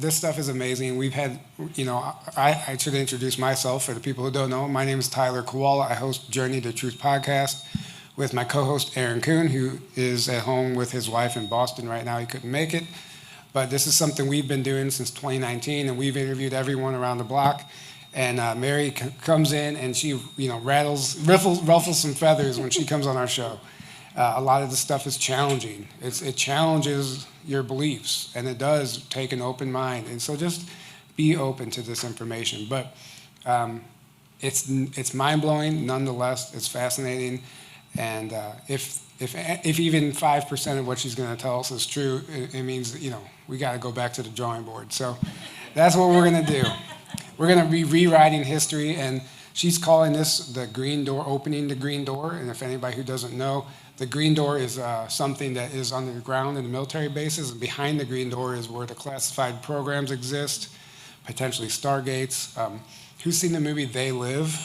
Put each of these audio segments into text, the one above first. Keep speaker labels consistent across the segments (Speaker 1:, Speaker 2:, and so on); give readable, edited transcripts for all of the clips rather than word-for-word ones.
Speaker 1: this stuff is amazing. We've had, I should introduce myself for the people who don't know. My name is Tyler Koala. I host Journey to Truth podcast with my co-host Aaron Kuhn, who is at home with his wife in Boston right now. He couldn't make it. But this is something we've been doing since 2019, and we've interviewed everyone around the block. And Mary comes in, and she, ruffles some feathers when she comes on our show. A lot of the stuff is challenging. It challenges your beliefs, and it does take an open mind. And so just be open to this information. But it's mind-blowing, nonetheless. It's fascinating. And if even 5% of what she's going to tell us is true, it means, we got to go back to the drawing board. So that's what we're going to do. We're going to be rewriting history, and she's calling this the green door, opening the green door. And if anybody who doesn't know, the green door is something that is underground in the military bases, and behind the green door is where the classified programs exist, potentially stargates. Who's seen the movie They Live?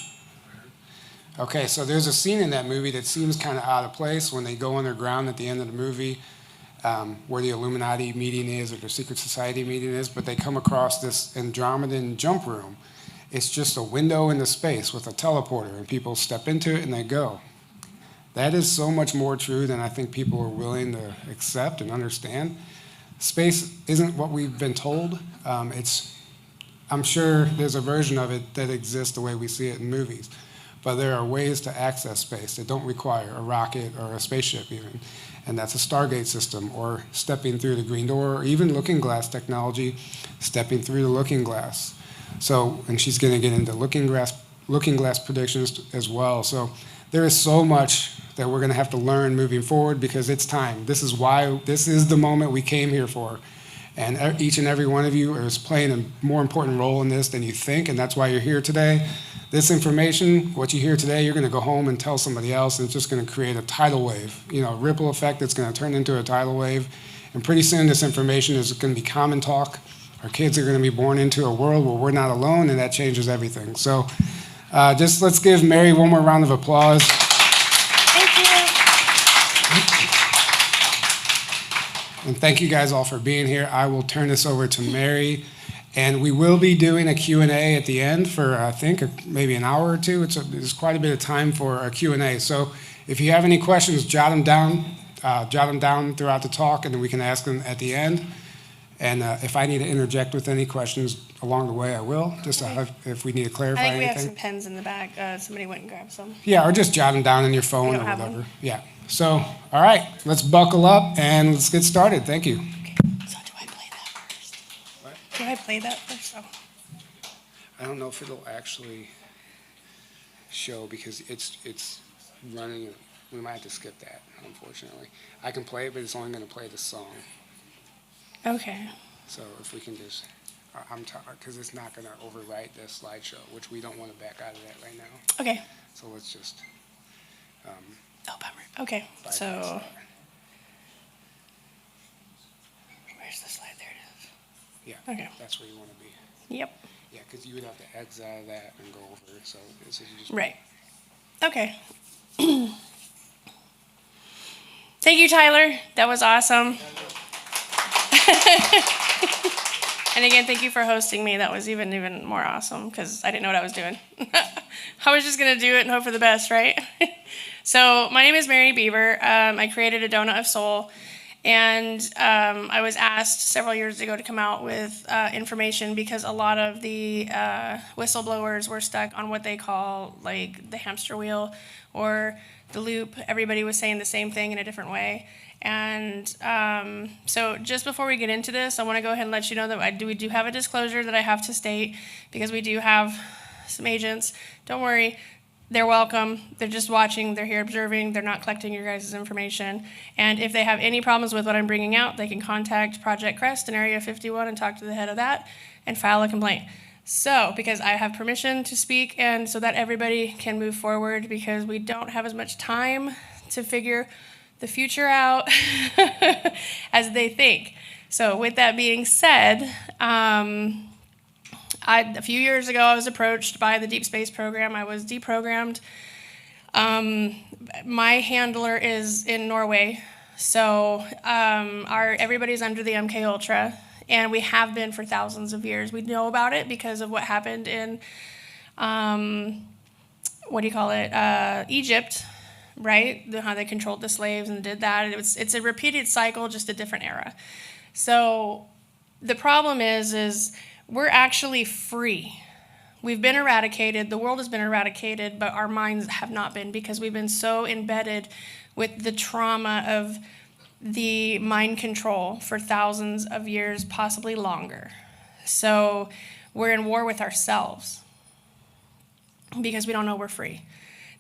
Speaker 1: Okay, so there's a scene in that movie that seems kind of out of place when they go underground at the end of the movie, where the Illuminati meeting is or the secret society meeting is, but they come across this Andromedan jump room. It's just a window into space with a teleporter, and people step into it and they go. That is so much more true than I think people are willing to accept and understand. Space isn't what we've been told. I'm sure there's a version of it that exists the way we see it in movies. But there are ways to access space that don't require a rocket or a spaceship even. And that's a Stargate system, or stepping through the green door, or even looking glass technology, stepping through the looking glass. So, and she's going to get into looking glass predictions as well. So there is so much that we're going to have to learn moving forward, because it's time. This is the moment we came here for. And each and every one of you is playing a more important role in this than you think, and that's why you're here today. This information, what you hear today, you're going to go home and tell somebody else, and it's just going to create a tidal wave, a ripple effect that's going to turn into a tidal wave. And pretty soon this information is going to be common talk. Our kids are going to be born into a world where we're not alone, and that changes everything. So just let's give Mary one more round of applause.
Speaker 2: Thank you.
Speaker 1: And thank you guys all for being here. I will turn this over to Mary. And we will be doing a Q&A at the end for, I think, maybe an hour or two. There's quite a bit of time for a Q&A. So if you have any questions, jot them down throughout the talk, and then we can ask them at the end. And if I need to interject with any questions along the way, I will, just if we need to clarify anything.
Speaker 2: I think we have some pens in the back. Somebody went and grabbed some.
Speaker 1: Yeah, or just jot them down in your phone or whatever. Yeah. So, all right, let's buckle up and let's get started. Thank you.
Speaker 2: Do I play that first? Oh.
Speaker 1: I don't know if it'll actually show, because it's running. We might have to skip that, unfortunately. I can play it, but it's only going to play the song.
Speaker 2: Okay.
Speaker 1: So if we can just, because it's not going to overwrite the slideshow, which we don't want to back out of that right now.
Speaker 2: Okay.
Speaker 1: So let's just.
Speaker 2: Oh, bummer. Okay. So. Where's the slide? There it is.
Speaker 1: Yeah,
Speaker 2: okay.
Speaker 1: That's where you want to be.
Speaker 2: Yep.
Speaker 1: Yeah, because you would have to exit out of that and go over it. So this is just
Speaker 2: right. Okay. Thank you, Tyler. That was awesome. And again, thank you for hosting me. That was even more awesome, because I didn't know what I was doing. I was just going to do it and hope for the best, right? So my name is Mary Beaver. I created a Donut of Soul. And I was asked several years ago to come out with information, because a lot of the whistleblowers were stuck on what they call like the hamster wheel or the loop. Everybody was saying the same thing in a different way. And so just before we get into this, I want to go ahead and let you know that we do have a disclosure that I have to state, because we do have some agents. Don't worry. They're welcome. They're just watching. They're here observing. They're not collecting your guys' information. And if they have any problems with what I'm bringing out, they can contact Project Crest in Area 51 and talk to the head of that and file a complaint. So, because I have permission to speak, and so that everybody can move forward, because we don't have as much time to figure the future out as they think. So with that being said, a few years ago, I was approached by the Deep Space Program. I was deprogrammed. My handler is in Norway, so everybody's under the MK Ultra, and we have been for thousands of years. We know about it because of what happened in, Egypt, right? How they controlled the slaves and did that. It's a repeated cycle, just a different era. So the problem is we're actually free. We've been eradicated, the world has been eradicated, but our minds have not been, because we've been so embedded with the trauma of the mind control for thousands of years, possibly longer. So we're in war with ourselves because we don't know we're free.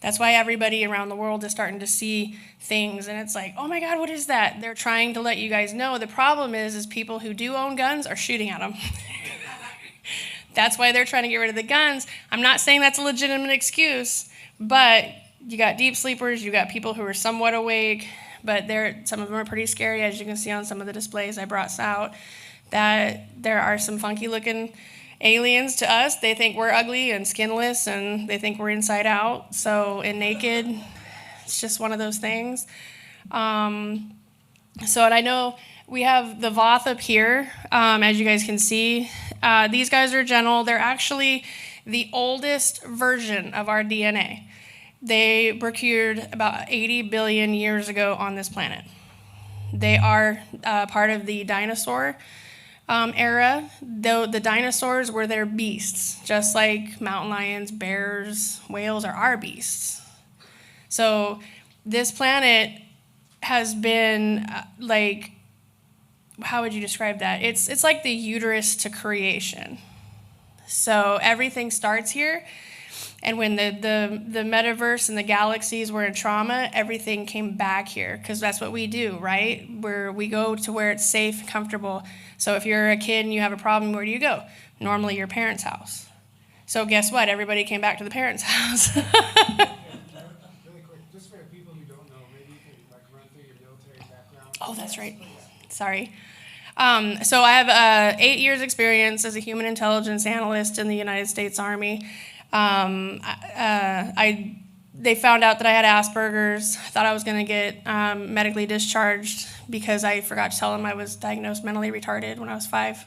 Speaker 2: That's why everybody around the world is starting to see things, and it's like, oh my God, what is that? They're trying to let you guys know. The problem is people who do own guns are shooting at them. That's why they're trying to get rid of the guns. I'm not saying that's a legitimate excuse, but you got deep sleepers, you got people who are somewhat awake, but some of them are pretty scary, as you can see on some of the displays I brought out, that there are some funky looking aliens to us. They think we're ugly and skinless, and they think we're inside out, and naked. It's just one of those things. And I know we have the Voth up here, as you guys can see. These guys are gentle. They're actually the oldest version of our DNA. They procured about 80 billion years ago on this planet. They are part of the dinosaur era, though the dinosaurs were their beasts, just like mountain lions, bears, whales are our beasts. So this planet has been how would you describe that? It's like the uterus to creation. So everything starts here. And when the metaverse and the galaxies were in trauma, everything came back here, because that's what we do, right? We go to where it's safe and comfortable. So if you're a kid and you have a problem, where do you go? Normally your parents' house. So guess what? Everybody came back to the parents' house.
Speaker 1: Really quick, just for the people who don't know, maybe you can run through your military background.
Speaker 2: Oh, that's right. Sorry. So I have 8 years experience as a human intelligence analyst in the United States Army. They found out that I had Asperger's. I thought I was going to get medically discharged because I forgot to tell them I was diagnosed mentally retarded when I was 5.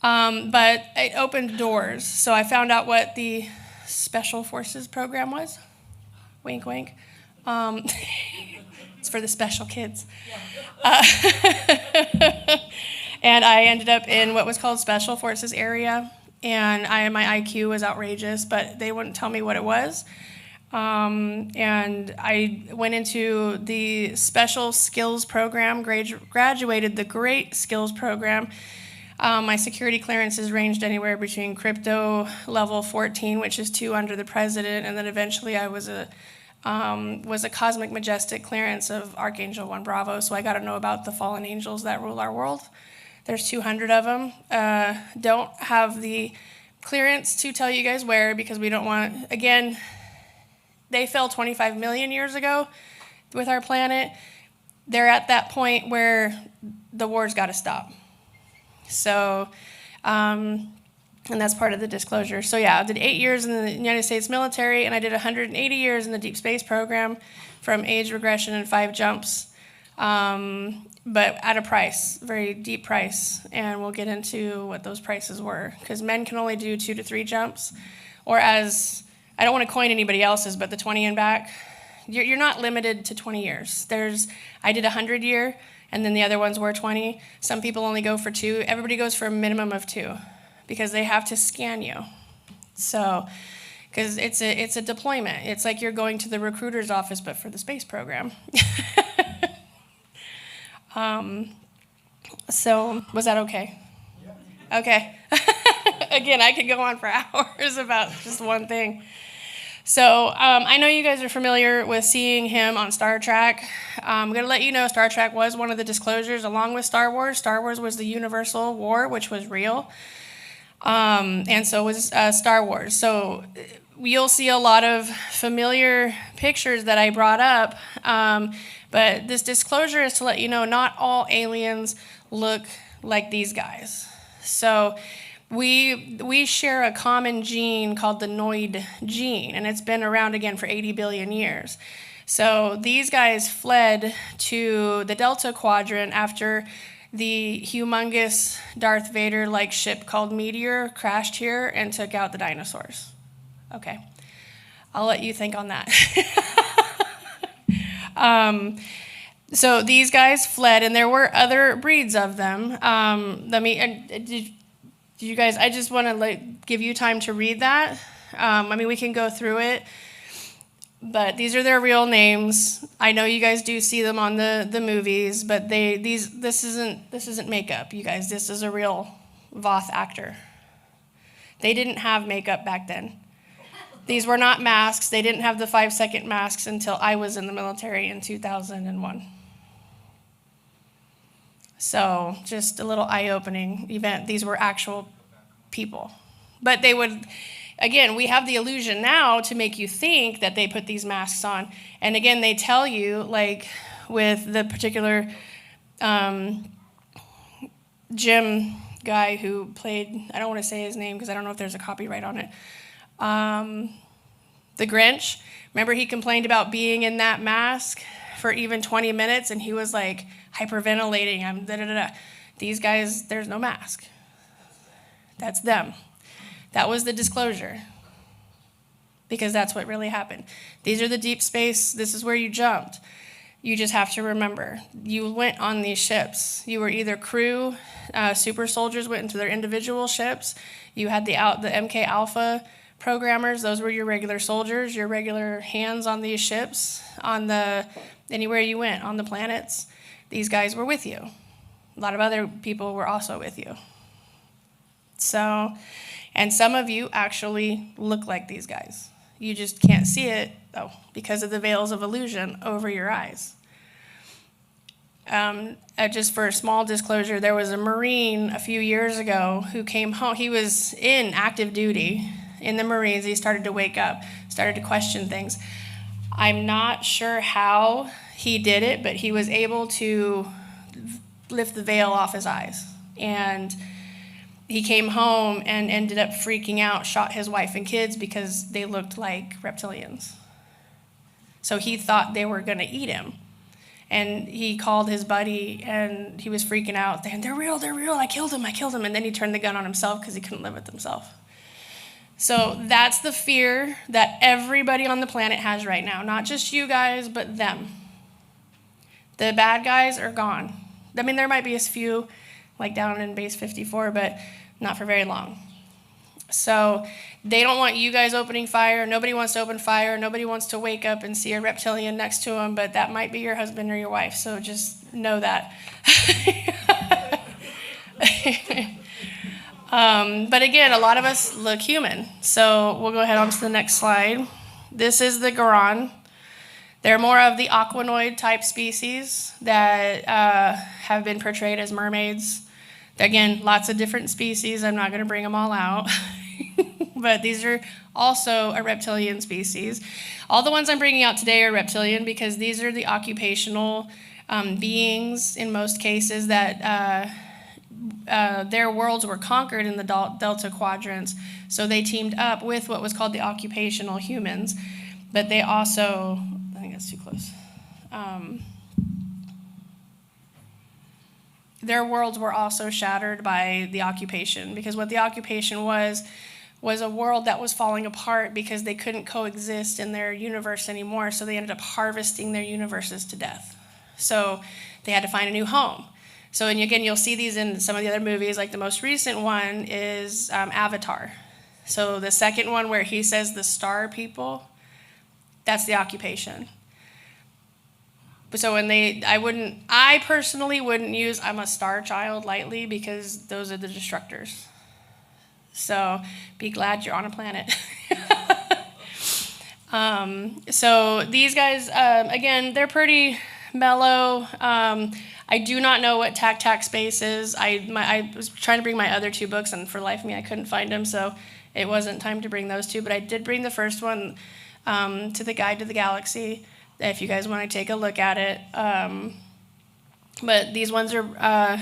Speaker 2: But it opened doors. So I found out what the Special Forces program was. Wink, wink. It's for the special kids. And I ended up in what was called Special Forces area. And my IQ was outrageous, but they wouldn't tell me what it was. And I went into the Special Skills Program, graduated the Great Skills Program. My security clearances ranged anywhere between crypto level 14, which is 2 under the president, and then eventually I was a cosmic majestic clearance of Archangel 1 Bravo, so I got to know about the fallen angels that rule our world. There's 200 of them. Don't have the clearance to tell you guys where, because we don't want, again, they fell 25 million years ago with our planet. They're at that point where the war's got to stop. So, and that's part of the disclosure. So yeah, I did 8 years in the United States military, and I did 180 years in the deep space program from age regression and 5 jumps. But at a price, very deep price, and we'll get into what those prices were, because men can only do 2 to 3 jumps, or as, I don't want to coin anybody else's, but the 20 and back, you're not limited to 20 years. I did 100 year, and then the other ones were 20. Some people only go for 2. Everybody goes for a minimum of 2, because they have to scan you. So, because it's a deployment. It's like you're going to the recruiter's office, but for the space program. So was that okay? Yeah. Okay. Again, I could go on for hours about just one thing. So I know you guys are familiar with seeing him on Star Trek. I'm going to let you know Star Trek was one of the disclosures along with Star Wars. Star Wars was the universal war, which was real. And so was Star Wars. So you'll see a lot of familiar pictures that I brought up. But this disclosure is to let you know not all aliens look like these guys. So we share a common gene called the Noid gene, and it's been around again for 80 billion years. So these guys fled to the Delta Quadrant after the humongous Darth Vader-like ship called Meteor crashed here and took out the dinosaurs. Okay, I'll let you think on that. So these guys fled, and there were other breeds of them. Did you guys? I just want to give you time to read that. We can go through it, but these are their real names. I know you guys do see them on the movies, but this isn't makeup, you guys. This is a real Voth actor. They didn't have makeup back then. These were not masks. They didn't have the 5-second masks until I was in the military in 2001. So just a little eye-opening event. These were actual people. But they would, again, we have the illusion now to make you think that they put these masks on. And again, they tell you, like with the particular Jim guy who played, I don't want to say his name because I don't know if there's a copyright on it, the Grinch. Remember he complained about being in that mask for even 20 minutes and he was like hyperventilating. These guys, there's no mask. That's them. That was the disclosure because that's what really happened. These are the deep space. This is where you jumped. You just have to remember, you went on these ships. You were either crew, super soldiers went into their individual ships. You had the MK Alpha programmers. Those were your regular soldiers, your regular hands on these ships, anywhere you went, on the planets. These guys were with you. A lot of other people were also with you. So, and some of you actually look like these guys. You just can't see it, though, because of the veils of illusion over your eyes. Just for a small disclosure, there was a Marine a few years ago who came home. He was in active duty in the Marines. He started to wake up, started to question things. I'm not sure how he did it, but he was able to lift the veil off his eyes. And he came home and ended up freaking out, shot his wife and kids because they looked like reptilians. So he thought they were going to eat him. And he called his buddy, and he was freaking out. They're real, I killed him. And then he turned the gun on himself because he couldn't live with himself. So that's the fear that everybody on the planet has right now. Not just you guys, but them. The bad guys are gone. There might be a few, like down in base 54, but not for very long. So they don't want you guys opening fire. Nobody wants to open fire. Nobody wants to wake up and see a reptilian next to them, but that might be your husband or your wife, so just know that. But again, a lot of us look human. So we'll go ahead on to the next slide. This is the Garan. They're more of the aquanoid type species that have been portrayed as mermaids. Again, lots of different species. I'm not going to bring them all out. But these are also a reptilian species. All the ones I'm bringing out today are reptilian because these are the occupational beings in most cases that their worlds were conquered in the Delta Quadrants. So they teamed up with what was called the occupational humans. But they also, I think that's too close. Their worlds were also shattered by the occupation because what the occupation was a world that was falling apart because they couldn't coexist in their universe anymore, so they ended up harvesting their universes to death. So they had to find a new home. So, and again, you'll see these in some of the other movies, like the most recent one is Avatar. So the second one where he says the star people, that's the occupation. So when I personally wouldn't use I'm a star child lightly because those are the destructors. So be glad you're on a planet. So these guys, again, they're pretty mellow. I do not know what Tac Space is. I was trying to bring my other two books, and for life of me, I couldn't find them, so it wasn't time to bring those two. But I did bring the first one, To the Guide to the Galaxy, if you guys want to take a look at it. But these ones are,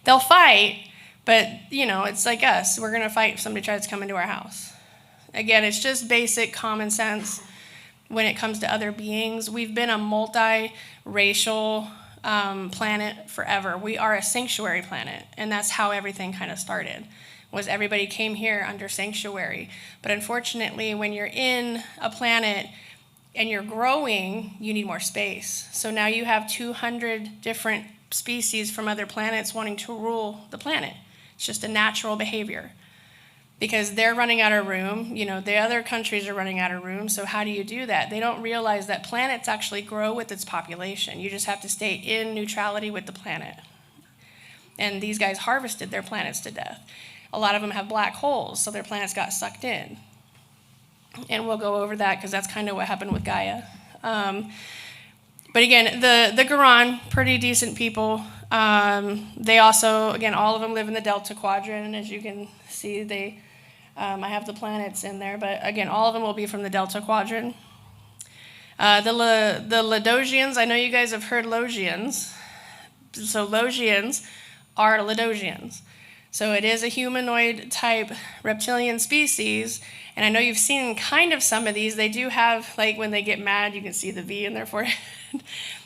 Speaker 2: they'll fight, but, it's like us. We're going to fight if somebody tries to come into our house. Again, it's just basic common sense when it comes to other beings. We've been a multi-racial planet forever. We are a sanctuary planet, and that's how everything kind of started, was everybody came here under sanctuary. But unfortunately, when you're in a planet and you're growing, you need more space. So now you have 200 different species from other planets wanting to rule the planet. It's just a natural behavior. Because they're running out of room, the other countries are running out of room, so how do you do that? They don't realize that planets actually grow with its population. You just have to stay in neutrality with the planet. And these guys harvested their planets to death. A lot of them have black holes, so their planets got sucked in. And we'll go over that because that's kind of what happened with Gaia. But again, the Quran, pretty decent people. They also, again, all of them live in the Delta Quadrant, and as you can see, I have the planets in there, but again, all of them will be from the Delta Quadrant. The Ladosians, I know you guys have heard Losians. So Losians are Ladosians. So it is a humanoid type reptilian species, and I know you've seen kind of some of these. They do have, like when they get mad, you can see the V in their forehead.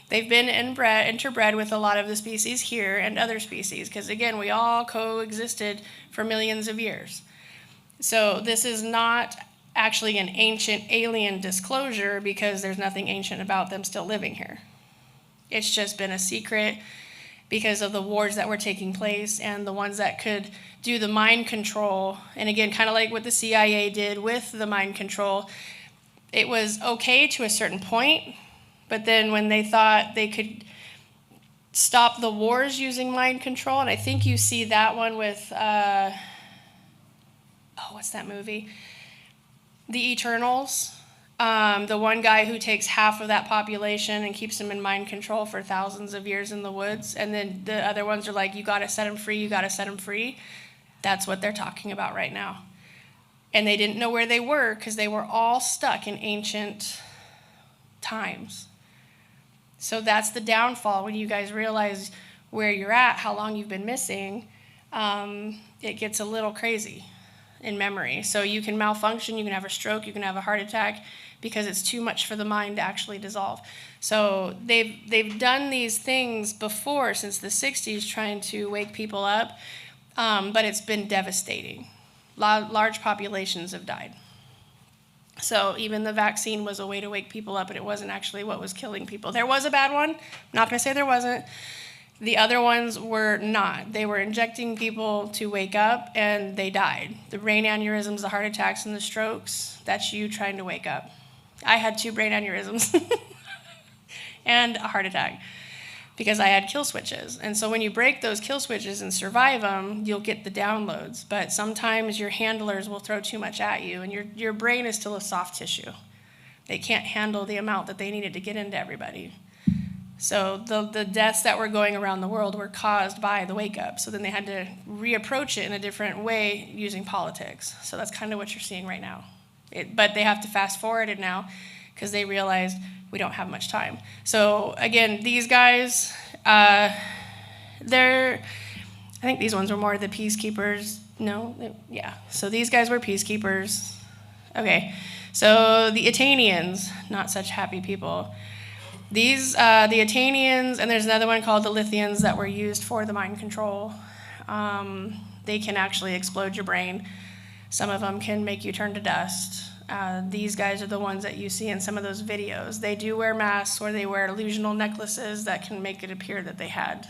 Speaker 2: They've been interbred with a lot of the species here and other species, because again, we all coexisted for millions of years. So this is not actually an ancient alien disclosure because there's nothing ancient about them still living here. It's just been a secret because of the wars that were taking place and the ones that could do the mind control. And again, kind of like what the CIA did with the mind control, it was okay to a certain point, but then when they thought they could stop the wars using mind control, and I think you see that one with, what's that movie? The Eternals. The one guy who takes half of that population and keeps them in mind control for thousands of years in the woods, and then the other ones are like, you gotta set them free, you gotta set them free. That's what they're talking about right now. And they didn't know where they were because they were all stuck in ancient times. So that's the downfall when you guys realize where you're at, how long you've been missing. It gets a little crazy in memory. So you can malfunction, you can have a stroke, you can have a heart attack because it's too much for the mind to actually dissolve. So they've done these things before since the 60s trying to wake people up, but it's been devastating. Large populations have died. So even the vaccine was a way to wake people up, and it wasn't actually what was killing people. There was a bad one. I'm not going to say there wasn't. The other ones were not. They were injecting people to wake up, and they died. The brain aneurysms, the heart attacks, and the strokes, that's you trying to wake up. I had 2 brain aneurysms and a heart attack because I had kill switches. And so when you break those kill switches and survive them, you'll get the downloads. But sometimes your handlers will throw too much at you, and your brain is still a soft tissue. They can't handle the amount that they needed to get into everybody. So the deaths that were going around the world were caused by the wake-up. So then they had to reapproach it in a different way using politics. So that's kind of what you're seeing right now. But they have to fast forward it now because they realized we don't have much time. So again, these guys, I think these ones were more the peacekeepers. No? Yeah. So these guys were peacekeepers. Okay. So the Atanians, not such happy people. These, the Atanians, and there's another one called the Lithians that were used for the mind control. They can actually explode your brain. Some of them can make you turn to dust. These guys are the ones that you see in some of those videos. They do wear masks or they wear illusional necklaces that can make it appear that they had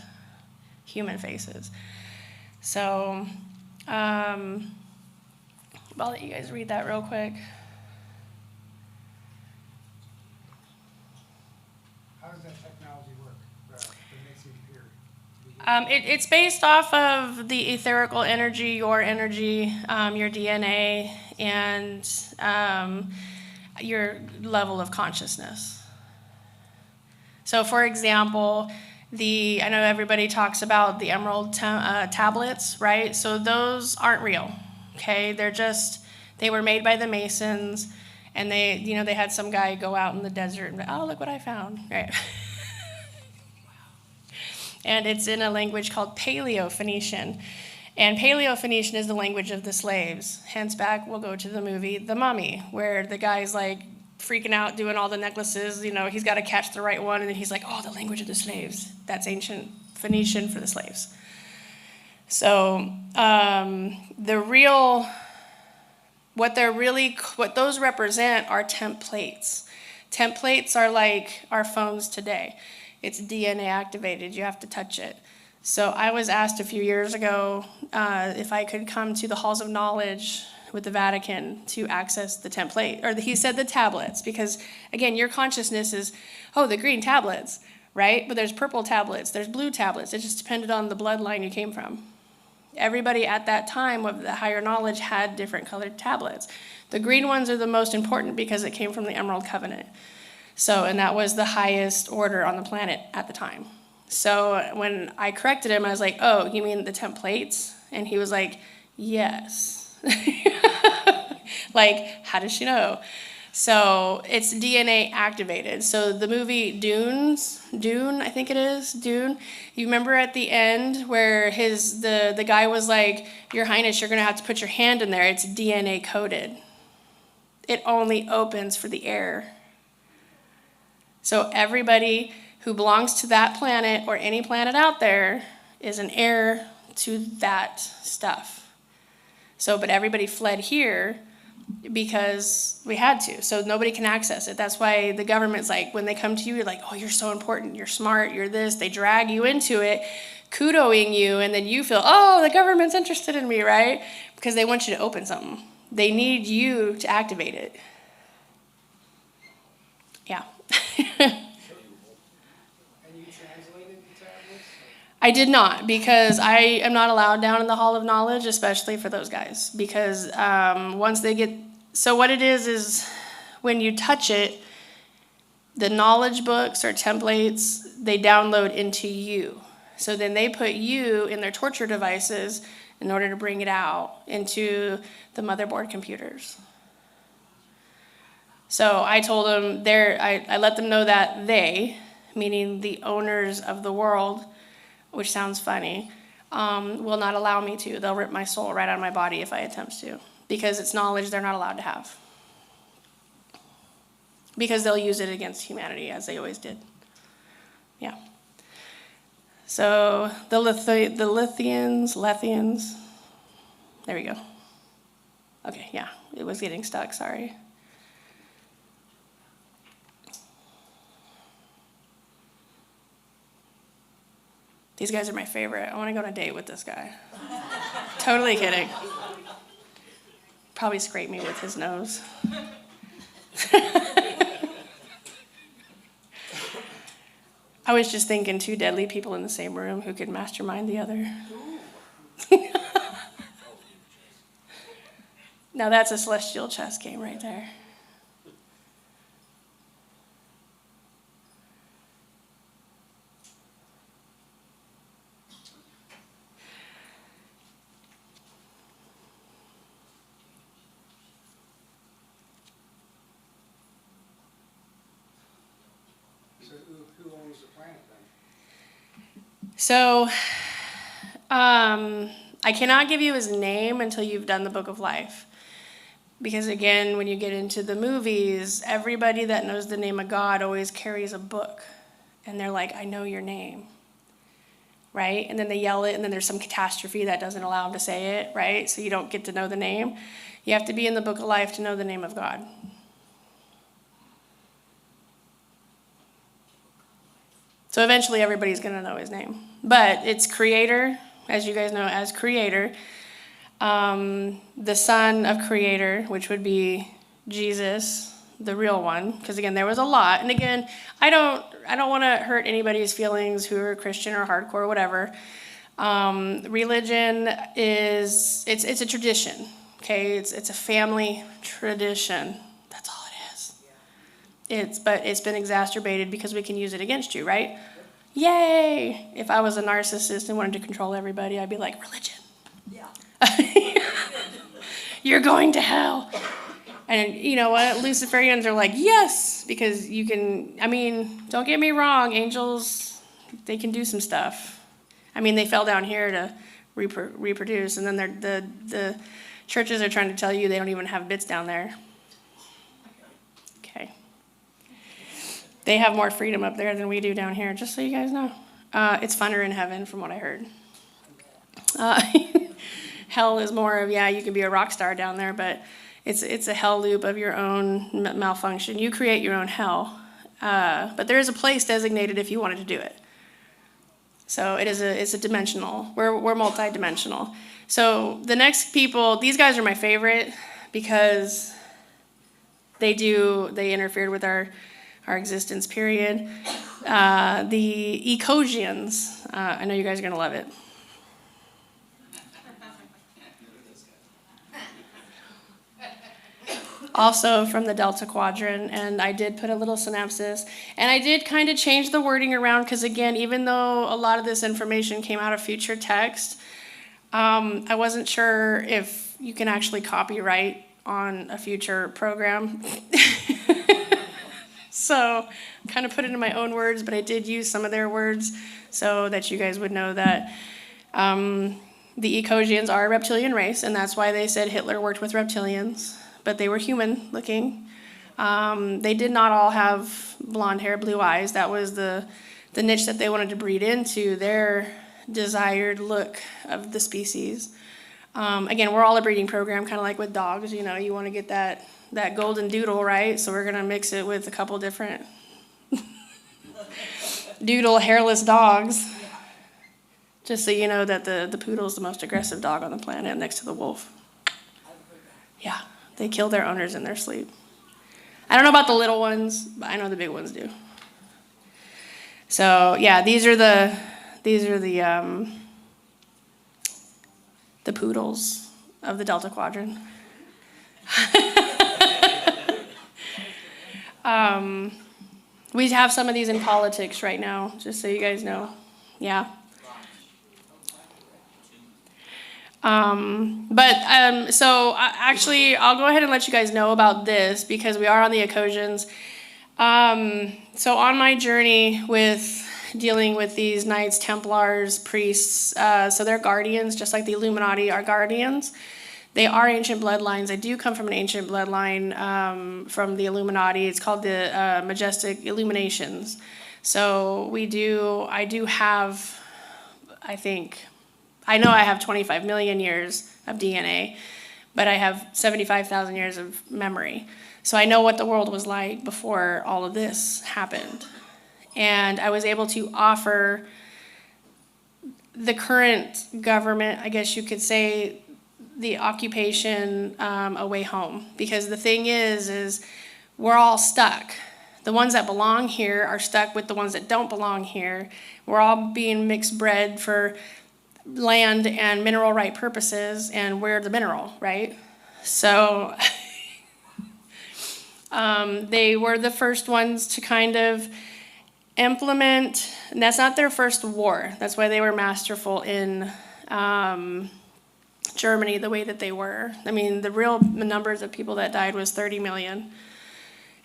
Speaker 2: human faces. So I'll let you guys read that real quick.
Speaker 1: How does that technology work that makes you appear?
Speaker 2: It's based off of the etherical energy, your DNA, and your level of consciousness. So, for example, I know everybody talks about the emerald tablets, right? So those aren't real, okay? They were made by the Masons, and they had some guy go out in the desert and, oh, look what I found, right? And it's in a language called Paleo-Phoenician. And Paleo-Phoenician is the language of the slaves. Hence back, we'll go to the movie The Mummy, where the guy's like freaking out, doing all the necklaces. He's got to catch the right one. And then he's like, oh, the language of the slaves. That's ancient Phoenician for the slaves. So what those represent are templates. Templates are like our phones today. It's DNA activated. You have to touch it. So I was asked a few years ago if I could come to the halls of knowledge with the Vatican to access the template, or he said the tablets, because again, your consciousness is, the green tablets, right? But there's purple tablets, there's blue tablets. It just depended on the bloodline you came from. Everybody at that time of the higher knowledge had different colored tablets. The green ones are the most important because it came from the Emerald Covenant. And that was the highest order on the planet at the time. So when I corrected him, I was like, oh, you mean the templates? And he was like, yes. Like, how does she know? So it's DNA activated. So the movie Dune, I think it is, Dune. You remember at the end where the guy was like, Your Highness, you're going to have to put your hand in there. It's DNA coded. It only opens for the heir. So everybody who belongs to that planet or any planet out there is an heir to that stuff. But everybody fled here because we had to. So nobody can access it. That's why the government's like, when they come to you, you're like, oh, you're so important, you're smart, you're this. They drag you into it, kudoing you, and then you feel, oh, the government's interested in me, right? Because they want you to open something. They need you to activate it. Yeah. I did not, because I am not allowed down in the Hall of Knowledge, especially for those guys. Because once they get... So what it is when you touch it, the knowledge books or templates, they download into you. So then they put you in their torture devices in order to bring it out into the motherboard computers. So I told them, I let them know that they, meaning the owners of the world, which sounds funny, will not allow me to. They'll rip my soul right out of my body if I attempt to, because it's knowledge they're not allowed to have. Because they'll use it against humanity, as they always did. Yeah. So the Lithians, there we go. Okay, yeah, it was getting stuck, sorry. These guys are my favorite. I want to go on a date with this guy. Totally kidding. Probably scrape me with his nose. I was just thinking 2 deadly people in the same room who could mastermind the other. Now that's a celestial chess game right there. So, I cannot give you his name until you've done the Book of Life. Because again, when you get into the movies, everybody that knows the name of God always carries a book. And they're like, I know your name. Right? And then they yell it, and then there's some catastrophe that doesn't allow them to say it, right? So you don't get to know the name. You have to be in the Book of Life to know the name of God. So eventually everybody's going to know his name. But it's Creator, as you guys know, as Creator. The Son of Creator, which would be Jesus, the real one. Because again, there was a lot. And again, I don't want to hurt anybody's feelings who are Christian or hardcore or whatever. Religion it's a tradition. Okay, it's a family tradition. That's all it is. But it's been exacerbated because we can use it against you, right? Yay! If I was a narcissist and wanted to control everybody, I'd be like, religion. Yeah. You're going to hell. And you know what? Luciferians are like, yes, because you can, don't get me wrong, angels, they can do some stuff. They fell down here to reproduce, and then the churches are trying to tell you they don't even have bits down there. Okay. They have more freedom up there than we do down here, just so you guys know. It's funner in heaven, from what I heard. Hell is more of, yeah, you can be a rock star down there, but it's a hell loop of your own malfunction. You create your own hell. But there is a place designated if you wanted to do it. So it's a dimensional. We're multi-dimensional. So the next people, these guys are my favorite because they interfered with our existence, period. The Ecosians, I know you guys are gonna love it. Also from the Delta Quadrant, and I did put a little synopsis, and I did kind of change the wording around because, again, even though a lot of this information came out of future text, I wasn't sure if you can actually copyright on a future program. So kind of put it in my own words, but I did use some of their words so that you guys would know that the Ecosians are a reptilian race, and that's why they said Hitler worked with reptilians. But they were human looking. They did not all have blonde hair, blue eyes. That was the niche that they wanted to breed into, their desired look of the species. Again, we're all a breeding program, kind of like with dogs. You know, you want to get that golden doodle, right? So we're going to mix it with a couple different doodle hairless dogs. Just so you know that the poodle is the most aggressive dog on the planet next to the wolf. Yeah. They kill their owners in their sleep. I don't know about the little ones, but I know the big ones do. So yeah, these are the poodles of the Delta Quadrant. We have some of these in politics right now, just so you guys know. Yeah. So actually, I'll go ahead and let you guys know about this because we are on the Ecosians. So on my journey with dealing with these Knights, Templars, priests, so they're guardians, just like the Illuminati are guardians. They are ancient bloodlines. I do come from an ancient bloodline from the Illuminati. It's called the Majestic Illuminations. So I do have, I know I have 25 million years of DNA, but I have 75,000 years of memory. So I know what the world was like before all of this happened. And I was able to offer the current government, I guess you could say, the occupation a way home. Because the thing is we're all stuck. The ones that belong here are stuck with the ones that don't belong here. We're all being mixed bred for land and mineral right purposes, and we're the mineral, right? So they were the first ones to kind of implement, and that's not their first war. That's why they were masterful in Germany the way that they were. I mean, the real numbers of people that died was 30 million.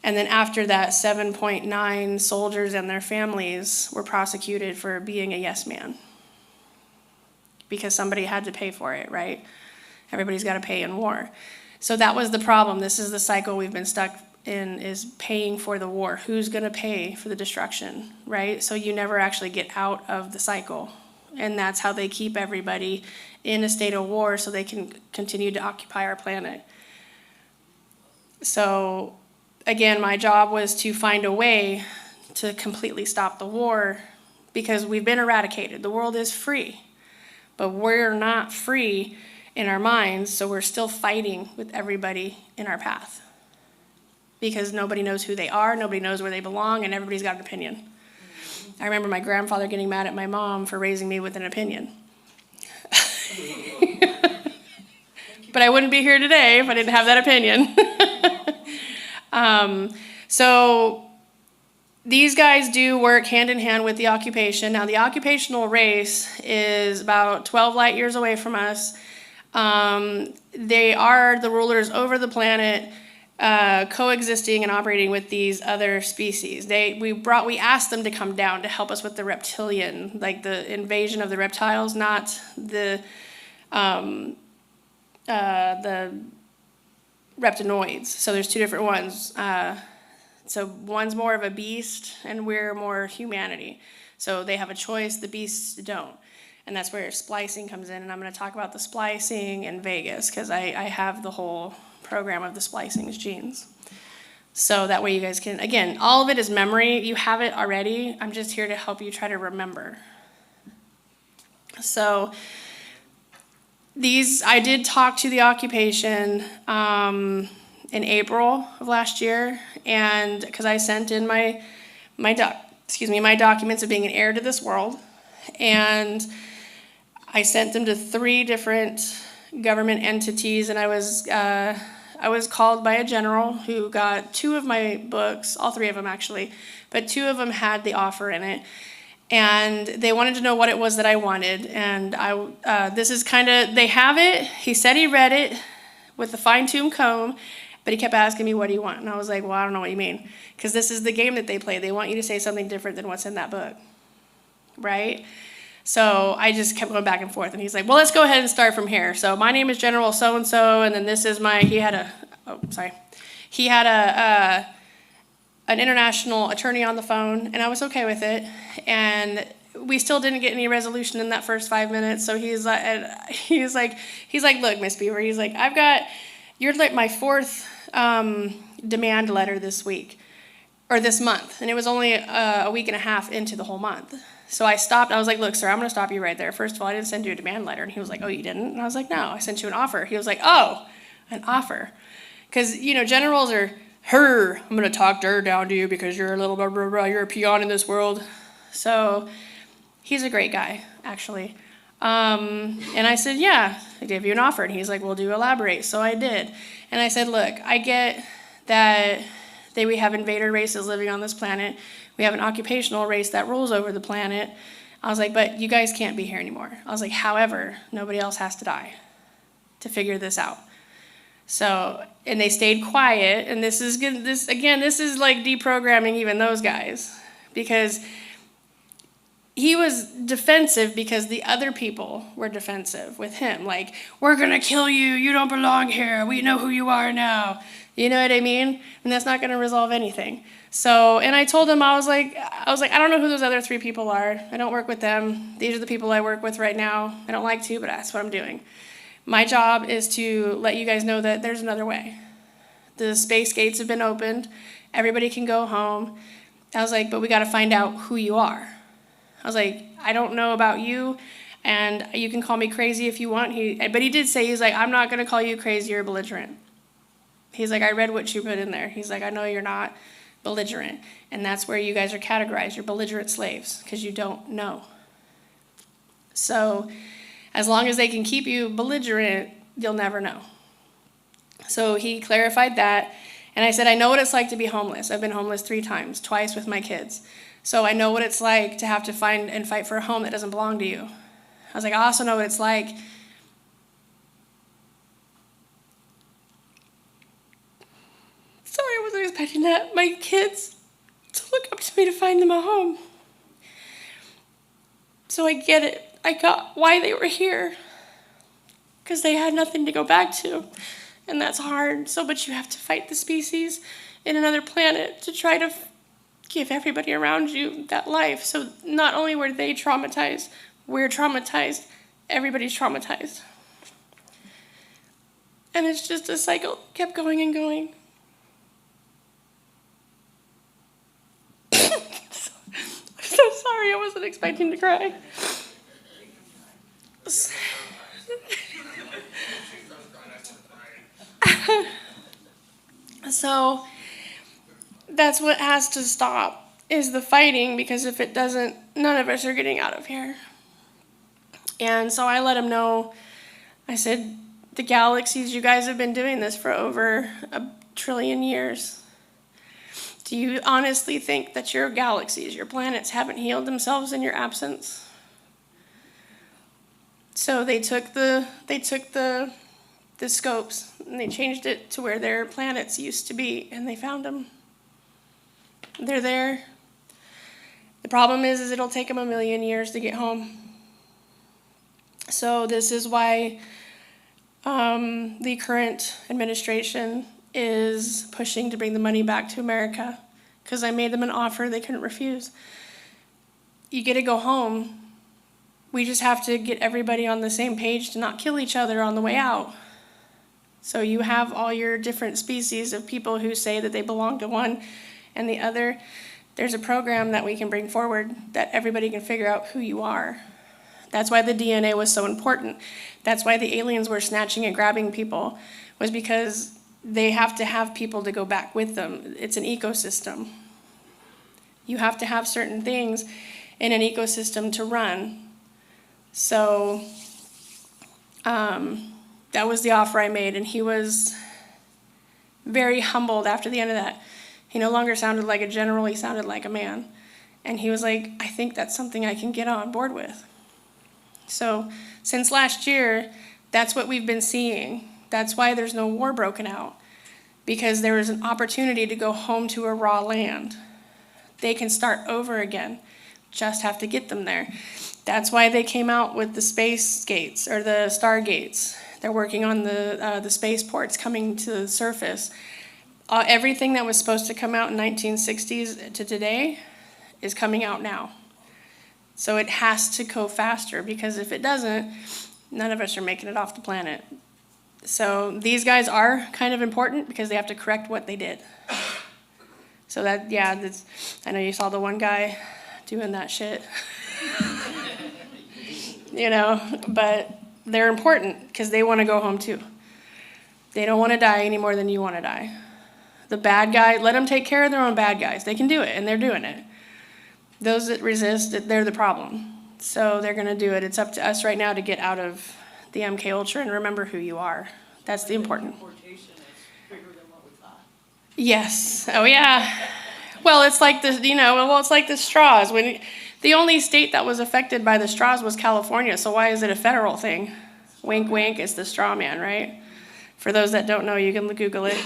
Speaker 2: And then after that, 7.9 soldiers and their families were prosecuted for being a yes man. Because somebody had to pay for it, right? Everybody's got to pay in war. So that was the problem. This is the cycle we've been stuck in, is paying for the war. Who's going to pay for the destruction, right? So you never actually get out of the cycle. And that's how they keep everybody in a state of war so they can continue to occupy our planet. So again, my job was to find a way to completely stop the war because we've been eradicated. The world is free. But we're not free in our minds, so we're still fighting with everybody in our path. Because nobody knows who they are, nobody knows where they belong, and everybody's got an opinion. I remember my grandfather getting mad at my mom for raising me with an opinion. But I wouldn't be here today if I didn't have that opinion. So these guys do work hand in hand with the occupation. Now, the occupational race is about 12 light years away from us. They are the rulers over the planet, coexisting and operating with these other species. We asked them to come down to help us with the reptilian, like the invasion of the reptiles, not the Reptinoids. So there's two different ones. So one's more of a beast, and we're more humanity. So they have a choice, the beasts don't. And that's where splicing comes in, and I'm going to talk about the splicing in Vegas, because I have the whole program of the splicing's genes. So that way you guys can, again, all of it is memory. You have it already. I'm just here to help you try to remember. So I did talk to the occupation in April of last year, and because I sent in my documents of being an heir to this world, and I sent them to 3 different government entities, and I was called by a general who got 2 of my books, all 3 of them actually, but 2 of them had the offer in it. And they wanted to know what it was that I wanted. And this is kind of, they have it. He said he read it with a fine-tooth comb, but he kept asking me, what do you want? And I was like, well, I don't know what you mean. Because this is the game that they play. They want you to say something different than what's in that book, right? So I just kept going back and forth. And he's like, well, let's go ahead and start from here. So my name is General so-and-so, and then this is he had an international attorney on the phone, and I was okay with it. And we still didn't get any resolution in that first 5 minutes. So he's like, look, Miss Beaver, he's like, you're like my 4th demand letter this week, or this month. And it was only a week and a half into the whole month. So I stopped. I was like, look, sir, I'm going to stop you right there. First of all, I didn't send you a demand letter. And he was like, oh, you didn't? And I was like, no, I sent you an offer. He was like, oh, an offer. Because, generals are, I'm going to talk dirt down to you because you're a little blah, blah, blah, you're a peon in this world. So he's a great guy, actually. And I said, yeah, I gave you an offer. And he's like, well, do you elaborate? So I did. And I said, look, I get that we have invader races living on this planet. We have an occupational race that rules over the planet. I was like, but you guys can't be here anymore. I was like, however, nobody else has to die to figure this out. So, and they stayed quiet, and this is good. This is like deprogramming even those guys, because he was defensive because the other people were defensive with him. Like, we're gonna kill you. You don't belong here. We know who you are now. You know what I mean? And that's not gonna resolve anything. So, and I told him, I was like, I don't know who those other 3 people are. I don't work with them. These are the people I work with right now. I don't like to, but that's what I'm doing. My job is to let you guys know that there's another way. The space gates have been opened. Everybody can go home. I was like, but we got to find out who you are. I was like, I don't know about you, and you can call me crazy if you want. But he did say, he's like, I'm not going to call you crazy or belligerent. He's like, I read what you put in there. He's like, I know you're not belligerent. And that's where you guys are categorized. You're belligerent slaves because you don't know. So as long as they can keep you belligerent, you'll never know. So he clarified that. And I said, I know what it's like to be homeless. I've been homeless 3 times, twice with my kids. So I know what it's like to have to find and fight for a home that doesn't belong to you. I was like, I also know what it's like sorry, I wasn't expecting that. My kids to look up to me to find them a home. So I get it. I got why they were here. Because they had nothing to go back to. And that's hard. But you have to fight the species in another planet to try to give everybody around you that life. So not only were they traumatized, we're traumatized. Everybody's traumatized. And it's just a cycle. Kept going and going. I'm so sorry. I wasn't expecting to cry. So that's what has to stop, is the fighting, because if it doesn't, none of us are getting out of here. And so I let him know, I said, the galaxies, you guys have been doing this for over 1 trillion years. Do you honestly think that your galaxies, your planets, haven't healed themselves in your absence? So they took the scopes and they changed it to where their planets used to be, and they found them. They're there. The problem is it'll take them 1 million years to get home. So this is why the current administration is pushing to bring the money back to America, because I made them an offer they couldn't refuse. You get to go home. We just have to get everybody on the same page to not kill each other on the way out. So you have all your different species of people who say that they belong to one and the other. There's a program that we can bring forward that everybody can figure out who you are. That's why the DNA was so important. That's why the aliens were snatching and grabbing people, was because they have to have people to go back with them. It's an ecosystem. You have to have certain things in an ecosystem to run. So that was the offer I made, and he was very humbled after the end of that. He no longer sounded like a general, he sounded like a man. And he was like, I think that's something I can get on board with. So since last year, that's what we've been seeing. That's why there's no war broken out, because there was an opportunity to go home to a raw land. They can start over again, just have to get them there. That's why they came out with the space gates, or the star gates. They're working on the spaceports coming to the surface. Everything that was supposed to come out in 1960s to today is coming out now. So it has to go faster, because if it doesn't, none of us are making it off the planet. So these guys are kind of important because they have to correct what they did. So that, yeah, I know you saw the one guy doing that shit. You know, but they're important because they want to go home too. They don't want to die any more than you want to die. The bad guy, let them take care of their own bad guys. They can do it, and they're doing it. Those that resist, they're the problem. So they're going to do it. It's up to us right now to get out of the MK Ultra and remember who you are. That's the important.
Speaker 3: Importation is bigger than what we thought.
Speaker 2: Yes. Oh yeah. Well, it's like the it's like the straws. When the only state that was affected by the straws was California. So why is it a federal thing? Wink, wink. It's the straw man, right? For those that don't know, you can Google it.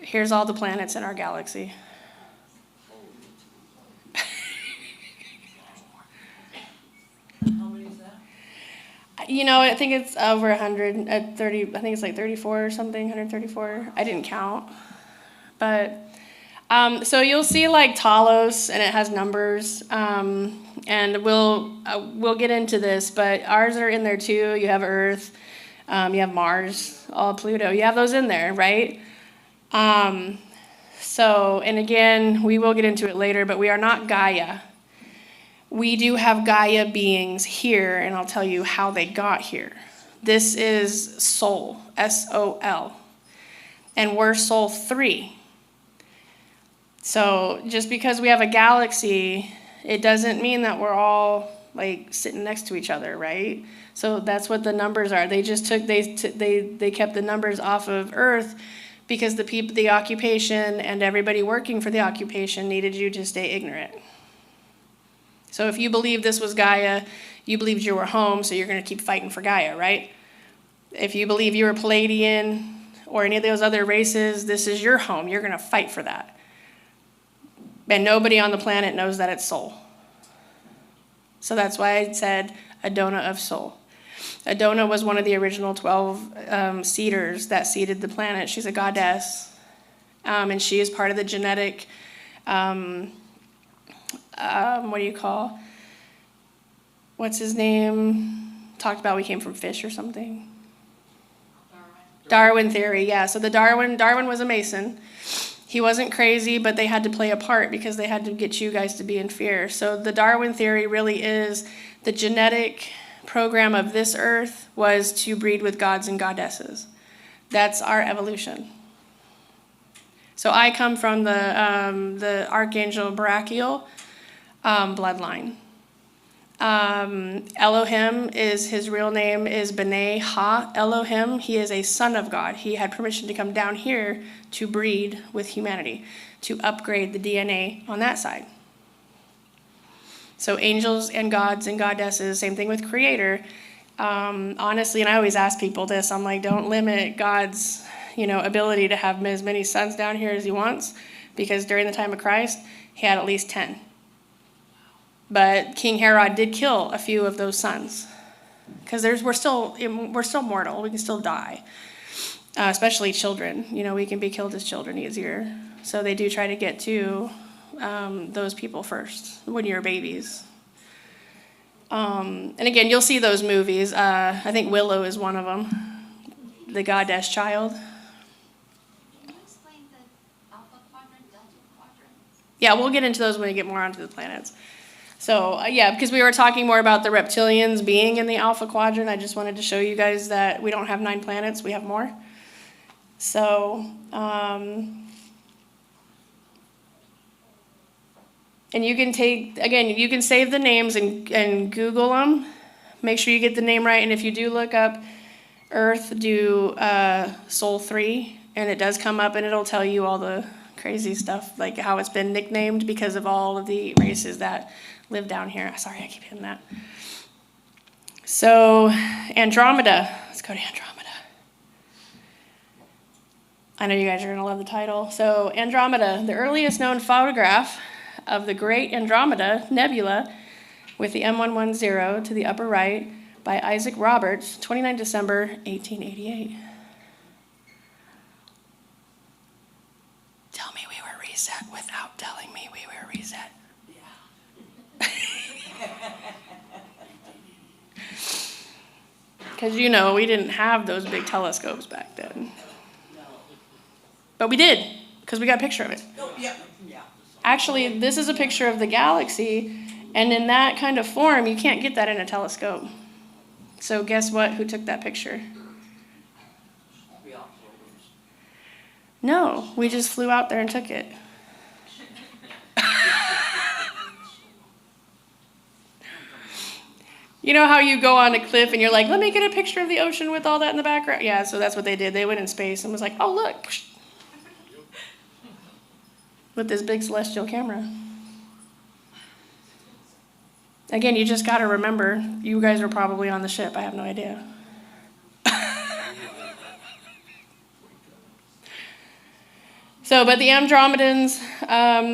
Speaker 2: Here's all the planets in our galaxy.
Speaker 3: How many is that?
Speaker 2: I think it's over 100, at 30, I think it's like 34 or something, 134. I didn't count. But, so you'll see like Talos, and it has numbers, and we'll get into this, but ours are in there too. You have Earth, you have Mars, all Pluto. You have those in there, right? So, and again, we will get into it later, but we are not Gaia. We do have Gaia beings here, and I'll tell you how they got here. This is Sol, S-O-L, and we're Sol 3. So just because we have a galaxy, it doesn't mean that we're all like sitting next to each other, right? So that's what the numbers are. They just took, they kept the numbers off of Earth because the people, the occupation, and everybody working for the occupation needed you to stay ignorant. So if you believed this was Gaia, you believed you were home, so you're going to keep fighting for Gaia, right? If you believe you were Palladian or any of those other races, this is your home. You're going to fight for that. And nobody on the planet knows that it's Sol. So that's why I said Adona of Sol. Adona was one of the original 12 seeders that seeded the planet. She's a goddess, and she is part of the genetic, what's his name? Talked about we came from fish or something. Darwin theory, yeah. So Darwin was a Mason. He wasn't crazy, but they had to play a part because they had to get you guys to be in fear. So the Darwin theory really is the genetic program of this earth was to breed with gods and goddesses. That's our evolution. So I come from the Archangel Brachial bloodline. Elohim is his real name is B'nai Ha Elohim. He is a son of God. He had permission to come down here to breed with humanity, to upgrade the DNA on that side. So angels and gods and goddesses, same thing with creator. Honestly, and I always ask people this, I'm like, don't limit God's, ability to have as many sons down here as he wants, because during the time of Christ, he had at least 10. But King Herod did kill a few of those sons, because we're still mortal. We can still die. especially children. You know, we can be killed as children easier. So they do try to get to those people first when you're babies. And again, you'll see those movies. I think Willow is one of them, the goddess child.
Speaker 4: Can you explain the Alpha Quadrant, Delta Quadrant?
Speaker 2: Yeah, we'll get into those when we get more onto the planets. So yeah, because we were talking more about the reptilians being in the Alpha Quadrant, I just wanted to show you guys that we don't have 9 planets, we have more. So, and you can you can save the names and Google them. Make sure you get the name right. And if you do look up Earth, do Sol 3, and it does come up and it'll tell you all the crazy stuff, like how it's been nicknamed because of all of the races that live down here. Sorry, I keep hitting that. So, Andromeda. Let's go to Andromeda. I know you guys are going to love the title. So, Andromeda, the earliest known photograph of the Great Andromeda Nebula with the M110 to the upper right by Isaac Roberts, 29 December 1888. Tell me we were reset without telling me we were reset. Because you know, we didn't have those big telescopes back then. But we did, because we got a picture of it.
Speaker 3: Oh, yeah, yeah.
Speaker 2: Actually, this is a picture of the galaxy, and in that kind of form, you can't get that in a telescope. So guess what? Who took that picture?
Speaker 3: We all floaters.
Speaker 2: No, we just flew out there and took it. You know how you go on a cliff and you're like, let me get a picture of the ocean with all that in the background? Yeah, so that's what they did. They went in space and was like, oh, look. With this big celestial camera. Again, you just got to remember, you guys were probably on the ship. I have no idea. So, but the Andromedans,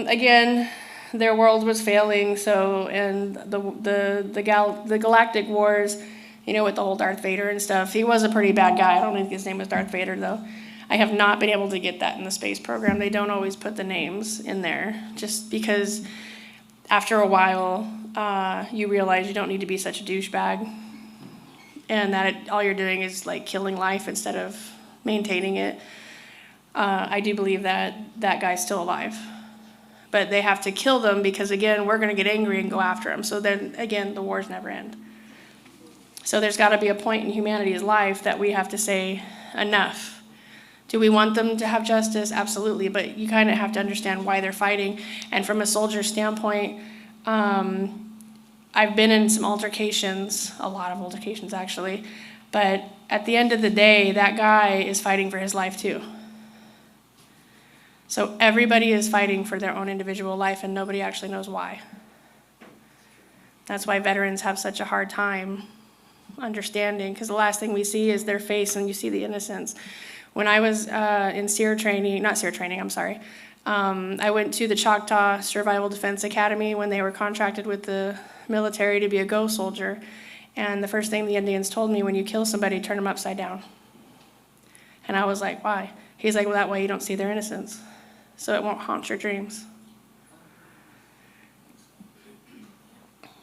Speaker 2: again, their world was failing. So, and the galactic wars, you know, with the whole Darth Vader and stuff. He was a pretty bad guy. I don't think his name was Darth Vader though. I have not been able to get that in the space program. They don't always put the names in there, just because after a while, you realize you don't need to be such a douchebag, and that all you're doing is like killing life instead of maintaining it. I do believe that that guy's still alive, but they have to kill them because, again, we're going to get angry and go after him. So then, again, the wars never end. So there's got to be a point in humanity's life that we have to say, enough. Do we want them to have justice? Absolutely, but you kind of have to understand why they're fighting. And from a soldier standpoint, I've been in some altercations, a lot of altercations actually, but at the end of the day, that guy is fighting for his life too. So everybody is fighting for their own individual life, and nobody actually knows why. That's why veterans have such a hard time understanding, because the last thing we see is their face, and you see the innocence. When I was in SEER training, not SEER training, I'm sorry, I went to the Choctaw Survival Defense Academy when they were contracted with the military to be a ghost soldier. And the first thing the Indians told me, when you kill somebody, turn them upside down. And I was like, why? He's like, well, that way you don't see their innocence, so it won't haunt your dreams.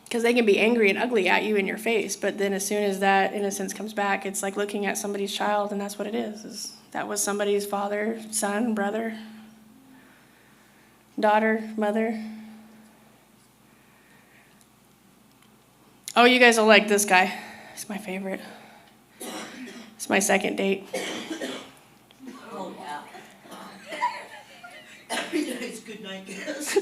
Speaker 2: Because they can be angry and ugly at you in your face, but then as soon as that innocence comes back, it's like looking at somebody's child, and that's what it is that was somebody's father, son, brother, daughter, mother. Oh, you guys will like this guy. He's my favorite. It's my second date.
Speaker 3: Oh, yeah. It's good night, guys.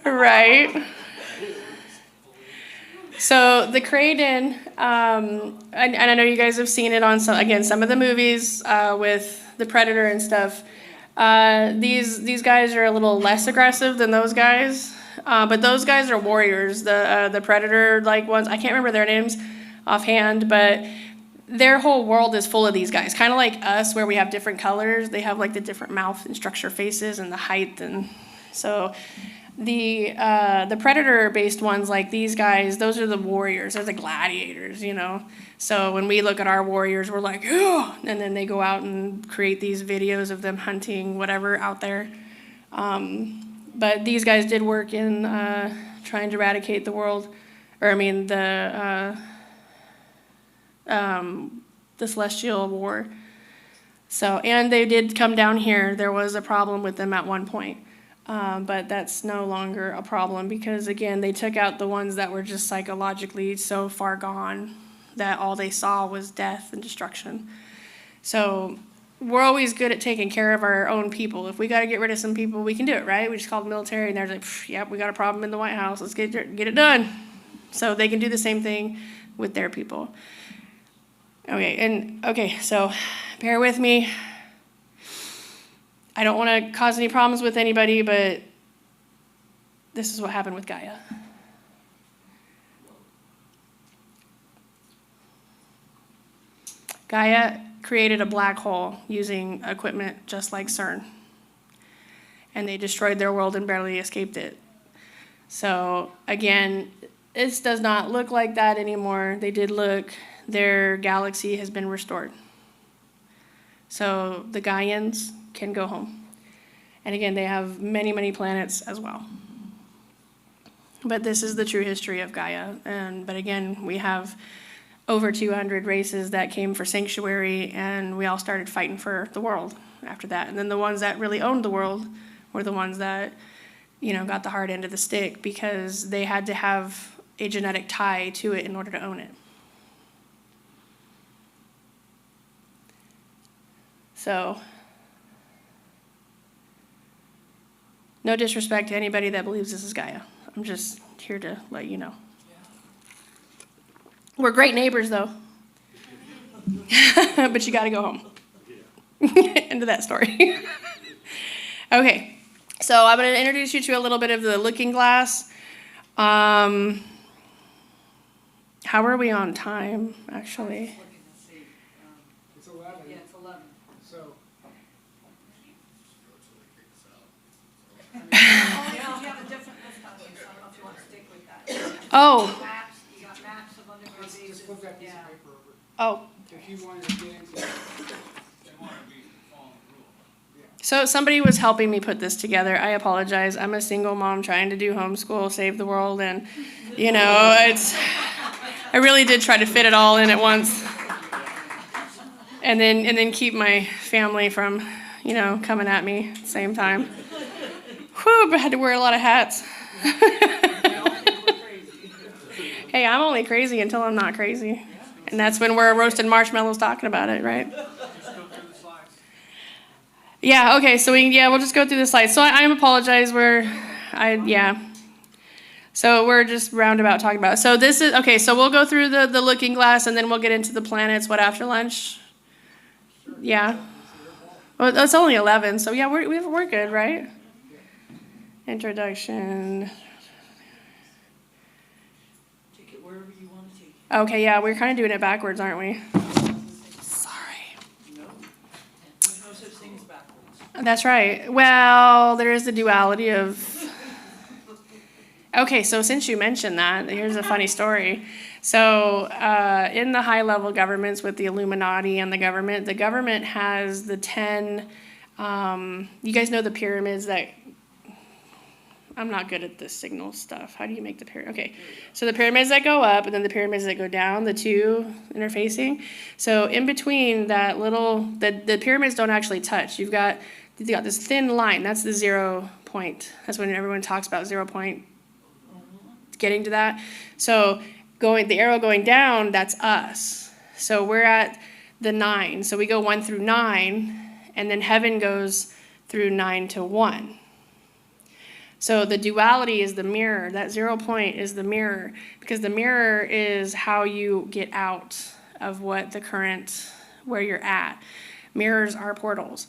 Speaker 2: Right. So the Kraden, and I know you guys have seen it on some of the movies with the Predator and stuff. These guys are a little less aggressive than those guys, but those guys are warriors. The Predator-like ones, I can't remember their names offhand, but their whole world is full of these guys. Kind of like us, where we have different colors. They have like the different mouth and structure faces and the height, and so The predator-based ones, like these guys, those are the warriors. They're the gladiators, you know. So when we look at our warriors, we're like, oh, and then they go out and create these videos of them hunting whatever out there. But these guys did work in trying to eradicate the world, or I mean the Celestial War. So, and they did come down here. There was a problem with them at one point. But that's no longer a problem because, again, they took out the ones that were just psychologically so far gone that all they saw was death and destruction. So we're always good at taking care of our own people. If we got to get rid of some people, we can do it, right? We just call the military, and they're like, yep, we got a problem in the White House. Let's get it done. So they can do the same thing with their people. Okay, so bear with me. I don't want to cause any problems with anybody, but this is what happened with Gaia. Gaia created a black hole using equipment just like CERN. And they destroyed their world and barely escaped it. So again, this does not look like that anymore. They did look. Their galaxy has been restored. So the Gaians can go home. And again, they have many, many planets as well. But this is the true history of Gaia. But again, we have over 200 races that came for sanctuary, and we all started fighting for the world after that. And then the ones that really owned the world were the ones that, you know, got the hard end of the stick because they had to have a genetic tie to it in order to own it. So, no disrespect to anybody that believes this is Gaia. I'm just here to let you know. We're great neighbors, though. But you got to go home. End of that story. Okay, so I'm going to introduce you to a little bit of the looking glass. How are we on time, actually?
Speaker 1: It's 11.
Speaker 3: Yeah, it's 11.
Speaker 1: So,
Speaker 3: Yeah, we have a different list on here, so I don't know if you want to stick with that.
Speaker 2: Oh,
Speaker 3: Maps, you got maps of underground bases.
Speaker 1: just flip that piece of
Speaker 3: Yeah.
Speaker 1: paper over.
Speaker 2: oh.
Speaker 1: If you wanted to get into it.
Speaker 2: So somebody was helping me put this together. I apologize. I'm a single mom trying to do homeschool, save the world, and, you know, I really did try to fit it all in at once. And then keep my family from, you know, coming at me at the same time. Whew, but I had to wear a lot of hats. Hey, I'm only crazy until I'm not crazy. And that's when we're roasting marshmallows talking about it, right? Yeah, okay, so we'll just go through the slides. So I apologize, So we're just roundabout talking about it. So this is, okay, so we'll go through the looking glass and then we'll get into the planets, what, after lunch? Yeah. Well, it's only 11, so yeah, we're good, right? Introduction.
Speaker 3: Take it wherever you want to take it.
Speaker 2: Okay, yeah, we're kind of doing it backwards, aren't we? Sorry.
Speaker 3: No. There's no such thing as backwards.
Speaker 2: That's right. Well, there is the duality of... Okay, so since you mentioned that, here's a funny story. So in the high-level governments with the Illuminati and the government has the 10... you guys know the pyramids that... I'm not good at the signal stuff. How do you make the pyramid? Okay, so the pyramids that go up and then the pyramids that go down, the two interfacing. So in between that little... The pyramids don't actually touch. You've got this thin line. That's the 0 point. That's when everyone talks about 0 point. Getting to that. So the arrow going down, that's us. So we're at the 9. So we go 1 through 9, and then heaven goes through 9 to 1. So the duality is the mirror. That 0 point is the mirror, because the mirror is how you get out of where you're at. Mirrors are portals.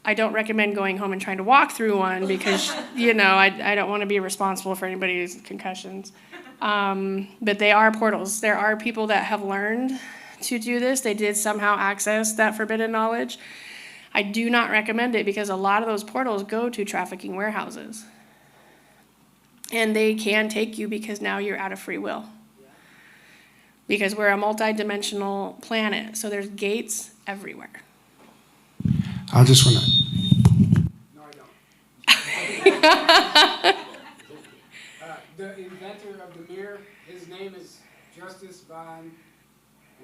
Speaker 2: I don't recommend going home and trying to walk through one because, I don't want to be responsible for anybody's concussions. But they are portals. There are people that have learned to do this. They did somehow access that forbidden knowledge. I do not recommend it because a lot of those portals go to trafficking warehouses. And they can take you because now you're out of free will. Because we're a multi-dimensional planet, so there's gates everywhere.
Speaker 1: I just want to. No, I don't. The inventor of the mirror, his name is Justice von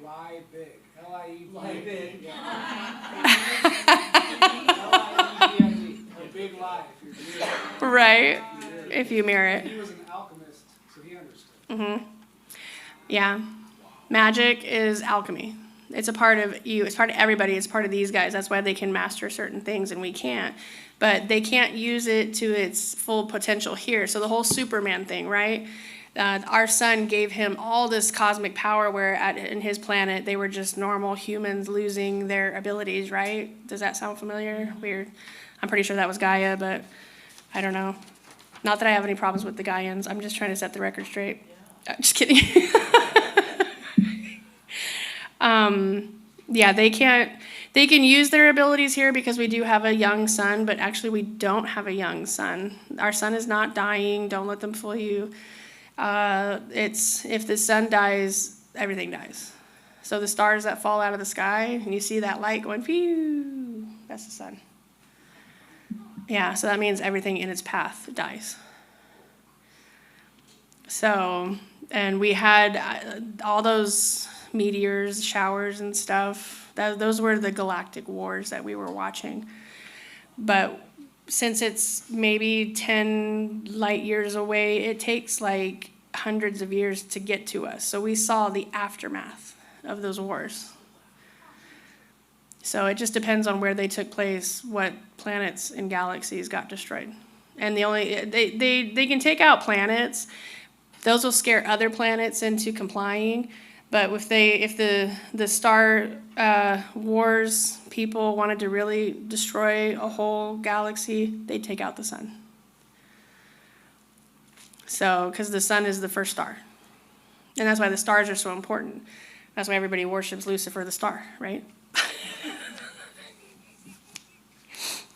Speaker 1: Liebig. L-I-E-B-I-G. Yeah. L-I-E-B-I-G. A big lie if you're mirror.
Speaker 2: Right, if you mirror it.
Speaker 1: He was an alchemist, so he understood.
Speaker 2: Mm-hmm. Yeah. Magic is alchemy. It's a part of you. It's part of everybody. It's part of these guys. That's why they can master certain things and we can't. But they can't use it to its full potential here. So the whole Superman thing, right? Our sun gave him all this cosmic power where in his planet they were just normal humans losing their abilities, right? Does that sound familiar? Weird. I'm pretty sure that was Gaia, but I don't know. Not that I have any problems with the Gaians. I'm just trying to set the record straight. Just kidding. Yeah, they can use their abilities here because we do have a young sun, but actually we don't have a young sun. Our sun is not dying. Don't let them fool you. If the sun dies, everything dies. So the stars that fall out of the sky, and you see that light going, phew, that's the sun. Yeah, so that means everything in its path dies. So, and we had all those meteors, showers and stuff. Those were the galactic wars that we were watching. But since it's maybe 10 light years away, it takes like hundreds of years to get to us. So we saw the aftermath of those wars. So it just depends on where they took place, what planets and galaxies got destroyed. And they can take out planets. Those will scare other planets into complying. But if the Star Wars people wanted to really destroy a whole galaxy, they'd take out the sun. So, because the sun is the first star. And that's why the stars are so important. That's why everybody worships Lucifer the star, right?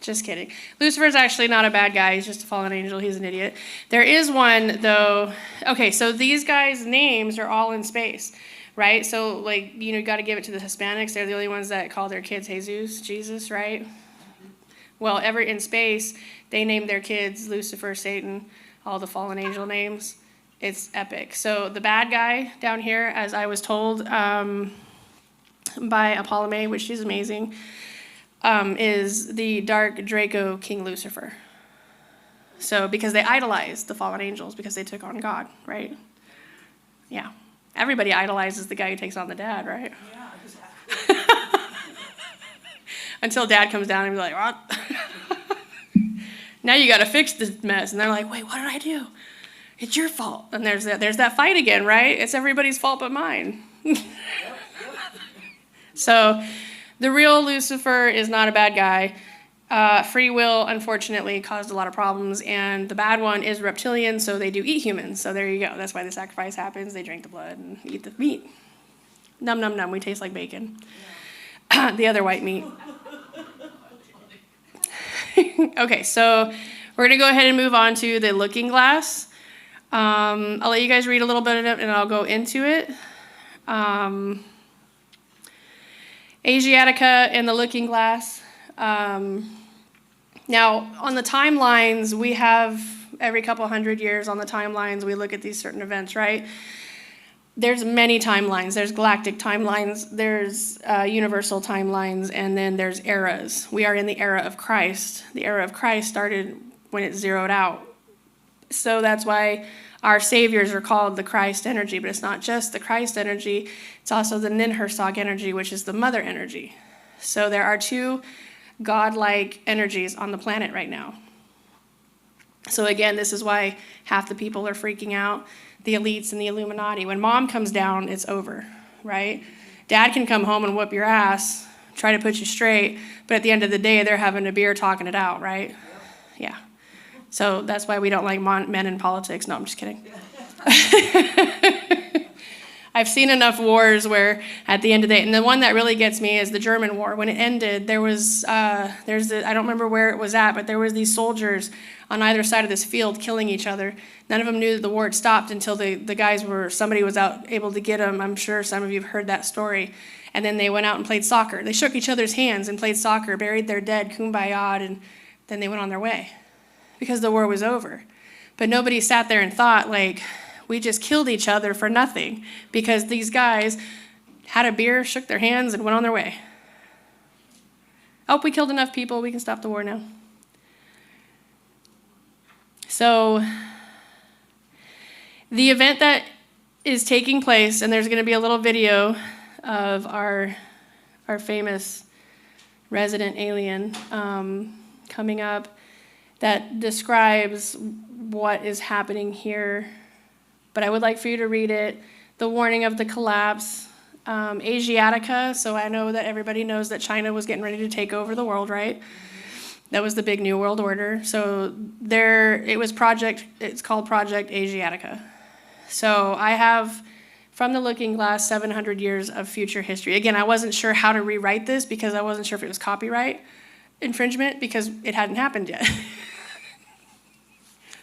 Speaker 2: Just kidding. Lucifer's actually not a bad guy. He's just a fallen angel. He's an idiot. There is one, though. Okay, so these guys' names are all in space, right? So, like, you got to give it to the Hispanics. They're the only ones that call their kids Jesus, right? Well, in space, they name their kids Lucifer, Satan, all the fallen angel names. It's epic. So the bad guy down here, as I was told by Apollo, which is amazing, is the dark Draco King Lucifer. So because they idolize the fallen angels because they took on God, right? Yeah. Everybody idolizes the guy who takes on the dad, right?
Speaker 3: Yeah, exactly.
Speaker 2: Until dad comes down and be like, what? Now you got to fix this mess. And they're like, wait, what did I do? It's your fault. And there's that fight again, right? It's everybody's fault but mine. So the real Lucifer is not a bad guy. Free will, unfortunately, caused a lot of problems. And the bad one is reptilian, so they do eat humans. So there you go. That's why the sacrifice happens. They drink the blood and eat the meat. Num, num, num. We taste like bacon. The other white meat. Okay, so we're going to go ahead and move on to the looking glass. I'll let you guys read a little bit of it, and I'll go into it. Asiatica and the looking glass. Now, on the timelines, we have every couple hundred years on the timelines, we look at these certain events, right? There's many timelines. There's galactic timelines, there's universal timelines, and then there's eras. We are in the era of Christ. The era of Christ started when it zeroed out. So that's why our saviors are called the Christ energy, but it's not just the Christ energy, it's also the Ninhursag energy, which is the mother energy. So there are two godlike energies on the planet right now. So again, this is why half the people are freaking out, the elites and the Illuminati. When mom comes down, it's over, right? Dad can come home and whoop your ass, try to put you straight, but at the end of the day, they're having a beer talking it out, right? Yeah. So that's why we don't like men in politics. No, I'm just kidding. I've seen enough wars where at the end of the day, and the one that really gets me is the German war. When it ended, I don't remember where it was at, but there was these soldiers on either side of this field killing each other. None of them knew that the war had stopped until somebody was out able to get them. I'm sure some of you have heard that story. And then they went out and played soccer. They shook each other's hands and played soccer, buried their dead, kumbaya, and then they went on their way because the war was over. But nobody sat there and thought, like, we just killed each other for nothing because these guys had a beer, shook their hands, and went on their way. Oh, we killed enough people. We can stop the war now. So the event that is taking place, and there's going to be a little video of our famous resident alien coming up that describes what is happening here. But I would like for you to read it. The warning of the collapse. Asiatica, so I know that everybody knows that China was getting ready to take over the world, right? That was the big New World Order. So it's called Project Asiatica. So I have, from the Looking Glass, 700 years of future history. Again, I wasn't sure how to rewrite this because I wasn't sure if it was copyright infringement because it hadn't happened yet.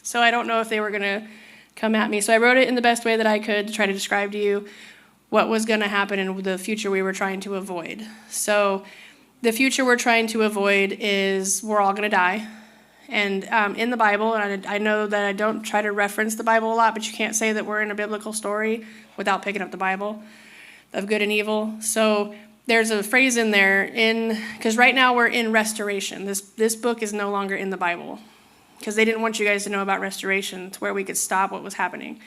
Speaker 2: So I don't know if they were going to come at me. So I wrote it in the best way that I could to try to describe to you what was going to happen in the future we were trying to avoid. So the future we're trying to avoid is we're all going to die. And in the Bible, and I know that I don't try to reference the Bible a lot, but you can't say that we're in a biblical story without picking up the Bible of good and evil. So there's a phrase in there, because right now we're in restoration. This book is no longer in the Bible because they didn't want you guys to know about restoration to where we could stop what was happening.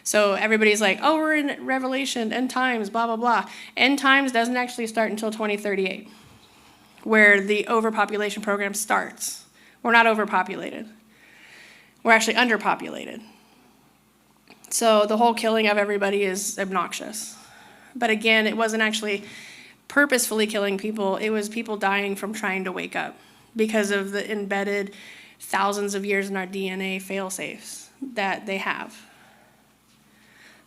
Speaker 2: So everybody's like, oh, we're in Revelation, end times, blah, blah, blah. End times doesn't actually start until 2038, where the overpopulation program starts. We're not overpopulated. We're actually underpopulated. So the whole killing of everybody is obnoxious. But again, it wasn't actually purposefully killing people. It was people dying from trying to wake up because of the embedded thousands of years in our DNA fail-safes that they have.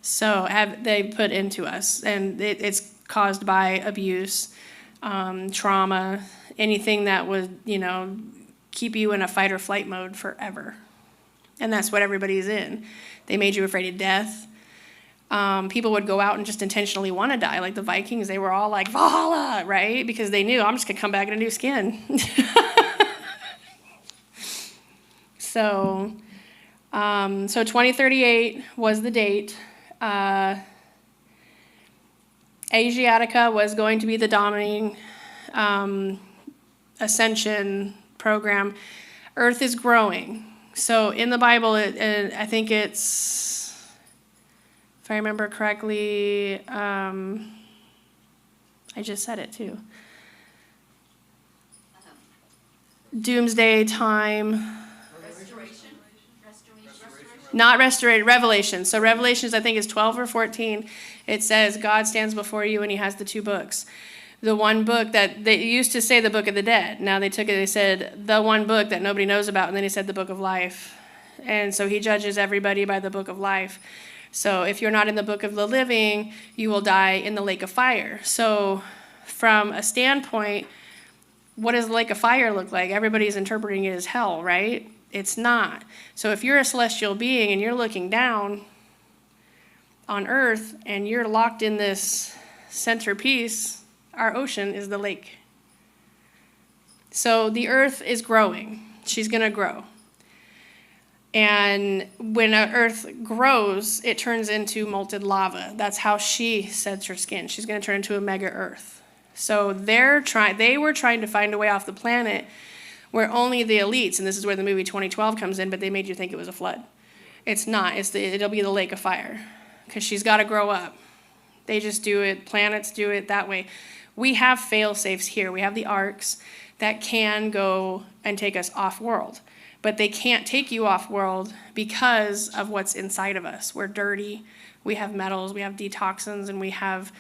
Speaker 2: So they put into us, and it's caused by abuse, trauma, anything that would, keep you in a fight or flight mode forever. And that's what everybody's in. They made you afraid of death. People would go out and just intentionally want to die. Like the Vikings, they were all like, Valhalla, right? Because they knew, I'm just going to come back in a new skin. So 2038 was the date. Asiatica was going to be the dominating Ascension program. Earth is growing. So in the Bible, I think it's, if I remember correctly, I just said it too. Doomsday time. Not restoration, Revelation. So Revelations, I think, is 12 or 14. It says, God stands before you and he has the two books. The one book that they used to say the book of the dead. Now they took it, they said the one book that nobody knows about, and then he said the book of life. And so he judges everybody by the book of life. So if you're not in the book of the living, you will die in the lake of fire. So from a standpoint, what does the lake of fire look like? Everybody's interpreting it as hell, right? It's not. So if you're a celestial being and you're looking down on Earth and you're locked in this centerpiece, our ocean is the lake. So the Earth is growing. She's going to grow. And when Earth grows, it turns into molten lava. That's how she sheds her skin. She's going to turn into a mega Earth. So they were trying to find a way off the planet where only the elites, and this is where the movie 2012 comes in, but they made you think it was a flood. It's not. It'll be the lake of fire because she's got to grow up. They just do it. Planets do it that way. We have fail-safes here. We have the arcs that can go and take us off-world, but they can't take you off-world because of what's inside of us. We're dirty. We have metals. We have detoxins, and we have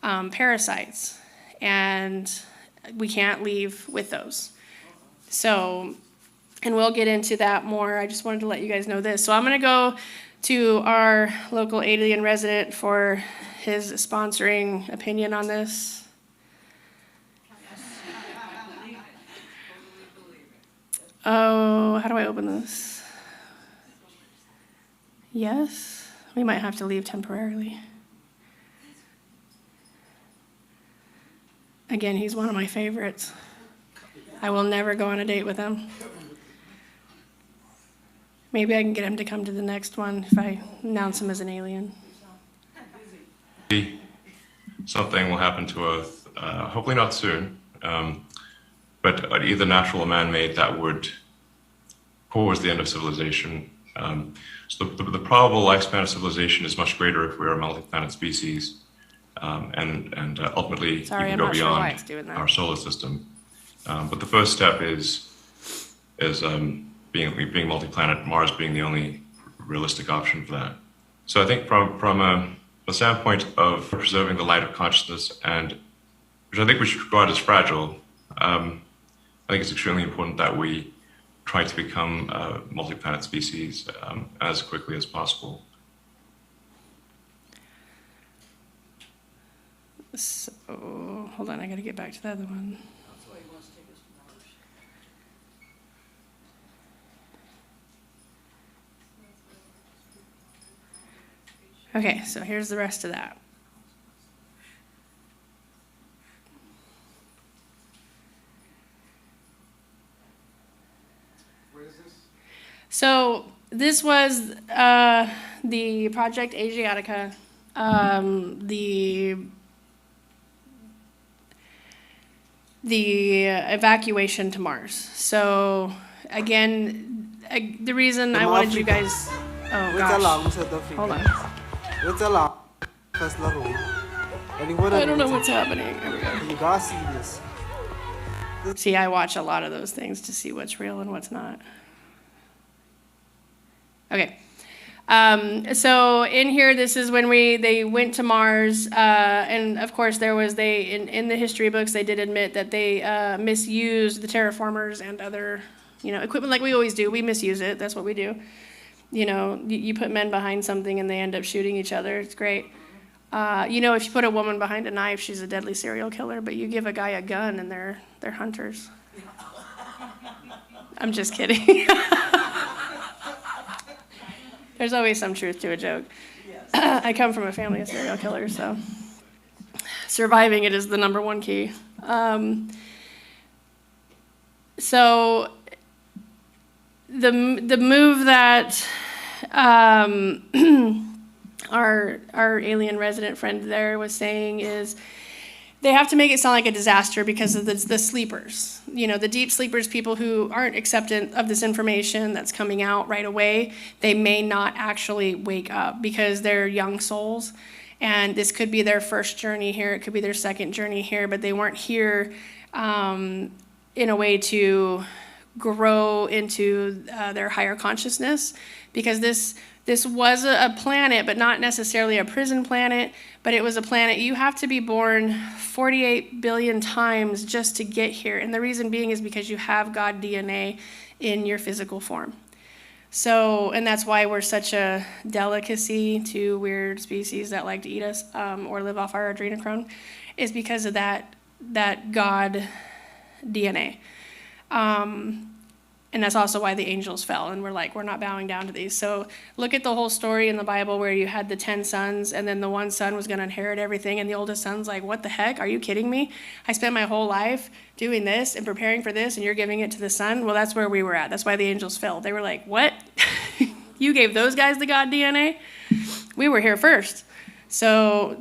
Speaker 2: parasites, and we can't leave with those. So, and we'll get into that more. I just wanted to let you guys know this. So I'm going to go to our local alien resident for his sponsoring opinion on this. Oh, how do I open this? Yes, we might have to leave temporarily. Again, he's one of my favorites. I will never go on a date with him. Maybe I can get him to come to the next one if I announce him as an alien.
Speaker 5: Something will happen to Earth, hopefully not soon, but either natural or man-made that would cause the end of civilization. So the probable lifespan of civilization is much greater if we're a multi-planet species, and ultimately
Speaker 2: Sorry,
Speaker 5: even
Speaker 2: I'm
Speaker 5: go
Speaker 2: not sure why
Speaker 5: beyond
Speaker 2: it's doing that.
Speaker 5: our solar system. But the first step is being multi-planet, Mars being the only realistic option for that. So I think from a standpoint of preserving the light of consciousness, and which I think we should regard as fragile, I think it's extremely important that we try to become a multi-planet species as quickly as possible.
Speaker 2: So, hold on, I gotta get back to the other one. Okay, so here's the rest of that.
Speaker 1: What is this?
Speaker 2: So this was the Project Asiatica, the evacuation to Mars. So again, the reason I wanted you guys. Oh gosh. Hold on. I don't know what's happening. Here we go. See, I watch a lot of those things to see what's real and what's not. Okay. So in here, this is when they went to Mars, and of course in the history books they did admit that they misused the terraformers and other equipment like we always do. We misuse it. That's what we do. You put men behind something and they end up shooting each other. It's great. If you put a woman behind a knife, she's a deadly serial killer. But you give a guy a gun and they're hunters. I'm just kidding. There's always some truth to a joke. I come from a family of serial killers, so surviving it is the number one key. So the move that our alien resident friend there was saying is they have to make it sound like a disaster because of the sleepers. The deep sleepers, people who aren't acceptant of this information that's coming out right away, they may not actually wake up because they're young souls. And this could be their first journey here, it could be their second journey here, but they weren't here in a way to grow into their higher consciousness, because this was a planet, but not necessarily a prison planet, but it was a planet you have to be born 48 billion times just to get here. And the reason being is because you have God DNA in your physical form. So, and that's why we're such a delicacy to weird species that like to eat us or live off our adrenochrome, is because of that God DNA. And that's also why the angels fell, and we're not bowing down to these. So look at the whole story in the Bible where you had the 10 sons, and then the one son was going to inherit everything, and the oldest son's like, what the heck? Are you kidding me? I spent my whole life doing this and preparing for this, and you're giving it to the son? Well, that's where we were at. That's why the angels fell. They were like, what? You gave those guys the God DNA? We were here first. So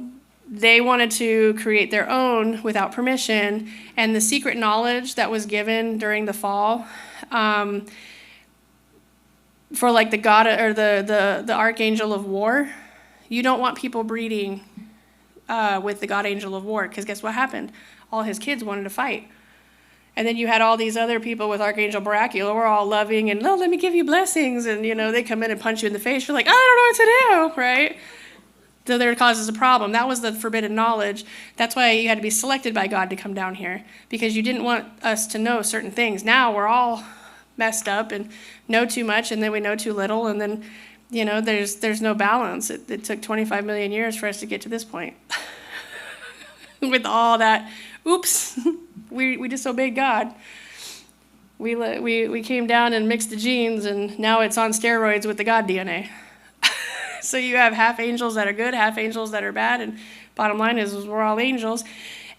Speaker 2: they wanted to create their own without permission, and the secret knowledge that was given during the fall, for like the god or the archangel of war, you don't want people breeding with the god angel of war, because guess what happened? All his kids wanted to fight. And then you had all these other people with Archangel Baracula, we're all loving and, oh, let me give you blessings. And, they come in and punch you in the face. You're like, I don't know what to do, right? So there causes a problem. That was the forbidden knowledge. That's why you had to be selected by God to come down here, because you didn't want us to know certain things. Now we're all messed up and know too much, and then we know too little, and then You know, there's no balance. It took 25 million years for us to get to this point. With all that, oops, we disobeyed God. We came down and mixed the genes, and now it's on steroids with the God DNA. So you have half angels that are good, half angels that are bad, and bottom line is we're all angels.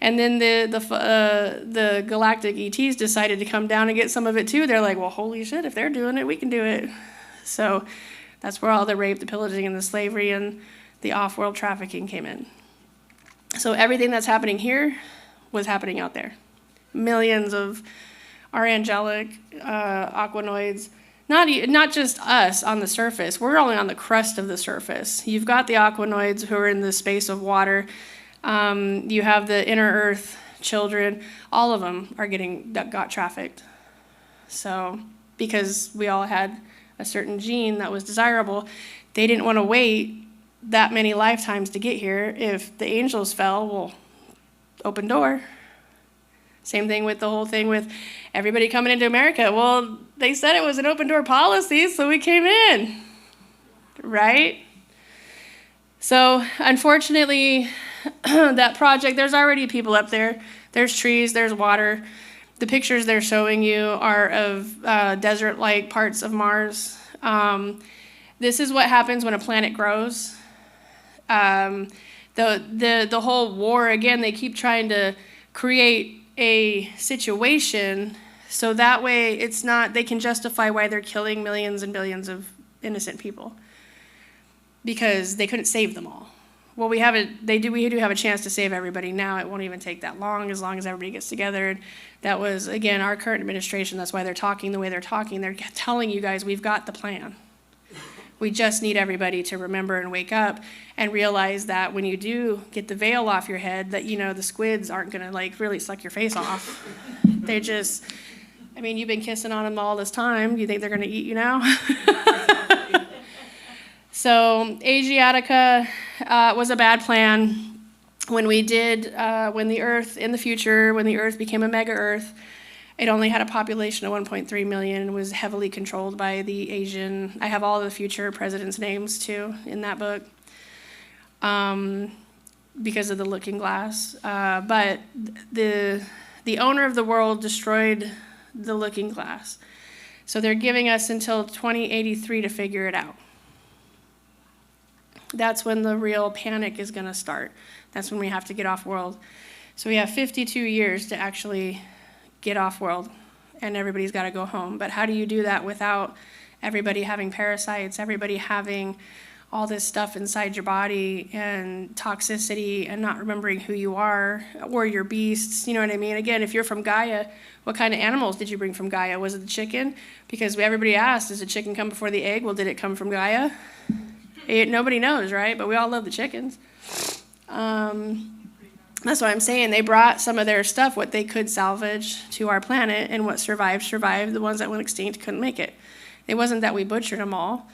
Speaker 2: And then the galactic ETs decided to come down and get some of it too. They're like, well, holy shit, if they're doing it, we can do it. So that's where all the rape, the pillaging, and the slavery and the off-world trafficking came in. So everything that's happening here was happening out there. Millions of our angelic aquanoids, not just us on the surface. We're only on the crust of the surface. You've got the aquanoids who are in the space of water. You have the inner earth children. All of them got trafficked. So because we all had a certain gene that was desirable, they didn't want to wait that many lifetimes to get here. If the angels fell, well, open door. Same thing with the whole thing with everybody coming into America. Well, they said it was an open door policy, so we came in, right? So unfortunately, that project, there's already people up there. There's trees, there's water. The pictures they're showing you are of desert-like parts of Mars. This is what happens when a planet grows. The whole war, again, they keep trying to create a situation so that way it's not, they can justify why they're killing millions and billions of innocent people because they couldn't save them all. Well, we do have a chance to save everybody now. It won't even take that long as everybody gets together. And that was, again, our current administration. That's why they're talking the way they're talking. They're telling you guys, we've got the plan. We just need everybody to remember and wake up and realize that when you do get the veil off your head, that, you know, the squids aren't going to, like, really suck your face off. They just, I mean, you've been kissing on them all this time. You think they're going to eat you now? So Asiatica was a bad plan. When the Earth, in the future, when the Earth became a mega Earth, it only had a population of 1.3 million and was heavily controlled by the Asian. I have all the future presidents' names, too, in that book because of the looking glass. But the owner of the world destroyed the looking glass. So they're giving us until 2083 to figure it out. That's when the real panic is going to start. That's when we have to get off world. So we have 52 years to actually get off world, and everybody's got to go home. But how do you do that without everybody having parasites, everybody having all this stuff inside your body and toxicity and not remembering who you are or your beasts? You know what I mean? Again, if you're from Gaia, what kind of animals did you bring from Gaia? Was it the chicken? Because everybody asked, does the chicken come before the egg? Well, did it come from Gaia? Nobody knows, right? But we all love the chickens. That's what I'm saying. They brought some of their stuff, what they could salvage, to our planet, and what survived. The ones that went extinct couldn't make it. It wasn't that we butchered them all.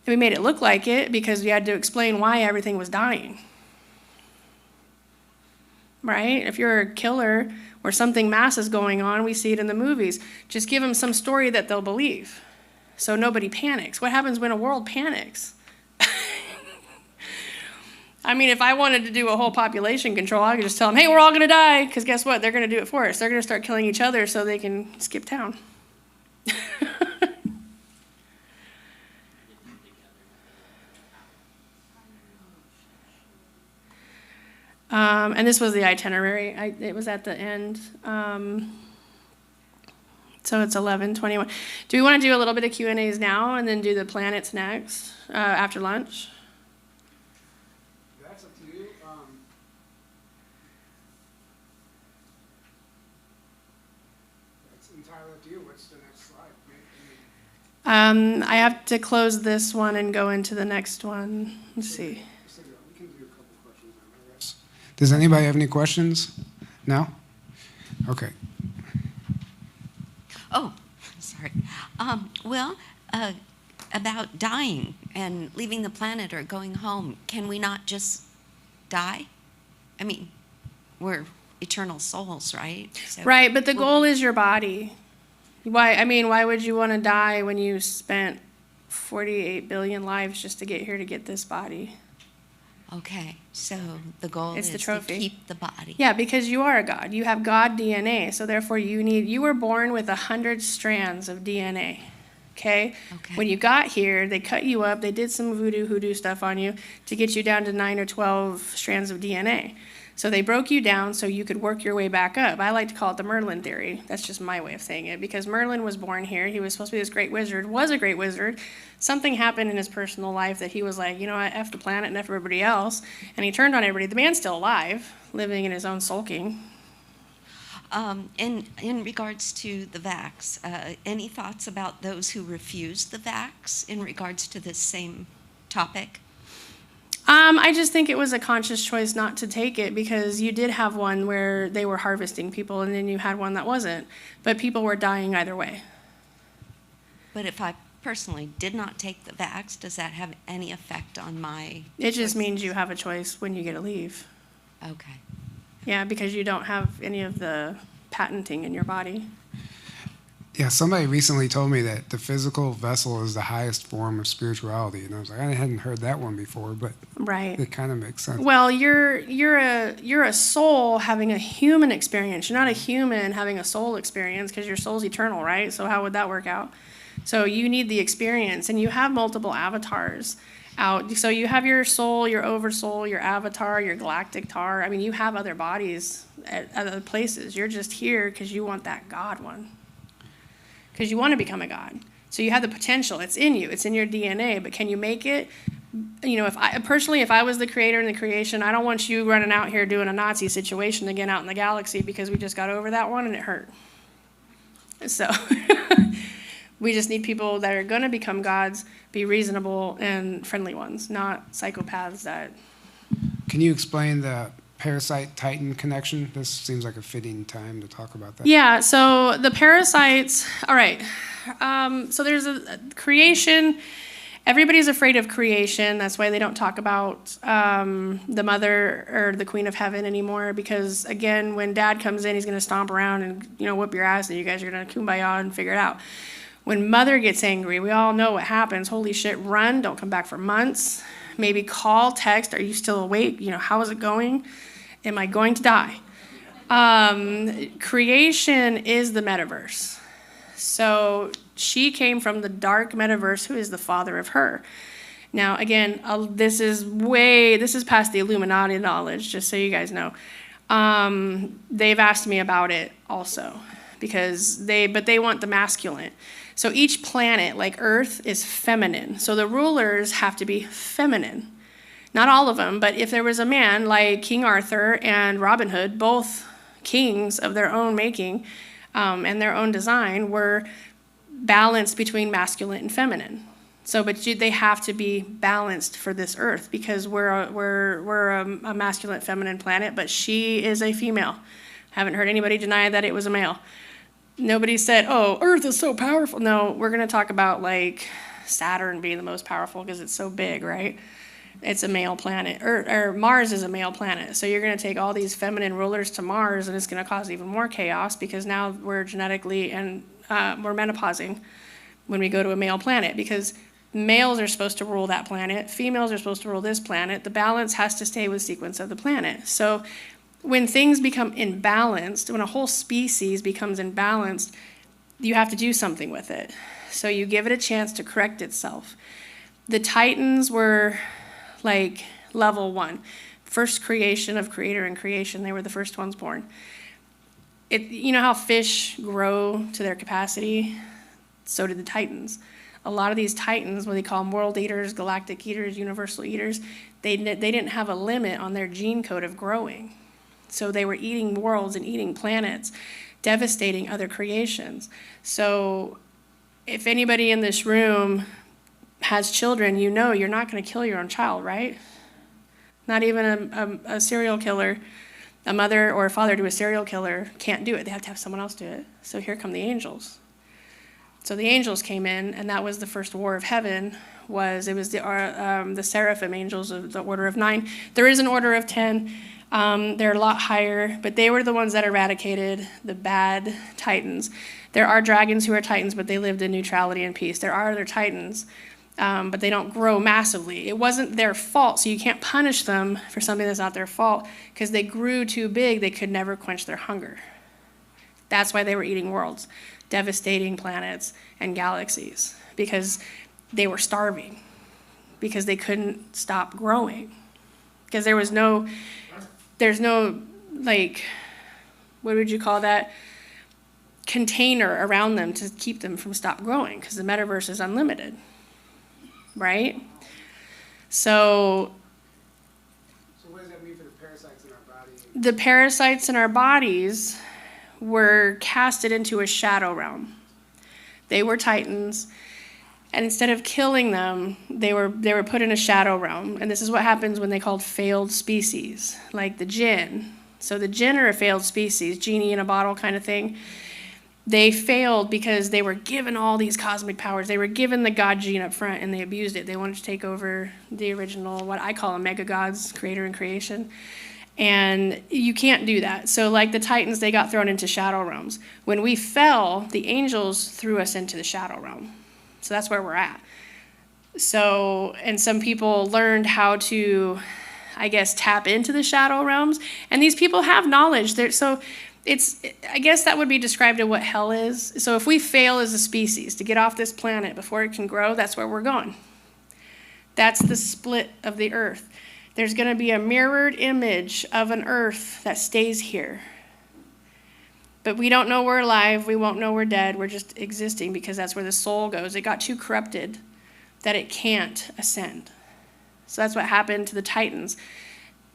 Speaker 2: We made it look like it because we had to explain why everything was dying. Right? If you're a killer or something mass is going on, we see it in the movies. Just give them some story that they'll believe so nobody panics. What happens when a world panics? I mean, if I wanted to do a whole population control, I could just tell them, hey, we're all going to die, because guess what? They're going to do it for us. They're going to start killing each other so they can skip town. And this was the itinerary. It was at the end. So it's 11:21. Do we want to do a little bit of Q&As now and then do the planets next after lunch?
Speaker 1: That's up to you. It's entirely up to you. What's the next slide?
Speaker 2: I have to close this one and go into the next one. Let's see.
Speaker 1: We can do a couple questions on this. Does anybody have any questions? No? Okay.
Speaker 6: Oh, sorry. About dying and leaving the planet or going home, can we not just die? I mean, we're eternal souls, right? So,
Speaker 2: Right, but the goal is your body. Why would you want to die when you spent 48 billion lives just to get here to get this body.
Speaker 6: Okay, so the goal
Speaker 2: It's
Speaker 6: is
Speaker 2: the
Speaker 6: to
Speaker 2: trophy.
Speaker 6: keep the body.
Speaker 2: Yeah, because you are a god. You have God DNA, so therefore you were born with 100 strands of DNA. Okay?
Speaker 6: Okay.
Speaker 2: When you got here, they cut you up, they did some hoodoo stuff on you to get you down to 9 or 12 strands of DNA. So they broke you down so you could work your way back up. I like to call it the Merlin theory. That's just my way of saying it, because Merlin was born here. He was supposed to be this great wizard, was a great wizard. Something happened in his personal life that he was like, you know what, F the planet and F everybody else. And he turned on everybody. The man's still alive, living in his own sulking.
Speaker 6: In regards to the vax, any thoughts about those who refuse the vax in regards to this same topic?
Speaker 2: I just think it was a conscious choice not to take it, because you did have one where they were harvesting people, and then you had one that wasn't. But people were dying either way.
Speaker 6: But if I personally did not take the vax, does that have any effect on my?
Speaker 2: It just
Speaker 6: choices?
Speaker 2: means you have a choice when you get to leave.
Speaker 6: Okay.
Speaker 2: Yeah, because you don't have any of the patenting in your body.
Speaker 1: Yeah, somebody recently told me that the physical vessel is the highest form of spirituality, and I was like, I hadn't heard that one before, but
Speaker 2: Right.
Speaker 1: it kind of makes sense.
Speaker 2: Well, you're a soul having a human experience. You're not a human having a soul experience, because your soul's eternal, right? So how would that work out? So you need the experience, and you have multiple avatars out. So you have your soul, your oversoul, your avatar, your galactic tar. I mean, you have other bodies at other places. You're just here because you want that God one. Because you want to become a god. So you have the potential. It's in you. It's in your DNA. But can you make it? You know, if I was the creator and the creation, I don't want you running out here doing a Nazi situation again out in the galaxy, because we just got over that one and it hurt. So we just need people that are going to become gods, be reasonable and friendly ones, not psychopaths that.
Speaker 1: Can you explain the parasite-titan connection? This seems like a fitting time to talk about that.
Speaker 2: Yeah, so the parasites, all right. So there's a creation. Everybody's afraid of creation. That's why they don't talk about the mother or the queen of heaven anymore, because, again, when dad comes in, he's going to stomp around and, you know, whip your ass, and you guys are going to kumbaya and figure it out. When mother gets angry, we all know what happens. Holy shit, run, don't come back for months. Maybe call, text, are you still awake? You know, how is it going? Am I going to die? Creation is the metaverse. So she came from the dark metaverse, who is the father of her. Now, again, this is past the Illuminati knowledge, just so you guys know. They've asked me about it also, because they want the masculine. So each planet, like Earth, is feminine. So the rulers have to be feminine. Not all of them, but if there was a man like King Arthur and Robin Hood, both kings of their own making and their own design, were balanced between masculine and feminine. So, but they have to be balanced for this Earth, because we're a masculine, feminine planet, but she is a female. Haven't heard anybody deny that it was a male. Nobody said, oh, Earth is so powerful. No, we're going to talk about like Saturn being the most powerful because it's so big, right? It's a male planet. Or Mars is a male planet. So you're going to take all these feminine rulers to Mars, and it's going to cause even more chaos, because now we're genetically and we're menopausing when we go to a male planet, because males are supposed to rule that planet. Females are supposed to rule this planet. The balance has to stay with the sequence of the planet. So when things become imbalanced, when a whole species becomes imbalanced, you have to do something with it. So you give it a chance to correct itself. The Titans were like level 1. First creation of creator and creation. They were the first ones born. You know how fish grow to their capacity? So did the Titans. A lot of these Titans, what they call them world eaters, galactic eaters, universal eaters, they didn't have a limit on their gene code of growing. So they were eating worlds and eating planets, devastating other creations. So if anybody in this room has children, you know you're not going to kill your own child, right? Not even a serial killer, a mother or a father to a serial killer can't do it. They have to have someone else do it. So here come the angels. So the angels came in, and that was the first war of heaven. It was the seraphim angels of the order of 9. There is an order of 10. They're a lot higher, but they were the ones that eradicated the bad Titans. There are dragons who are Titans, but they lived in neutrality and peace. There are other Titans, but they don't grow massively. It wasn't their fault, so you can't punish them for something that's not their fault, because they grew too big, they could never quench their hunger. That's why they were eating worlds, devastating planets and galaxies, because they were starving, because they couldn't stop growing, because there's no, like, what would you call that, container around them to keep them from stop growing, because the metaverse is unlimited, right? So
Speaker 1: what does that mean for the parasites in our body?
Speaker 2: the parasites in our bodies were casted into a shadow realm. They were titans, and instead of killing them, they were put in a shadow realm. And this is what happens when they called failed species, like the jinn. So the jinn are a failed species, genie in a bottle kind of thing. They failed because they were given all these cosmic powers. They were given the god gene up front, and they abused it. They wanted to take over the original, what I call them, mega gods, creator and creation. And you can't do that. So like the titans, they got thrown into shadow realms. When we fell, the angels threw us into the shadow realm. So that's where we're at. So, and some people learned how to, I guess, tap into the shadow realms. And these people have knowledge. So it's, I guess that would be described as what hell is. So if we fail as a species to get off this planet before it can grow, that's where we're going. That's the split of the earth. There's going to be a mirrored image of an earth that stays here. But we don't know we're alive. We won't know we're dead. We're just existing because that's where the soul goes. It got too corrupted that it can't ascend. So that's what happened to the titans.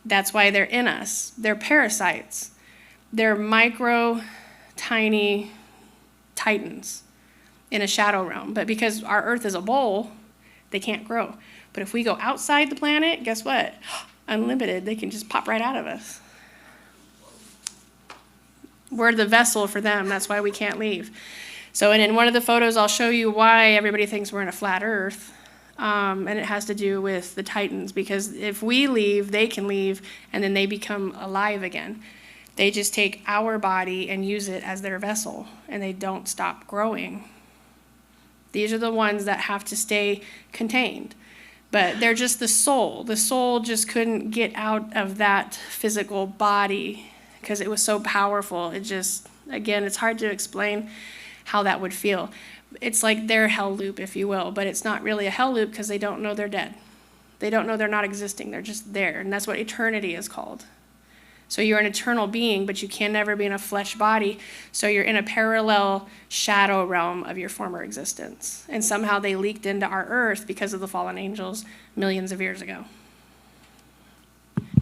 Speaker 2: That's why they're in us. They're parasites. They're micro, tiny titans in a shadow realm. But because our earth is a bowl, they can't grow. But if we go outside the planet, guess what? Unlimited, they can just pop right out of us. We're the vessel for them. That's why we can't leave. So, and in one of the photos, I'll show you why everybody thinks we're in a flat earth. And it has to do with the titans, because if we leave, they can leave, and then they become alive again. They just take our body and use it as their vessel, and they don't stop growing. These are the ones that have to stay contained. But they're just the soul. The soul just couldn't get out of that physical body because it was so powerful. It just, again, it's hard to explain how that would feel. It's like their hell loop, if you will, but it's not really a hell loop because they don't know they're dead. They don't know they're not existing. They're just there, and that's what eternity is called. So you're an eternal being, but you can never be in a flesh body. So you're in a parallel shadow realm of your former existence. And somehow they leaked into our earth because of the fallen angels millions of years ago.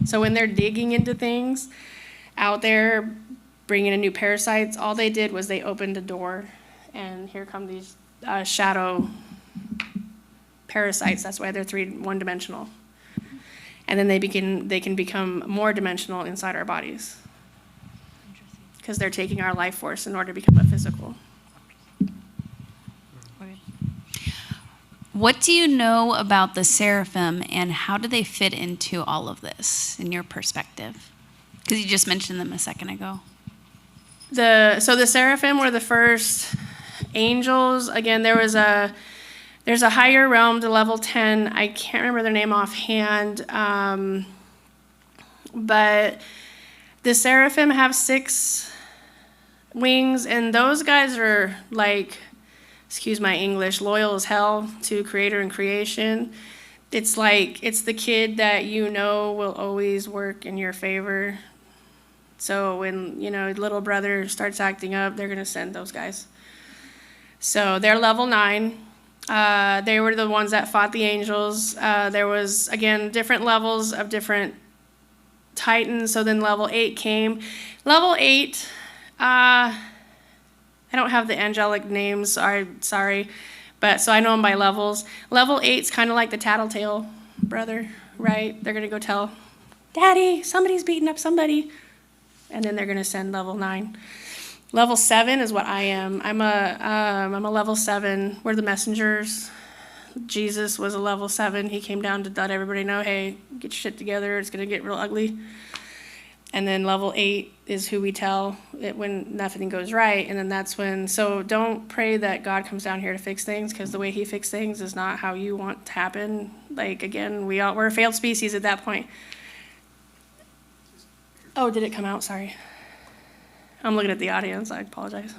Speaker 2: So when they're digging into things out there, bringing in new parasites, all they did was they opened a door, and here come these shadow parasites. That's why they're one-dimensional. And then they can become more dimensional inside our bodies because they're taking our life force in order to become a physical.
Speaker 7: What do you know about the seraphim, and how do they fit into all of this in your perspective? Because you just mentioned them a second ago.
Speaker 2: So the seraphim were the first angels. Again, there's a higher realm to level 10. I can't remember their name offhand. But the seraphim have 6 wings, and those guys are like, excuse my English, loyal as hell to creator and creation. It's like, it's the kid that you know will always work in your favor. So when, little brother starts acting up, they're going to send those guys. So they're level 9. They were the ones that fought the angels. There was, again, different levels of different titans. So then level 8 came. Level 8, I don't have the angelic names, sorry. But so I know them by levels. Level 8's kind of like the tattletale brother, right? They're going to go tell, Daddy, somebody's beating up somebody. And then they're going to send level 9. Level 7 is what I am. I'm a level 7. We're the messengers. Jesus was a level 7. He came down to let everybody know, hey, get your shit together. It's going to get real ugly. And then level 8 is who we tell it when nothing goes right. And then that's when, so don't pray that God comes down here to fix things, because the way he fixed things is not how you want to happen. Like, again, we're a failed species at that point. Oh, did it come out? Sorry. I'm looking at the audience. I apologize.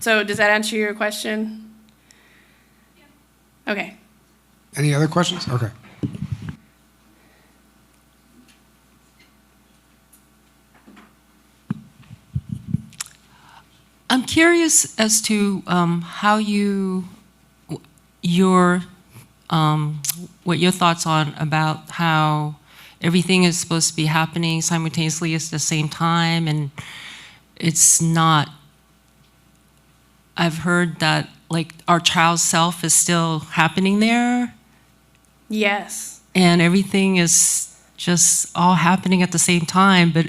Speaker 2: So does that answer your question? Okay.
Speaker 1: Any other questions? Okay.
Speaker 8: I'm curious as to how what your thoughts on about how everything is supposed to be happening simultaneously at the same time, and it's not. I've heard that like our child self is still happening there,
Speaker 2: Yes.
Speaker 8: and everything is just all happening at the same time, but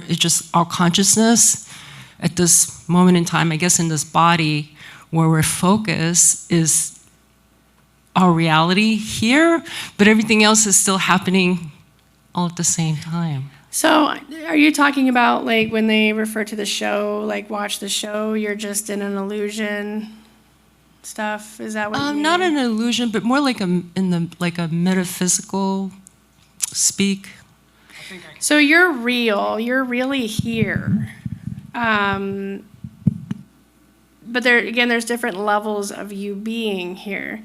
Speaker 8: it's just our consciousness at this moment in time, I guess in this body, where we're focused is our reality here, but everything else is still happening all at the same time.
Speaker 2: So are you talking about like when they refer to the show, like watch the show, you're just in an illusion stuff? Is that what you mean?
Speaker 8: Not an illusion, but more like a metaphysical speak.
Speaker 2: So you're real. You're really here. But there's different levels of you being here.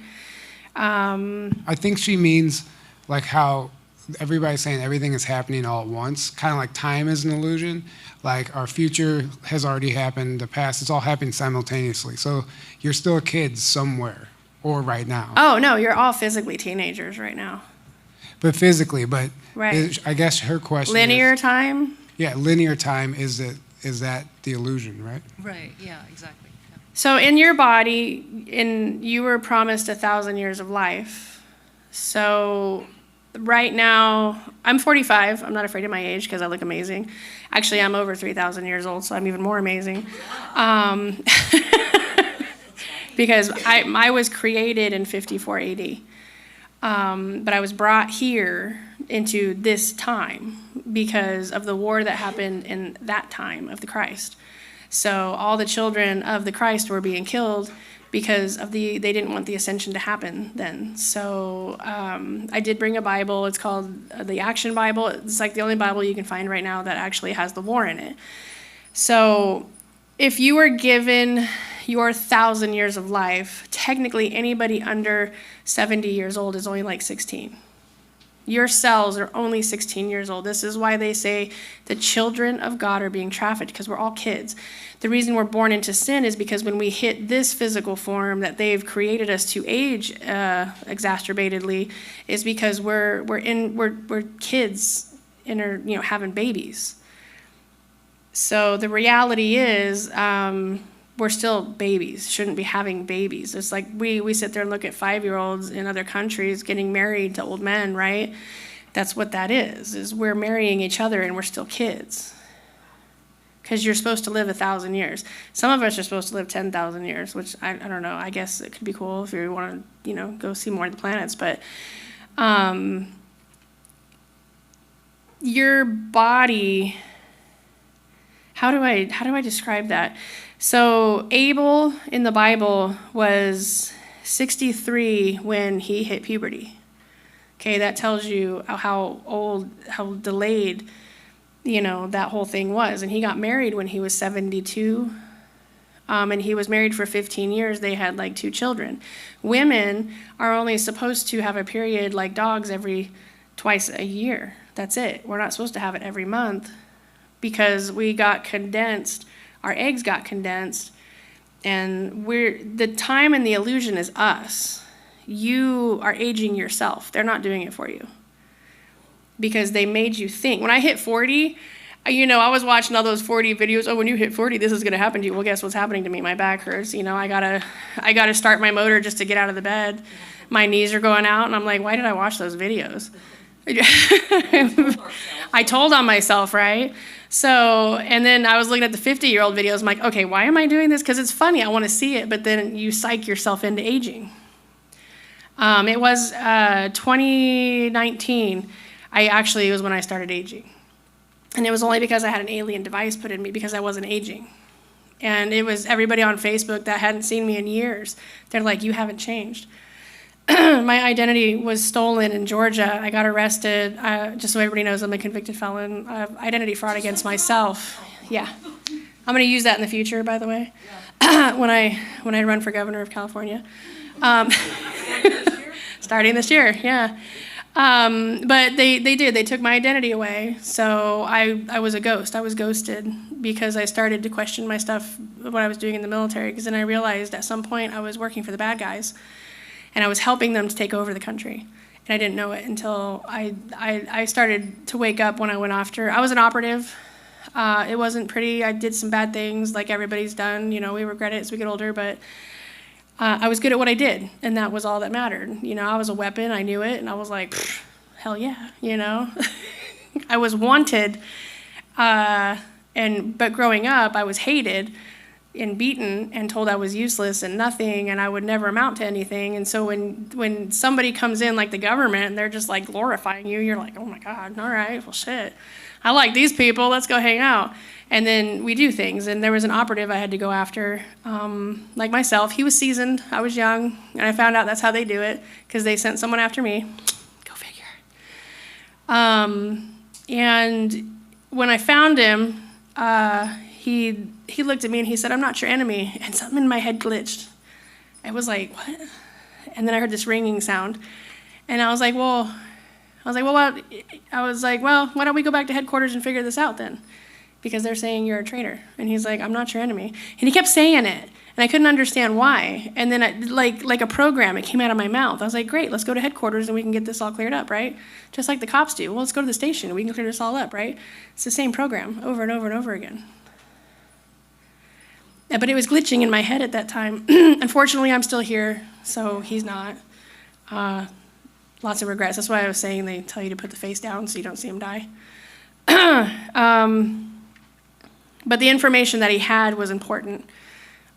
Speaker 1: I think she means like how everybody's saying everything is happening all at once, kind of like time is an illusion. Like our future has already happened, the past, it's all happening simultaneously. So you're still a kid somewhere or right now.
Speaker 2: Oh, no, you're all physically teenagers right now.
Speaker 1: But physically, but
Speaker 2: Right.
Speaker 1: I guess her question
Speaker 2: Linear
Speaker 1: is,
Speaker 2: time?
Speaker 1: yeah, linear time is that the illusion, right?
Speaker 8: Right, yeah, exactly.
Speaker 2: So in your body, you were promised 1,000 years of life. So right now, I'm 45. I'm not afraid of my age because I look amazing. Actually, I'm over 3,000 years old, so I'm even more amazing. Because I was created in 54 AD. But I was brought here into this time because of the war that happened in that time of the Christ. So all the children of the Christ were being killed because they didn't want the Ascension to happen then. So I did bring a Bible. It's called the Action Bible. It's like the only Bible you can find right now that actually has the war in it. So if you were given your 1,000 years of life, technically anybody under 70 years old is only like 16. Your cells are only 16 years old. This is why they say the children of God are being trafficked, because we're all kids. The reason we're born into sin is because when we hit this physical form that they've created us to age exacerbatedly, is because we're kids and are having babies. So the reality is we're still babies, shouldn't be having babies. It's like we sit there and look at 5-year-olds in other countries getting married to old men, right? That's what that is we're marrying each other and we're still kids. Because you're supposed to live 1,000 years. Some of us are supposed to live 10,000 years, which I don't know. I guess it could be cool if you want to, go see more of the planets. But your body, how do I describe that? So Abel in the Bible was 63 when he hit puberty. Okay, that tells you how delayed, that whole thing was. And he got married when he was 72. And he was married for 15 years. They had like 2 children. Women are only supposed to have a period like dogs twice a year. That's it. We're not supposed to have it every month because we got condensed. Our eggs got condensed, and the time and the illusion is us. You are aging yourself. They're not doing it for you because they made you think. When I hit 40, I was watching all those 40 videos. Oh, when you hit 40, this is going to happen to you. Well, guess what's happening to me? My back hurts. I gotta start my motor just to get out of the bed. My knees are going out, and I'm like, why did I watch those videos? I told on myself, right? So, and then I was looking at the 50-year-old videos. I'm like, okay, why am I doing this? Because it's funny. I want to see it. But then you psych yourself into aging. It was 2019. It was when I started aging. And it was only because I had an alien device put in me because I wasn't aging. And it was everybody on Facebook that hadn't seen me in years. They're like, you haven't changed. My identity was stolen in Georgia. I got arrested. Just so everybody knows, I'm a convicted felon. Identity fraud against myself. Yeah. I'm going to use that in the future, by the way, when I run for governor of California. Starting this year, yeah. But they did. They took my identity away. So I was a ghost. I was ghosted because I started to question my stuff, what I was doing in the military, because then I realized at some point I was working for the bad guys, and I was helping them to take over the country. And I didn't know it until I started to wake up when I went after. I was an operative. It wasn't pretty. I did some bad things like everybody's done. You know, we regret it as we get older, but I was good at what I did, and that was all that mattered. You know, I was a weapon. I knew it, and I was like, hell yeah, you know. I was wanted, but growing up, I was hated and beaten and told I was useless and nothing, and I would never amount to anything. And so when somebody comes in like the government and they're just like glorifying you, you're like, oh my God, all right, well shit. I like these people, let's go hang out. And then we do things. And there was an operative I had to go after, like myself. He was seasoned, I was young, and I found out that's how they do it, because they sent someone after me. Go figure. And when I found him, he looked at me and he said, I'm not your enemy. And something in my head glitched. I was like, what? And then I heard this ringing sound. And I was like, well, why don't we go back to headquarters and figure this out then? Because they're saying you're a traitor. And he's like, I'm not your enemy. And he kept saying it. And I couldn't understand why. And then like a program, it came out of my mouth. I was like, great, let's go to headquarters and we can get this all cleared up, right? Just like the cops do. Well, let's go to the station and we can clear this all up, right? It's the same program over and over and over again. But it was glitching in my head at that time. Unfortunately, I'm still here, so he's not. Lots of regrets. That's why I was saying they tell you to put the face down so you don't see him die. But the information that he had was important.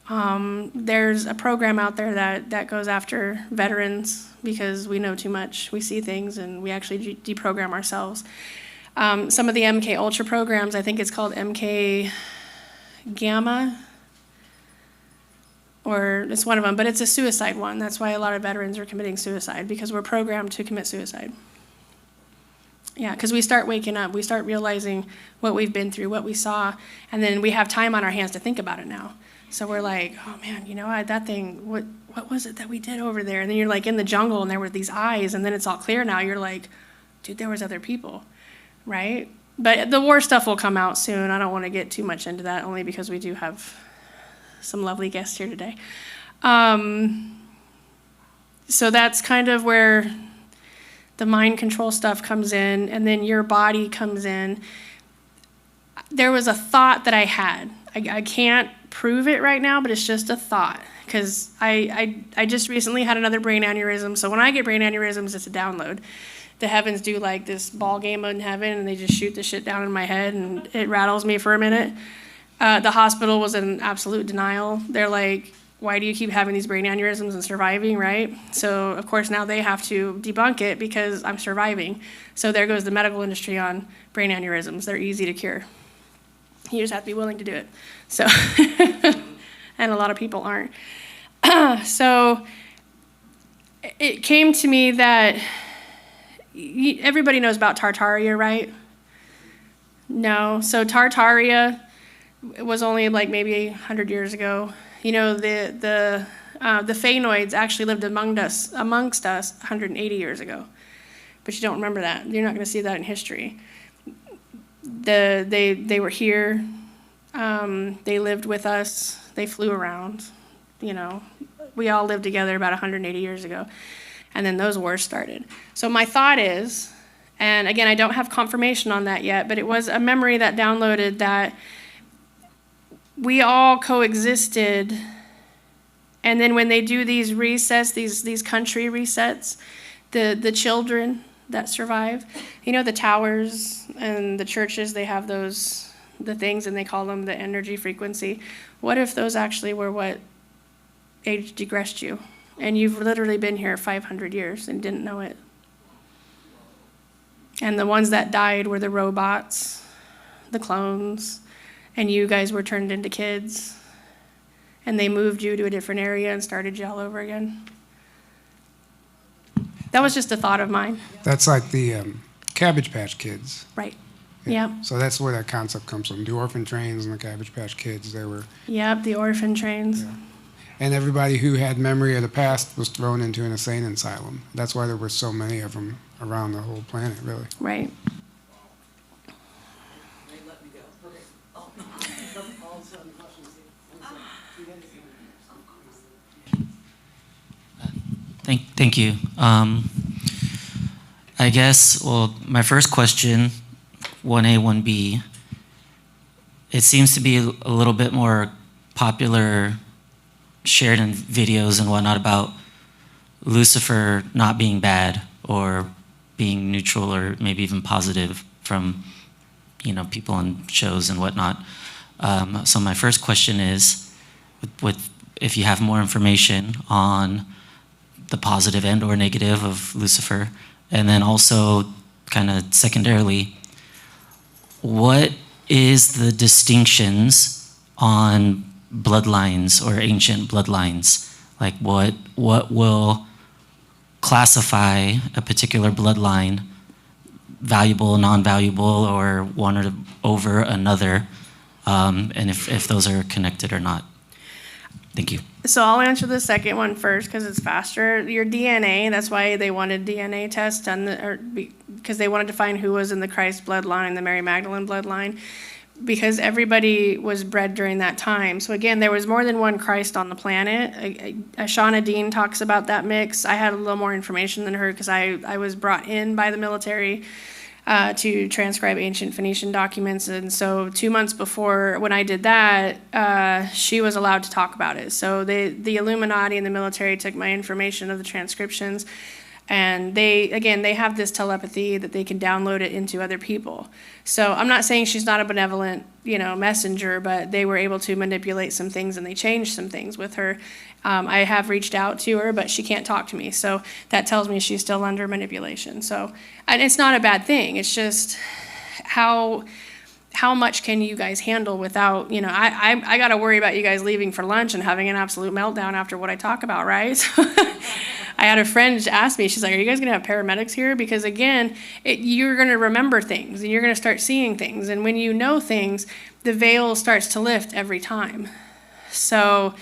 Speaker 2: There's a program out there that goes after veterans because we know too much. We see things and we actually deprogram ourselves. Some of the MK Ultra programs, I think it's called MK Gamma, or it's one of them, but it's a suicide one. That's why a lot of veterans are committing suicide, because we're programmed to commit suicide. Yeah, because we start waking up, we start realizing what we've been through, what we saw, and then we have time on our hands to think about it now. So we're like, oh man, you know, that thing, what was it that we did over there? And then you're like in the jungle and there were these eyes, and then it's all clear now. You're like, dude, there was other people, right? But the war stuff will come out soon. I don't want to get too much into that, only because we do have some lovely guests here today. So that's kind of where the mind control stuff comes in, and then your body comes in. There was a thought that I had. I can't prove it right now, but it's just a thought, because I just recently had another brain aneurysm. So when I get brain aneurysms, it's a download. The heavens do like this ball game in heaven, and they just shoot the shit down in my head, and it rattles me for a minute. The hospital was in absolute denial. They're like, why do you keep having these brain aneurysms and surviving, right? So, of course, now they have to debunk it because I'm surviving. So there goes the medical industry on brain aneurysms. They're easy to cure. You just have to be willing to do it. So, and a lot of people aren't. So it came to me that everybody knows about Tartaria, right? No. So Tartaria was only like maybe 100 years ago. You know, the Phanoids actually lived amongst us 180 years ago. But you don't remember that. You're not going to see that in history. They were here. They lived with us. They flew around. You know, we all lived together about 180 years ago. And then those wars started. So my thought is, and again, I don't have confirmation on that yet, but it was a memory that downloaded that we all coexisted, and then when they do these resets, these country resets, the children that survive, you know, the towers and the churches, they have the things, and they call them the energy frequency. What if those actually were what age degressed you? And you've literally been here 500 years and didn't know it. And the ones that died were the robots, the clones, and you guys were turned into kids. And they moved you to a different area and started you all over again. That was just a thought of mine.
Speaker 1: That's like the Cabbage Patch Kids.
Speaker 2: Right. Yeah.
Speaker 1: So that's where that concept comes from. The orphan trains and the Cabbage Patch Kids, they were,
Speaker 2: Yep, the orphan trains.
Speaker 1: and everybody who had memory of the past was thrown into an insane asylum. That's why there were so many of them around the whole planet, really.
Speaker 2: Right.
Speaker 9: Thank you. I guess, well, my first question, 1A, 1B, it seems to be a little bit more popular, shared in videos and whatnot about Lucifer not being bad or being neutral or maybe even positive from, people on shows and whatnot. So my first question is, with if you have more information on the positive and or negative of Lucifer, and then also kind of secondarily, what is the distinctions on bloodlines or ancient bloodlines? Like what will classify a particular bloodline valuable, non-valuable, or one or over another, and if those are connected or not? Thank you.
Speaker 2: So I'll answer the second one first because it's faster. Your DNA, that's why they wanted DNA tests done, because they wanted to find who was in the Christ bloodline, the Mary Magdalene bloodline, because everybody was bred during that time. So again, there was more than one Christ on the planet. Shauna Dean talks about that mix. I had a little more information than her because I was brought in by the military to transcribe ancient Phoenician documents. And so 2 months before when I did that, she was allowed to talk about it. So the Illuminati and the military took my information of the transcriptions, and they have this telepathy that they can download it into other people. So I'm not saying she's not a benevolent, messenger, but they were able to manipulate some things and they changed some things with her. I have reached out to her, but she can't talk to me. So that tells me she's still under manipulation. So, and it's not a bad thing. It's just how much can you guys handle without, I got to worry about you guys leaving for lunch and having an absolute meltdown after what I talk about, right? I had a friend ask me, she's like, are you guys going to have paramedics here? Because again, you're going to remember things and you're going to start seeing things. And when you know things, the veil starts to lift every time. So,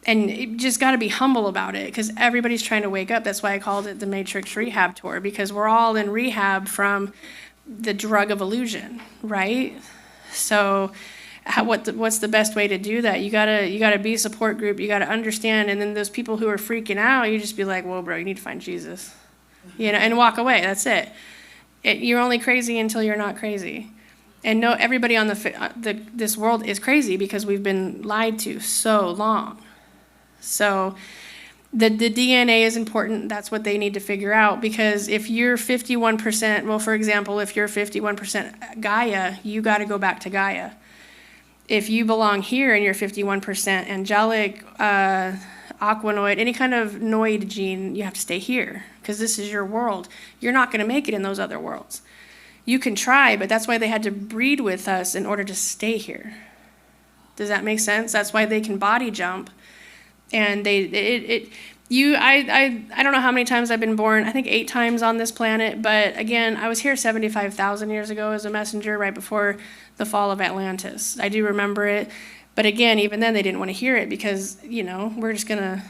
Speaker 2: and you just got to be humble about it because everybody's trying to wake up. That's why I called it the Matrix Rehab Tour, because we're all in rehab from the drug of illusion, right? So what's the best way to do that? You gotta be a support group. You gotta understand. And then those people who are freaking out, you just be like, whoa, bro, you need to find Jesus, and walk away. That's it. You're only crazy until you're not crazy. And no, everybody on this world is crazy because we've been lied to so long. So the DNA is important. That's what they need to figure out, because if you're 51%, well, for example, if you're 51% Gaia, you got to go back to Gaia. If you belong here and you're 51% angelic, aquanoid, any kind of noid gene, you have to stay here because this is your world. You're not going to make it in those other worlds. You can try, but that's why they had to breed with us in order to stay here. Does that make sense? That's why they can body jump. And I don't know how many times I've been born. I think 8 times on this planet. But again, I was here 75,000 years ago as a messenger right before the fall of Atlantis. I do remember it. But again, even then they didn't want to hear it because, we're just going to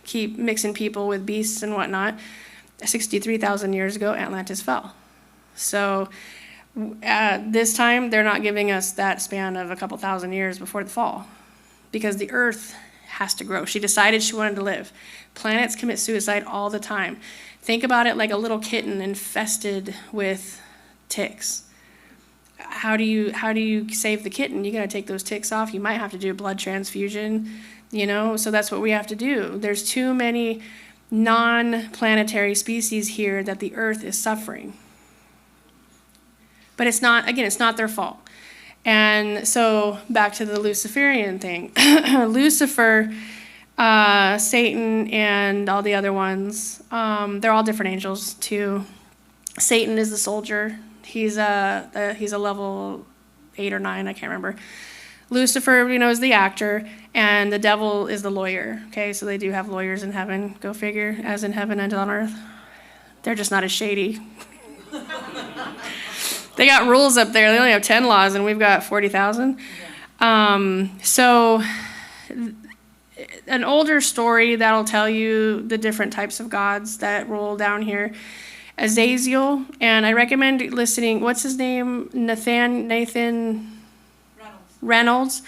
Speaker 2: keep mixing people with beasts and whatnot. 63,000 years ago, Atlantis fell. So this time they're not giving us that span of a couple thousand years before the fall because the Earth has to grow. She decided she wanted to live. Planets commit suicide all the time. Think about it like a little kitten infested with ticks. How do you save the kitten? You got to take those ticks off. You might have to do a blood transfusion, so that's what we have to do. There's too many non-planetary species here that the Earth is suffering. But it's not their fault. And so back to the Luciferian thing. Lucifer, Satan and all the other ones. They're all different angels too. Satan is the soldier. He's a level 8 or 9, I can't remember. Lucifer, is the actor, and the devil is the lawyer. Okay, so they do have lawyers in heaven. Go figure, as in heaven and on earth. They're just not as shady. They got rules up there. They only have 10 laws, and we've got 40,000. So an older story that'll tell you the different types of gods that roll down here. Azazel, and I recommend listening. What's his name? Nathan Reynolds.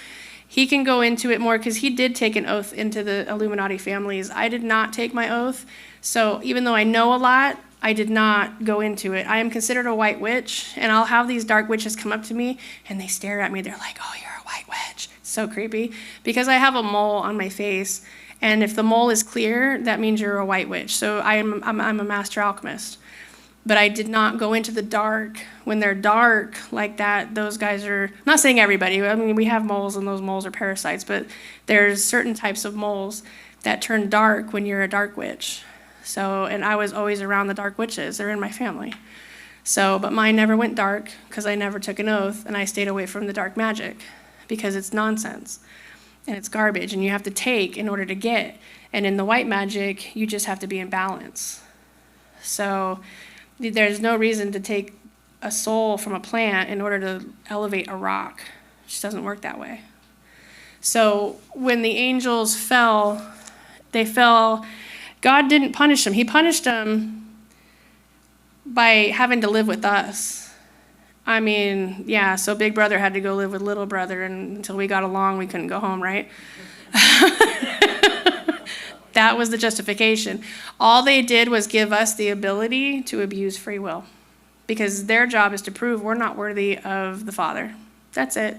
Speaker 2: He can go into it more because he did take an oath into the Illuminati families. I did not take my oath, so even though I know a lot, I did not go into it. I am considered a white witch, and I'll have these dark witches come up to me, and they stare at me. They're like, "Oh, you're a white witch." It's so creepy because I have a mole on my face, and if the mole is clear, that means you're a white witch. So I'm a master alchemist. But I did not go into the dark. When they're dark like that, those guys are, I'm not saying everybody, I mean, we have moles and those moles are parasites, but there's certain types of moles that turn dark when you're a dark witch. So, and I was always around the dark witches. They're in my family. So, but mine never went dark because I never took an oath, and I stayed away from the dark magic because it's nonsense and it's garbage and you have to take in order to get. And in the white magic, you just have to be in balance. So there's no reason to take a soul from a plant in order to elevate a rock. It just doesn't work that way. So when the angels fell, they fell. God didn't punish them. He punished them by having to live with us. I mean, yeah, so Big Brother had to go live with Little Brother, and until we got along, we couldn't go home, right? That was the justification. All they did was give us the ability to abuse free will, because their job is to prove we're not worthy of the Father. That's it.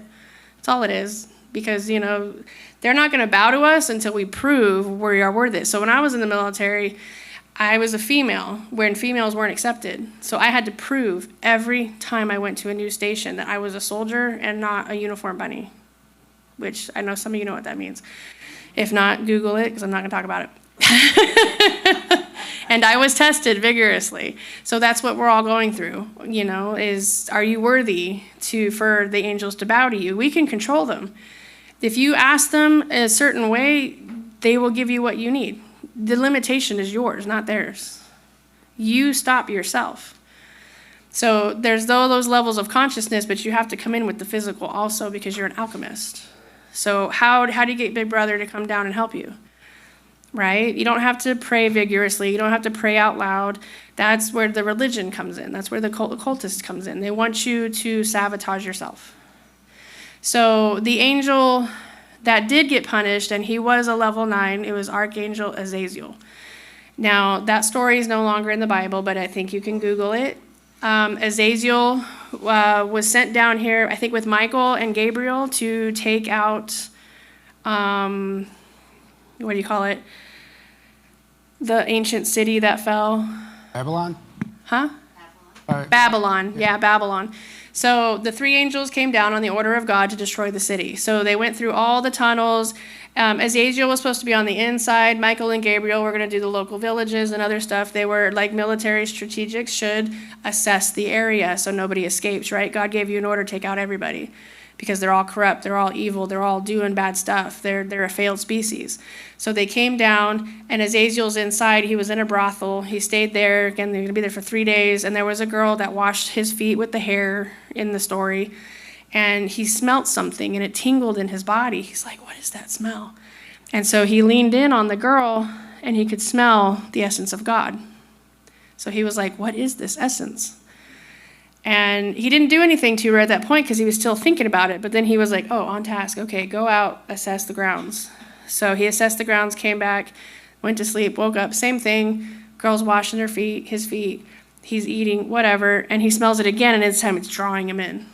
Speaker 2: That's all it is. Because, they're not going to bow to us until we prove we are worthy. So when I was in the military, I was a female, when females weren't accepted. So I had to prove every time I went to a new station that I was a soldier and not a uniform bunny, which I know some of you know what that means. If not, Google it, because I'm not going to talk about it. And I was tested vigorously. So that's what we're all going through, is are you worthy for the angels to bow to you? We can control them. If you ask them a certain way, they will give you what you need. The limitation is yours, not theirs. You stop yourself. So there's those levels of consciousness, but you have to come in with the physical also because you're an alchemist. So how do you get Big Brother to come down and help you? Right? You don't have to pray vigorously. You don't have to pray out loud. That's where the religion comes in. That's where the occultist comes in. They want you to sabotage yourself. So the angel that did get punished, and he was a level 9, it was Archangel Azazel. Now, that story is no longer in the Bible, but I think you can Google it. Azazel was sent down here, I think, with Michael and Gabriel to take out, what do you call it? The ancient city that fell.
Speaker 1: Babylon?
Speaker 2: Huh?
Speaker 1: Babylon.
Speaker 2: Babylon, yeah, Babylon. So the 3 angels came down on the order of God to destroy the city. So they went through all the tunnels. Azazel was supposed to be on the inside. Michael and Gabriel were going to do the local villages and other stuff. They were like military strategics, should assess the area so nobody escapes, right? God gave you an order to take out everybody because they're all corrupt, they're all evil, they're all doing bad stuff. They're a failed species. So they came down, and Azazel's inside. He was in a brothel. He stayed there. Again, they're going to be there for 3 days. And there was a girl that washed his feet with the hair in the story. And he smelt something, and it tingled in his body. He's like, what is that smell? And so he leaned in on the girl, and he could smell the essence of God. So he was like, what is this essence? And he didn't do anything to her at that point because he was still thinking about it. But then he was like, oh, on task. Okay, go out, assess the grounds. So he assessed the grounds, came back, went to sleep, woke up, same thing. Girl's washing his feet. He's eating, whatever. And he smells it again, and this time it's drawing him in.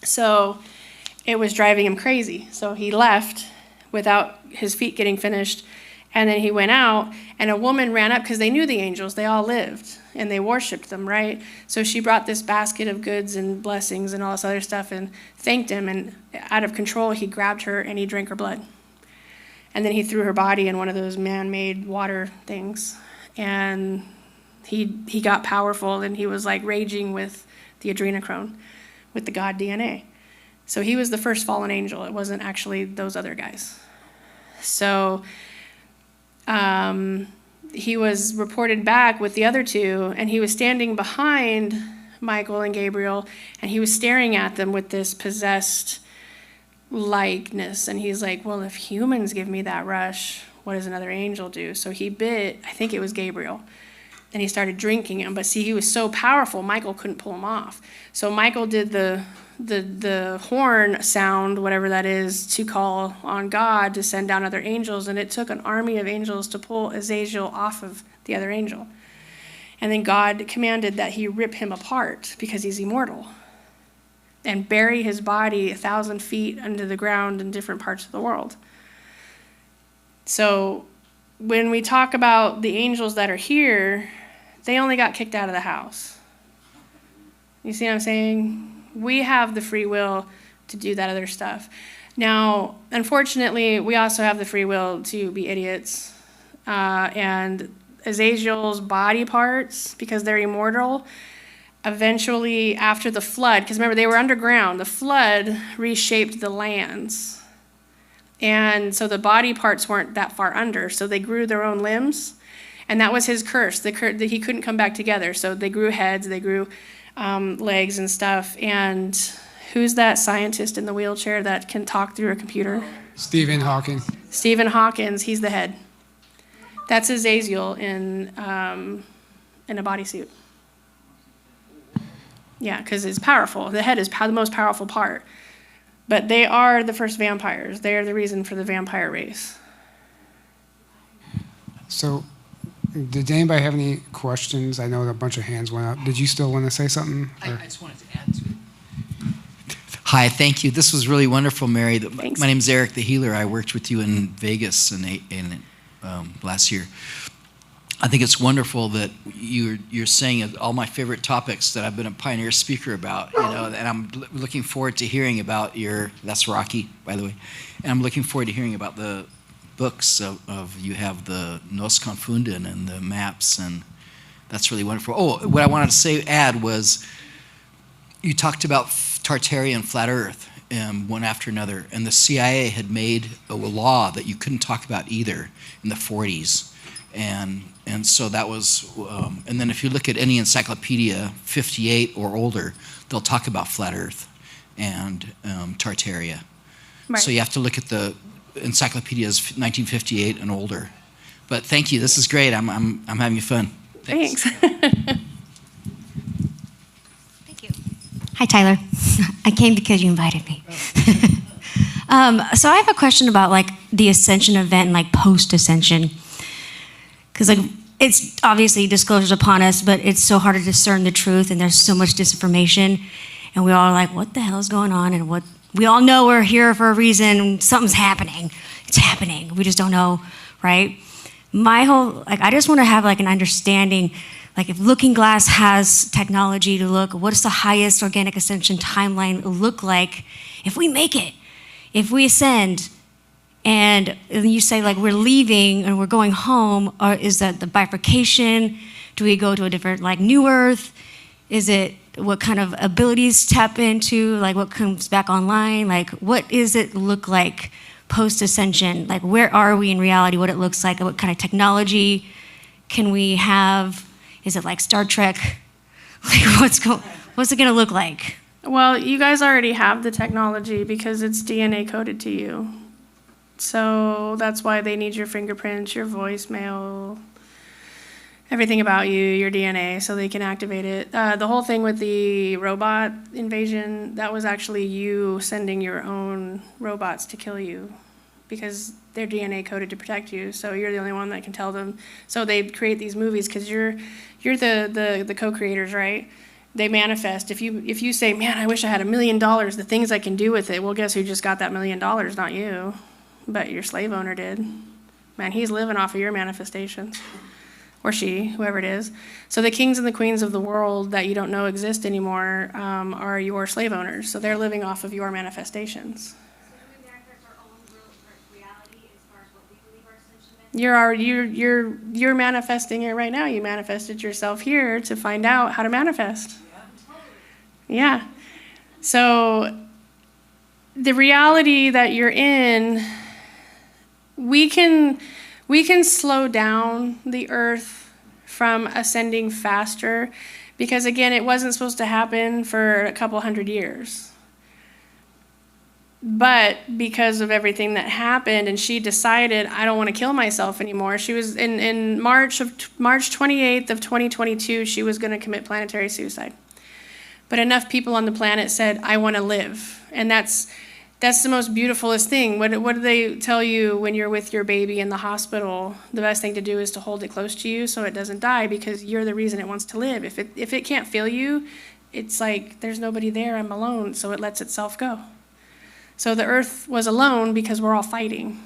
Speaker 2: So it was driving him crazy. So he left without his feet getting finished. And then he went out, and a woman ran up because they knew the angels. They all lived, and they worshipped them, right? So she brought this basket of goods and blessings and all this other stuff and thanked him. And out of control, he grabbed her, and he drank her blood. And then he threw her body in one of those man-made water things. And he got powerful, and he was like raging with the adrenochrome, with the god DNA. So he was the first fallen angel. It wasn't actually those other guys. So he was reported back with the other two, and he was standing behind Michael and Gabriel, and he was staring at them with this possessed likeness. And he's like, well, if humans give me that rush, what does another angel do? So he bit, I think it was Gabriel, and he started drinking him. But see, he was so powerful, Michael couldn't pull him off. So Michael did the horn sound, whatever that is, to call on God to send down other angels, and it took an army of angels to pull Azazel off of the other angel. And then God commanded that he rip him apart because he's immortal and bury his body 1,000 feet under the ground in different parts of the world. So when we talk about the angels that are here, they only got kicked out of the house. You see what I'm saying? We have the free will to do that other stuff. Now, unfortunately, we also have the free will to be idiots. And Azazel's body parts, because they're immortal, eventually after the flood, because remember, they were underground, the flood reshaped the lands. And so the body parts weren't that far under, so they grew their own limbs. And that was his curse, that he couldn't come back together. So they grew heads, they grew legs and stuff. And who's that scientist in the wheelchair that can talk through a computer?
Speaker 1: Stephen Hawking.
Speaker 2: Stephen Hawkins, he's the head. That's Azazel in a bodysuit. Yeah, because it's powerful. The head is the most powerful part. But they are the first vampires. They are the reason for the vampire race.
Speaker 1: So, did anybody have any questions? I know a bunch of hands went up. Did you still want to say something?
Speaker 10: I just wanted to add to it. Hi, thank you. This was really wonderful, Mary.
Speaker 2: Thanks.
Speaker 10: My name is Eric the Healer. I worked with you in Vegas last year. I think it's wonderful that you're saying all my favorite topics that I've been a pioneer speaker about, and I'm looking forward to hearing about that's Rocky, by the way, and I'm looking forward to hearing about the books of you have the Nos Confunden and the maps, and that's really wonderful. Oh, what I wanted to add was you talked about Tartarian flat Earth, one after another, and the CIA had made a law that you couldn't talk about either in the 40s. And so that was, and then if you look at any encyclopedia, 58 or older, they'll talk about flat Earth and Tartaria.
Speaker 2: Right.
Speaker 10: So you have to look at the encyclopedias 1958 and older. But thank you, this is great. I'm having fun.
Speaker 2: Thanks.
Speaker 11: Thank you. Hi, Tyler. I came because you invited me. So I have a question about like the Ascension event and like post-Ascension. Because like it's obviously disclosures upon us, but it's so hard to discern the truth, and there's so much disinformation, and we all are like, what the hell is going on? And what we all know we're here for a reason. Something's happening. It's happening. We just don't know, right? I just want to have like an understanding, like if Looking Glass has technology to look, what does the highest organic ascension timeline look like if we make it, if we ascend? And you say like we're leaving and we're going home, or is that the bifurcation? Do we go to a different like new Earth? Is it what kind of abilities tap into? Like what comes back online? Like what does it look like post-ascension? Like where are we in reality? What it looks like? What kind of technology can we have? Is it like Star Trek? Like what's it gonna look like?
Speaker 2: Well, you guys already have the technology because it's DNA coded to you. So that's why they need your fingerprints, your voicemail, everything about you, your DNA, so they can activate it. The whole thing with the robot invasion, that was actually you sending your own robots to kill you because they're DNA coded to protect you. So you're the only one that can tell them. So they create these movies because you're the co-creators, right? They manifest. If you say, man, I wish I had $1 million, the things I can do with it, well, guess who just got that $1 million? Not you. But your slave owner did. Man, he's living off of your manifestations. Or she, whoever it is. So the kings and the queens of the world that you don't know exist anymore are your slave owners. So they're living off of your manifestations.
Speaker 11: So do we manifest our own reality as far as what
Speaker 2: You're manifesting it right now. You manifested yourself here to find out how to manifest. Yeah. So the reality that you're in, we can slow down the earth from ascending faster because, again, it wasn't supposed to happen for a couple hundred years. But because of everything that happened, and she decided, I don't want to kill myself anymore. She was in March 28th of 2022, she was going to commit planetary suicide. But enough people on the planet said, I want to live. And that's the most beautifulest thing. What do they tell you when you're with your baby in the hospital? The best thing to do is to hold it close to you so it doesn't die, because you're the reason it wants to live. If it can't feel you, it's like, there's nobody there, I'm alone, so it lets itself go. So the earth was alone because we're all fighting.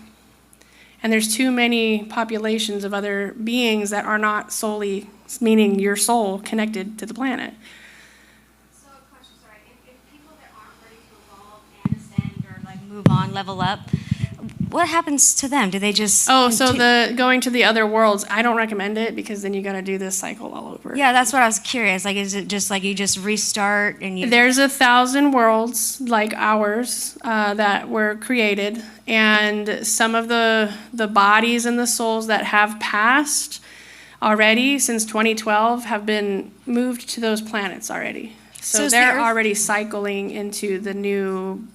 Speaker 2: And there's too many populations of other beings that are not solely, meaning your soul, connected to the planet.
Speaker 11: So a question, sorry. If people that aren't ready to evolve and ascend or like move on, level up, what happens to them? Do they just...
Speaker 2: Oh, so the going to the other worlds, I don't recommend it because then you got to do this cycle all over.
Speaker 11: Yeah, that's what I was curious. Like, is it just like you just restart and you...
Speaker 2: There's 1,000 worlds like ours that were created, and some of the bodies and the souls that have passed already since 2012 have been moved to those planets already. So
Speaker 11: is the
Speaker 2: they're
Speaker 11: Earth-
Speaker 2: already cycling into the new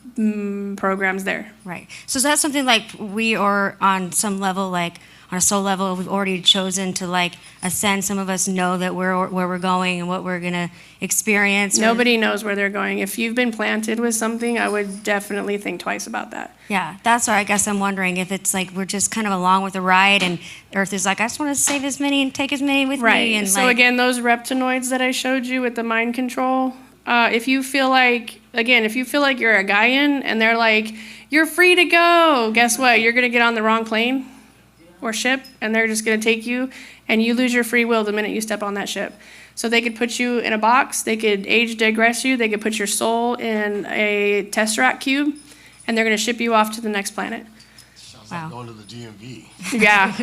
Speaker 2: programs there.
Speaker 11: Right. So is that something like we are on some level, like on a soul level, we've already chosen to like ascend? Some of us know that where we're going and what we're going to experience.
Speaker 2: Nobody knows where they're going. If you've been planted with something, I would definitely think twice about that.
Speaker 11: Yeah, that's why I guess I'm wondering if it's like we're just kind of along with the ride and Earth is like, I just want to save as many and take as many with
Speaker 2: Right.
Speaker 11: me. And
Speaker 2: So
Speaker 11: like,
Speaker 2: again, those reptinoids that I showed you with the mind control, if you feel like you're a Gaian and they're like, you're free to go, guess what? You're going to get on the wrong plane or ship, and they're just going to take you, and you lose your free will the minute you step on that ship. So they could put you in a box, they could age digress you, they could put your soul in a Tesseract cube, and they're going to ship you off to the next planet.
Speaker 12: Sounds
Speaker 11: Wow.
Speaker 12: like going to the DMV.
Speaker 2: Yeah.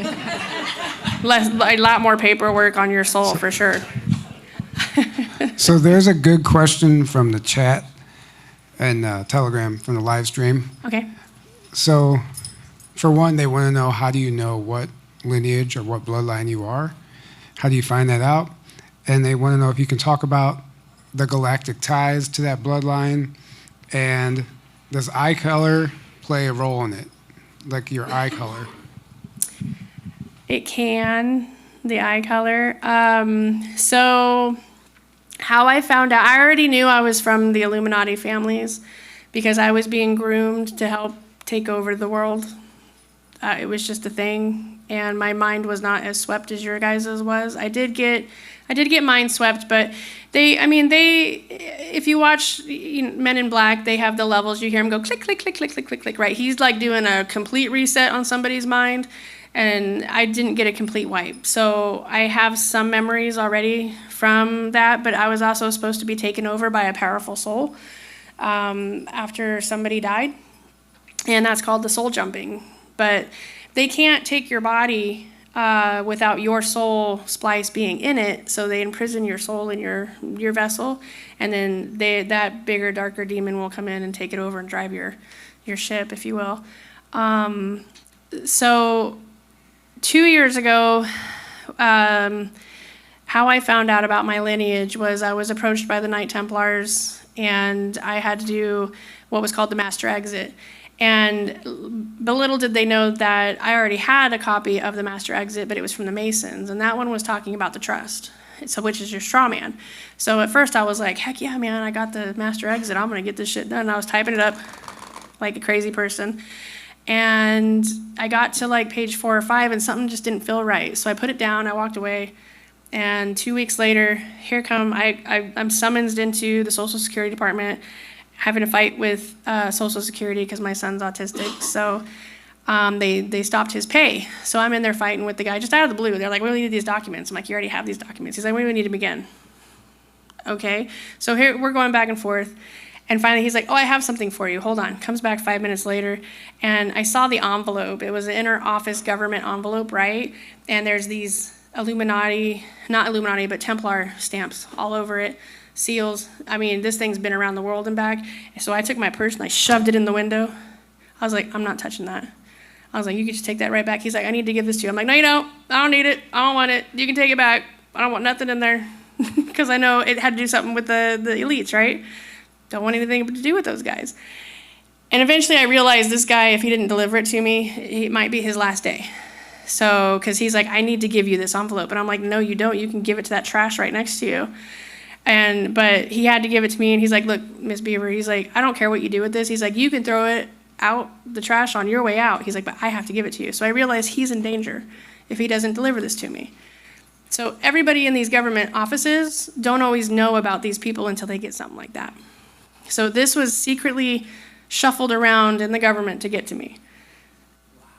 Speaker 2: A lot more paperwork on your soul for sure.
Speaker 1: So there's a good question from the chat and Telegram from the live stream.
Speaker 2: Okay.
Speaker 1: So, for one, they want to know, how do you know what lineage or what bloodline you are? How do you find that out? And they want to know if you can talk about the galactic ties to that bloodline, and does eye color play a role in it, like your eye color?
Speaker 2: It can, the eye color. So how I found out, I already knew I was from the Illuminati families because I was being groomed to help take over the world. It was just a thing, and my mind was not as swept as your guys's was. I did get mind swept, but if you watch Men in Black, they have the levels. You hear him go click, click, click, click, click, click, click, right? He's like doing a complete reset on somebody's mind, and I didn't get a complete wipe. So I have some memories already from that, but I was also supposed to be taken over by a powerful soul after somebody died, and that's called the soul jumping. But they can't take your body without your soul splice being in it, so they imprison your soul in your vessel, and then that bigger, darker demon will come in and take it over and drive your ship, if you will. So 2 years ago, how I found out about my lineage was I was approached by the Knight Templars, and I had to do what was called the Master Exit. But little did they know that I already had a copy of the Master Exit, but it was from the Masons, and that one was talking about the trust, so which is your straw man. So at first I was like, heck yeah, man, I got the Master Exit, I'm gonna get this shit done. And I was typing it up like a crazy person, and I got to like page 4 or 5, and something just didn't feel right. So I put it down, I walked away, and 2 weeks later, I'm summoned into the Social Security Department, having a fight with Social Security because my son's autistic. So they stopped his pay. So I'm in there fighting with the guy just out of the blue. They're like, we really need these documents. I'm like, you already have these documents. He's like, we need them again. Okay. So here we're going back and forth. And finally, he's like, oh, I have something for you. Hold on. Comes back 5 minutes later, and I saw the envelope. It was an inner office government envelope, right? And there's these Illuminati, not Illuminati, but Templar stamps all over it, seals. I mean, this thing's been around the world and back. So I took my purse and I shoved it in the window. I was like, I'm not touching that. I was like, you can just take that right back. He's like, I need to give this to you. I'm like, no, you don't. I don't need it. I don't want it. You can take it back. I don't want nothing in there. Because I know it had to do something with the elites, right? Don't want anything to do with those guys. And eventually I realized this guy, if he didn't deliver it to me, it might be his last day. So, because he's like, I need to give you this envelope. And I'm like, no, you don't. You can give it to that trash right next to you. But he had to give it to me. And he's like, look, Miss Beaver, he's like, I don't care what you do with this. He's like, you can throw it out the trash on your way out. He's like, but I have to give it to you. So I realized he's in danger if he doesn't deliver this to me. So everybody in these government offices don't always know about these people until they get something like that. So this was secretly shuffled around in the government to get to me.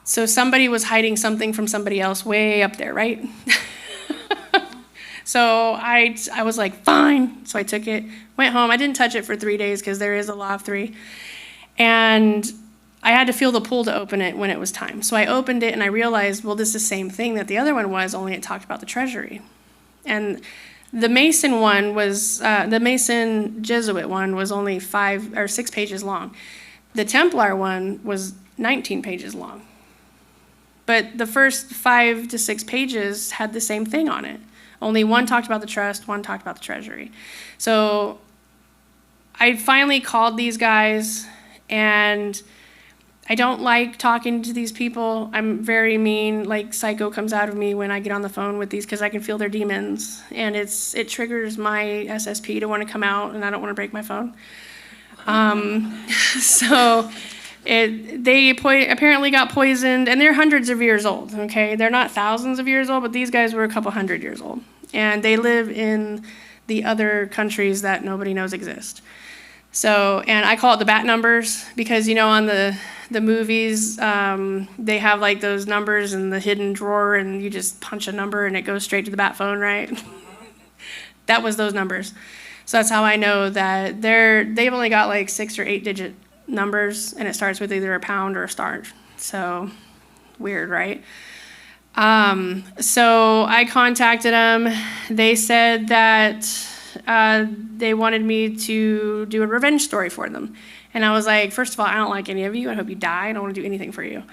Speaker 2: So somebody was hiding something from somebody else way up there, right? So I was like, fine. So I took it, went home. I didn't touch it for 3 days because there is a law of 3. And I had to feel the pull to open it when it was time. So I opened it and I realized, well, this is the same thing that the other one was, only it talked about the treasury. And the Mason one was, the Mason Jesuit one was only 5 or 6 pages long. The Templar one was 19 pages long. But the first 5 to 6 pages had the same thing on it. Only one talked about the trust, one talked about the treasury. So I finally called these guys, and I don't like talking to these people. I'm very mean, like psycho comes out of me when I get on the phone with these because I can feel their demons. And it triggers my SSP to want to come out, and I don't want to break my phone. So they apparently got poisoned, and they're hundreds of years old, okay? They're not thousands of years old, but these guys were a couple hundred years old. And they live in the other countries that nobody knows exist. So, and I call it the bat numbers because, you know, on the movies, they have like those numbers in the hidden drawer, and you just punch a number and it goes straight to the bat phone, right? That was those numbers. So that's how I know that they've only got like 6 or 8 digit numbers, and it starts with either a pound or a star. So weird, right? So I contacted them. They said that they wanted me to do a revenge story for them. And I was like, first of all, I don't like any of you. I hope you die. I don't want to do anything for you.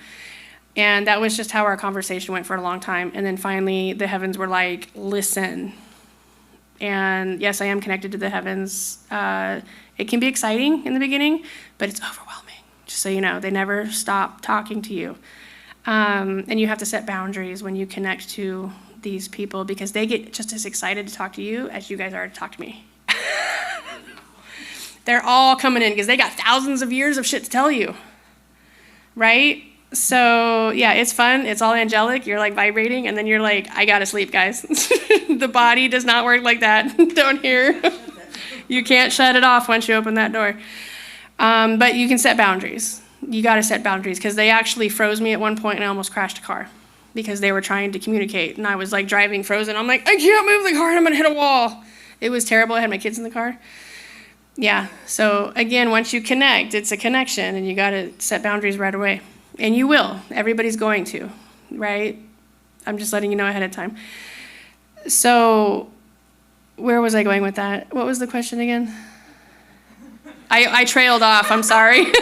Speaker 2: And that was just how our conversation went for a long time. And then finally, the heavens were like, listen. And yes, I am connected to the heavens. It can be exciting in the beginning, but it's overwhelming. Just so you know, they never stop talking to you. And you have to set boundaries when you connect to these people because they get just as excited to talk to you as you guys are to talk to me. They're all coming in because they got thousands of years of shit to tell you, right? So yeah, it's fun. It's all angelic. You're like vibrating, and then you're like, I gotta sleep, guys. The body does not work like that. Don't hear. You can't shut it off once you open that door. But you can set boundaries. You gotta set boundaries because they actually froze me at one point, and I almost crashed a car because they were trying to communicate, and I was like driving frozen. I'm like, I can't move the car, and I'm gonna hit a wall. It was terrible. I had my kids in the car. Yeah, so again, once you connect, it's a connection, and you gotta set boundaries right away. And you will. Everybody's going to, right? I'm just letting you know ahead of time. So where was I going with that? What was the question again? I trailed off. I'm sorry.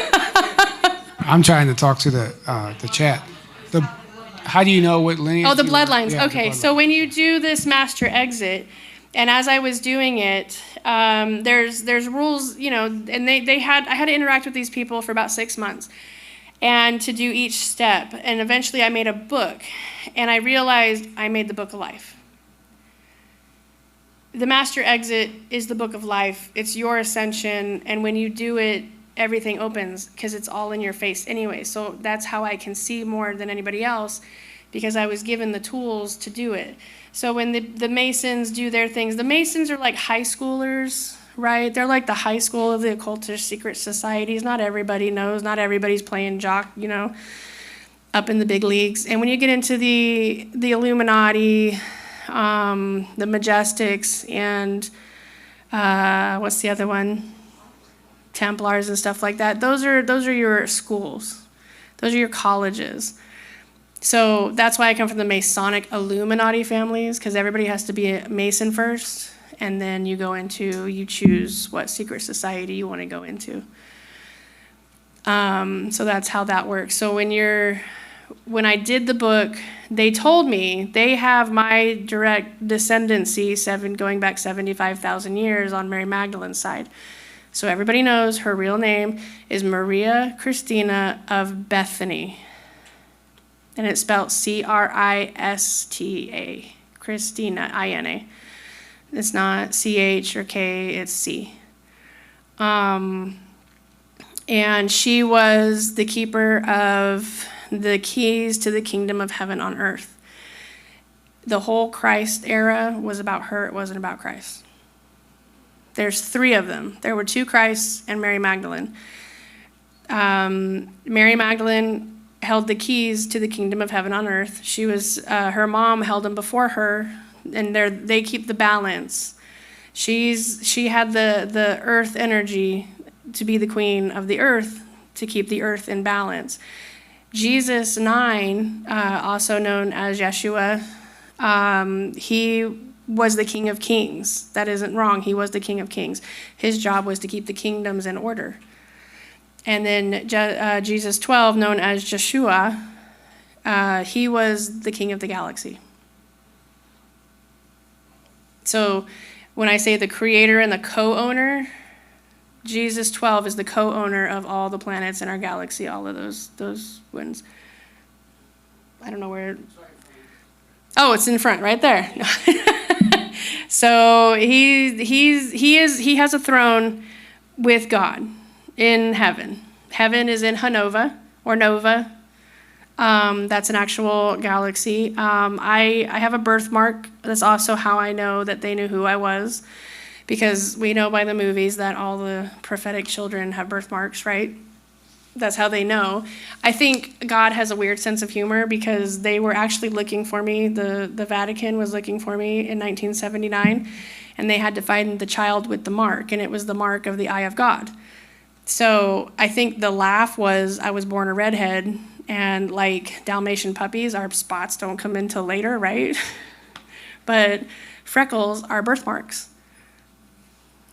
Speaker 1: I'm trying to talk to the chat. How do you know what lineage?
Speaker 2: Oh, the bloodlines.
Speaker 1: Yeah,
Speaker 2: Okay,
Speaker 1: the
Speaker 2: so when you do this master exit, and as I was doing it, there's rules, you know, and I had to interact with these people for about 6 months, and to do each step. And eventually I made a book, and I realized I made the book of life. The master exit is the book of life. It's your ascension, and when you do it, everything opens because it's all in your face anyway. So that's how I can see more than anybody else, because I was given the tools to do it. So when the Masons do their things, the Masons are like high schoolers, right? They're like the high school of the occultist secret societies. Not everybody knows. Not everybody's playing jock, you know, up in the big leagues. And when you get into the Illuminati, the Majestics, and what's the other one? Templars and stuff like that. Those are your schools. Those are your colleges. So that's why I come from the Masonic Illuminati families, because everybody has to be a Mason first, and then you choose what secret society you want to go into. So that's how that works. So when I did the book, they told me they have my direct descendancy going back 75,000 years on Mary Magdalene's side. So everybody knows her real name is Maria Christina of Bethany. And it's spelled Crista, Christina, I-N-A. It's not C-H or K, it's C. And she was the keeper of the keys to the kingdom of heaven on earth. The whole Christ era was about her, it wasn't about Christ. There's 3 of them. There were 2 Christs and Mary Magdalene. Mary Magdalene held the keys to the kingdom of heaven on earth. She was, her mom held them before her, and they keep the balance. She had the earth energy to be the queen of the earth, to keep the earth in balance. Jesus 9, also known as Yeshua, he was the King of Kings. That isn't wrong. He was the King of Kings. His job was to keep the kingdoms in order. And then Jesus 12, known as Jeshua, he was the king of the galaxy. So when I say the creator and the co-owner, Jesus 12 is the co-owner of all the planets in our galaxy, all of those ones. I don't know where. Oh, it's in front, right there. So he has a throne with God in heaven. Heaven is in Hanova or Nova. That's an actual galaxy. I have a birthmark. That's also how I know that they knew who I was, because we know by the movies that all the prophetic children have birthmarks, right? That's how they know. I think God has a weird sense of humor, because they were actually looking for me. The Vatican was looking for me in 1979, and they had to find the child with the mark, and it was the mark of the eye of God. So I think the laugh was I was born a redhead, and like Dalmatian puppies, our spots don't come in till later, right? But freckles are birthmarks.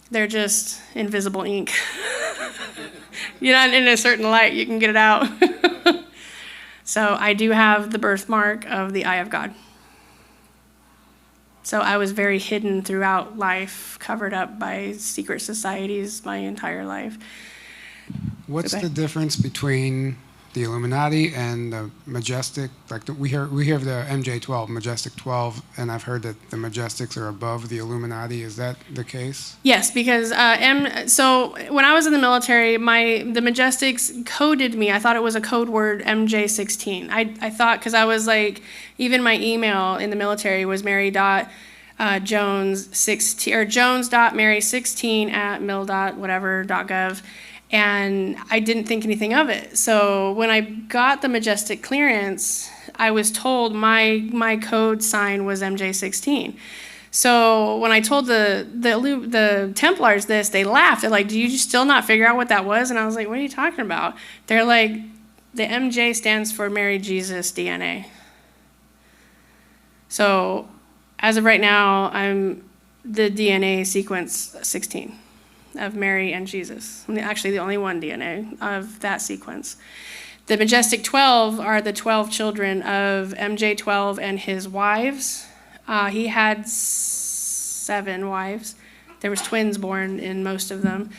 Speaker 2: They're just invisible ink. You're not in a certain light, you can get it out. So I do have the birthmark of the eye of God. So I was very hidden throughout life, covered up by secret societies my entire life.
Speaker 1: What's the difference between the Illuminati and the Majestic? Like we hear the MJ-12, Majestic 12, and I've heard that the Majestics are above the Illuminati. Is that the case?
Speaker 2: Yes, because so when I was in the military, the Majestics coded me. I thought it was a code word MJ16. I thought, because I was like, even my email in the military was Mary.Jones16 or Jones.Mary16@mil.whatever.gov. And I didn't think anything of it. So when I got the Majestic clearance, I was told my code sign was MJ16. So when I told the Templars this, they laughed. They're like, "Do you still not figure out what that was?" And I was like, "What are you talking about?" They're like, "The MJ stands for Mary Jesus DNA." So as of right now, I'm the DNA sequence 16. Of Mary and Jesus. I'm actually the only one DNA of that sequence. The Majestic 12 are the 12 children of MJ-12 and his wives. He had 7 wives. There was twins born in most of them.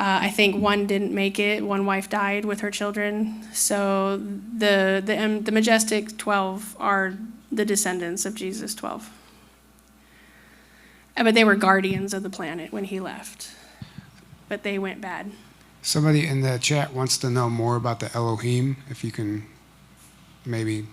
Speaker 2: I think one didn't make it. One wife died with her children. So the Majestic 12 are the descendants of Jesus 12. But they were guardians of the planet when he left. But they went bad.
Speaker 1: Somebody in the chat wants to know more about the Elohim. If you can maybe,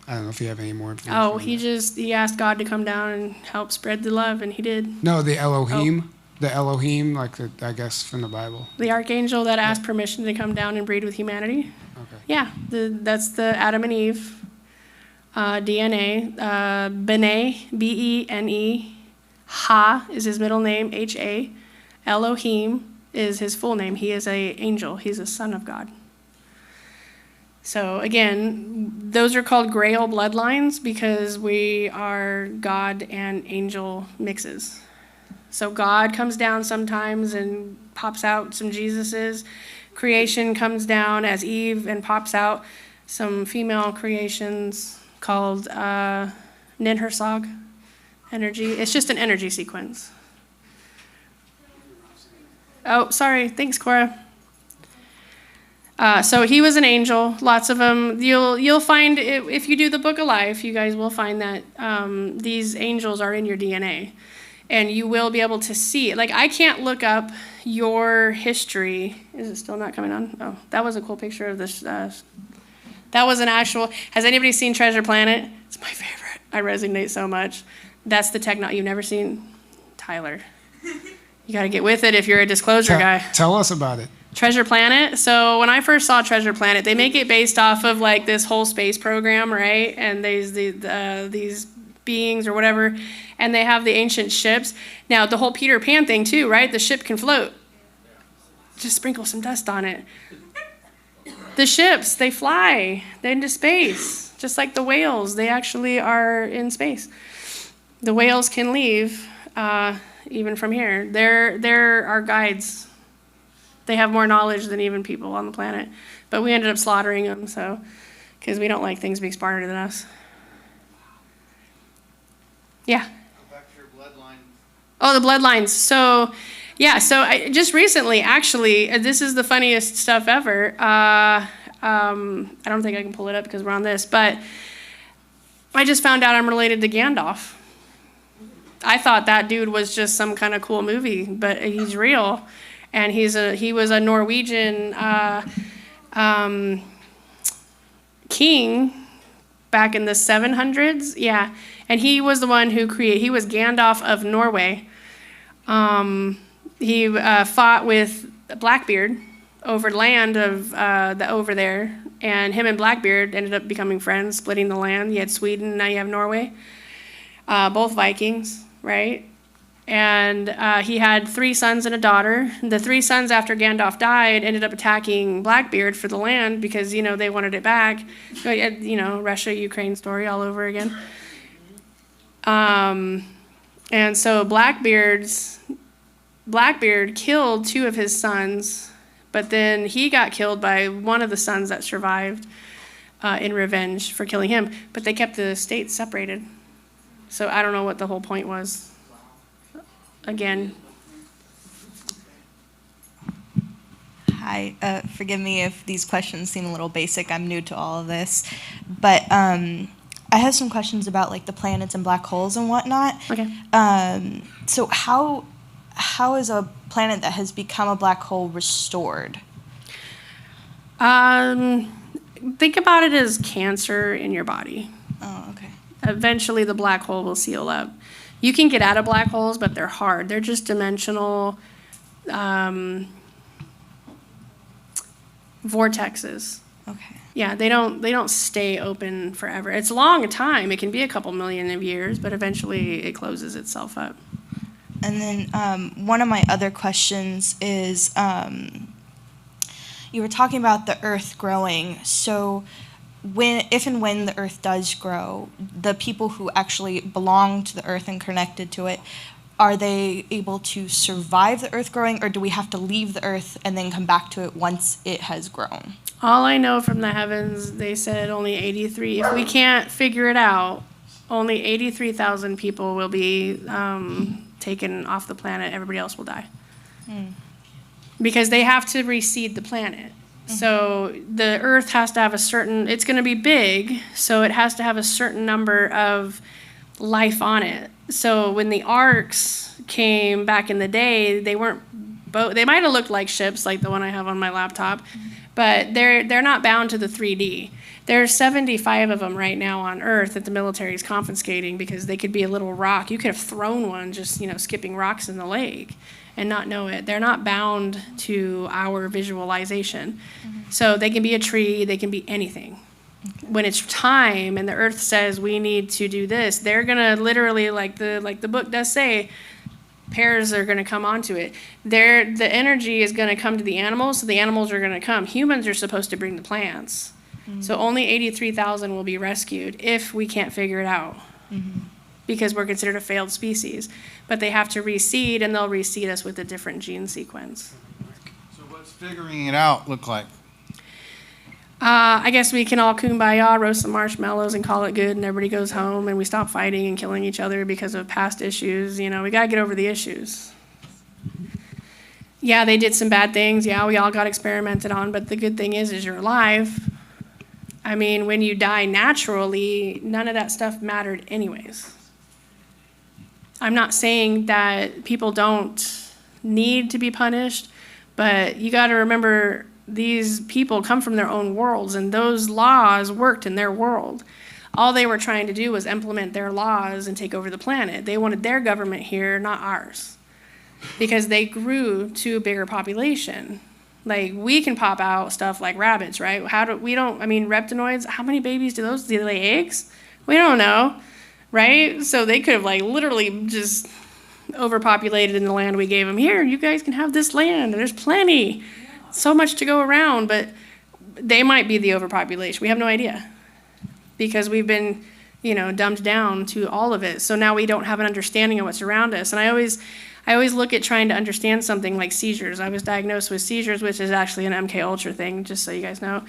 Speaker 1: I don't know if you have any more information.
Speaker 2: Oh, he asked God to come down and help spread the love, and he did.
Speaker 1: No, the Elohim. The Elohim, like I guess from the Bible.
Speaker 2: The archangel that asked permission to come down and breed with humanity.
Speaker 1: Okay.
Speaker 2: Yeah, that's the Adam and Eve DNA. Bene, B-E-N-E. Ha is his middle name, H-A. Elohim, is his full name. He is a angel. He's a son of God. So again, those are called Grail bloodlines because we are God and angel mixes. So God comes down sometimes and pops out some Jesuses. Creation comes down as Eve and pops out some female creations called Ninhursag energy. It's just an energy sequence. Oh, sorry. Thanks, Cora. So he was an angel. Lots of them. You'll find if you do the Book of Life, you guys will find that these angels are in your DNA, and you will be able to see it. Like I can't look up your history. Is it still not coming on? Oh, that was a cool picture of this. That was an actual. Has anybody seen Treasure Planet? It's my favorite. I resonate so much. That's the technology you've never seen, Tyler. You got to get with it if you're a disclosure guy.
Speaker 1: Tell us about it.
Speaker 2: Treasure Planet. So when I first saw Treasure Planet, they make it based off of like this whole space program, right? And there's these beings or whatever, and they have the ancient ships. Now the whole Peter Pan thing too, right? The ship can float. Just sprinkle some dust on it. The ships, they fly. They're into space, just like the whales. They actually are in space. The whales can leave even from here. They're our guides. They have more knowledge than even people on the planet. But we ended up slaughtering them, so because we don't like things being smarter than us. Yeah.
Speaker 12: Go back to your bloodline.
Speaker 2: Oh, the bloodlines. So, yeah. So I just recently, actually, this is the funniest stuff ever. I don't think I can pull it up because we're on this, but I just found out I'm related to Gandalf. I thought that dude was just some kind of cool movie, but he's real. And he was a Norwegian king back in the 700s. Yeah, and he was the one who he was Gandalf of Norway. He fought with Blackbeard over land of over there, and him and Blackbeard ended up becoming friends, splitting the land. You had Sweden, now you have Norway. Both Vikings, right? And he had 3 sons and a daughter. The 3 sons, after Gandalf died, ended up attacking Blackbeard for the land because, they wanted it back. Russia, Ukraine story all over again. And so Blackbeard killed 2 of his sons, but then he got killed by one of the sons that survived in revenge for killing him. But they kept the states separated. So I don't know what the whole point was. Again.
Speaker 13: Hi, forgive me if these questions seem a little basic. I'm new to all of this. But I have some questions about like the planets and black holes and whatnot.
Speaker 2: Okay.
Speaker 13: So how is a planet that has become a black hole restored?
Speaker 2: Think about it as cancer in your body.
Speaker 13: Oh, okay.
Speaker 2: Eventually the black hole will seal up. You can get out of black holes, but they're hard. They're just dimensional vortexes.
Speaker 13: Okay.
Speaker 2: Yeah, they don't stay open forever. It's a long time. It can be a couple million of years, but eventually it closes itself up.
Speaker 13: And then one of my other questions is you were talking about the Earth growing. So if and when the Earth does grow, the people who actually belong to the Earth and connected to it, are they able to survive the Earth growing, or do we have to leave the Earth and then come back to it once it has grown?
Speaker 2: All I know from the heavens, they said only 83. If we can't figure it out, only 83,000 people will be taken off the planet. Everybody else will die. Because they have to reseed the planet. So the Earth has to have it's going to be big, so it has to have a certain number of life on it. So when the arcs came back in the day, they weren't they might have looked like ships, like the one I have on my laptop, but they're not bound to the 3D. There's 75 of them right now on Earth that the military is confiscating because they could be a little rock. You could have thrown one just, skipping rocks in the lake and not know it. They're not bound to our visualization. So they can be a tree, they can be anything. When it's time and the Earth says we need to do this, they're gonna literally, like the book does say, pairs are going to come onto it. The energy is going to come to the animals, so the animals are going to come. Humans are supposed to bring the plants. So only 83,000 will be rescued if we can't figure it out. Because we're considered a failed species. But they have to reseed, and they'll reseed us with a different gene sequence.
Speaker 12: So what's figuring it out look like?
Speaker 2: I guess we can all kumbaya, roast some marshmallows, and call it good, and everybody goes home, and we stop fighting and killing each other because of past issues. You know, we got to get over the issues. Yeah, they did some bad things. Yeah, we all got experimented on, but the good thing is you're alive. I mean, when you die naturally, none of that stuff mattered anyways. I'm not saying that people don't need to be punished, but you got to remember these people come from their own worlds, and those laws worked in their world. All they were trying to do was implement their laws and take over the planet. They wanted their government here, not ours, because they grew to a bigger population. Like, we can pop out stuff like rabbits, right? Reptinoids, how many babies do they lay eggs? We don't know, right? So they could have like literally just overpopulated in the land we gave them. Here, you guys can have this land, there's plenty. So much to go around, but they might be the overpopulation. We have no idea because we've been, dumbed down to all of it. So now we don't have an understanding of what's around us. And I always look at trying to understand something like seizures. I was diagnosed with seizures, which is actually an MK Ultra thing, just so you guys know.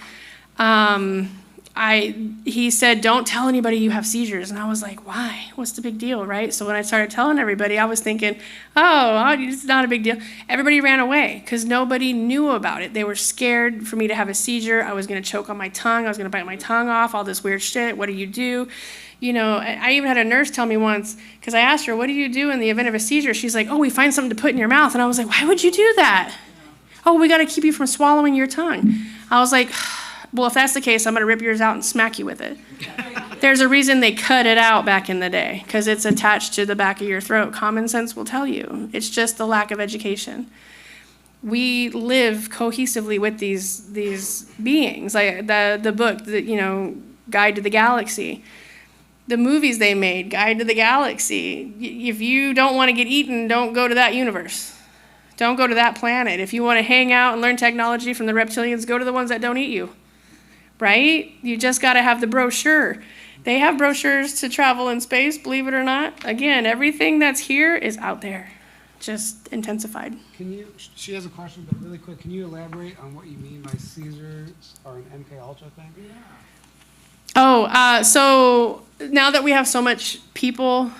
Speaker 2: He said, don't tell anybody you have seizures. And I was like, why? What's the big deal, right? So when I started telling everybody, I was thinking, it's not a big deal. Everybody ran away because nobody knew about it. They were scared for me to have a seizure. I was going to choke on my tongue. I was going to bite my tongue off, all this weird shit. What do you do? I even had a nurse tell me once, because I asked her, what do you do in the event of a seizure? She's like, we find something to put in your mouth. And I was like, why would you do that? We got to keep you from swallowing your tongue. I was like, well, if that's the case, I'm going to rip yours out and smack you with it. There's a reason they cut it out back in the day, because it's attached to the back of your throat. Common sense will tell you. It's just the lack of education. We live cohesively with these beings. Like the book, Guide to the Galaxy. The movies they made, Guide to the Galaxy. If you don't want to get eaten, don't go to that universe. Don't go to that planet. If you want to hang out and learn technology from the reptilians, go to the ones that don't eat you. Right? You just got to have the brochure. They have brochures to travel in space, believe it or not. Again, everything that's here is out there, just intensified.
Speaker 1: She has a question, but really quick, can you elaborate on what you mean by Caesars or an MK Ultra thing?
Speaker 2: So now that we have so much people,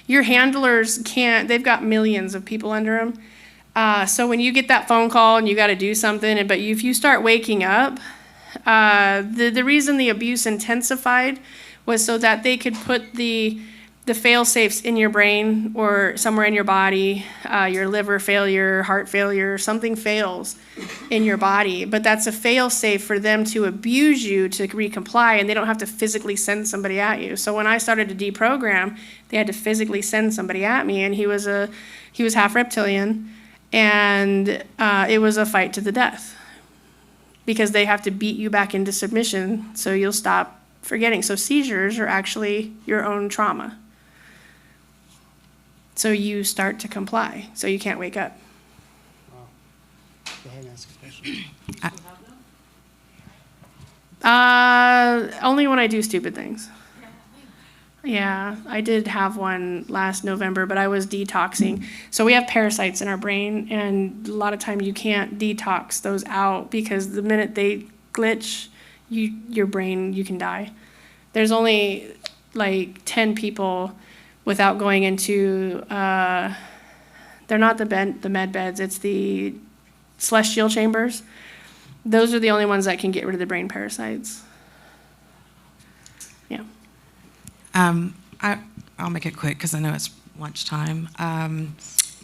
Speaker 2: your handlers they've got millions of people under them. So when you get that phone call and you got to do something, but if you start waking up, the reason the abuse intensified was so that they could put the fail-safes in your brain or somewhere in your body, your liver failure, heart failure, something fails in your body. But that's a fail-safe for them to abuse you to recomply, and they don't have to physically send somebody at you. So when I started to deprogram, they had to physically send somebody at me, and he was half reptilian, and it was a fight to the death. Because they have to beat you back into submission so you'll stop forgetting. So seizures are actually your own trauma. So you start to comply, so you can't wake up.
Speaker 1: Wow. Go ahead and ask a question.
Speaker 2: Only when I do stupid things. Yeah, I did have one last November, but I was detoxing. So we have parasites in our brain, and a lot of time you can't detox those out because the minute they glitch, your brain, you can die. There's only like 10 people without going into, they're not the med beds, it's the celestial chambers. Those are the only ones that can get rid of the brain parasites. Yeah.
Speaker 14: I'll make it quick because I know it's lunchtime.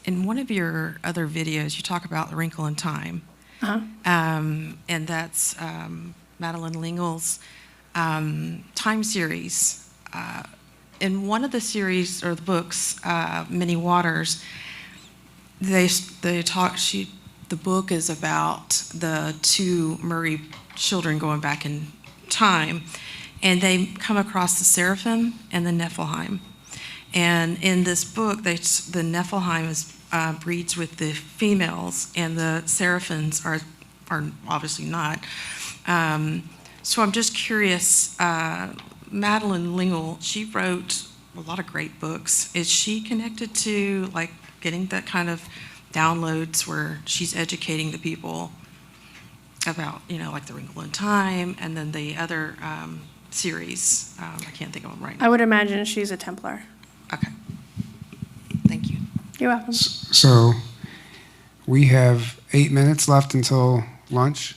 Speaker 14: In one of your other videos, you talk about the wrinkle in time.
Speaker 2: Uh-huh.
Speaker 14: And that's Madeline Lingel's time series. In one of the series, or the books, Many Waters, the book is about the two Murray children going back in time. And they come across the seraphim and the Nephilim. And in this book, the Nephilim breeds with the females, and the seraphims are obviously not. So I'm just curious, Madeline Lingle, she wrote a lot of great books. Is she connected to like getting that kind of downloads where she's educating the people about, like The Wrinkle in Time, and then the other series? I can't think of them right now.
Speaker 2: I would imagine she's a Templar.
Speaker 14: Okay. Thank you.
Speaker 2: You're welcome.
Speaker 1: So we have 8 minutes left until lunch.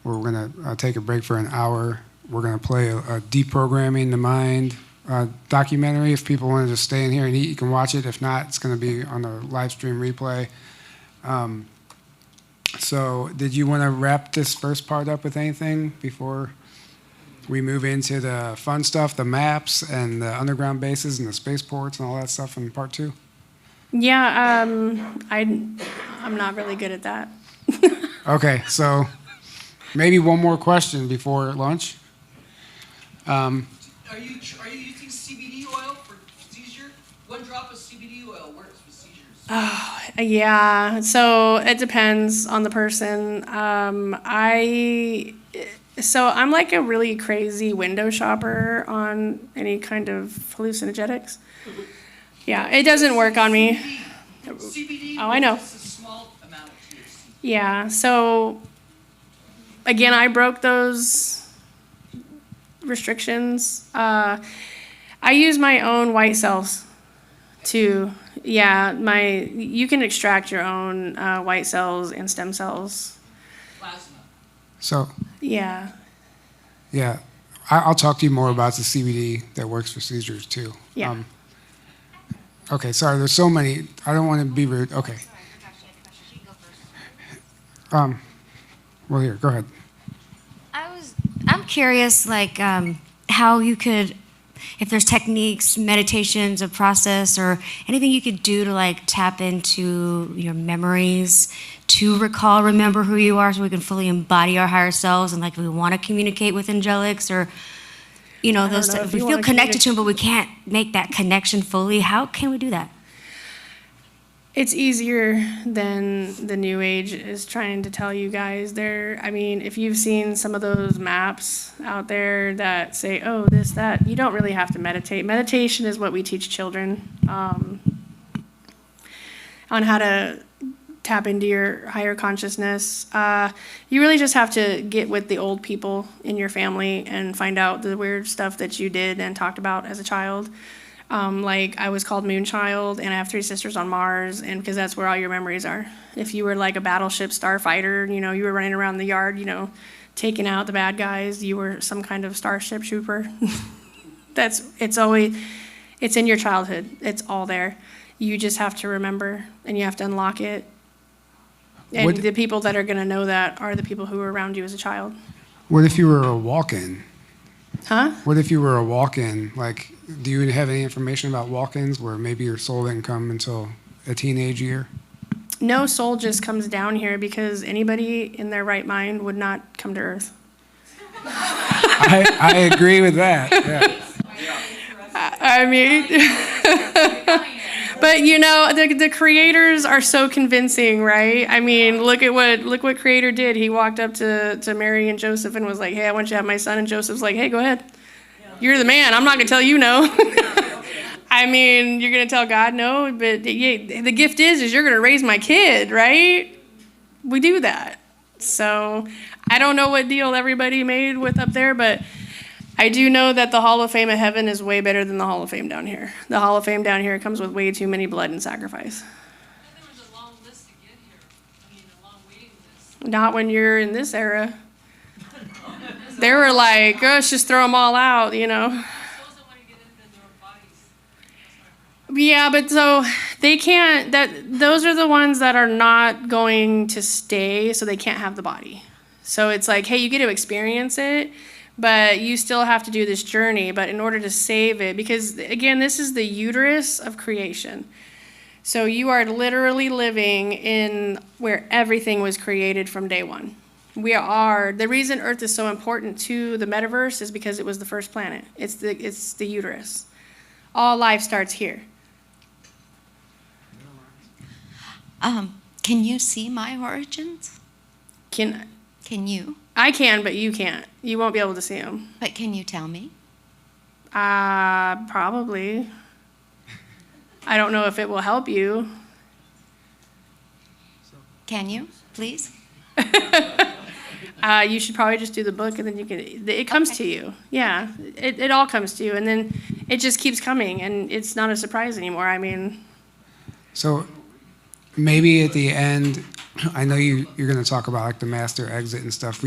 Speaker 1: We're going to take a break for an hour. We're going to play a Deprogramming the Mind documentary. If people want to just stay in here and eat, you can watch it. If not, it's going to be on the live stream replay. So did you want to wrap this first part up with anything before we move into the fun stuff, the maps and the underground bases and the spaceports and all that stuff in part 2?
Speaker 2: Yeah, I'm not really good at that.
Speaker 1: Okay, so maybe one more question before lunch.
Speaker 10: Are you using CBD oil for seizure? One drop of CBD oil works for seizures.
Speaker 2: Oh, yeah. So it depends on the person. So I'm like a really crazy window shopper on any kind of hallucinogenics. Yeah, it doesn't work on me.
Speaker 10: CBD.
Speaker 2: Oh, I know.
Speaker 10: Just a small amount of THC.
Speaker 2: Yeah. So again, I broke those restrictions. I use my own white cells to, you can extract your own white cells and stem cells.
Speaker 10: Plasma.
Speaker 1: So
Speaker 2: Yeah.
Speaker 1: yeah, I'll talk to you more about the CBD that works for seizures too.
Speaker 2: Yeah.
Speaker 1: Okay, sorry, there's so many. I don't want to be rude. Okay. Well, here, go ahead.
Speaker 11: I'm curious, like, how you could, if there's techniques, meditations, a process, or anything you could do to like tap into your memories, to remember who you are, so we can fully embody our higher selves, and like if we want to communicate with angelics, or those.
Speaker 2: know if
Speaker 11: If we
Speaker 2: you
Speaker 11: feel
Speaker 2: wanna
Speaker 11: connected to them, but we can't make that connection fully. How can we do that?
Speaker 2: It's easier than the New Age is trying to tell you guys. If you've seen some of those maps out there that say, oh, this, that, you don't really have to meditate. Meditation is what we teach children on how to tap into your higher consciousness. You really just have to get with the old people in your family and find out the weird stuff that you did and talked about as a child. Like I was called Moonchild, and I have 3 sisters on Mars, and because that's where all your memories are. If you were like a battleship starfighter, you were running around the yard, taking out the bad guys, you were some kind of starship trooper. It's in your childhood. It's all there. You just have to remember, and you have to unlock it. And the people that are going to know that are the people who were around you as a child.
Speaker 1: What if you were a walk-in?
Speaker 2: Huh?
Speaker 1: What if you were a walk-in? Like, do you have any information about walk-ins where maybe your soul didn't come until a teenage year?
Speaker 2: No soul just comes down here because anybody in their right mind would not come to Earth.
Speaker 1: I agree with that. Yeah.
Speaker 2: But the creators are so convincing, right? Look what Creator did. He walked up to Mary and Joseph and was like, "Hey, I want you to have my son." And Joseph's like, "Hey, go ahead. You're the man. I'm not gonna tell you no." You're gonna tell God no, but the gift is you're gonna raise my kid, right? We do that. So I don't know what deal everybody made with up there, but I do know that the Hall of Fame of heaven is way better than the Hall of Fame down here. The Hall of Fame down here comes with way too many blood and sacrifice.
Speaker 3: There was a long list to get here. A long waiting list.
Speaker 2: Not when you're in this era. They were like, oh, let's just throw them all out, Yeah, but so they can't, those are the ones that are not going to stay, so they can't have the body. So it's like, hey, you get to experience it, but you still have to do this journey. But in order to save it, because again, this is the uterus of creation. So you are literally living in where everything was created from day one. The reason Earth is so important to the metaverse is because it was the first planet. It's the uterus. All life starts here.
Speaker 6: Can you see my origins?
Speaker 2: Can
Speaker 6: Can you?
Speaker 2: I can, but you can't. You won't be able to see them.
Speaker 6: But can you tell me?
Speaker 2: Probably. I don't know if it will help you.
Speaker 6: Can you, please?
Speaker 2: You should probably just do the book, and then you can. It comes to you. Yeah, it all comes to you, and then it just keeps coming, and it's not a surprise anymore. I mean,
Speaker 1: So maybe at the end, I know you're going to talk about like the master exit and stuff.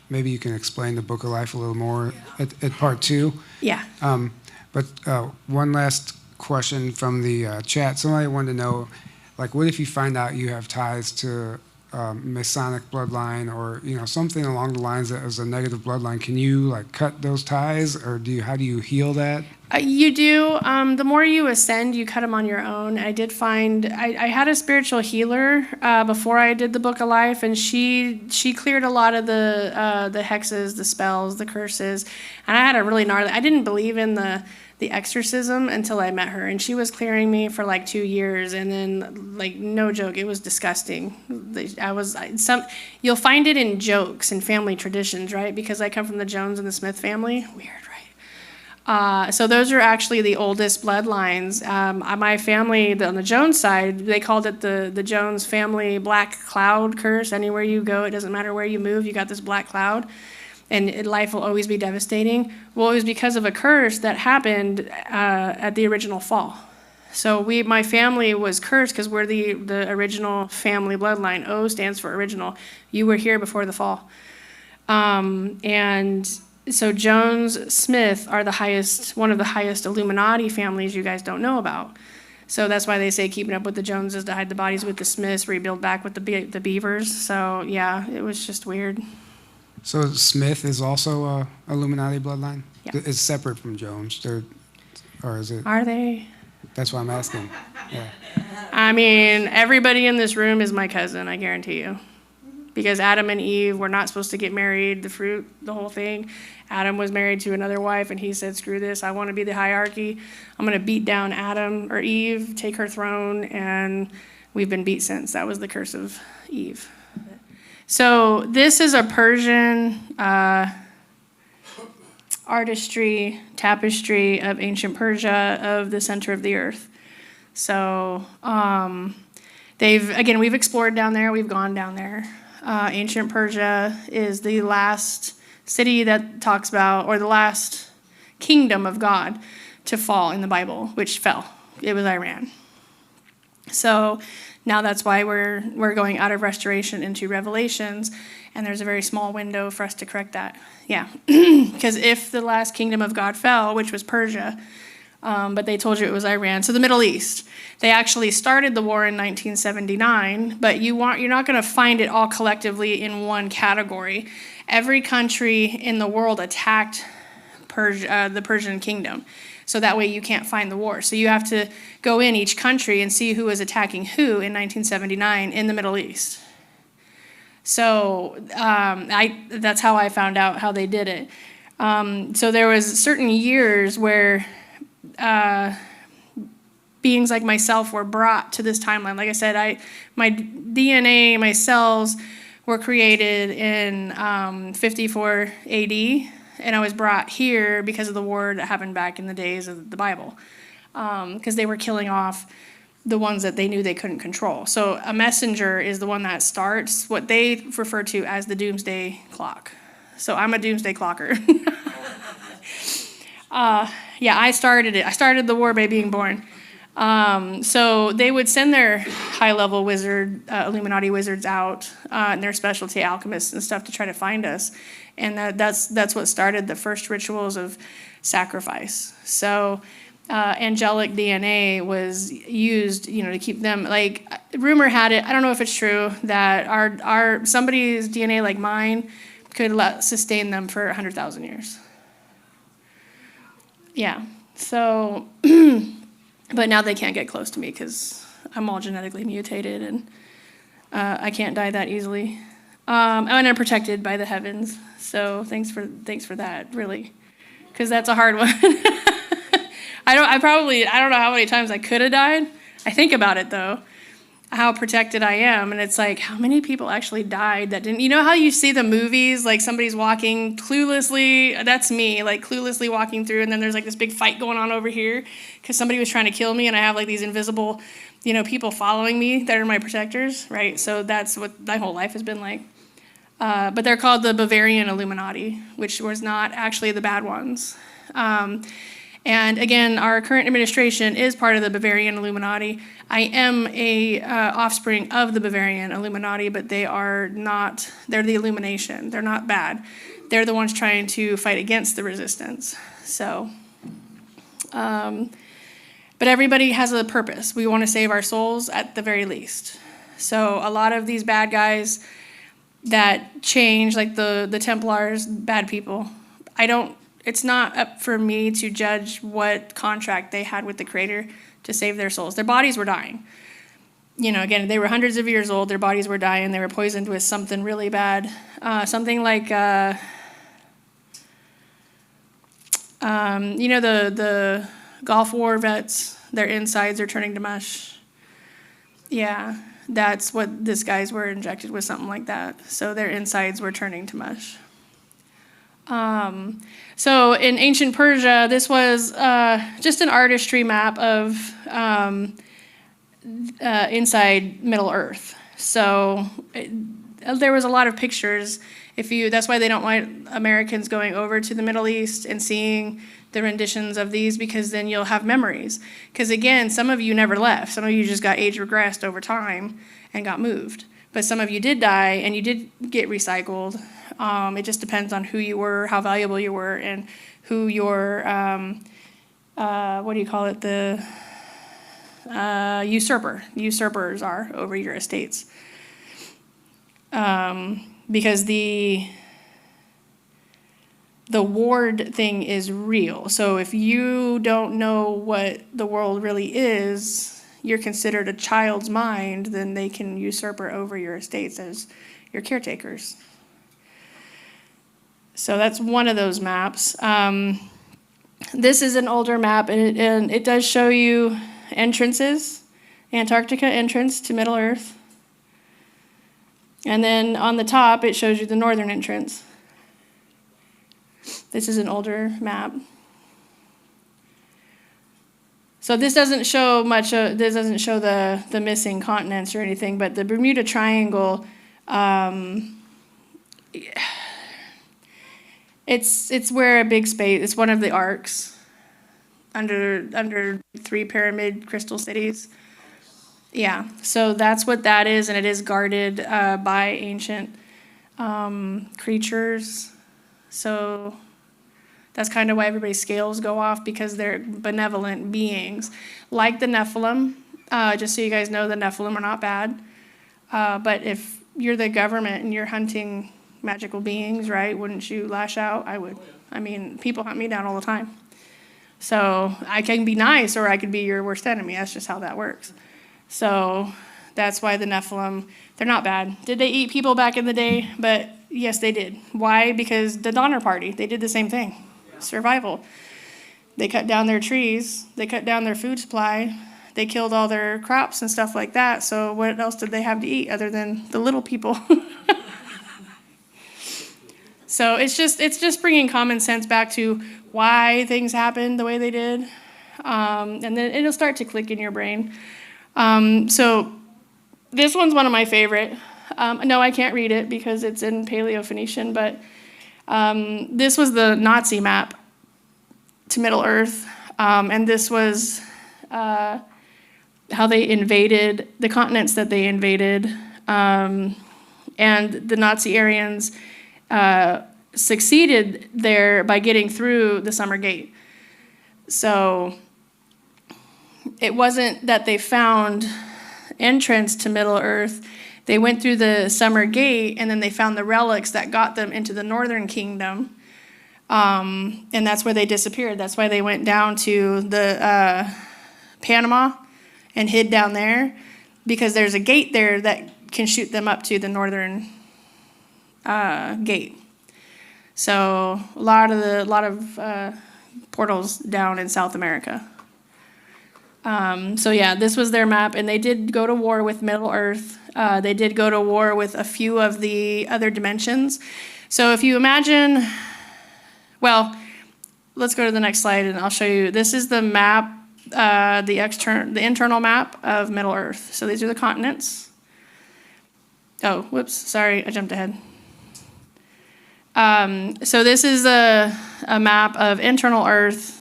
Speaker 1: Maybe you can explain the Book of Life a little more at part 2.
Speaker 2: yeah.
Speaker 1: But one last question from the chat. Somebody wanted to know, like, what if you find out you have ties to Masonic bloodline, or something along the lines that is a negative bloodline? Can you like cut those ties, or how do you heal that?
Speaker 2: You do. The more you ascend, you cut them on your own. I did find I had a spiritual healer before I did the Book of Life, and she cleared a lot of the hexes, the spells, the curses, and I had a really gnarly. I didn't believe in the exorcism until I met her, and she was clearing me for like 2 years, and then like no joke, it was disgusting. You'll find it in jokes and family traditions, right? Because I come from the Jones and the Smith family. Weird, right? So those are actually the oldest bloodlines. My family on the Jones side, they called it the Jones family black cloud curse. Anywhere you go, it doesn't matter where you move, you got this black cloud. And life will always be devastating. Well, it was because of a curse that happened at the original fall. So my family was cursed because we're the original family bloodline. O stands for original. You were here before the fall. And so Jones Smith are one of the highest Illuminati families you guys don't know about. So that's why they say keeping up with the Joneses to hide the bodies with the Smiths, rebuild back with the Beavers. So yeah, it was just weird.
Speaker 1: So Smith is also a Illuminati bloodline?
Speaker 2: Yeah.
Speaker 1: It's separate from Jones, or is it?
Speaker 2: Are they?
Speaker 1: That's why I'm asking. Yeah.
Speaker 2: I mean, everybody in this room is my cousin, I guarantee you. Because Adam and Eve were not supposed to get married, the whole thing. Adam was married to another wife, and he said, screw this, I want to be the hierarchy. I'm going to beat down Adam or Eve, take her throne, and we've been beat since. That was the curse of Eve. So this is a Persian artistry, tapestry of ancient Persia, of the center of the earth. So we've explored down there, we've gone down there. Ancient Persia is the last city that talks about, or the last kingdom of God to fall in the Bible, which fell. It was Iran. So now that's why we're going out of Restoration into Revelations, and there's a very small window for us to correct that. Yeah, because if the last kingdom of God fell, which was Persia, but they told you it was Iran, so the Middle East. They actually started the war in 1979, but you're not going to find it all collectively in one category. Every country in the world attacked the Persian kingdom. So that way you can't find the war. So you have to go in each country and see who was attacking who in 1979 in the Middle East. So that's how I found out how they did it. So there was certain years where beings like myself were brought to this timeline. Like I said, my DNA, my cells were created in 54 AD. And I was brought here because of the war that happened back in the days of the Bible, because they were killing off the ones that they knew they couldn't control. So a messenger is the one that starts what they refer to as the doomsday clock. So I'm a doomsday clocker. I started it. I started the war by being born. So they would send their high-level Illuminati wizards out, and their specialty alchemists and stuff to try to find us. And that's what started the first rituals of sacrifice. So angelic DNA was used, to keep them, like, rumor had it, I don't know if it's true, that our somebody's DNA like mine could sustain them for 100,000 years. Yeah, so, but now they can't get close to me because I'm all genetically mutated, and I can't die that easily. And I'm protected by the heavens, so thanks for that, really, because that's a hard one. I don't know how many times I could have died. I think about it though. how protected I am. And it's like, how many people actually died that didn't, you know how you see the movies, like somebody's walking cluelessly, that's me, like cluelessly walking through, and then there's like this big fight going on over here because somebody was trying to kill me, and I have like these invisible, you know, people following me that are my protectors, right? So that's what my whole life has been like. But they're called the Bavarian Illuminati, which was not actually the bad ones. And again, our current administration is part of the Bavarian Illuminati. I am a offspring of the Bavarian Illuminati, but they are not, they're the Illumination. They're not bad. They're the ones trying to fight against the resistance. So, but everybody has a purpose. We want to save our souls at the very least. So a lot of these bad guys that change, like the Templars, bad people, it's not up for me to judge what contract they had with the Creator to save their souls. Their bodies were dying. You know, again, they were hundreds of years old. Their bodies were dying. They were poisoned with something really bad. Something like, you know, the Gulf War vets, their insides are turning to mush. Yeah, that's what these guys were injected with, something like that. So their insides were turning to mush. So in ancient Persia, this was just an artistry map of inside Middle Earth. So there was a lot of pictures. That's why they don't want Americans going over to the Middle East and seeing the renditions of these, because then you'll have memories. Because again, some of you never left. Some of you just got age regressed over time and got moved. But some of you did die and you did get recycled. It just depends on who you were, how valuable you were, and who your, what do you call it, the usurpers are over your estates. Because the ward thing is real. So if you don't know what the world really is, you're considered a child's mind, then they can usurp over your estates as your caretakers. So that's one of those maps. This is an older map, and it does show you entrances, Antarctica entrance to Middle Earth. And then on the top, it shows you the northern entrance. This is an older map. So this doesn't show much. This doesn't show the missing continents or anything. But the Bermuda Triangle, it's where a big space. It's one of the arcs under 3 pyramid crystal cities. Yeah. So that's what that is, and it is guarded by ancient creatures. So that's kind of why everybody's scales go off, because they're benevolent beings. Like the Nephilim, just so you guys know, the Nephilim are not bad. But if you're the government and you're hunting magical beings, right, wouldn't you lash out? I would. I mean, people hunt me down all the time. So I can be nice, or I could be your worst enemy. That's just how that works. So that's why the Nephilim, they're not bad. Did they eat people back in the day? But yes, they did. Why? Because the Donner Party, they did the same thing. Survival. They cut down their trees. They cut down their food supply. They killed all their crops and stuff like that. So what else did they have to eat other than the little people? So it's just bringing common sense back to why things happened the way they did. And then it'll start to click in your brain. So this one's one of my favorite. No, I can't read it because it's in Paleo-Phoenician, but this was the Nazi map to Middle Earth. And this was how they invaded the continents that they invaded. And the Nazi Aryans succeeded there by getting through the Summer Gate. So it wasn't that they found entrance to Middle Earth. They went through the Summer Gate, and then they found the relics that got them into the Northern Kingdom. And that's where they disappeared. That's why they went down to the Panama and hid down there, because there's a gate there that can shoot them up to the Northern Gate. So a lot of portals down in South America. So yeah, this was their map, and they did go to war with Middle Earth. They did go to war with a few of the other dimensions. So if you imagine, well, let's go to the next slide, and I'll show you. This is the map, the internal map of Middle Earth. So these are the continents. Oh, whoops, sorry, I jumped ahead. So this is a map of internal Earth.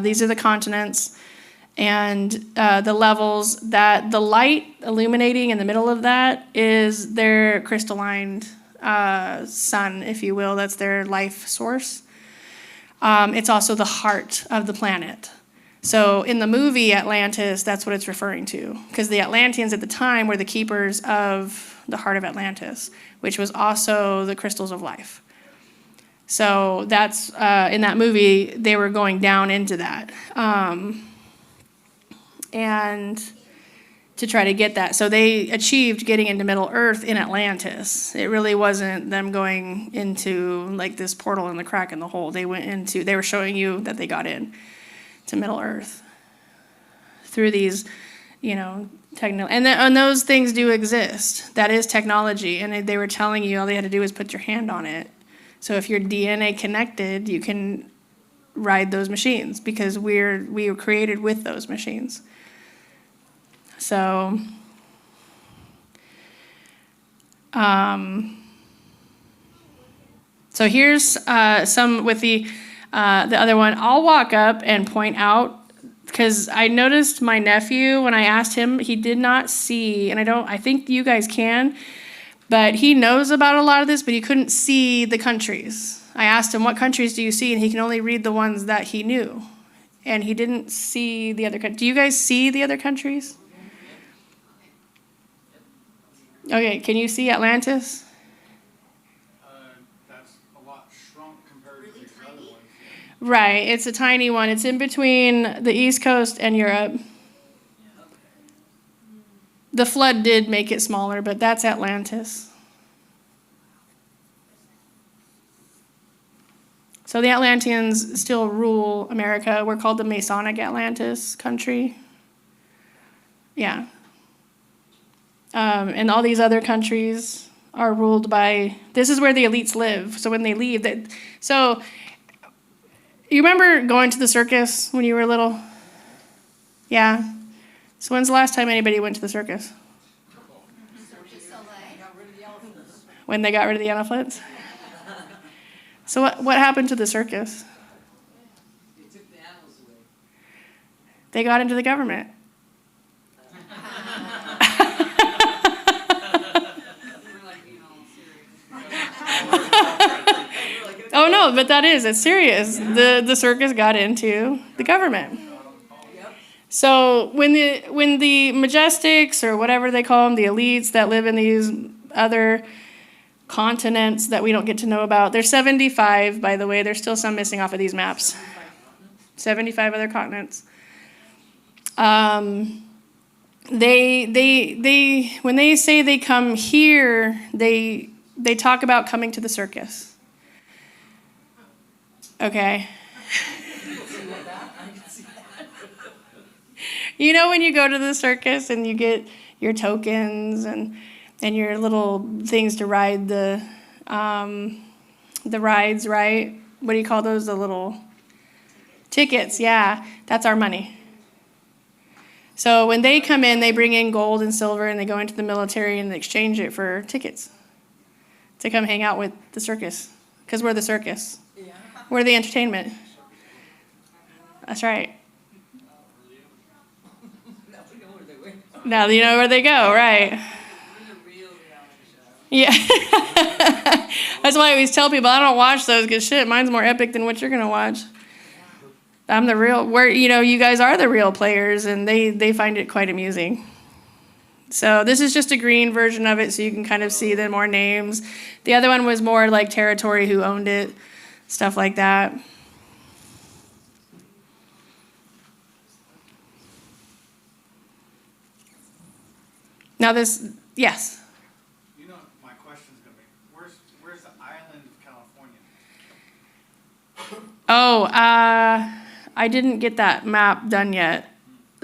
Speaker 2: These are the continents. And the levels that the light illuminating in the middle of that is their crystalline sun, if you will. That's their life source. It's also the heart of the planet. So in the movie Atlantis, that's what it's referring to, because the Atlanteans at the time were the keepers of the heart of Atlantis, which was also the crystals of life. So that's, in that movie, they were going down into that. And to try to get that. So they achieved getting into Middle Earth in Atlantis. It really wasn't them going into like this portal in the crack in the hole. They were showing you that they got in to Middle Earth through these, and those things do exist. That is technology. And they were telling you all they had to do was put your hand on it. So if you're DNA connected, you can ride those machines because we were created with those machines. So, so here's some with the other one. I'll walk up and point out, because I noticed my nephew, when I asked him, he did not see, and I think you guys can, but he knows about a lot of this, but he couldn't see the countries. I asked him, what countries do you see? And he can only read the ones that he knew. And he didn't see the other countries. Do you guys see the other countries? Okay, can you see Atlantis?
Speaker 12: That's a lot shrunk compared to these other ones.
Speaker 2: Right, it's a tiny one. It's in between the East Coast and Europe. The flood did make it smaller, but that's Atlantis. So the Atlanteans still rule America. We're called the Masonic Atlantis country. Yeah. And all these other countries are ruled by, this is where the elites live. So when they leave, so you remember going to the circus when you were little? Yeah. So when's the last time anybody went to the circus? When they got rid of the elephants? So what happened to the circus?
Speaker 3: They took the animals away.
Speaker 2: They got into the government. Oh no, but it's serious. The circus got into the government. So when the Majestics, or whatever they call them, the elites that live in these other continents that we don't get to know about, there's 75, by the way. There's still some missing off of these maps. 75 other continents. They when they say they come here, they talk about coming to the circus. Okay. You know when you go to the circus and you get your tokens and your little things to ride the rides, right? What do you call those? The little tickets. Yeah, that's our money. So when they come in, they bring in gold and silver, and they go into the military and they exchange it for tickets to come hang out with the circus, because we're the circus. We're the entertainment. That's right. Now you know where they go, right? Yeah. That's why I always tell people I don't watch those, because shit, mine's more epic than what you're gonna watch. I'm the real, you guys are the real players, and they find it quite amusing. So this is just a green version of it, so you can kind of see the more names. The other one was more like territory, who owned it, stuff like that. Now this, yes?
Speaker 12: You know, my question's gonna be, where's the island of California?
Speaker 2: Oh, I didn't get that map done yet.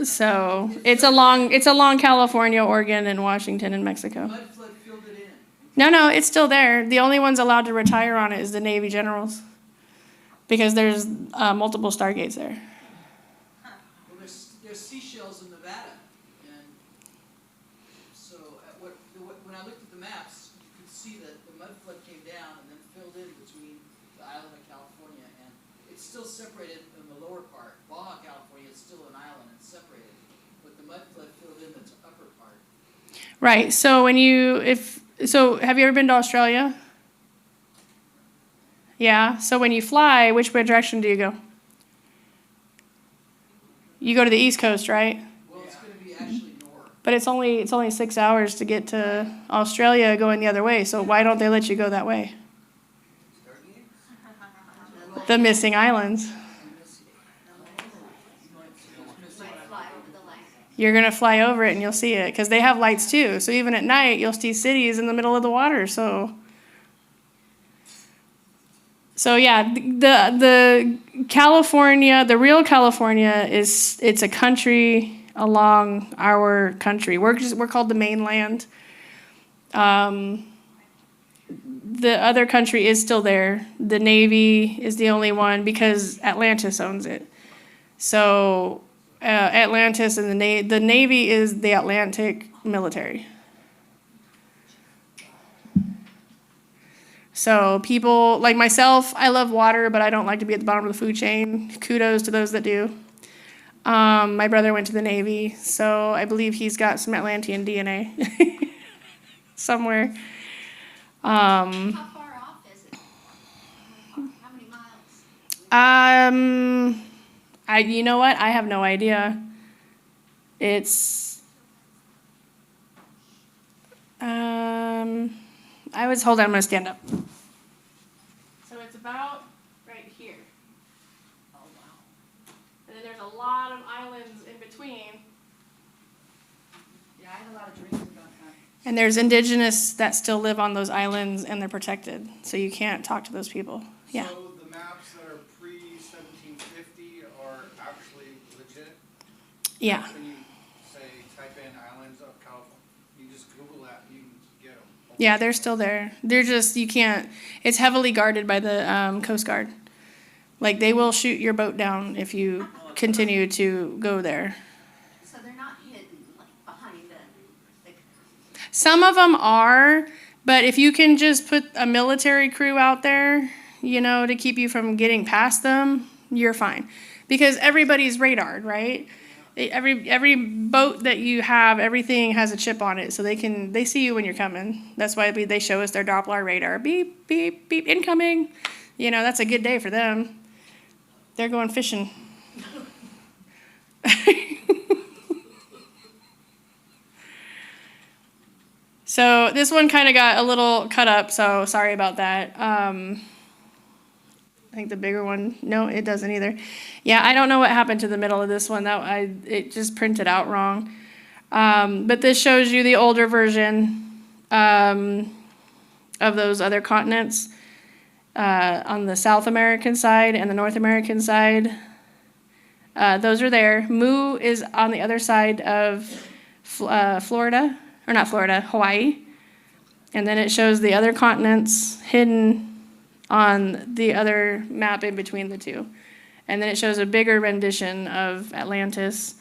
Speaker 2: So it's along California, Oregon, and Washington and Mexico.
Speaker 10: Mud flood filled it in.
Speaker 2: No, it's still there. The only ones allowed to retire on it is the Navy generals, because there's multiple stargates there.
Speaker 10: Well, there's seashells in Nevada, and so when I looked at the maps, you could see that the mud flood came down and then filled in between the island of California, and it's still separated in the lower part. Baja California is still an island and separated, but the mud flood filled in the upper part.
Speaker 2: Right. So have you ever been to Australia? Yeah. So when you fly, which direction do you go? You go to the East Coast, right?
Speaker 10: Well, it's going to be actually north.
Speaker 2: But it's only 6 hours to get to Australia going the other way. So why don't they let you go that way? The missing islands. You're going to fly over it and you'll see it, because they have lights too. So even at night, you'll see cities in the middle of the water. So yeah, the California, the real California it's a country along our country. We're called the mainland. The other country is still there. The Navy is the only one, because Atlantis owns it. So Atlantis and the Navy is the Atlantic military. So people like myself, I love water, but I don't like to be at the bottom of the food chain. Kudos to those that do. My brother went to the Navy, so I believe he's got some Atlantean DNA somewhere.
Speaker 4: How far off is it? How many miles?
Speaker 2: You know what? I have no idea. It's, hold on, I'm gonna stand up. So it's about right here. Oh, wow. And then there's a lot of islands in between.
Speaker 4: Yeah, I had a lot of dreams about that.
Speaker 2: And there's indigenous that still live on those islands, and they're protected. So you can't talk to those people. Yeah.
Speaker 12: So the maps that are pre-1750 are actually legit?
Speaker 2: Yeah.
Speaker 12: When you say type in islands of California, you just Google that and you can get them.
Speaker 2: Yeah, they're still there. They're just, you can't, it's heavily guarded by the Coast Guard. Like, they will shoot your boat down if you continue to go there.
Speaker 4: So they're not hidden, like, behind the
Speaker 2: Some of them are, but if you can just put a military crew out there, to keep you from getting past them, you're fine. Because everybody's radared, right? Every boat that you have, everything has a chip on it, so they see you when you're coming. That's why they show us their Doppler radar. Beep, beep, beep, incoming. That's a good day for them. They're going fishing. So this one kind of got a little cut up, so sorry about that. I think the bigger one, no, it doesn't either. Yeah, I don't know what happened to the middle of this one. It just printed out wrong. But this shows you the older version of those other continents on the South American side and the North American side. Those are there. Mu is on the other side of Florida. Or not Florida, Hawaii. And then it shows the other continents hidden on the other map in between the two. And then it shows a bigger rendition of Atlantis.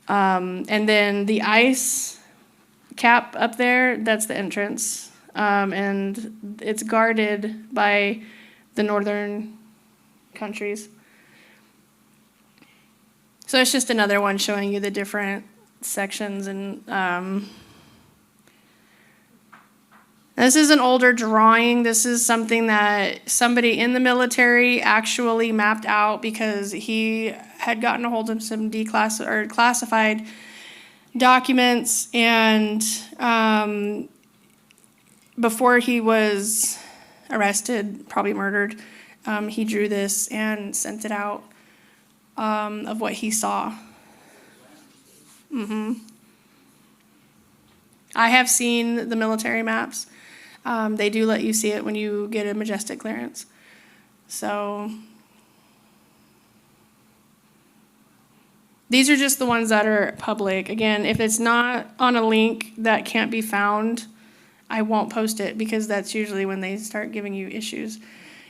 Speaker 2: And then the ice cap up there, that's the entrance. And it's guarded by the northern countries. So it's just another one showing you the different sections. And this is an older drawing. This is something that somebody in the military actually mapped out because he had gotten a hold of some classified documents, and before he was arrested, probably murdered, he drew this and sent it out of what he saw. I have seen the military maps. They do let you see it when you get a Majestic clearance. So These are just the ones that are public. Again, if it's not on a link that can't be found, I won't post it because that's usually when they start giving you issues.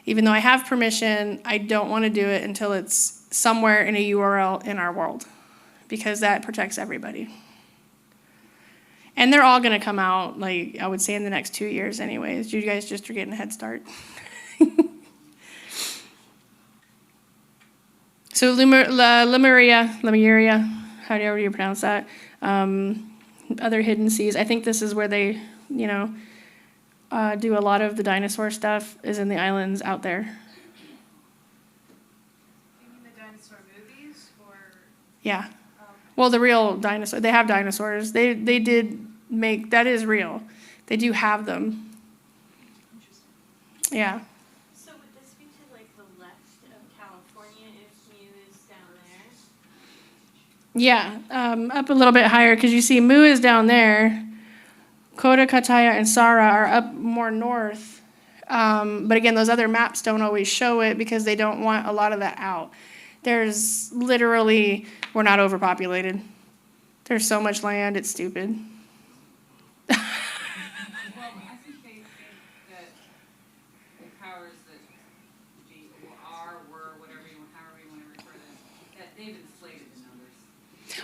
Speaker 2: Even though I have permission, I don't want to do it until it's somewhere in a URL in our world because that protects everybody. And they're all going to come out, like, I would say in the next 2 years anyways. You guys just are getting a head start. So Lemuria, however you pronounce that, other hidden seas. I think this is where they, do a lot of the dinosaur stuff is in the islands out there.
Speaker 3: You mean the dinosaur movies, or?
Speaker 2: Yeah. Well, the real dinosaur, they have dinosaurs. They did make, that is real. They do have them. Yeah.
Speaker 15: So would this be to like the left of California if Mu is down there?
Speaker 2: Yeah, up a little bit higher because you see Mu is down there. Kota, Kataya, and Sara are up more north. But again, those other maps don't always show it because they don't want a lot of that out. There's literally, we're not overpopulated. There's so much land, it's stupid.
Speaker 3: Well, I think they think that the powers that be or are, were, whatever however you want to refer to them, that they've inflated the numbers.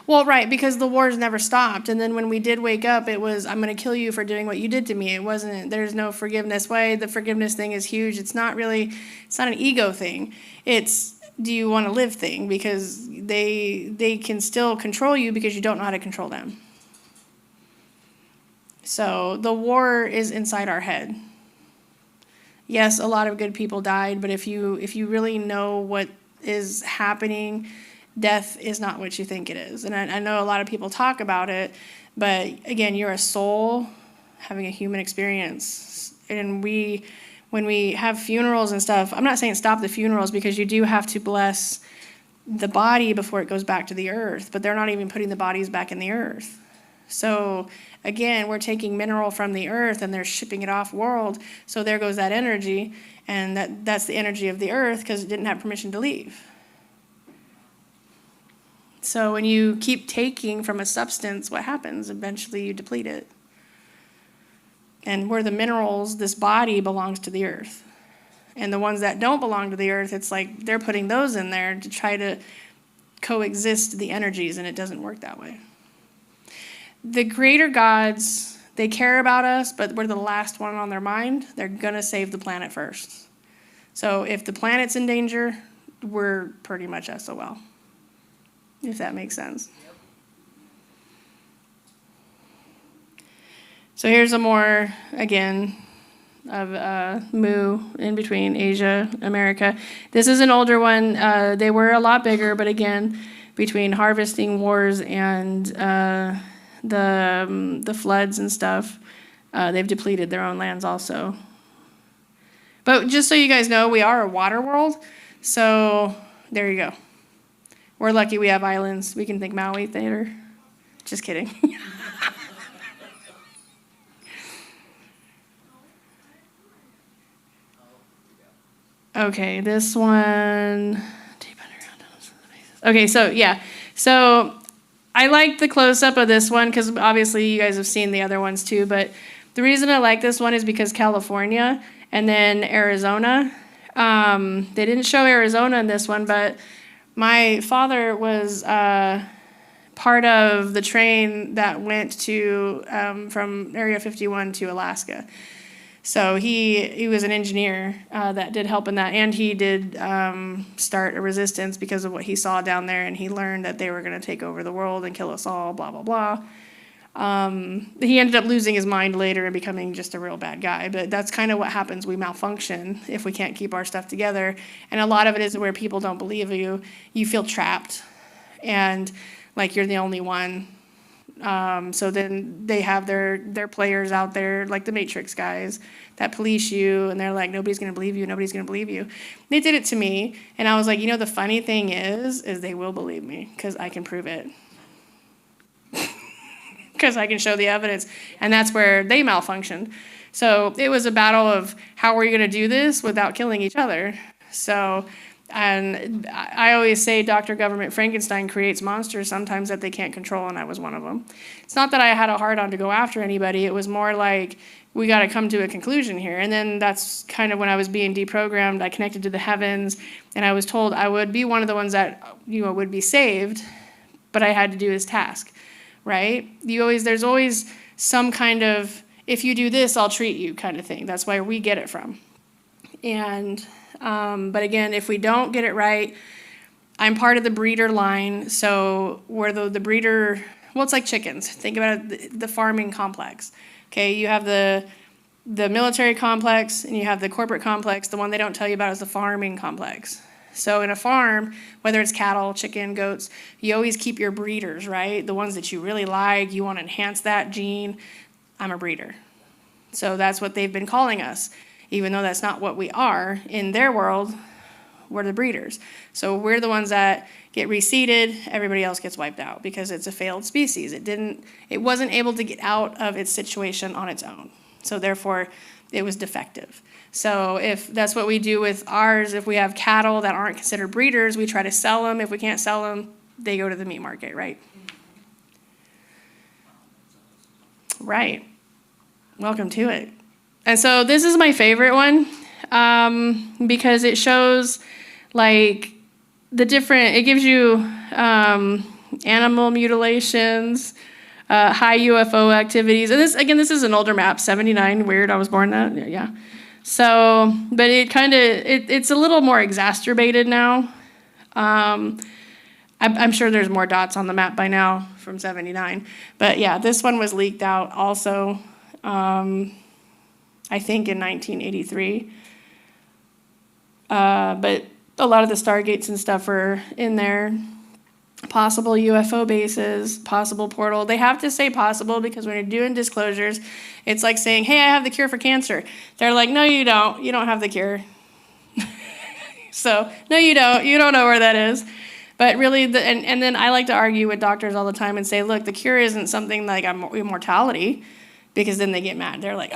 Speaker 2: Well, right, because the wars never stopped. And then when we did wake up, it was, I'm going to kill you for doing what you did to me. It wasn't, there's no forgiveness. Why the forgiveness thing is huge. It's not an ego thing. It's, do you want to live thing? Because they can still control you because you don't know how to control them. So the war is inside our head. Yes, a lot of good people died, but if you really know what is happening, death is not what you think it is. And I know a lot of people talk about it, but again, you're a soul having a human experience. And when we have funerals and stuff, I'm not saying stop the funerals because you do have to bless the body before it goes back to the earth, but they're not even putting the bodies back in the earth. So again, we're taking mineral from the earth and they're shipping it off world. So there goes that energy, and that's the energy of the earth because it didn't have permission to leave. So when you keep taking from a substance, what happens? Eventually you deplete it. And where the minerals, this body belongs to the earth. And the ones that don't belong to the earth, it's like they're putting those in there to try to coexist the energies, and it doesn't work that way. The greater gods, they care about us, but we're the last one on their mind. They're going to save the planet first. So if the planet's in danger, we're pretty much SOL, if that makes sense. So here's a more, again, of Mu in between Asia, America. This is an older one. They were a lot bigger, but again, between harvesting wars and the floods and stuff, they've depleted their own lands also. But just so you guys know, we are a water world, so there you go. We're lucky we have islands. We can think Maui Theater. Just kidding. Okay, this one, deep underground. Okay, so yeah. So I like the close-up of this one because obviously you guys have seen the other ones too, but the reason I like this one is because California and then Arizona. They didn't show Arizona in this one, but my father was part of the train that went to from Area 51 to Alaska. So he was an engineer that did help in that, and he did start a resistance because of what he saw down there, and he learned that they were going to take over the world and kill us all, blah, blah, blah. He ended up losing his mind later and becoming just a real bad guy, but that's kind of what happens. We malfunction if we can't keep our stuff together, and a lot of it is where people don't believe you. You feel trapped, and like you're the only one. So then they have their players out there, like the Matrix guys, that police you, and they're like, nobody's going to believe you, nobody's going to believe you. They did it to me, and I was like, the funny thing is they will believe me, because I can prove it. Because I can show the evidence, and that's where they malfunctioned. So it was a battle of how are you going to do this without killing each other. So And I always say Dr. Government Frankenstein creates monsters sometimes that they can't control, and I was one of them. It's not that I had a hard-on to go after anybody. It was more like, we got to come to a conclusion here. And then that's kind of when I was being deprogrammed. I connected to the heavens, and I was told I would be one of the ones that, would be saved, but I had to do his task, right? There's always some kind of, if you do this, I'll treat you kind of thing. That's where we get it from. And but again, if we don't get it right, I'm part of the breeder line. So we're the breeder, well, it's like chickens. Think about it, the farming complex. Okay, you have the military complex and you have the corporate complex. The one they don't tell you about is the farming complex. So in a farm, whether it's cattle, chicken, goats, you always keep your breeders, right? The ones that you really like, you want to enhance that gene. I'm a breeder. So that's what they've been calling us. Even though that's not what we are, in their world, we're the breeders. So we're the ones that get reseeded, everybody else gets wiped out because it's a failed species. It wasn't able to get out of its situation on its own. So therefore, it was defective. So if that's what we do with ours, if we have cattle that aren't considered breeders, we try to sell them. If we can't sell them, they go to the meat market, right? Right. Welcome to it. And so this is my favorite one because it shows like it gives you animal mutilations, high UFO activities. And this is an older map, 79, weird, I was born that, yeah. So, but it's a little more exacerbated now. I'm sure there's more dots on the map by now from 79. But yeah, this one was leaked out also. I think in 1983. But a lot of the Stargates and stuff are in there. Possible UFO bases, possible portal. They have to say possible because when you're doing disclosures, it's like saying, hey, I have the cure for cancer. They're like, no, you don't. You don't have the cure. So, no, you don't. You don't know where that is. But really, and then I like to argue with doctors all the time and say, look, the cure isn't something like immortality. Because then they get mad. They're like,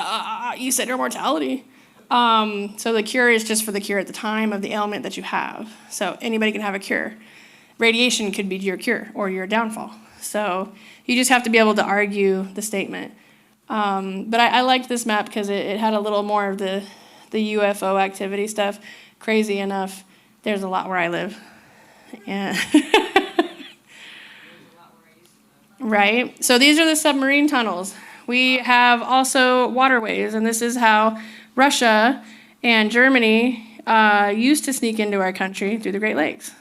Speaker 2: you said immortality. So the cure is just for the cure at the time of the ailment that you have. So anybody can have a cure. Radiation could be your cure or your downfall. So you just have to be able to argue the statement. But I liked this map because it had a little more of the UFO activity stuff. Crazy enough, there's a lot where I live. And right? So these are the submarine tunnels. We have also waterways, and this is how Russia and Germany used to sneak into our country through the Great Lakes.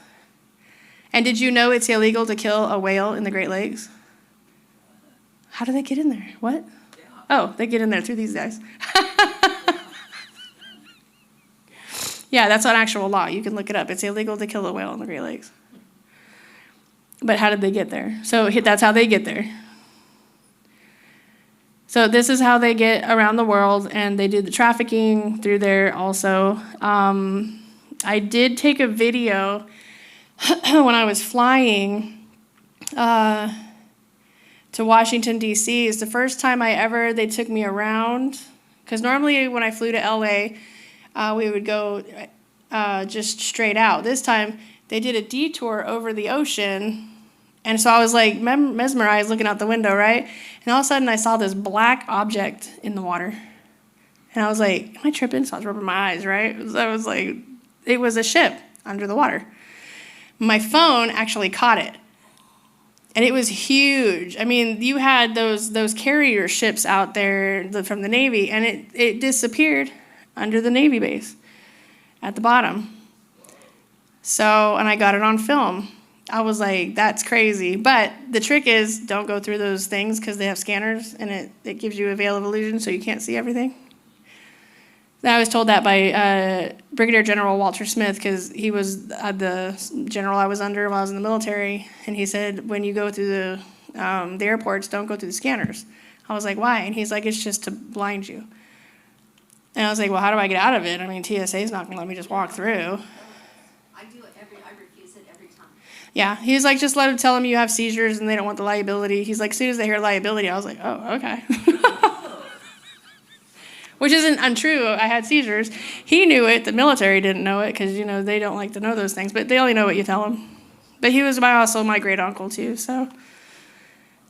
Speaker 2: And did you know it's illegal to kill a whale in the Great Lakes? How do they get in there? What? Oh, they get in there through these guys. Yeah, that's an actual law. You can look it up. It's illegal to kill a whale in the Great Lakes. But how did they get there? So that's how they get there. So this is how they get around the world, and they do the trafficking through there also. I did take a video when I was flying to Washington, D.C. It's the first time they took me around. Because normally when I flew to L.A., we would go just straight out. This time, they did a detour over the ocean. And so I was like mesmerized looking out the window, right? And all of a sudden I saw this black object in the water. And I was like, am I tripping? So I was rubbing my eyes, right? So I was like, it was a ship under the water. My phone actually caught it. And it was huge. I mean, you had those carrier ships out there from the Navy, and it disappeared under the Navy base at the bottom. So, and I got it on film. I was like, that's crazy. But the trick is, don't go through those things because they have scanners, and it gives you a veil of illusion so you can't see everything. I was told that by Brigadier General Walter Smith because he was the general I was under while I was in the military, and he said, when you go through the airports, don't go through the scanners. I was like, why? And he's like, it's just to blind you. And I was like, well, how do I get out of it? I mean, TSA's not going to let me just walk through.
Speaker 4: I refuse it every time.
Speaker 2: Yeah, he's like, just tell them you have seizures and they don't want the liability. He's like, as soon as they hear liability, I was like, oh, okay. which isn't untrue. I had seizures. He knew it. The military didn't know it because, they don't like to know those things, but they only know what you tell them. But he was also my great uncle too, so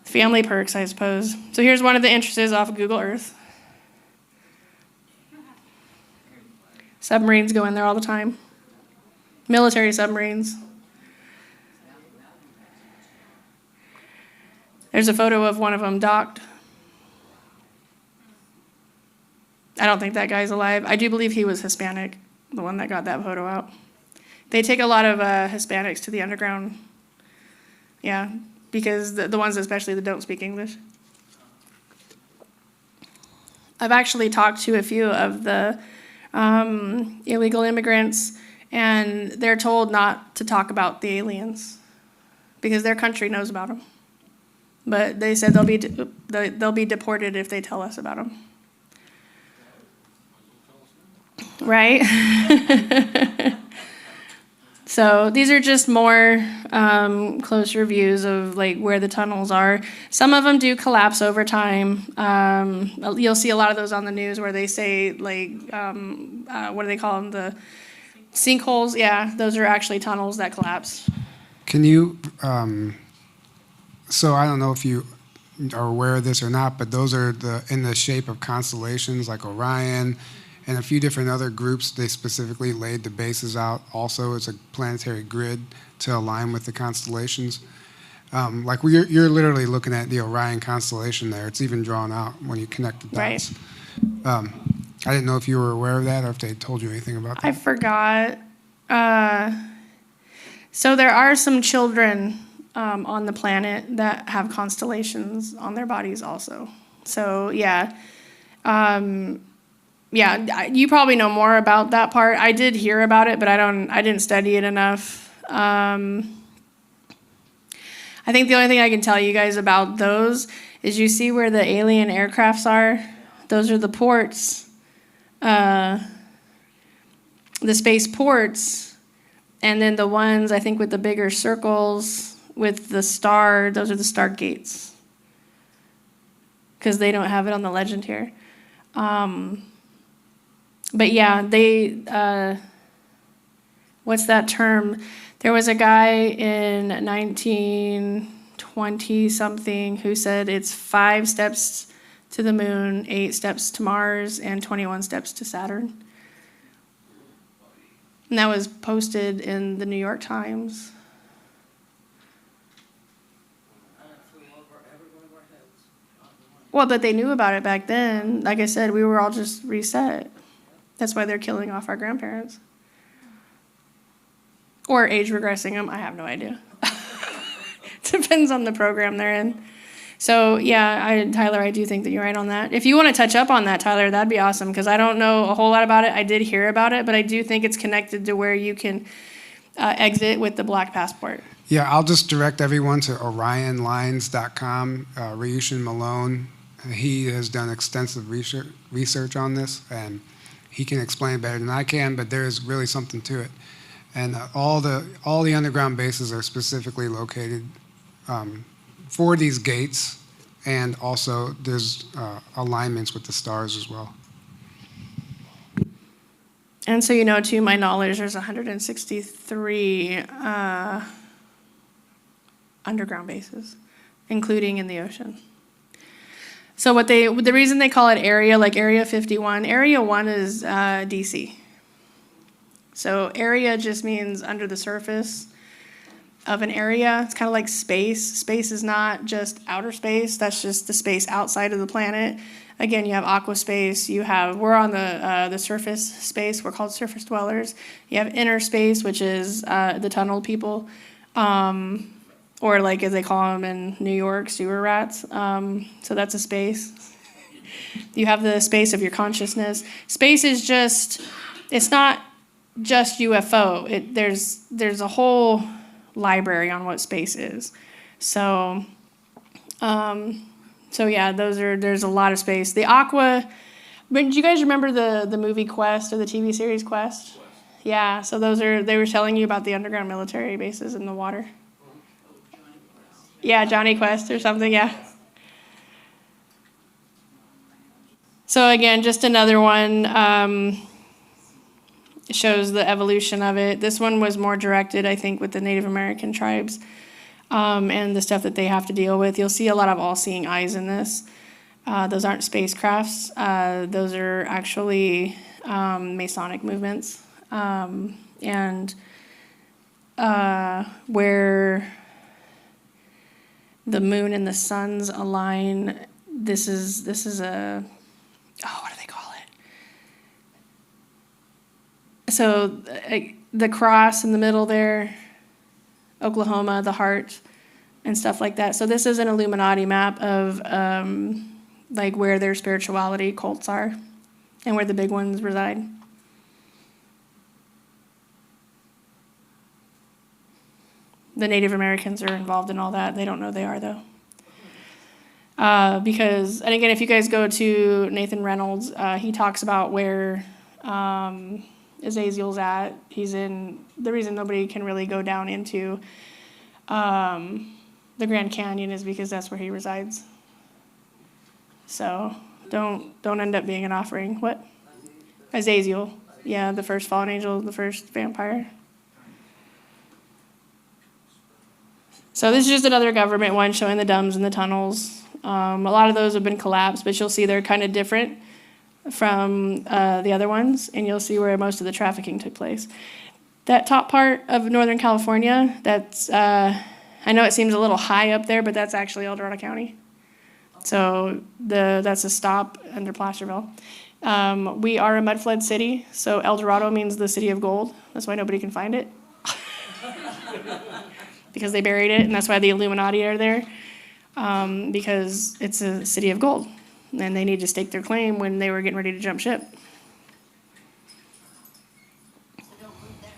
Speaker 2: family perks, I suppose. So here's one of the entrances off of Google Earth. Submarines go in there all the time. Military submarines. There's a photo of one of them docked. I don't think that guy's alive. I do believe he was Hispanic, the one that got that photo out. They take a lot of Hispanics to the underground. Yeah, because the ones especially that don't speak English. I've actually talked to a few of the illegal immigrants, and they're told not to talk about the aliens because their country knows about them. But they said they'll be deported if they tell us about them. Right? So these are just more closer views of like where the tunnels are. Some of them do collapse over time. You'll see a lot of those on the news where they say like, what do they call them? The sinkholes. Yeah, those are actually tunnels that collapse.
Speaker 1: Can you, so I don't know if you are aware of this or not, but those are in the shape of constellations like Orion, and a few different other groups. They specifically laid the bases out also as a planetary grid to align with the constellations. Like you're literally looking at the Orion constellation there. It's even drawn out when you connect the dots. Right. I didn't know if you were aware of that or if they told you anything about that.
Speaker 2: I forgot. So there are some children on the planet that have constellations on their bodies also. So yeah. Yeah, you probably know more about that part. I did hear about it, but I didn't study it enough. I think the only thing I can tell you guys about those is you see where the alien aircrafts are? Those are the ports, the space ports, and then the ones, I think, with the bigger circles with the star, those are the star gates, because they don't have it on the legend here. But yeah, what's that term? There was a guy in 1920 something who said it's 5 steps to the moon, 8 steps to Mars, and 21 steps to Saturn. And that was posted in the New York Times. Well, but they knew about it back then. Like I said, we were all just reset. That's why they're killing off our grandparents. Or age regressing them, I have no idea. Depends on the program they're in. So yeah, Tyler, I do think that you're right on that. If you want to touch up on that, Tyler, that'd be awesome, because I don't know a whole lot about it. I did hear about it, but I do think it's connected to where you can exit with the black passport.
Speaker 1: Yeah, I'll just direct everyone to orionlines.com. Ryushin Malone, he has done extensive research on this, and he can explain better than I can, but there is really something to it. And all the underground bases are specifically located for these gates, and also there's alignments with the stars as well.
Speaker 2: And so, to my knowledge, there's 163 underground bases, including in the ocean. So the reason they call it area, like Area 51, Area 1 is DC. So area just means under the surface of an area. It's kind of like space. Space is not just outer space. That's just the space outside of the planet. Again, you have aquaspace. We're on the surface space. We're called surface dwellers. You have inner space, which is the tunnel people, or like as they call them in New York, sewer rats. So that's a space. You have the space of your consciousness. Space is it's not just UFO. There's a whole library on what space is. So yeah, there's a lot of space. The aqua. Do you guys remember the movie Quest or the TV series Quest? Yeah. So they were telling you about the underground military bases in the water. Yeah, Johnny Quest or something. Yeah. So again, just another one. It shows the evolution of it. This one was more directed, I think, with the Native American tribes and the stuff that they have to deal with. You'll see a lot of all-seeing eyes in this. Those aren't spacecrafts. Those are actually Masonic movements. And where the moon and the suns align, this is a, what do they call it? So the cross in the middle there, Oklahoma, the heart, and stuff like that. So this is an Illuminati map of like where their spirituality cults are and where the big ones reside. The Native Americans are involved in all that. They don't know they are, though. Because, and again, if you guys go to Nathan Reynolds, he talks about where Azazel's at. He's in, the reason nobody can really go down into the Grand Canyon is because that's where he resides. So don't end up being an offering. What? Azazel. Yeah, the first fallen angel, the first vampire. So this is just another government one showing the dumbs and the tunnels. A lot of those have been collapsed, but you'll see they're kind of different from the other ones, and you'll see where most of the trafficking took place. That top part of Northern California, that's, I know it seems a little high up there, but that's actually El Dorado County. So that's a stop under Placerville. We are a mud-flood city, so El Dorado means the city of gold. That's why nobody can find it. Because they buried it, and that's why the Illuminati are there, because it's a city of gold, and they need to stake their claim when they were getting ready to jump ship.
Speaker 4: So don't move there.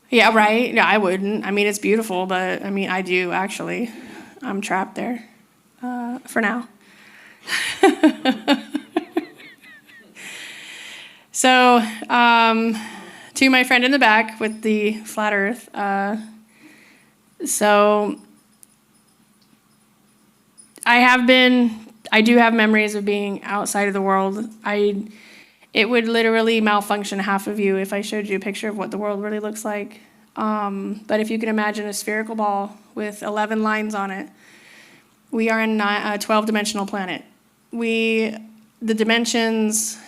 Speaker 2: Yeah, right? No, I wouldn't. I mean, it's beautiful, but, I mean, I do, actually. I'm trapped there, for now. So, to my friend in the back with the flat earth, so I do have memories of being outside of the world. It would literally malfunction half of you if I showed you a picture of what the world really looks like. But if you can imagine a spherical ball with 11 lines on it, we are in a 12-dimensional planet. The dimensions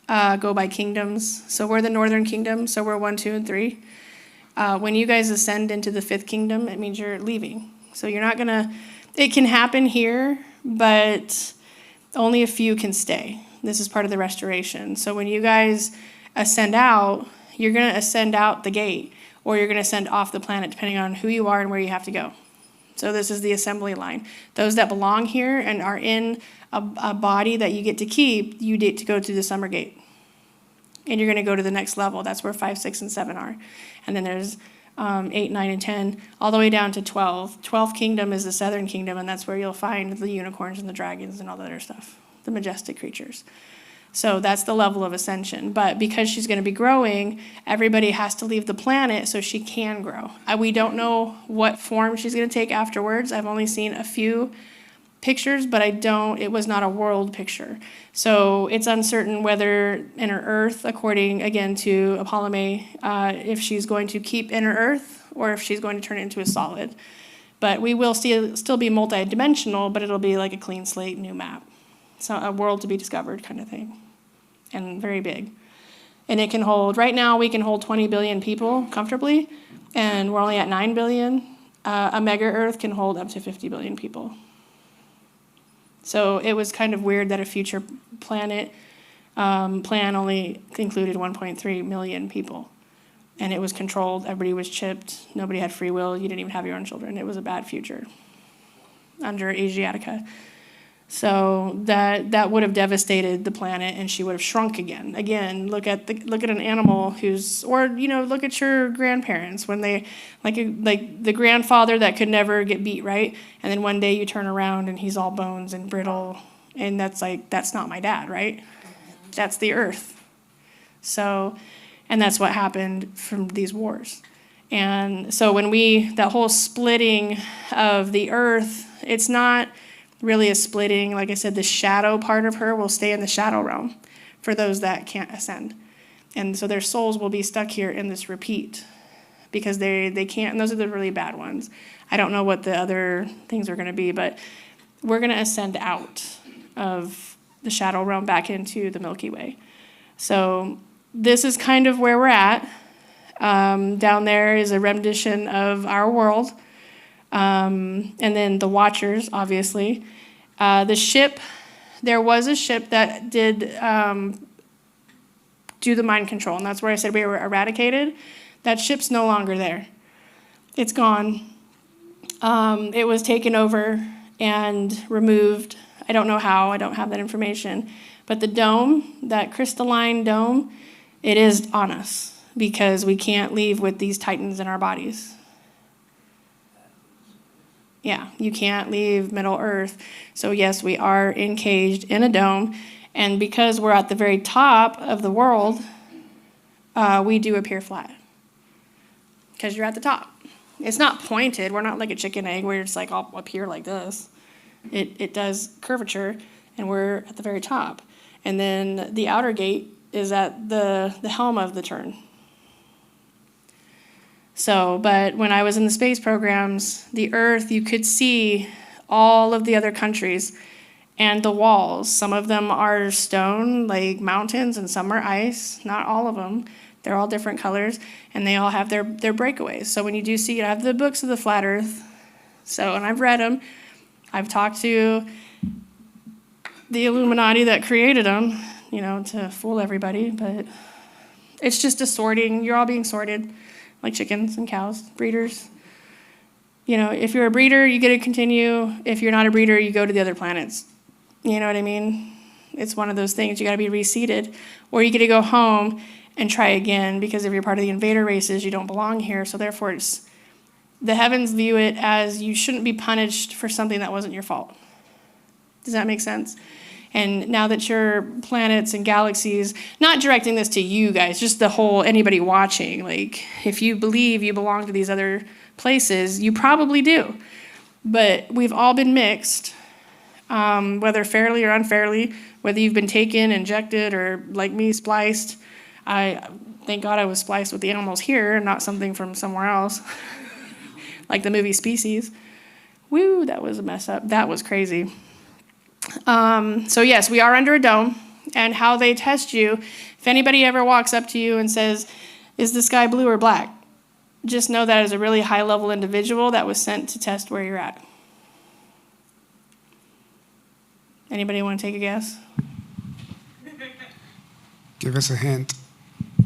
Speaker 2: go by kingdoms. So we're the northern kingdom, so we're 1, 2, and 3. When you guys ascend into the 5th kingdom, it means you're leaving. So you're not gonna, it can happen here, but only a few can stay. This is part of the restoration. So when you guys ascend out, you're gonna ascend out the gate, or you're gonna ascend off the planet, depending on who you are and where you have to go. So this is the assembly line. Those that belong here and are in a body that you get to keep, you get to go through the summer gate. And you're gonna go to the next level. That's where 5, 6, and 7 are. And then there's 8, 9, and 10, all the way down to 12. 12th kingdom is the southern kingdom, and that's where you'll find the unicorns and the dragons and all that other stuff, the majestic creatures. So that's the level of ascension. But because she's gonna be growing, everybody has to leave the planet so she can grow. We don't know what form she's gonna take afterwards. I've only seen a few pictures, but it was not a world picture. So it's uncertain whether inner Earth, according again to Apollo, if she's going to keep inner Earth or if she's going to turn it into a solid. But we will still be multi-dimensional, but it'll be like a clean slate, new map. So a world to be discovered kind of thing, and very big. And it can hold, right now we can hold 20 billion people comfortably, and we're only at 9 billion. A mega Earth can hold up to 50 billion people. So it was kind of weird that a future planet plan only included 1.3 million people. And it was controlled, everybody was chipped, nobody had free will, you didn't even have your own children. It was a bad future under Asiatica. So that would have devastated the planet, and she would have shrunk again. Again, look at an animal look at your grandparents when they like the grandfather that could never get beat, right? And then one day you turn around and he's all bones and brittle, and that's not my dad, right? That's the earth. So, and that's what happened from these wars. And so when that whole splitting of the earth, it's not really is splitting. Like I said, the shadow part of her will stay in the shadow realm for those that can't ascend. And so their souls will be stuck here in this repeat because they can't, and those are the really bad ones. I don't know what the other things are going to be, but we're going to ascend out of the shadow realm back into the Milky Way. So this is kind of where we're at. Down there is a rendition of our world. And then the Watchers, obviously. The ship, there was a ship that did do the mind control, and that's where I said we were eradicated. That ship's no longer there. It's gone. It was taken over and removed. I don't know how, I don't have that information. But the dome, that crystalline dome, it is on us because we can't leave with these titans in our bodies. Yeah, you can't leave Middle Earth. So yes, we are encaged in a dome. And because we're at the very top of the world, we do appear flat. Because you're at the top. It's not pointed. We're not like a chicken egg where it's like all up here like this. It does curvature, and we're at the very top. And then the outer gate is at the helm of the turn. So, but when I was in the space programs, the Earth, you could see all of the other countries and the walls. Some of them are stone, like mountains, and some are ice. Not all of them. They're all different colors, and they all have their breakaways. So when you do see, I have the books of the Flat Earth. So, and I've read them. I've talked to the Illuminati that created them, you know, to fool everybody. But it's just a sorting. You're all being sorted like chickens and cows, breeders. You know, if you're a breeder, you get to continue. If you're not a breeder, you go to the other planets. You know what I mean? It's one of those things. You got to be reseeded, or you get to go home and try again, because if you're part of the invader races, you don't belong here. So therefore, the heavens view it as you shouldn't be punished for something that wasn't your fault. Does that make sense? And now that your planets and galaxies, not directing this to you guys, just the whole, anybody watching, like if you believe you belong to these other places, you probably do. But we've all been mixed, whether fairly or unfairly, whether you've been taken, injected, or like me, spliced. Thank God I was spliced with the animals here, not something from somewhere else, like the movie Species. Woo, that was a mess up. That was crazy. So yes, we are under a dome, and how they test you, if anybody ever walks up to you and says, is the sky blue or black? Just know that is a really high-level individual that was sent to test where you're at. Anybody want to take a guess?
Speaker 1: Give us a hint.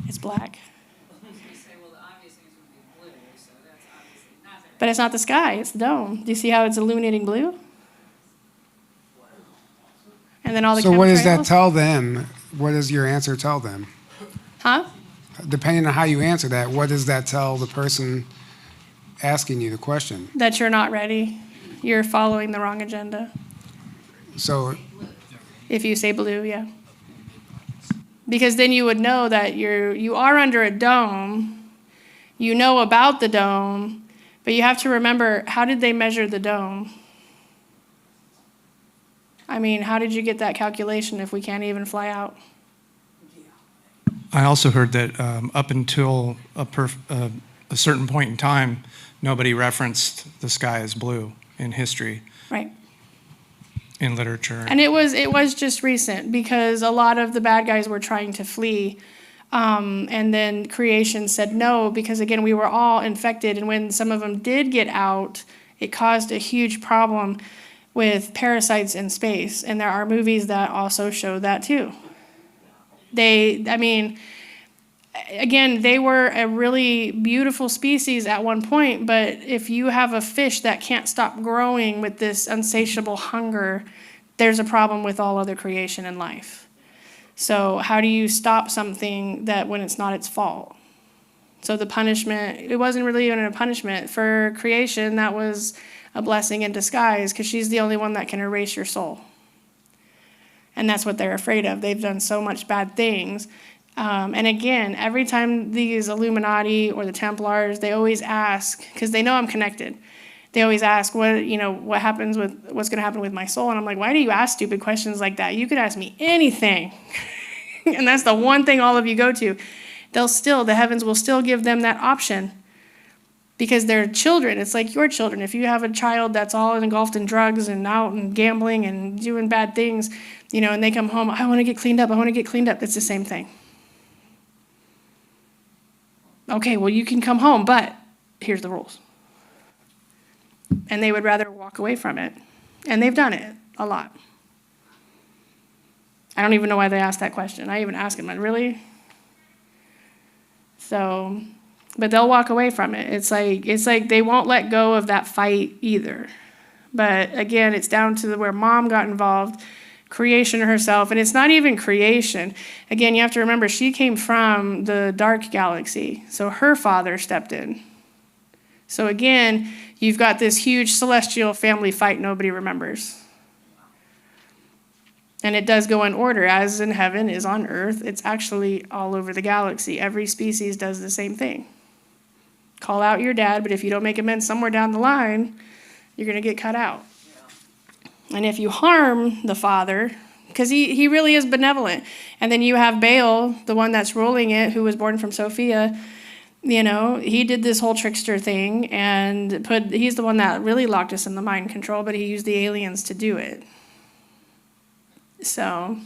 Speaker 2: It's black.
Speaker 3: I was gonna say, well, the obvious answer would be blue, so that's obviously not there.
Speaker 2: But it's not the sky, it's the dome. Do you see how it's illuminating blue? And then all the
Speaker 1: So what does that
Speaker 2: chemtrails?
Speaker 1: tell them? What does your answer tell them?
Speaker 2: Huh?
Speaker 1: Depending on how you answer that, what does that tell the person asking you the question?
Speaker 2: That you're not ready. You're following the wrong agenda.
Speaker 1: So
Speaker 2: If you say blue, yeah. Because then you would know that you are under a dome. You know about the dome, but you have to remember, how did they measure the dome? I mean, how did you get that calculation if we can't even fly out?
Speaker 16: I also heard that up until a certain point in time, nobody referenced the sky as blue in history.
Speaker 2: Right.
Speaker 16: In literature.
Speaker 2: And it was just recent, because a lot of the bad guys were trying to flee. And then creation said no, because again, we were all infected. And when some of them did get out, it caused a huge problem with parasites in space. And there are movies that also show that too. Again, they were a really beautiful species at one point, but if you have a fish that can't stop growing with this insatiable hunger, there's a problem with all other creation and life. So how do you stop something that when it's not its fault? So the punishment, it wasn't really even a punishment. For creation, that was a blessing in disguise, because she's the only one that can erase your soul. And that's what they're afraid of. They've done so much bad things. And again, every time these Illuminati or the Templars, they always ask, because they know I'm connected, they always ask, what happens with, what's going to happen with my soul? And I'm like, why do you ask stupid questions like that? You could ask me anything. And that's the one thing all of you go to. The heavens will still give them that option because they're children. It's like your children. If you have a child that's all engulfed in drugs and out and gambling and doing bad things, and they come home, I want to get cleaned up. It's the same thing. Okay, well, you can come home, but here's the rules. And they would rather walk away from it. And they've done it a lot. I don't even know why they asked that question. I even asked them, really? So, but they'll walk away from it. It's like they won't let go of that fight either. But again, it's down to where mom got involved, creation herself, and it's not even creation. Again, you have to remember, she came from the dark galaxy, so her father stepped in. So again, you've got this huge celestial family fight nobody remembers. And it does go in order, as in heaven is on earth. It's actually all over the galaxy. Every species does the same thing. Call out your dad, but if you don't make amends somewhere down the line, you're going to get cut out. And if you harm the father, because he really is benevolent, and then you have Baal, the one that's ruling it, who was born from Sophia, he did this whole trickster thing, and he's the one that really locked us in the mind control, but he used the aliens to do it. So,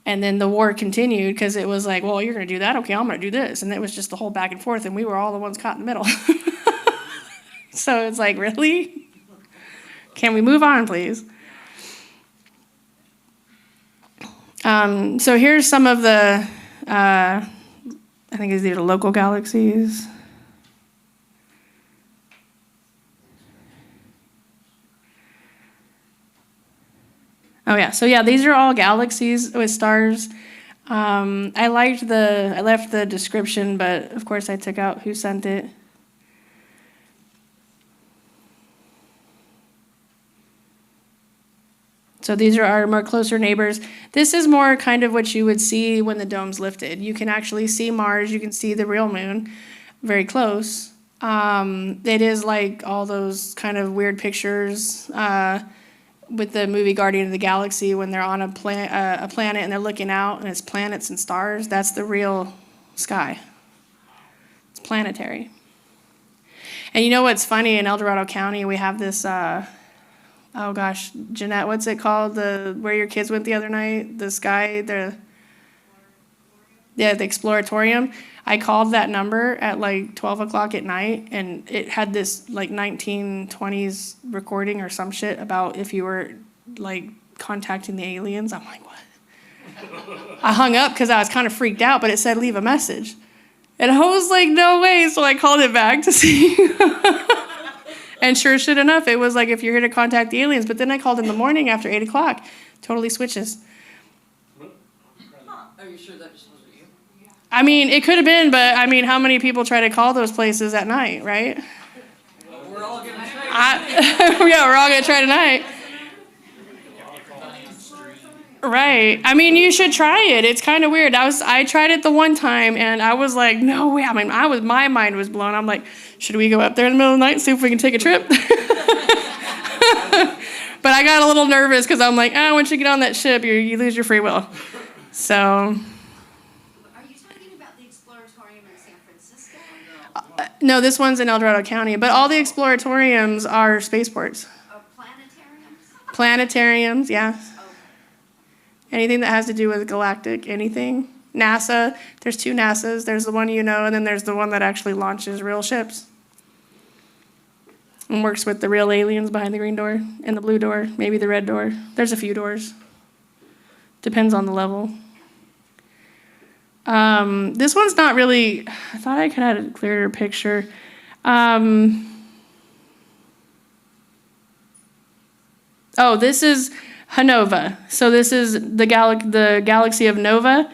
Speaker 2: and then the war continued because it was like, well, you're going to do that? Okay, I'm going to do this. And it was just the whole back and forth, and we were all the ones caught in the middle. So it's like, really? Can we move on, please? So here's some of the, I think these are local galaxies. Oh yeah, so these are all galaxies with stars. I left the description, but of course I took out who sent it. So these are our more closer neighbors. This is more kind of what you would see when the dome's lifted. You can actually see Mars, you can see the real moon, very close. It is like all those kind of weird pictures with the movie Guardian of the Galaxy when they're on a planet and they're looking out and it's planets and stars. That's the real sky. It's planetary. And you know what's funny? In El Dorado County, we have this, Jeanette, what's it called? Where your kids went the other night? The sky, the Exploratorium. I called that number at like 12 o'clock at night, and it had this like 1920s recording or some shit about if you were like contacting the aliens. I'm like, what? I hung up because I was kind of freaked out, but it said leave a message. And I was like, no way. So I called it back to see. And sure shit enough, it was like, if you're here to contact the aliens. But then I called in the morning after 8 o'clock. Totally switches.
Speaker 17: Are you sure that was supposed to be you?
Speaker 2: I mean, it could have been, but I mean, how many people try to call those places at night, right?
Speaker 17: We're all going to try.
Speaker 2: Yeah, we're all going to try tonight. Right. I mean, you should try it. It's kind of weird. I tried it the one time, and I was like, no way. I mean, my mind was blown. I'm like, should we go up there in the middle of the night and see if we can take a trip? But I got a little nervous because I'm like, once you get on that ship, you lose your free will. So.
Speaker 4: Are you talking about the Exploratorium in San Francisco?
Speaker 2: No, this one's in El Dorado County, but all the exploratoriums are spaceports.
Speaker 4: Planetariums?
Speaker 2: Planetariums, yeah. Anything that has to do with galactic, anything. NASA, there's 2 NASAs. There's the one and then there's the one that actually launches real ships. And works with the real aliens behind the green door and the blue door, maybe the red door. There's a few doors. Depends on the level. This one's not really, I thought I could have a clearer picture. This is Hanova. So this is the galaxy of Nova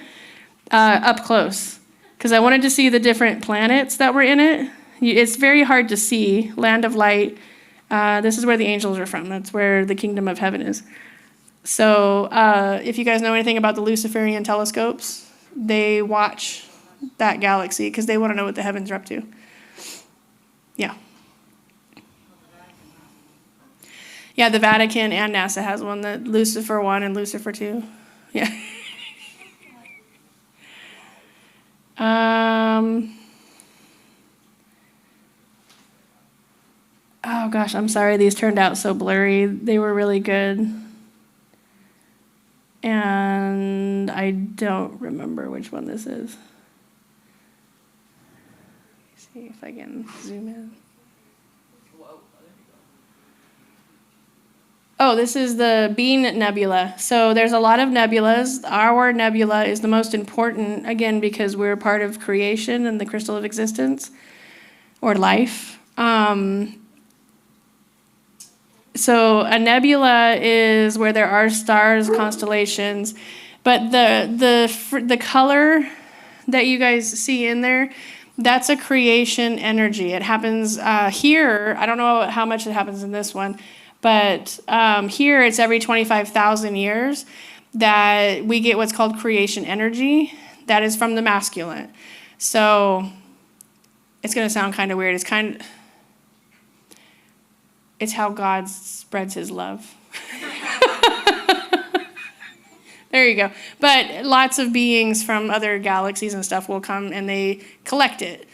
Speaker 2: up close. Because I wanted to see the different planets that were in it. It's very hard to see. Land of Light. This is where the angels are from. That's where the kingdom of heaven is. So if you guys know anything about the Luciferian telescopes, they watch that galaxy because they want to know what the heavens are up to. Yeah. Yeah, the Vatican and NASA has one, the Lucifer 1 and Lucifer 2. Yeah. Oh gosh, I'm sorry these turned out so blurry. They were really good. And I don't remember which one this is. Let me see if I can zoom in. Oh, this is the Bean Nebula. So there's a lot of nebulas. Our nebula is the most important, again, because we're part of creation and the crystal of existence, or life. So a nebula is where there are stars, constellations, but the color that you guys see in there, that's a creation energy. It happens here. I don't know how much it happens in this one, but here it's every 25,000 years that we get what's called creation energy. That is from the masculine. So it's going to sound kind of weird. It's how God spreads his love. There you go. But lots of beings from other galaxies and stuff will come and they collect it.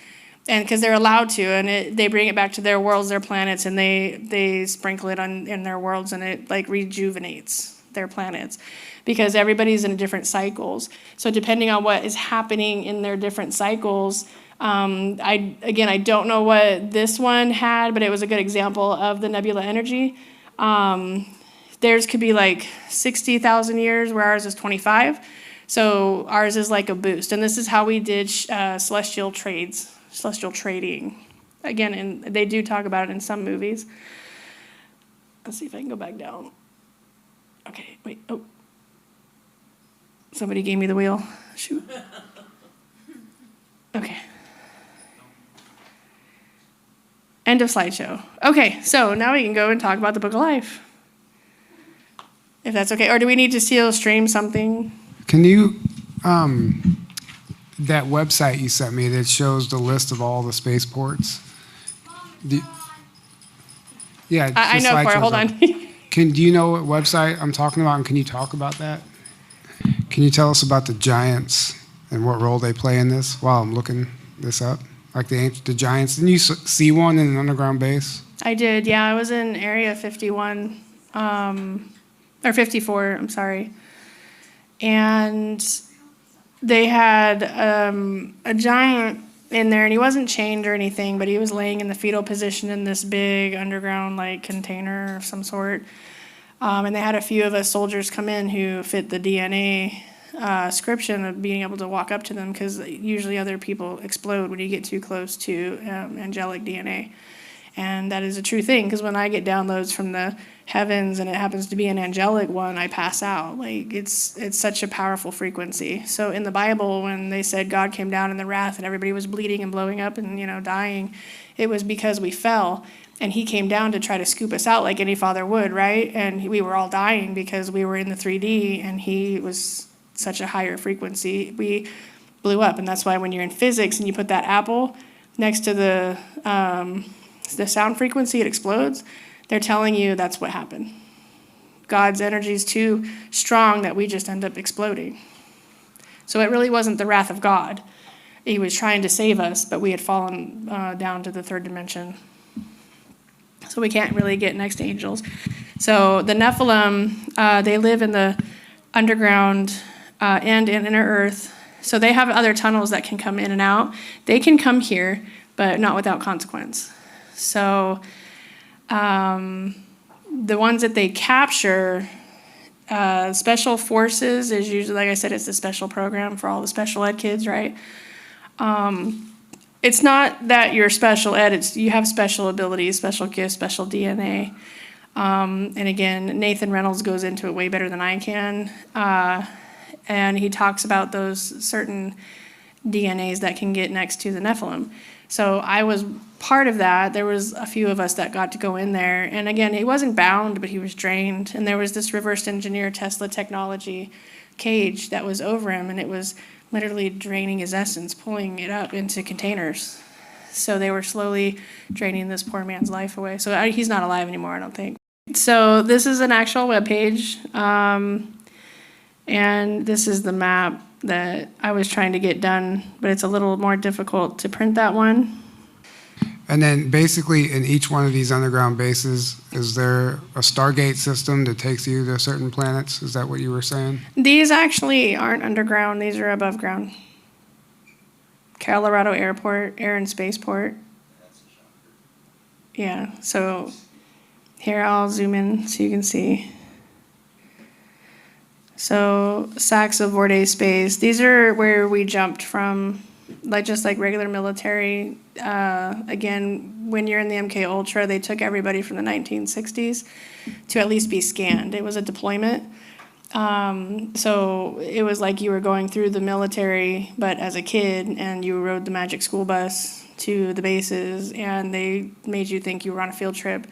Speaker 2: And because they're allowed to, and they bring it back to their worlds, their planets, and they sprinkle it in their worlds, and it like rejuvenates their planets. Because everybody's in different cycles. So depending on what is happening in their different cycles, I don't know what this one had, but it was a good example of the nebula energy. Theirs could be like 60,000 years, where ours is 25. So ours is like a boost. And this is how we did celestial trading. Again, and they do talk about it in some movies. Let's see if I can go back down. Okay, wait. Oh. Somebody gave me the wheel. Shoot. Okay. End of slideshow. Okay, so now we can go and talk about the Book of Life. If that's okay. Or do we need to still stream something?
Speaker 1: Can you, that website you sent me that shows the list of all the spaceports? Yeah.
Speaker 2: I know, Cora, hold on.
Speaker 1: Do you know what website I'm talking about, and can you talk about that? Can you tell us about the giants and what role they play in this while I'm looking this up? Like the giants. Didn't you see one in an underground base?
Speaker 2: I did, yeah. I was in Area 51, or 54, I'm sorry. And they had a giant in there, and he wasn't chained or anything, but he was laying in the fetal position in this big underground like container of some sort. And they had a few of us soldiers come in who fit the DNA description of being able to walk up to them, because usually other people explode when you get too close to angelic DNA. And that is a true thing, because when I get downloads from the heavens and it happens to be an angelic one, I pass out. Like it's such a powerful frequency. So in the Bible, when they said God came down in the wrath and everybody was bleeding and blowing up and dying, it was because we fell. And he came down to try to scoop us out like any father would, right? And we were all dying because we were in the 3D, and he was such a higher frequency. We blew up, and that's why when you're in physics and you put that apple next to the sound frequency, it explodes. They're telling you that's what happened. God's energy is too strong that we just end up exploding. So it really wasn't the wrath of God. He was trying to save us, but we had fallen down to the third dimension. So we can't really get next to angels. So the Nephilim, they live in the underground and in inner earth. So they have other tunnels that can come in and out. They can come here, but not without consequence. So the ones that they capture, special forces is usually, like I said, it's a special program for all the special ed kids, right? It's not that you're special ed, it's you have special abilities, special gifts, special DNA. And again, Nathan Reynolds goes into it way better than I can. And he talks about those certain DNAs that can get next to the Nephilim. So I was part of that. There was a few of us that got to go in there. And again, he wasn't bound, but he was drained. And there was this reverse engineer Tesla technology cage that was over him, and it was literally draining his essence, pulling it up into containers. So they were slowly draining this poor man's life away. So he's not alive anymore, I don't think. So this is an actual web page, and this is the map that I was trying to get done, but it's a little more difficult to print that one.
Speaker 1: And then basically in each one of these underground bases, is there a Stargate system that takes you to certain planets? Is that what you were saying?
Speaker 2: These actually aren't underground, these are above ground. Colorado Airport, Air and Spaceport. Yeah, so here I'll zoom in so you can see. So Sachs of Vorday Space, these are where we jumped from, like just like regular military. Again, when you're in the MK Ultra, they took everybody from the 1960s to at least be scanned. It was a deployment. So it was like you were going through the military, but as a kid, and you rode the Magic school bus to the bases, and they made you think you were on a field trip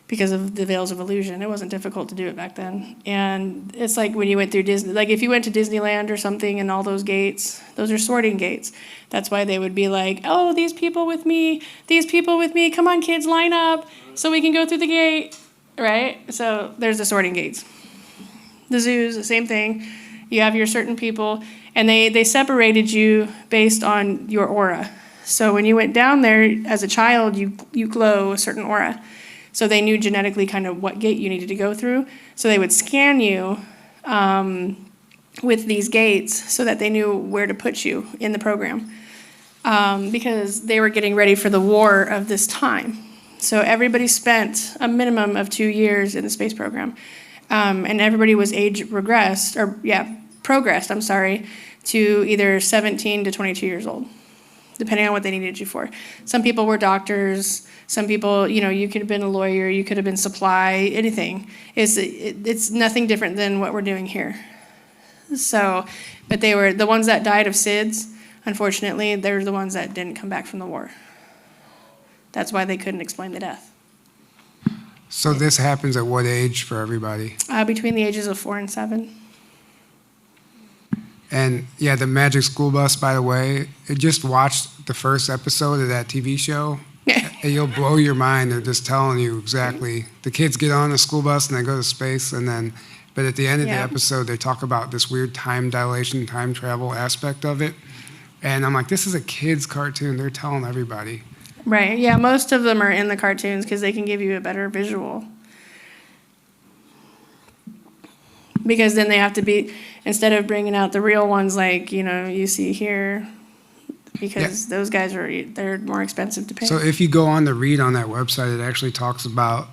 Speaker 2: because of the veils of illusion. It wasn't difficult to do it back then. And it's like when you went through Disney, like if you went to Disneyland or something and all those gates, those are sorting gates. That's why they would be like, oh, these people with me, come on kids, line up so we can go through the gate, right? So there's the sorting gates. The zoos, the same thing. You have your certain people, and they separated you based on your aura. So when you went down there as a child, you glow a certain aura. So they knew genetically kind of what gate you needed to go through. So they would scan you with these gates so that they knew where to put you in the program. Because they were getting ready for the war of this time. So everybody spent a minimum of 2 years in the space program. And everybody was progressed, to either 17 to 22 years old, depending on what they needed you for. Some people were doctors, some people, you could have been a lawyer, you could have been supply, anything. It's nothing different than what we're doing here. So, but they were, the ones that died of SIDS, unfortunately, they're the ones that didn't come back from the war. That's why they couldn't explain the death.
Speaker 1: So this happens at what age for everybody?
Speaker 2: Between the ages of 4 and 7.
Speaker 1: And yeah, the Magic School Bus, by the way, I just watched the first episode of that TV show. And you'll blow your mind. They're just telling you exactly. The kids get on the school bus and they go to space, but at the end of the episode, they talk about this weird time dilation, time travel aspect of it. And I'm like, this is a kid's cartoon. They're telling everybody.
Speaker 2: Right, yeah, most of them are in the cartoons because they can give you a better visual. Because then they have to be, instead of bringing out the real ones like, you see here, because those guys they're more expensive to pay.
Speaker 1: So if you go on the read on that website, it actually talks about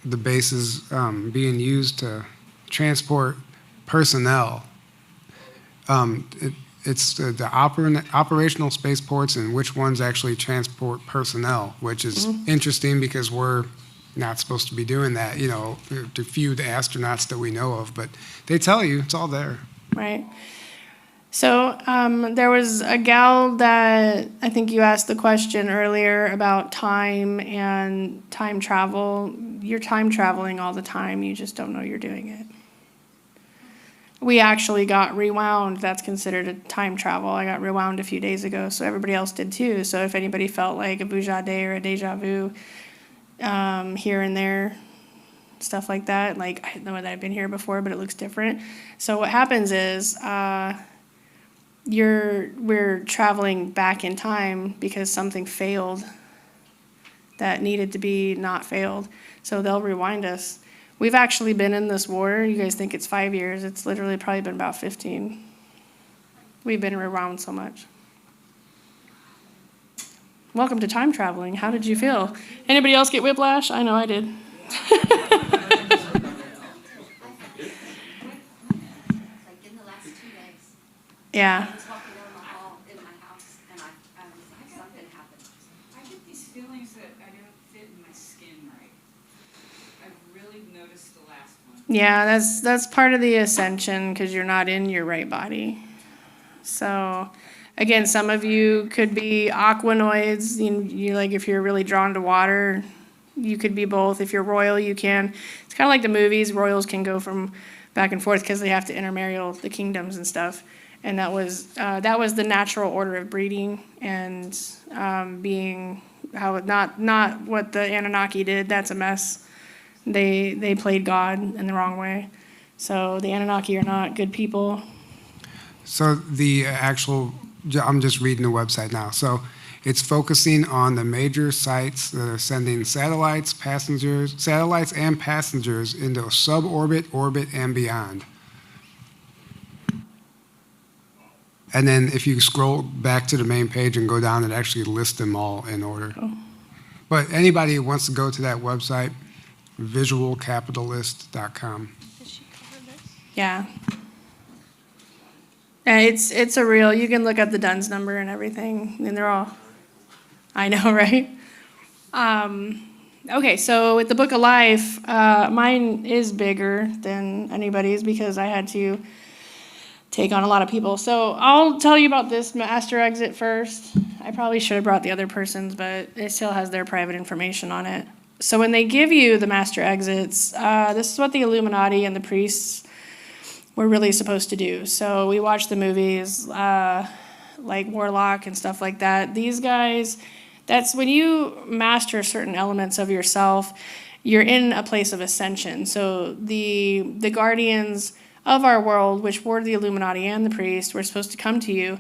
Speaker 1: the bases being used to transport personnel. It's the operational spaceports and which ones actually transport personnel, which is interesting because we're not supposed to be doing that, to few the astronauts that we know of, but they tell you, it's all there.
Speaker 2: Right. So there was a gal that I think you asked the question earlier about time and time travel. You're time traveling all the time, you just don't know you're doing it. We actually got rewound. That's considered a time travel. I got rewound a few days ago, so everybody else did too. So if anybody felt like a Bujade or a deja vu here and there, stuff like that, like I know that I've been here before, but it looks different. So what happens is we're traveling back in time because something failed that needed to be not failed. So they'll rewind us. We've actually been in this war. You guys think it's 5 years. It's literally probably been about 15. We've been around so much. Welcome to time traveling. How did you feel? Anybody else get whiplash? I know I did.
Speaker 4: Like in the last 2 days.
Speaker 2: Yeah.
Speaker 4: I was walking down the hall in my house and I was like, something happened.
Speaker 3: I get these feelings that I don't fit in my skin right. I've really noticed the last one.
Speaker 2: Yeah, that's part of the ascension because you're not in your right body. So, again, some of you could be aquanoids. You like if you're really drawn to water, you could be both. If you're royal, you can. It's kind of like the movies. Royals can go from back and forth because they have to intermarry the kingdoms and stuff. And that was the natural order of breeding and being how not what the Anunnaki did. That's a mess. They played God in the wrong way. So the Anunnaki are not good people.
Speaker 1: So the actual, I'm just reading the website now. So it's focusing on the major sites that are sending satellites and passengers into suborbit, orbit, and beyond. And then if you scroll back to the main page and go down, it actually lists them all in order.
Speaker 2: Oh.
Speaker 1: But anybody who wants to go to that website, visualcapitalist.com.
Speaker 2: Yeah. And it's a real, you can look up the DUNS number and everything, and they're all, I know, right? Okay, so with the Book of Life, mine is bigger than anybody's because I had to take on a lot of people. So I'll tell you about this master exit first. I probably should have brought the other person's, but it still has their private information on it. So when they give you the master exits, this is what the Illuminati and the priests were really supposed to do. So we watch the movies like Warlock and stuff like that. These guys, that's when you master certain elements of yourself, you're in a place of ascension. So the guardians of our world, which were the Illuminati and the priests, were supposed to come to you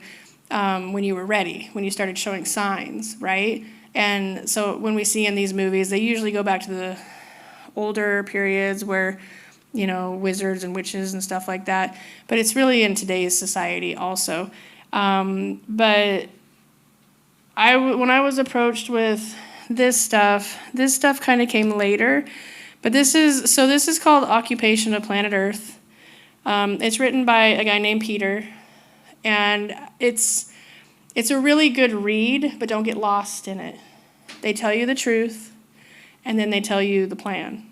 Speaker 2: when you were ready, when you started showing signs, right? And so when we see in these movies, they usually go back to the older periods where, you know, wizards and witches and stuff like that. But it's really in today's society also. But when I was approached with this stuff kind of came later. But this is called Occupation of Planet Earth. It's written by a guy named Peter, and it's a really good read, but don't get lost in it. They tell you the truth, and then they tell you the plan.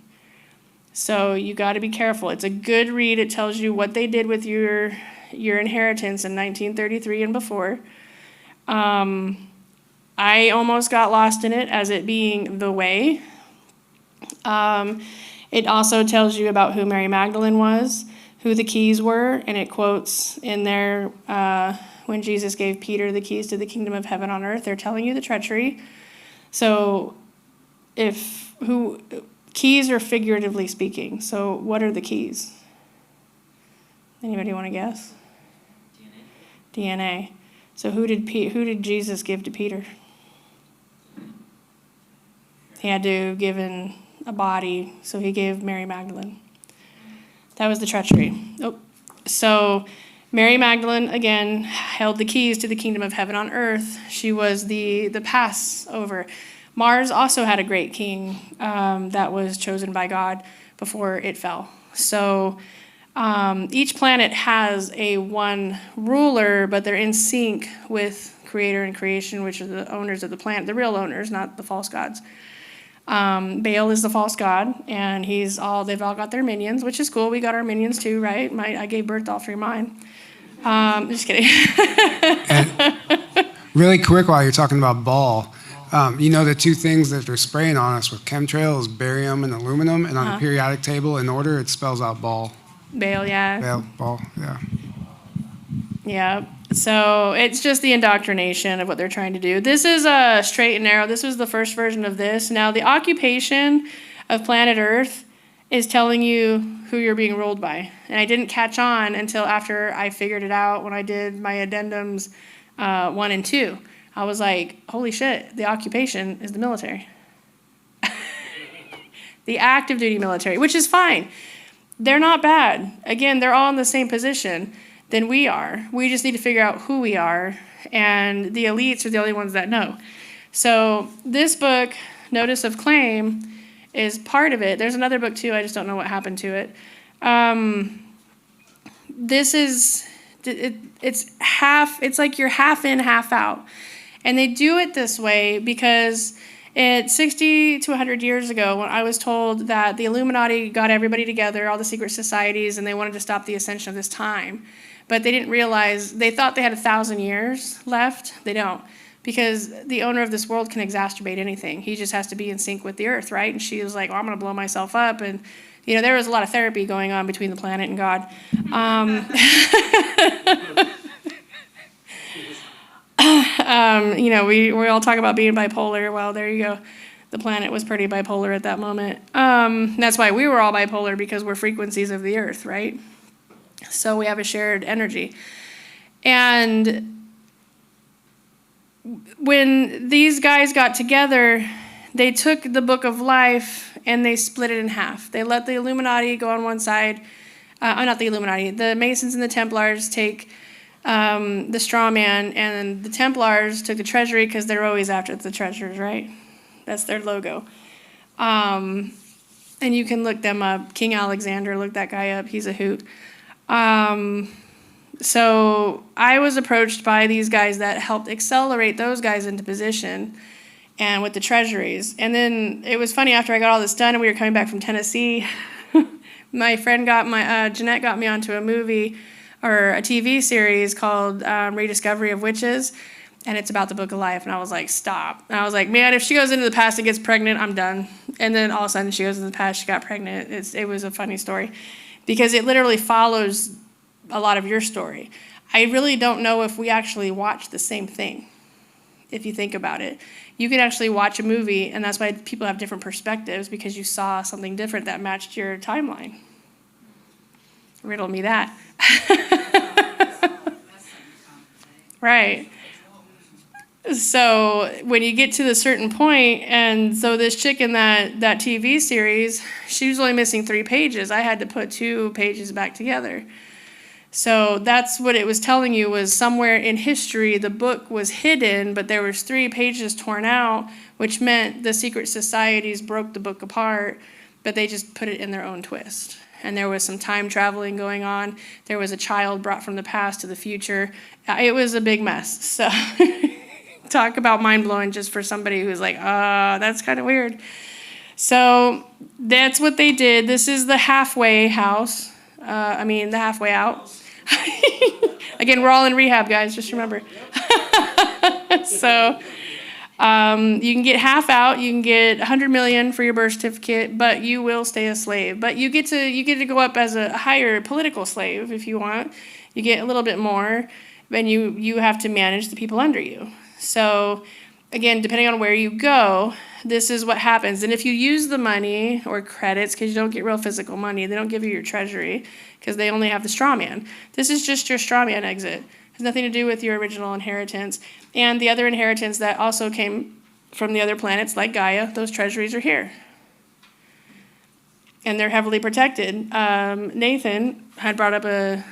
Speaker 2: So you got to be careful. It's a good read. It tells you what they did with your inheritance in 1933 and before. I almost got lost in it as it being the way. It also tells you about who Mary Magdalene was, who the keys were, and it quotes in there when Jesus gave Peter the keys to the kingdom of heaven on earth, they're telling you the treachery. So keys are figuratively speaking. So what are the keys? Anybody want to guess? DNA. So who did Jesus give to Peter? He had to give in a body, so he gave Mary Magdalene. That was the treachery. Oh. So Mary Magdalene, again, held the keys to the kingdom of heaven on earth. She was the Passover. Mars also had a great king that was chosen by God before it fell. So each planet has a one ruler, but they're in sync with creator and creation, which are the owners of the planet, the real owners, not the false gods. Baal is the false god, and they've all got their minions, which is cool. We got our minions too, right? I gave birth to all three of mine. Just kidding.
Speaker 1: And really quick, while you're talking about Baal, you know the two things that they're spraying on us with chemtrails, barium and aluminum, and on the periodic table in order, it spells out Baal.
Speaker 2: Baal, yeah.
Speaker 1: Baal, yeah.
Speaker 2: Yeah. So it's just the indoctrination of what they're trying to do. This is straight and narrow. This was the first version of this. Now, the occupation of planet Earth is telling you who you're being ruled by. And I didn't catch on until after I figured it out when I did my addendums 1 and 2. I was like, holy shit, the occupation is the military. The active duty military, which is fine. They're not bad. Again, they're all in the same position than we are. We just need to figure out who we are, and the elites are the only ones that know. So this book, Notice of Claim, is part of it. There's another book too, I just don't know what happened to it. It's like you're half in, half out. And they do it this way because 60 to 100 years ago, when I was told that the Illuminati got everybody together, all the secret societies, and they wanted to stop the ascension of this time. But they didn't realize, they thought they had 1,000 years left. They don't. Because the owner of this world can exacerbate anything. He just has to be in sync with the earth, right? And she was like, well, I'm going to blow myself up. And, you know, there was a lot of therapy going on between the planet and God. You know, we all talk about being bipolar. Well, there you go. The planet was pretty bipolar at that moment. That's why we were all bipolar, because we're frequencies of the Earth, right? So we have a shared energy. And when these guys got together, they took the Book of Life and they split it in half. They let the Illuminati go on one side. Not the Illuminati. The Masons and the Templars take the straw man, and the Templars took the treasury, because they're always after the treasures, right? That's their logo. And you can look them up. King Alexander, look that guy up. He's a hoot. So I was approached by these guys that helped accelerate those guys into position, and with the treasuries. And then it was funny, after I got all this done and we were coming back from Tennessee, my friend Jeanette got me onto a movie or a TV series called Rediscovery of Witches, and it's about the Book of Life. And I was like, stop. And I was like, man, if she goes into the past and gets pregnant, I'm done. And then all of a sudden she goes into the past, she got pregnant. It was a funny story, because it literally follows a lot of your story. I really don't know if we actually watch the same thing, if you think about it. You can actually watch a movie, and that's why people have different perspectives, because you saw something different that matched your timeline. Riddle me that. Right. So when you get to the certain point, and so this chick in that TV series, she was only missing 3 pages. I had to put 2 pages back together. So that's what it was telling you, was somewhere in history the book was hidden, but there was 3 pages torn out, which meant the secret societies broke the book apart, but they just put it in their own twist. And there was some time traveling going on. There was a child brought from the past to the future. It was a big mess. So talk about mind-blowing just for somebody who's like, that's kind of weird. So that's what they did. This is the halfway house. The halfway out. Again, we're all in rehab, guys, just remember. So you can get half out, you can get 100 million for your birth certificate, but you will stay a slave. But you get to go up as a higher political slave if you want. You get a little bit more, and you have to manage the people under you. So again, depending on where you go, this is what happens. And if you use the money or credits, because you don't get real physical money, they don't give you your treasury, because they only have the straw man. This is just your straw man exit. It has nothing to do with your original inheritance. And the other inheritance that also came from the other planets, like Gaia, those treasuries are here. And they're heavily protected. Nathan had brought up a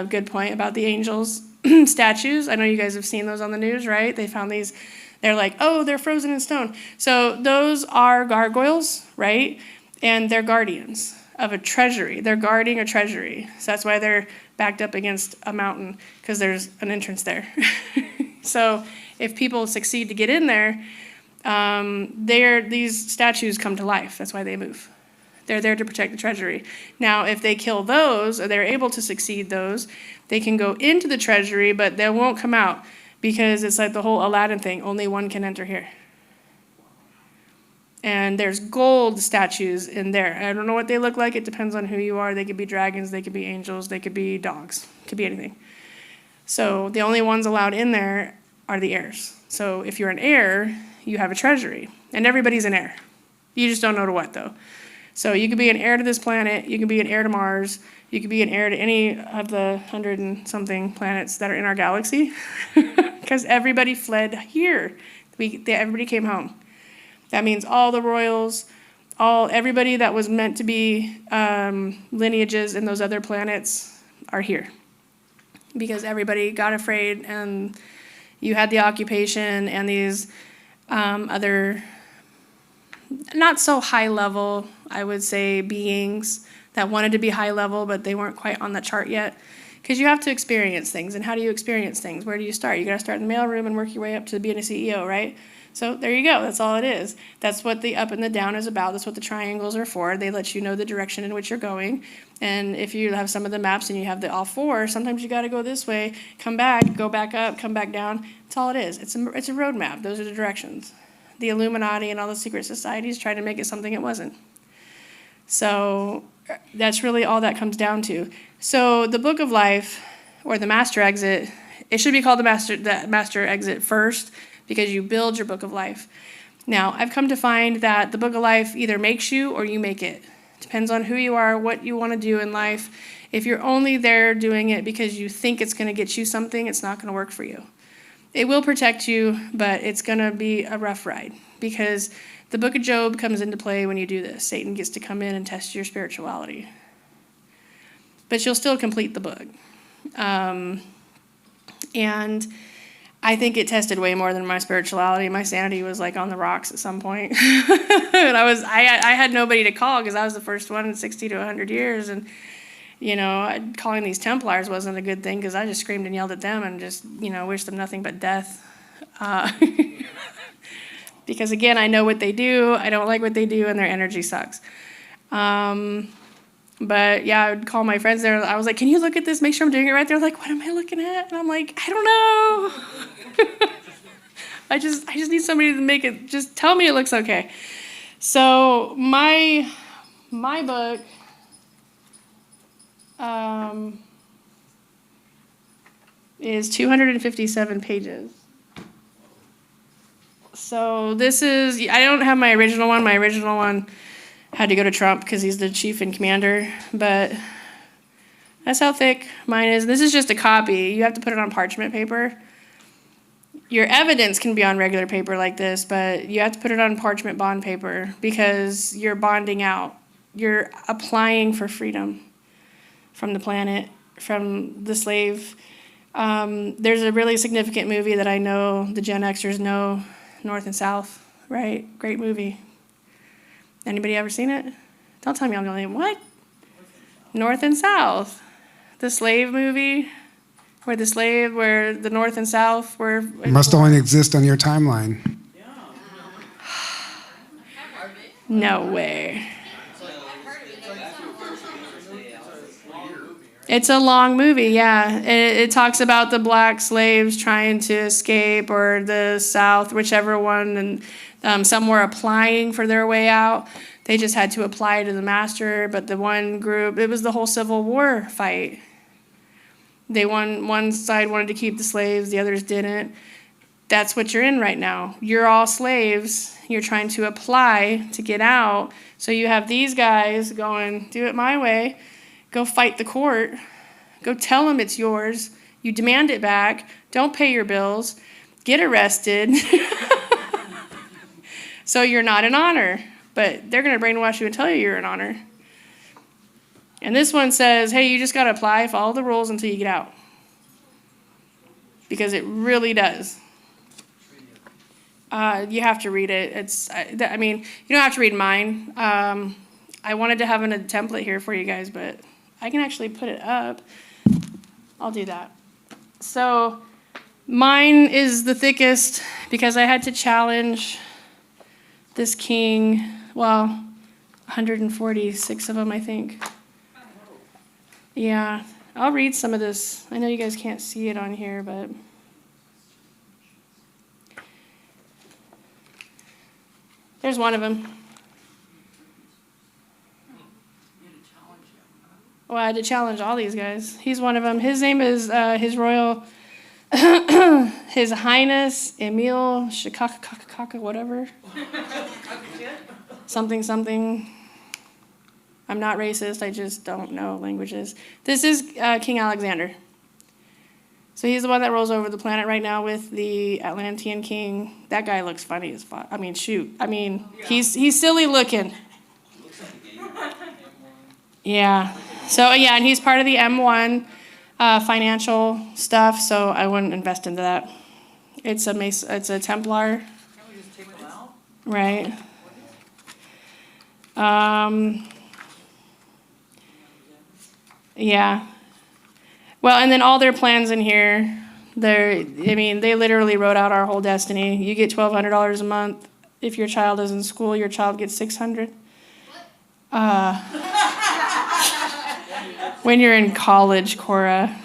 Speaker 2: good point about the angels statues. I know you guys have seen those on the news, right? They found these. They're like, oh, they're frozen in stone. So those are gargoyles, right? And they're guardians of a treasury. They're guarding a treasury. So that's why they're backed up against a mountain, because there's an entrance there. So if people succeed to get in there, these statues come to life. That's why they move. They're there to protect the treasury. Now, if they kill those, or they're able to succeed those, they can go into the treasury, but they won't come out. Because it's like the whole Aladdin thing, only one can enter here. And there's gold statues in there. I don't know what they look like. It depends on who you are. They could be dragons, they could be angels, they could be dogs, could be anything. So the only ones allowed in there are the heirs. So if you're an heir, you have a treasury. And everybody's an heir. You just don't know to what, though. So you could be an heir to this planet, you can be an heir to Mars, you could be an heir to any of the 100 and something planets that are in our galaxy, because everybody fled here. Everybody came home. That means all the royals, everybody that was meant to be lineages in those other planets are here, because everybody got afraid, and you had the occupation and these other not so high level, I would say, beings that wanted to be high level, but they weren't quite on the chart yet. Because you have to experience things. And how do you experience things? Where do you start? You got to start in the mailroom and work your way up to being a CEO, right? So there you go. That's all it is. That's what the up and the down is about. That's what the triangles are for. They let you know the direction in which you're going. And if you have some of the maps and you have the all 4, sometimes you got to go this way, come back, go back up, come back down. That's all it is. It's a road map. Those are the directions. The Illuminati and all the secret societies tried to make it something it wasn't. So that's really all that comes down to. So the Book of Life, or the Master Exit, it should be called the Master Exit first, because you build your Book of Life. Now, I've come to find that the Book of Life either makes you or you make it. Depends on who you are, what you want to do in life. If you're only there doing it because you think it's going to get you something, it's not going to work for you. It will protect you, but it's going to be a rough ride because the Book of Job comes into play when you do this. Satan gets to come in and test your spirituality. But you'll still complete the book. And I think it tested way more than my spirituality. My sanity was like on the rocks at some point. And I had nobody to call because I was the first one in 60 to 100 years. And, you know, calling these Templars wasn't a good thing because I just screamed and yelled at them and just, you know, wished them nothing but death. Because, again, I know what they do. I don't like what they do, and their energy sucks. But, yeah, I would call my friends there. I was like, can you look at this? Make sure I'm doing it right. They're like, what am I looking at? And I'm like, I don't know. I just need somebody to make it. Just tell me it looks okay. So my book is 257 pages. So this is, I don't have my original one. My original one had to go to Trump because he's the chief and commander, but that's how thick mine is. This is just a copy. You have to put it on parchment paper. Your evidence can be on regular paper like this, but you have to put it on parchment bond paper because you're bonding out. You're applying for freedom from the planet, from the slave. There's a really significant movie that I know the Gen Xers know, North and South, right? Great movie. Anybody ever seen it? Don't tell me I'm the only one. What? North and South. The slave movie where the North and South were...
Speaker 1: It must only exist on your timeline.
Speaker 2: No way. It's a long movie, yeah. It talks about the black slaves trying to escape, or the South, whichever one, and some were applying for their way out. They just had to apply to the master, but the one group, it was the whole Civil War fight. One side wanted to keep the slaves, the others didn't. That's what you're in right now. You're all slaves. You're trying to apply to get out. So you have these guys going, do it my way. Go fight the court. Go tell them it's yours. You demand it back. Don't pay your bills. Get arrested. So you're not an honor. But they're going to brainwash you and tell you you're an honor. And this one says, hey, you just got to apply, follow the rules until you get out. Because it really does. You have to read it. I mean, you don't have to read mine. I wanted to have a template here for you guys, but I can actually put it up. I'll do that. So mine is the thickest because I had to challenge this king, 146 of them, I think. Yeah, I'll read some of this. I know you guys can't see it on here, but... There's one of them. Well, I had to challenge all these guys. He's one of them. His name is His Royal, His Highness Emil Shikakakaka, whatever. Something. I'm not racist. I just don't know languages. This is King Alexander. So he's the one that rolls over the planet right now with the Atlantean king. That guy looks funny as fuck. I mean, shoot. I mean, he's silly looking. Yeah. So, yeah, and he's part of the M1 financial stuff, so I wouldn't invest into that. It's a Templar. Right. Yeah. Well, and then all their plans in here, they literally wrote out our whole destiny. You get $1,200 a month. If your child is in school, your child gets $600. When you're in college, Cora.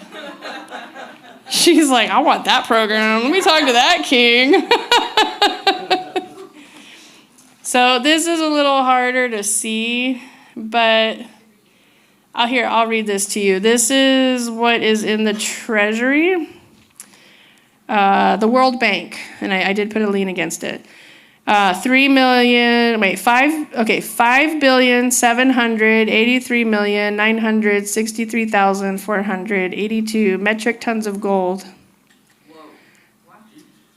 Speaker 2: She's like, I want that program. Let me talk to that king. So this is a little harder to see, but I'll read this to you. This is what is in the Treasury, the World Bank, and I did put a lien against it. 5,783,963,482 metric tons of gold.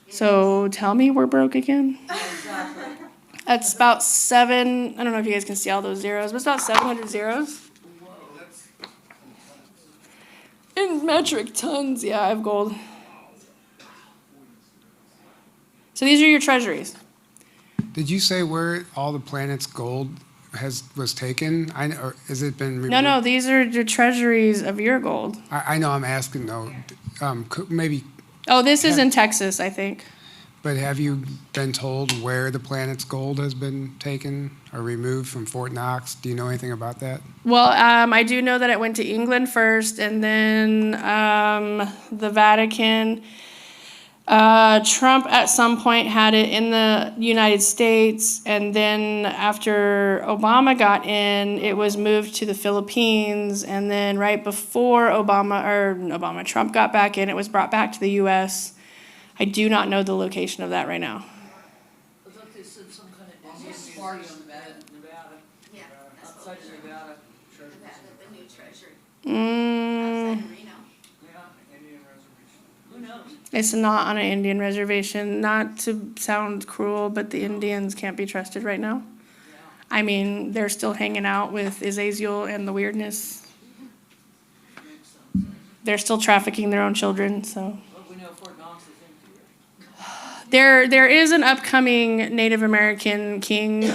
Speaker 2: So tell me we're broke again? That's about I don't know if you guys can see all those zeros, but it's about 700 zeros. In metric tons, yeah, I have gold. So these are your treasuries.
Speaker 1: Did you say where all the planet's gold was taken? Or has it been removed?
Speaker 2: No, these are the treasuries of your gold.
Speaker 1: I know I'm asking though, maybe,
Speaker 2: Oh, this is in Texas, I think.
Speaker 1: but have you been told where the planet's gold has been taken or removed from Fort Knox? Do you know anything about that?
Speaker 2: Well, I do know that it went to England first, and then the Vatican. Trump at some point had it in the United States, and then after Obama got in, it was moved to the Philippines, and then right before Trump got back in, it was brought back to the U.S. I do not know the location of that right now.
Speaker 17: I thought they said some kind of Indian party on Nevada.
Speaker 4: Yeah, that's
Speaker 17: Outside of Nevada.
Speaker 4: the new treasury.
Speaker 2: Mm,
Speaker 4: Outside of Reno.
Speaker 12: Yeah, Indian reservation.
Speaker 17: Who knows?
Speaker 2: it's not on an Indian reservation. Not to sound cruel, but the Indians can't be trusted right now. I mean, they're still hanging out with Azazel and the weirdness. They're still trafficking their own children, so.
Speaker 17: Well, we know Fort Knox is empty.
Speaker 2: There is an upcoming Native American king.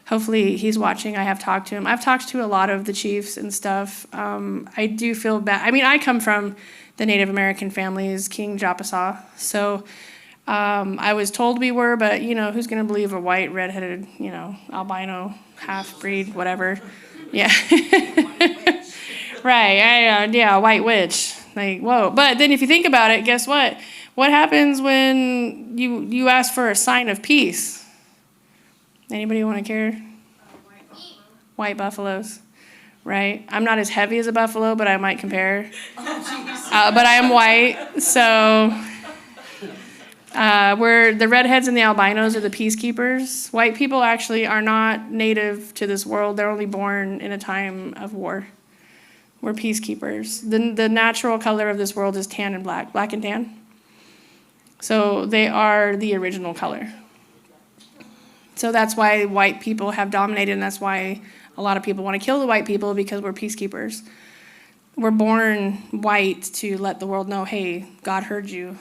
Speaker 2: Hopefully he's watching. I have talked to him. I've talked to a lot of the chiefs and stuff. I do feel bad. I mean, I come from the Native American families, King Japasaw. So I was told we were, but who's going to believe a white, redheaded, albino, half-breed, whatever. Yeah. Right. Yeah, white witch. Like, whoa. But then if you think about it, guess what? What happens when you ask for a sign of peace? Anybody want to care? White buffaloes, right? I'm not as heavy as a buffalo, but I might compare. But I am white, so we're the redheads and the albinos are the peacekeepers. White people actually are not native to this world. They're only born in a time of war. We're peacekeepers. The natural color of this world is tan and black and tan. So they are the original color. So that's why white people have dominated, and that's why a lot of people want to kill the white people, because we're peacekeepers. We're born white to let the world know, hey, God heard you.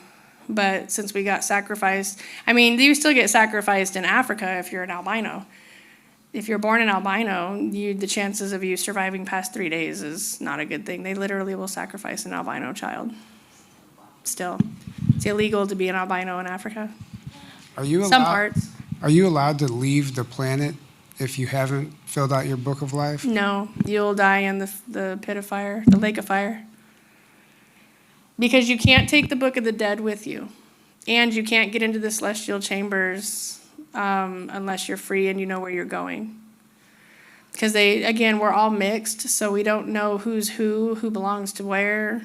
Speaker 2: But since we got sacrificed, I mean, you still get sacrificed in Africa if you're an albino. If you're born an albino, the chances of you surviving past 3 days is not a good thing. They literally will sacrifice an albino child. Still, it's illegal to be an albino in Africa.
Speaker 1: Are you allowed?
Speaker 2: Some parts.
Speaker 1: Are you allowed to leave the planet if you haven't filled out your book of life?
Speaker 2: No, you'll die in the pit of fire, the lake of fire. Because you can't take the book of the dead with you. And you can't get into the celestial chambers unless you're free and you know where you're going. Because we're all mixed, so we don't know who's who belongs to where.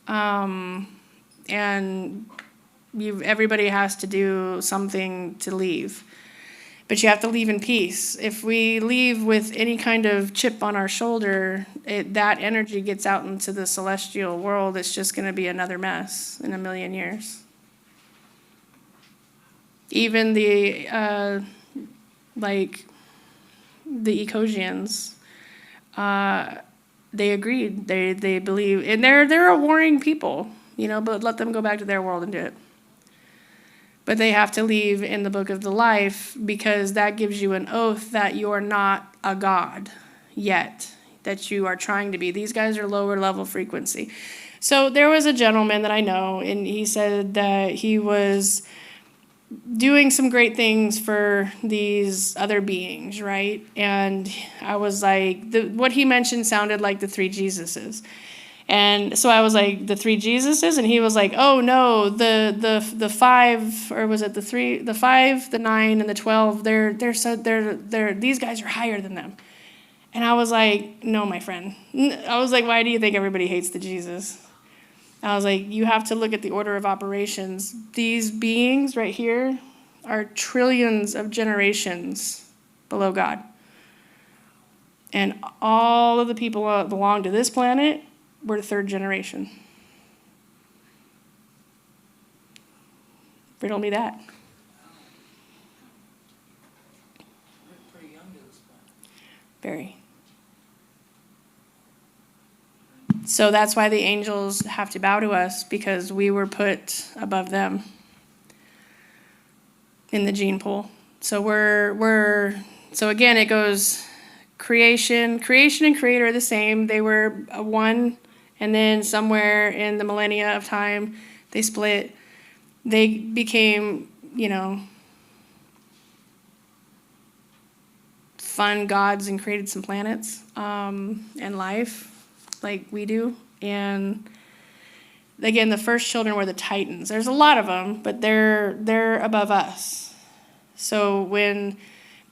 Speaker 2: And everybody has to do something to leave. But you have to leave in peace. If we leave with any kind of chip on our shoulder, that energy gets out into the celestial world. It's just going to be another mess in a million years. Even the Ecosians, they agreed. They believe, and they're a warring people, but let them go back to their world and do it. But they have to leave in the book of the life, because that gives you an oath that you're not a god yet, that you are trying to be. These guys are lower level frequency. So there was a gentleman that I know, and he said that he was doing some great things for these other beings, right? And I was like, what he mentioned sounded like the three Jesuses. And so I was like, the three Jesuses? And he was like, oh no, the five, or was it the three, the 5, the 9, and the 12, they're these guys are higher than them. And I was like, no, my friend. I was like, why do you think everybody hates the Jesus? I was like, you have to look at the order of operations. These beings right here are trillions of generations below God. And all of the people that belong to this planet were the third generation. Riddle me that.
Speaker 17: We're pretty young to this point.
Speaker 2: Very. So that's why the angels have to bow to us, because we were put above them in the gene pool. So so again, it goes creation and creator are the same. They were one, and then somewhere in the millennia of time, they split. They became, fun gods and created some planets and life like we do. And again, the first children were the Titans. There's a lot of them, but they're above us. So and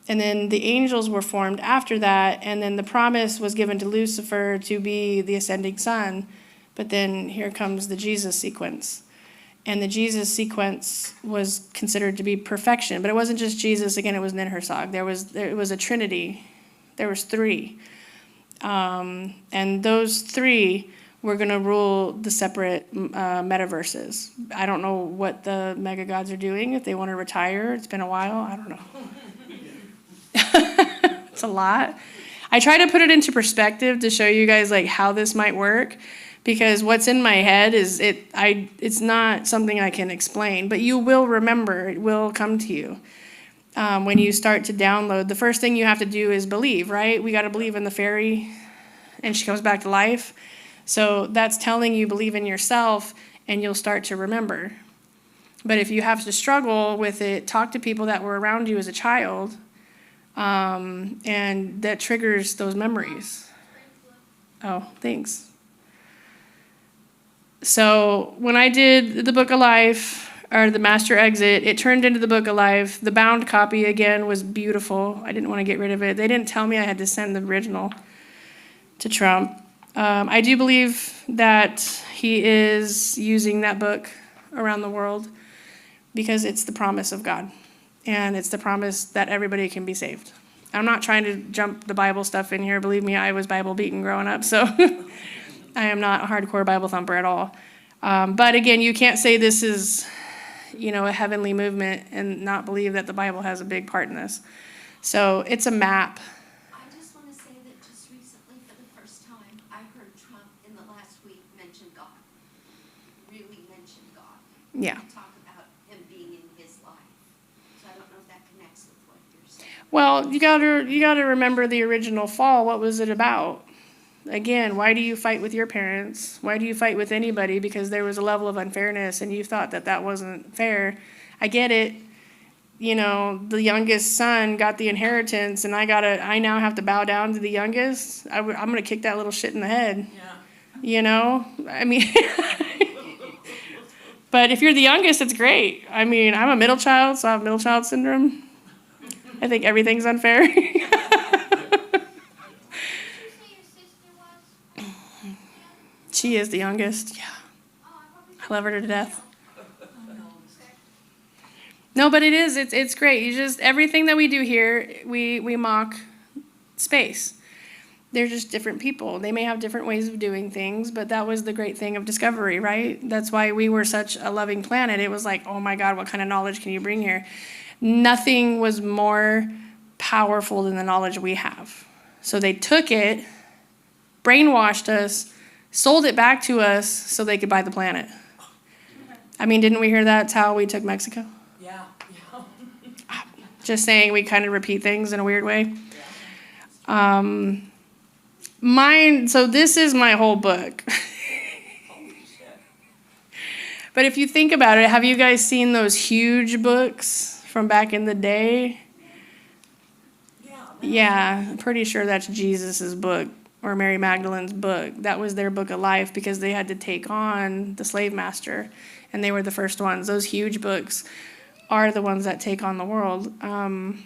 Speaker 2: then the angels were formed after that, and then the promise was given to Lucifer to be the ascending sun. But then here comes the Jesus sequence. And the Jesus sequence was considered to be perfection. But it wasn't just Jesus. Again, it was Ninhursag. It was a trinity. There was three. And those three were going to rule the separate metaverses. I don't know what the mega gods are doing, if they want to retire. It's been a while. I don't know. It's a lot. I try to put it into perspective to show you guys like how this might work. Because what's in my head it's not something I can explain, but you will remember, it will come to you. When you start to download, the first thing you have to do is believe, right? We got to believe in the fairy, and she comes back to life. So that's telling you believe in yourself, and you'll start to remember. But if you have to struggle with it, talk to people that were around you as a child, and that triggers those memories. Oh, thanks. So when I did the Book of Life, or the Master Exit, it turned into the Book of Life. The bound copy, again, was beautiful. I didn't want to get rid of it. They didn't tell me I had to send the original to Trump. I do believe that he is using that book around the world because it's the promise of God. And it's the promise that everybody can be saved. I'm not trying to jump the Bible stuff in here. Believe me, I was Bible beaten growing up, so I am not a hardcore Bible thumper at all. But again, you can't say this is, a heavenly movement and not believe that the Bible has a big part in this. So it's a map.
Speaker 6: I just want to say that just recently, for the first time, I heard Trump in the last week mention God. Really mention God.
Speaker 2: Yeah.
Speaker 6: Talk about him being in his life. So I don't know if that connects with what you're saying.
Speaker 2: Well, you gotta remember the original fall. What was it about? Again, why do you fight with your parents? Why do you fight with anybody? Because there was a level of unfairness and you thought that wasn't fair. I get it. The youngest son got the inheritance and I now have to bow down to the youngest. I'm going to kick that little shit in the head. Yeah. I mean, but if you're the youngest, it's great. I mean, I'm a middle child, so I have middle child syndrome. I think everything's unfair. She is the youngest, yeah. I love her to death. No, but it is, it's great. Everything that we do here, we mock space. They're just different people. They may have different ways of doing things, but that was the great thing of discovery, right? That's why we were such a loving planet. It was like, oh my God, what kind of knowledge can you bring here? Nothing was more powerful than the knowledge we have. So they took it, brainwashed us, sold it back to us so they could buy the planet. I mean, didn't we hear that's how we took Mexico?
Speaker 17: Yeah.
Speaker 2: Just saying, we kind of repeat things in a weird way. So this is my whole book. But if you think about it, have you guys seen those huge books from back in the day? Yeah, I'm pretty sure that's Jesus's book. Or Mary Magdalene's book. That was their book of life because they had to take on the slave master, and they were the first ones. Those huge books are the ones that take on the world. And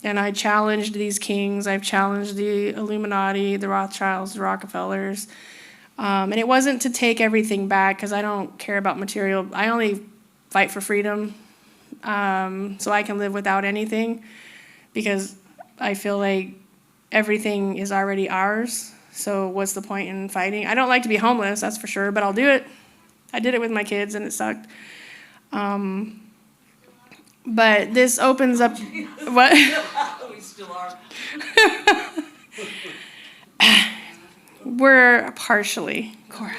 Speaker 2: I challenged these kings. I've challenged the Illuminati, the Rothschilds, the Rockefellers. And it wasn't to take everything back because I don't care about material. I only fight for freedom. so I can live without anything, because I feel like everything is already ours. So what's the point in fighting? I don't like to be homeless, that's for sure, but I'll do it. I did it with my kids and it sucked. But this opens up, what?
Speaker 17: We still are.
Speaker 2: We're partially, Cora.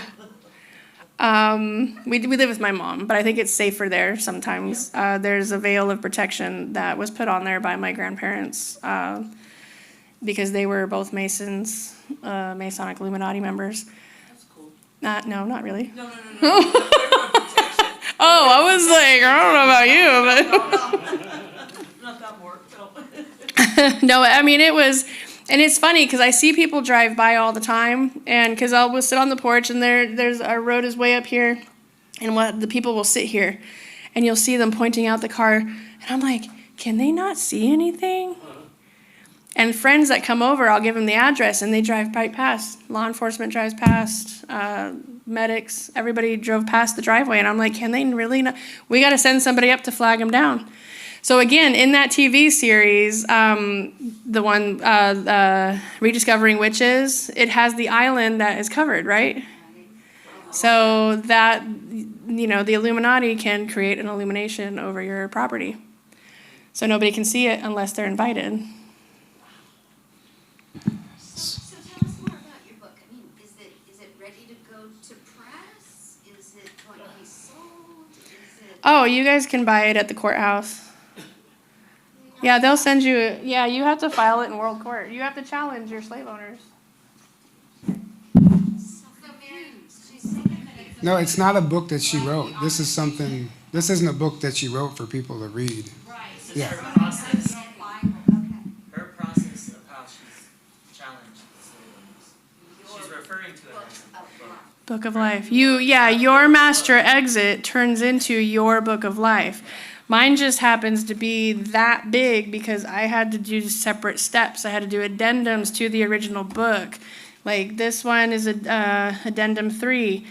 Speaker 2: We live with my mom, but I think it's safer there sometimes. There's a veil of protection that was put on there by my grandparents because they were both Masons, Masonic Illuminati members.
Speaker 17: That's cool.
Speaker 2: No, not really.
Speaker 17: No.
Speaker 2: Oh, I was like, I don't know about you, but.
Speaker 17: Not that more, no.
Speaker 2: No, I mean, it was, and it's funny because I see people drive by all the time, and because I'll sit on the porch and there's our road is way up here, and the people will sit here, and you'll see them pointing out the car, and I'm like, can they not see anything? And friends that come over, I'll give them the address, and they drive right past. Law enforcement drives past, medics, everybody drove past the driveway, and I'm like, can they really not? We got to send somebody up to flag them down. So again, in that TV series, the one, Rediscovering Witches, it has the island that is covered, right? So that, the Illuminati can create an illumination over your property. So nobody can see it unless they're invited.
Speaker 4: So tell us more about your book. I mean, is it ready to go to press? Is it going to be sold? Is it?
Speaker 2: Oh, you guys can buy it at the courthouse. Yeah, they'll send you, you have to file it in World Court. You have to challenge your slave owners.
Speaker 1: No, it's not a book that she wrote. This isn't a book that she wrote for people to read.
Speaker 4: Right.
Speaker 1: Yeah.
Speaker 9: Her process of how she's challenged the slave owners. She's referring to it as a book.
Speaker 2: Book of Life. Your master exit turns into your book of life. Mine just happens to be that big because I had to do separate steps. I had to do addendums to the original book. Like this one is addendum 3,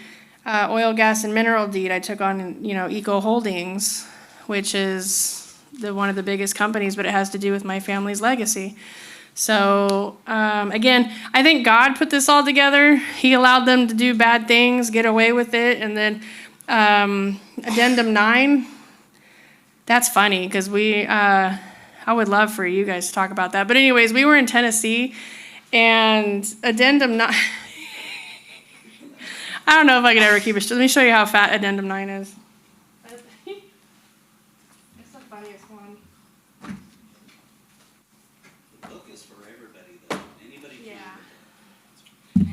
Speaker 2: oil, gas, and mineral deed. I took on, Eco Holdings, which is one of the biggest companies, but it has to do with my family's legacy. So again, I think God put this all together. He allowed them to do bad things, get away with it, and then addendum 9. That's funny because I would love for you guys to talk about that. But anyways, we were in Tennessee, and addendum 9. I don't know if I could ever keep it. Let me show you how fat addendum 9 is. It's the funniest one.
Speaker 18: The book is for everybody, though. Anybody can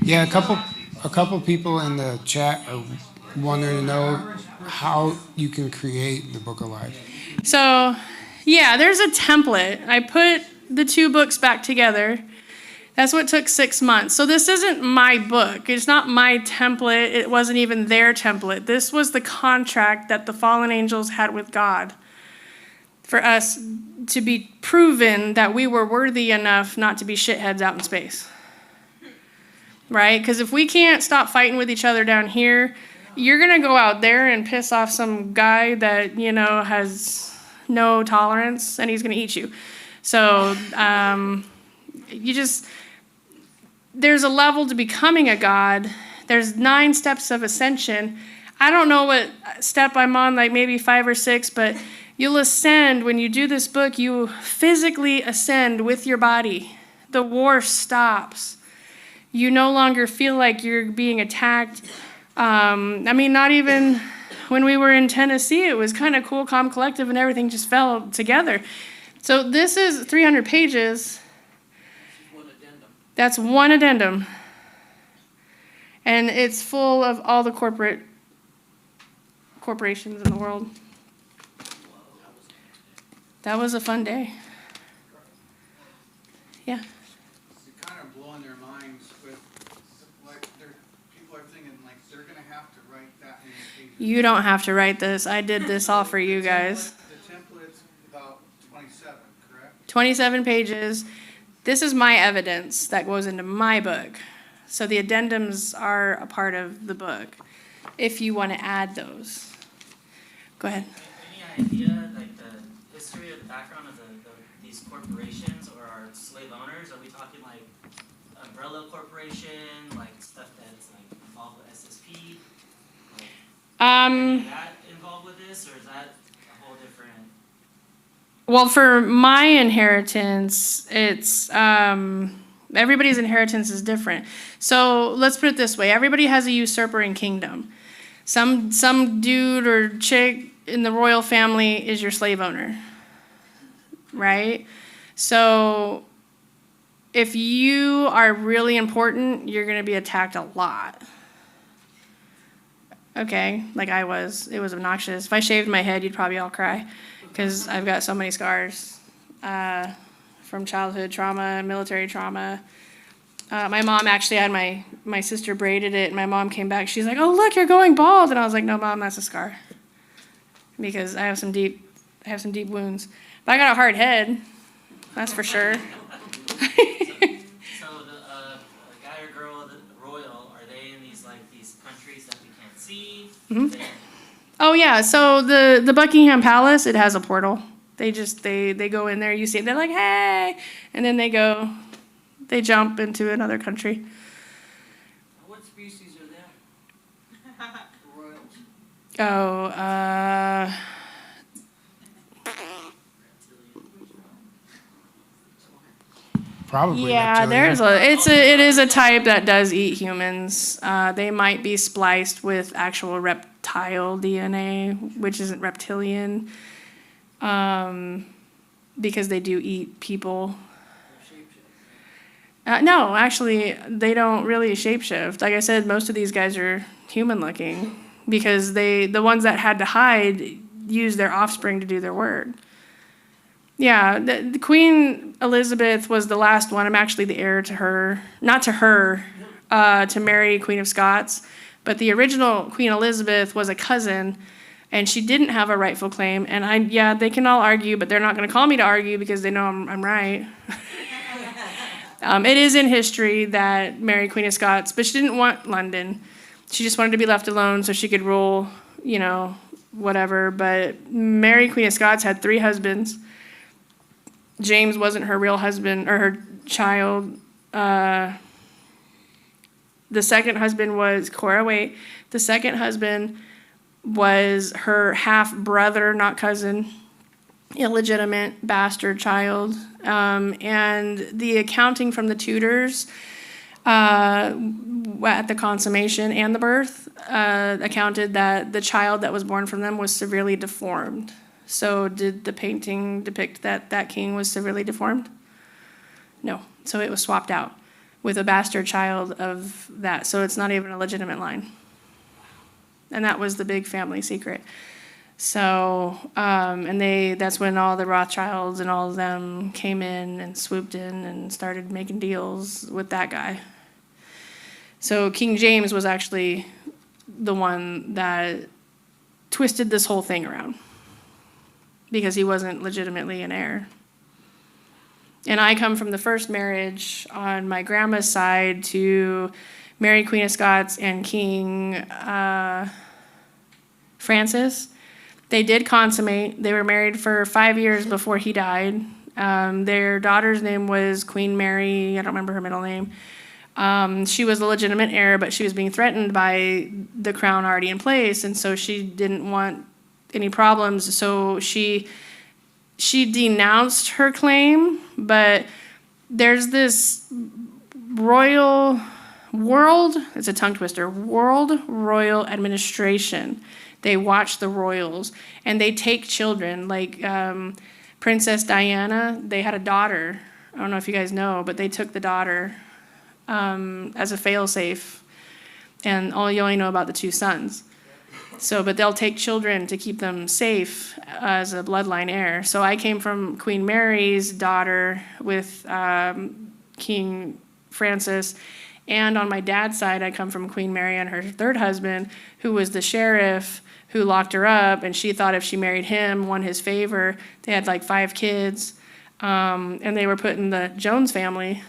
Speaker 2: Yeah.
Speaker 1: Yeah, a couple people in the chat are wanting to know how you can create the Book of Life.
Speaker 2: So, there's a template. I put the 2 books back together. That's what took 6 months. So this isn't my book. It's not my template. It wasn't even their template. This was the contract that the fallen angels had with God for us to be proven that we were worthy enough not to be shitheads out in space. Right? Because if we can't stop fighting with each other down here, you're going to go out there and piss off some guy that, has no tolerance, and he's going to eat you. So there's a level to becoming a god. There's 9 steps of ascension. I don't know what step I'm on, like maybe 5 or 6, but you'll ascend. When you do this book, you physically ascend with your body. The war stops. You no longer feel like you're being attacked. Not even when we were in Tennessee, it was kind of cool, calm, collective, and everything just fell together. So this is 300 pages. That's one addendum. And it's full of all the corporations in the world. That was a fun day. Yeah.
Speaker 12: You're kind of blowing their minds with, people are thinking, they're going to have to write that many pages.
Speaker 2: You don't have to write this. I did this all for you guys.
Speaker 12: The template's about 27, correct?
Speaker 2: 27 pages. This is my evidence that goes into my book. So the addendums are a part of the book, if you want to add those. Go ahead.
Speaker 9: Any idea, like the background of these corporations or our slave owners? Are we talking like umbrella corporation, like stuff that's like involved with SSP? Is that involved with this, or is that a whole different?
Speaker 2: Well, for my inheritance, it's everybody's inheritance is different. So let's put it this way: everybody has a usurper in kingdom. Some dude or chick in the royal family is your slave owner, right? So if you are really important, you're going to be attacked a lot. Okay, like I was. It was obnoxious. If I shaved my head, you'd probably all cry because I've got so many scars from childhood trauma, military trauma. My mom actually had my sister braided it, and my mom came back. She's like, "Oh, look, you're going bald," and I was like, "No, Mom, that's a scar," because I have some deep wounds. But I got a hard head, that's for sure.
Speaker 9: So the guy or girl, the royal, are they in these countries that we can't see?
Speaker 2: Mm-hmm. Oh yeah, so the Buckingham Palace, it has a portal. They go in there, you see it, they're like, "Hey," and then they jump into another country.
Speaker 17: What species are them? The royals.
Speaker 2: Oh,
Speaker 1: Probably.
Speaker 2: yeah,
Speaker 1: reptilian.
Speaker 2: it is a type that does eat humans. They might be spliced with actual reptile DNA, which isn't reptilian, because they do eat people. No, actually, they don't really shapeshift. Like I said, most of these guys are human-looking because the ones that had to hide used their offspring to do their work. Yeah, the Queen Elizabeth was the last one. I'm actually the heir to her, not to her, to marry Queen of Scots, but the original Queen Elizabeth was a cousin, and she didn't have a rightful claim. And they can all argue, but they're not going to call me to argue because they know I'm right. It is in history that Mary, Queen of Scots, but she didn't want London. She just wanted to be left alone so she could rule, whatever. But Mary, Queen of Scots, had 3 husbands. James wasn't her real husband or her child. The second husband was the second husband was her half brother, not cousin, illegitimate bastard child. And the accounting from the Tudors at the consummation and the birth accounted that the child that was born from them was severely deformed. So did the painting depict that king was severely deformed? No. So it was swapped out with a bastard child of that. So it's not even a legitimate line. And that was the big family secret. So, that's when all the Rothschilds and all of them came in and swooped in and started making deals with that guy. So King James was actually the one that twisted this whole thing around because he wasn't legitimately an heir. And I come from the first marriage on my grandma's side to Mary, Queen of Scots, and King Francis. They did consummate. They were married for 5 years before he died. Their daughter's name was Queen Mary. I don't remember her middle name. She was the legitimate heir, but she was being threatened by the crown already in place, and so she didn't want any problems. So she denounced her claim, but there's this it's a tongue twister, World Royal Administration. They watch the royals, and they take children. Like Princess Diana, they had a daughter. I don't know if you guys know, but they took the daughter as a failsafe, and you only know about the 2 sons. So, but they'll take children to keep them safe as a bloodline heir. So I came from Queen Mary's daughter with King Francis. And on my dad's side, I come from Queen Mary and her 3rd husband, who was the sheriff who locked her up. And she thought if she married him, won his favor. They had like 5 kids. And they were put in the Jones family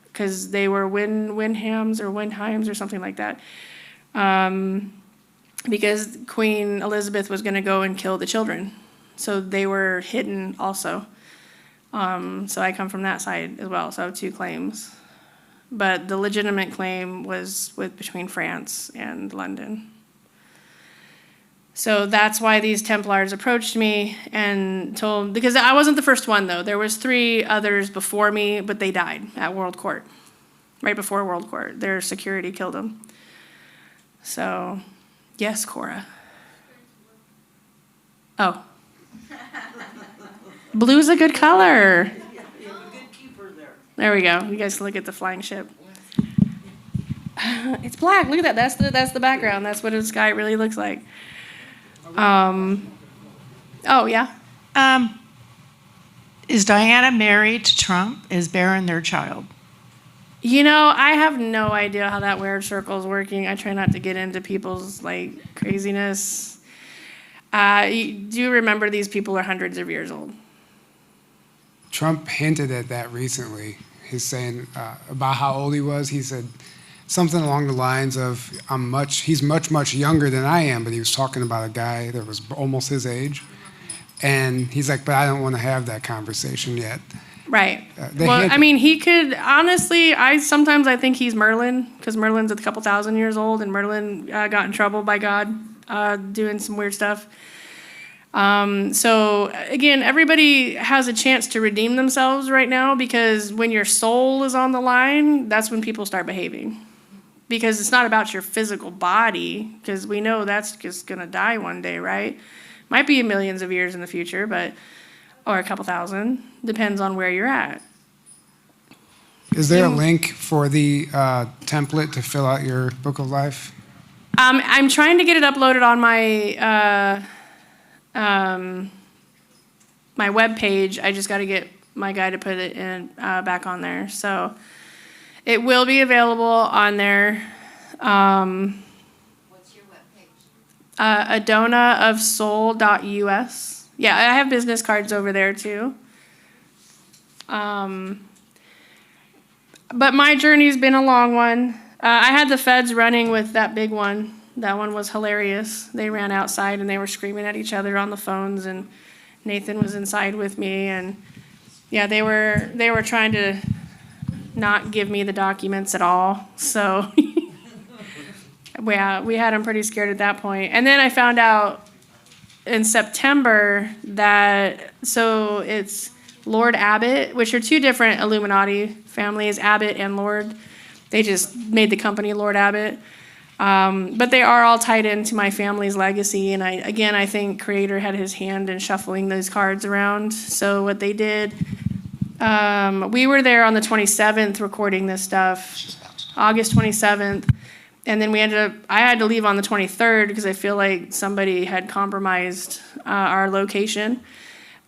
Speaker 2: because they were Windhams or Windheims or something like that. Because Queen Elizabeth was going to go and kill the children. So they were hidden also. So I come from that side as well, so I have 2 claims. But the legitimate claim was between France and London. So that's why these Templars approached me and told, because I wasn't the first one though. There was 3 others before me, but they died at World Court, right before World Court. Their security killed them. So, yes, Cora. Oh. Blue's a good color. There we go. You guys can look at the flying ship. It's black. Look at that. That's the background. That's what the sky really looks like. Oh, yeah.
Speaker 19: Is Diana married to Trump? Is Barron their child?
Speaker 2: You know, I have no idea how that weird circle is working. I try not to get into people's craziness. You do remember these people are hundreds of years old.
Speaker 1: Trump hinted at that recently. He's saying about how old he was. He said something along the lines of, he's much younger than I am, but he was talking about a guy that was almost his age. And he's like, but I don't want to have that conversation yet.
Speaker 2: Right. Well, I mean, he could, honestly, sometimes I think he's Merlin, because Merlin's a couple thousand years old, and Merlin got in trouble by God doing some weird stuff. So again, everybody has a chance to redeem themselves right now, because when your soul is on the line, that's when people start behaving. Because it's not about your physical body, because we know that's just going to die one day, right? Might be millions of years in the future, or a couple thousand, depends on where you're at.
Speaker 1: Is there a link for the template to fill out your book of life?
Speaker 2: I'm trying to get it uploaded on my web page. I just got to get my guy to put it in back on there. So it will be available on there.
Speaker 4: What's your webpage?
Speaker 2: adonaofsoul.us. Yeah, I have business cards over there too. But my journey's been a long one. I had the feds running with that big one. That one was hilarious. They ran outside and they were screaming at each other on the phones, and Nathan was inside with me, and yeah, they were trying to not give me the documents at all. So yeah, we had them pretty scared at that point. And then I found out in September that, so it's Lord Abbott, which are 2 different Illuminati families, Abbott and Lord. They just made the company Lord Abbott. But they are all tied into my family's legacy. And I think Creator had his hand in shuffling those cards around. So what they did, we were there on the 27th recording this stuff, August 27th. And then I had to leave on the 23rd because I feel like somebody had compromised our location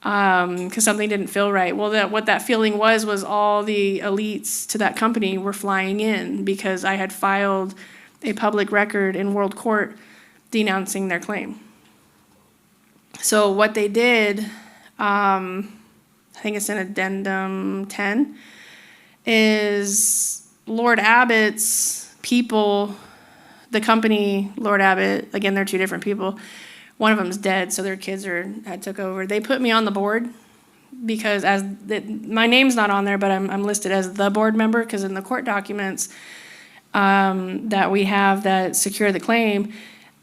Speaker 2: because something didn't feel right. Well, what that feeling was all the elites to that company were flying in because I had filed a public record in World Court denouncing their claim. So what they did, I think it's in Addendum 10, is Lord Abbott's people, the company Lord Abbott, again, they're 2 different people. One of them's dead, so their kids had took over. They put me on the board because my name's not on there, but I'm listed as the board member because in the court documents that we have that secure the claim,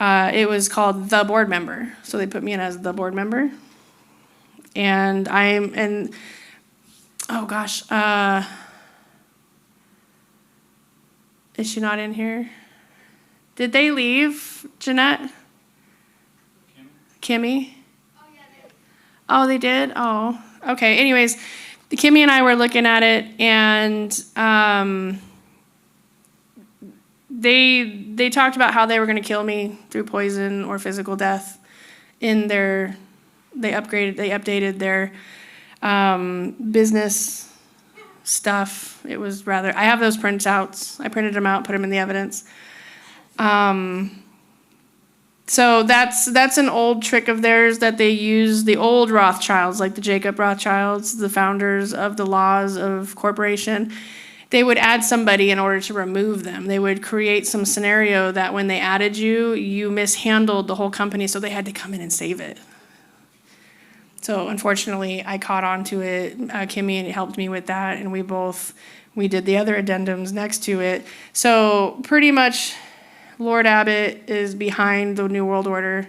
Speaker 2: it was called the board member. So they put me in as the board member. And oh gosh, is she not in here? Did they leave, Jeanette? Kimmy? Oh, yeah, they did. Oh, they did? Oh, okay. Anyways, Kimmy and I were looking at it, and they talked about how they were going to kill me through poison or physical death. They updated their business stuff. It was rather, I have those printouts. I printed them out, put them in the evidence. So that's an old trick of theirs that they use, the old Rothschilds, like the Jacob Rothschilds, the founders of the laws of corporation. They would add somebody in order to remove them. They would create some scenario that when they added you, you mishandled the whole company, so they had to come in and save it. So unfortunately, I caught on to it. Kimmy helped me with that, and we did the other addendums next to it. So pretty much, Lord Abbott is behind the New World Order,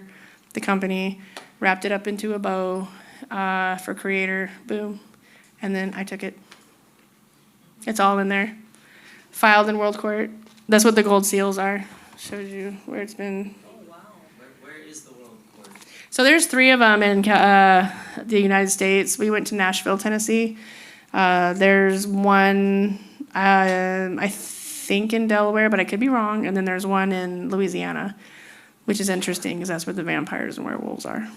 Speaker 2: the company, wrapped it up into a bow for creator, boom, and then I took it. It's all in there, filed in World Court. That's what the gold seals are. Shows you where it's been.
Speaker 9: Where is the World Court?
Speaker 2: So there's 3 of them in the United States. We went to Nashville, Tennessee. There's one, I think in Delaware, but I could be wrong. And then there's one in Louisiana, which is interesting because that's where the vampires and werewolves are.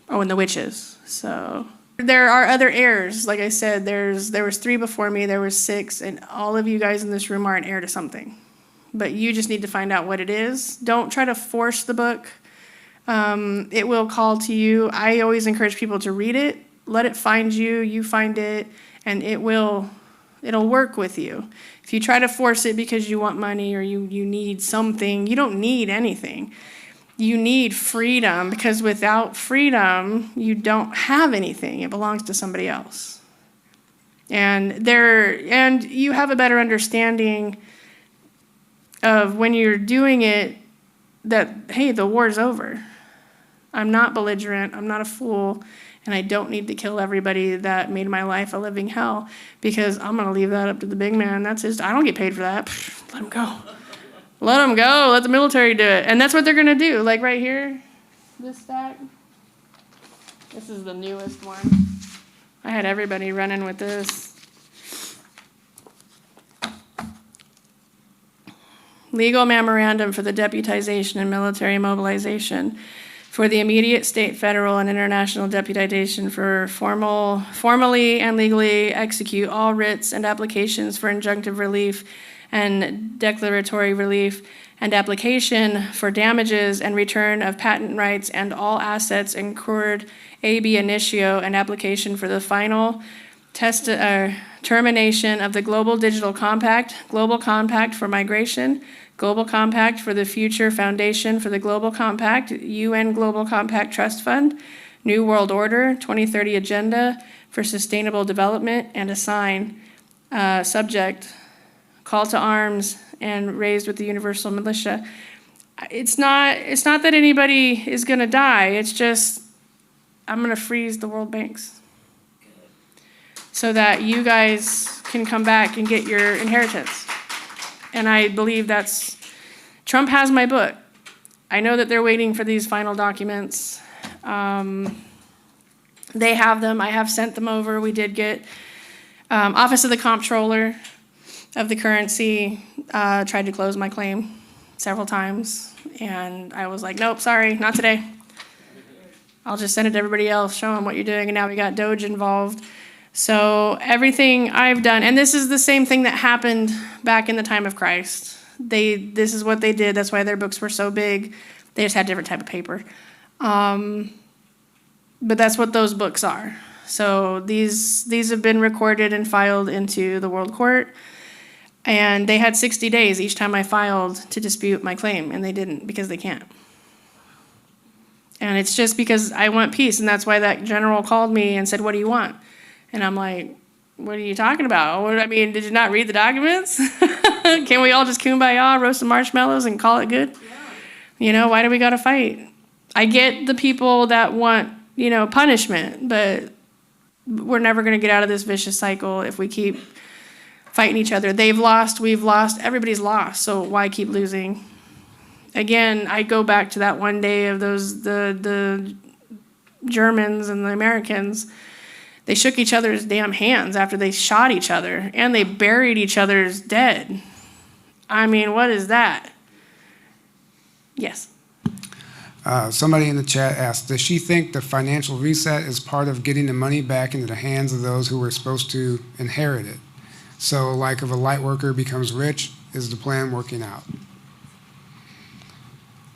Speaker 2: Oh, and the witches. So there are other heirs. Like I said, there was 3 before me. There was 6, and all of you guys in this room are an heir to something. But you just need to find out what it is. Don't try to force the book. It will call to you. I always encourage people to read it. Let it find you. You find it, and it'll work with you. If you try to force it because you want money or you need something, you don't need anything. You need freedom, because without freedom, you don't have anything. It belongs to somebody else. And you have a better understanding of when you're doing it that, hey, the war's over. I'm not belligerent, I'm not a fool, and I don't need to kill everybody that made my life a living hell, because I'm gonna leave that up to the big man. That's I don't get paid for that. Let him go. Let them go, let the military do it. And that's what they're gonna do. Like right here, this stack, this is the newest one. I had everybody running with this. Legal memorandum for the deputization and military mobilization for the immediate state, federal, and international deputization for formally and legally execute all writs and applications for injunctive relief and declaratory relief, and application for damages and return of patent rights and all assets incurred ab initio, and application for the final termination of the Global Digital Compact, Global Compact for Migration, Global Compact for the Future Foundation for the Global Compact, UN Global Compact Trust Fund, New World Order 2030 Agenda for Sustainable Development, and assign subject, call to arms, and raised with the Universal Militia. It's not that anybody is going to die. It's just I'm going to freeze the world banks so that you guys can come back and get your inheritance. And I believe Trump has my book. I know that they're waiting for these final documents. They have them. I have sent them over. We did get Office of the Comptroller of the Currency tried to close my claim several times. And I was like, nope, sorry, not today. I'll just send it to everybody else, show them what you're doing. And now we got Doge involved. So everything I've done, and this is the same thing that happened back in the time of Christ. This is what they did. That's why their books were so big. They just had different type of paper. But that's what those books are. So these have been recorded and filed into the World Court. And they had 60 days each time I filed to dispute my claim, and they didn't because they can't. And it's just because I want peace, and that's why that general called me and said, what do you want? And I'm like, what are you talking about? Did you not read the documents? Can we all just kumbaya, roast some marshmallows, and call it good? Yeah. Why do we gotta fight? I get the people that want, punishment, but we're never gonna get out of this vicious cycle if we keep fighting each other. They've lost, we've lost, everybody's lost, so why keep losing? Again, I go back to that one day of the Germans and the Americans. They shook each other's damn hands after they shot each other, and they buried each other's dead. What is that? Yes.
Speaker 1: Somebody in the chat asked, does she think the financial reset is part of getting the money back into the hands of those who were supposed to inherit it? So like if a light worker becomes rich, is the plan working out?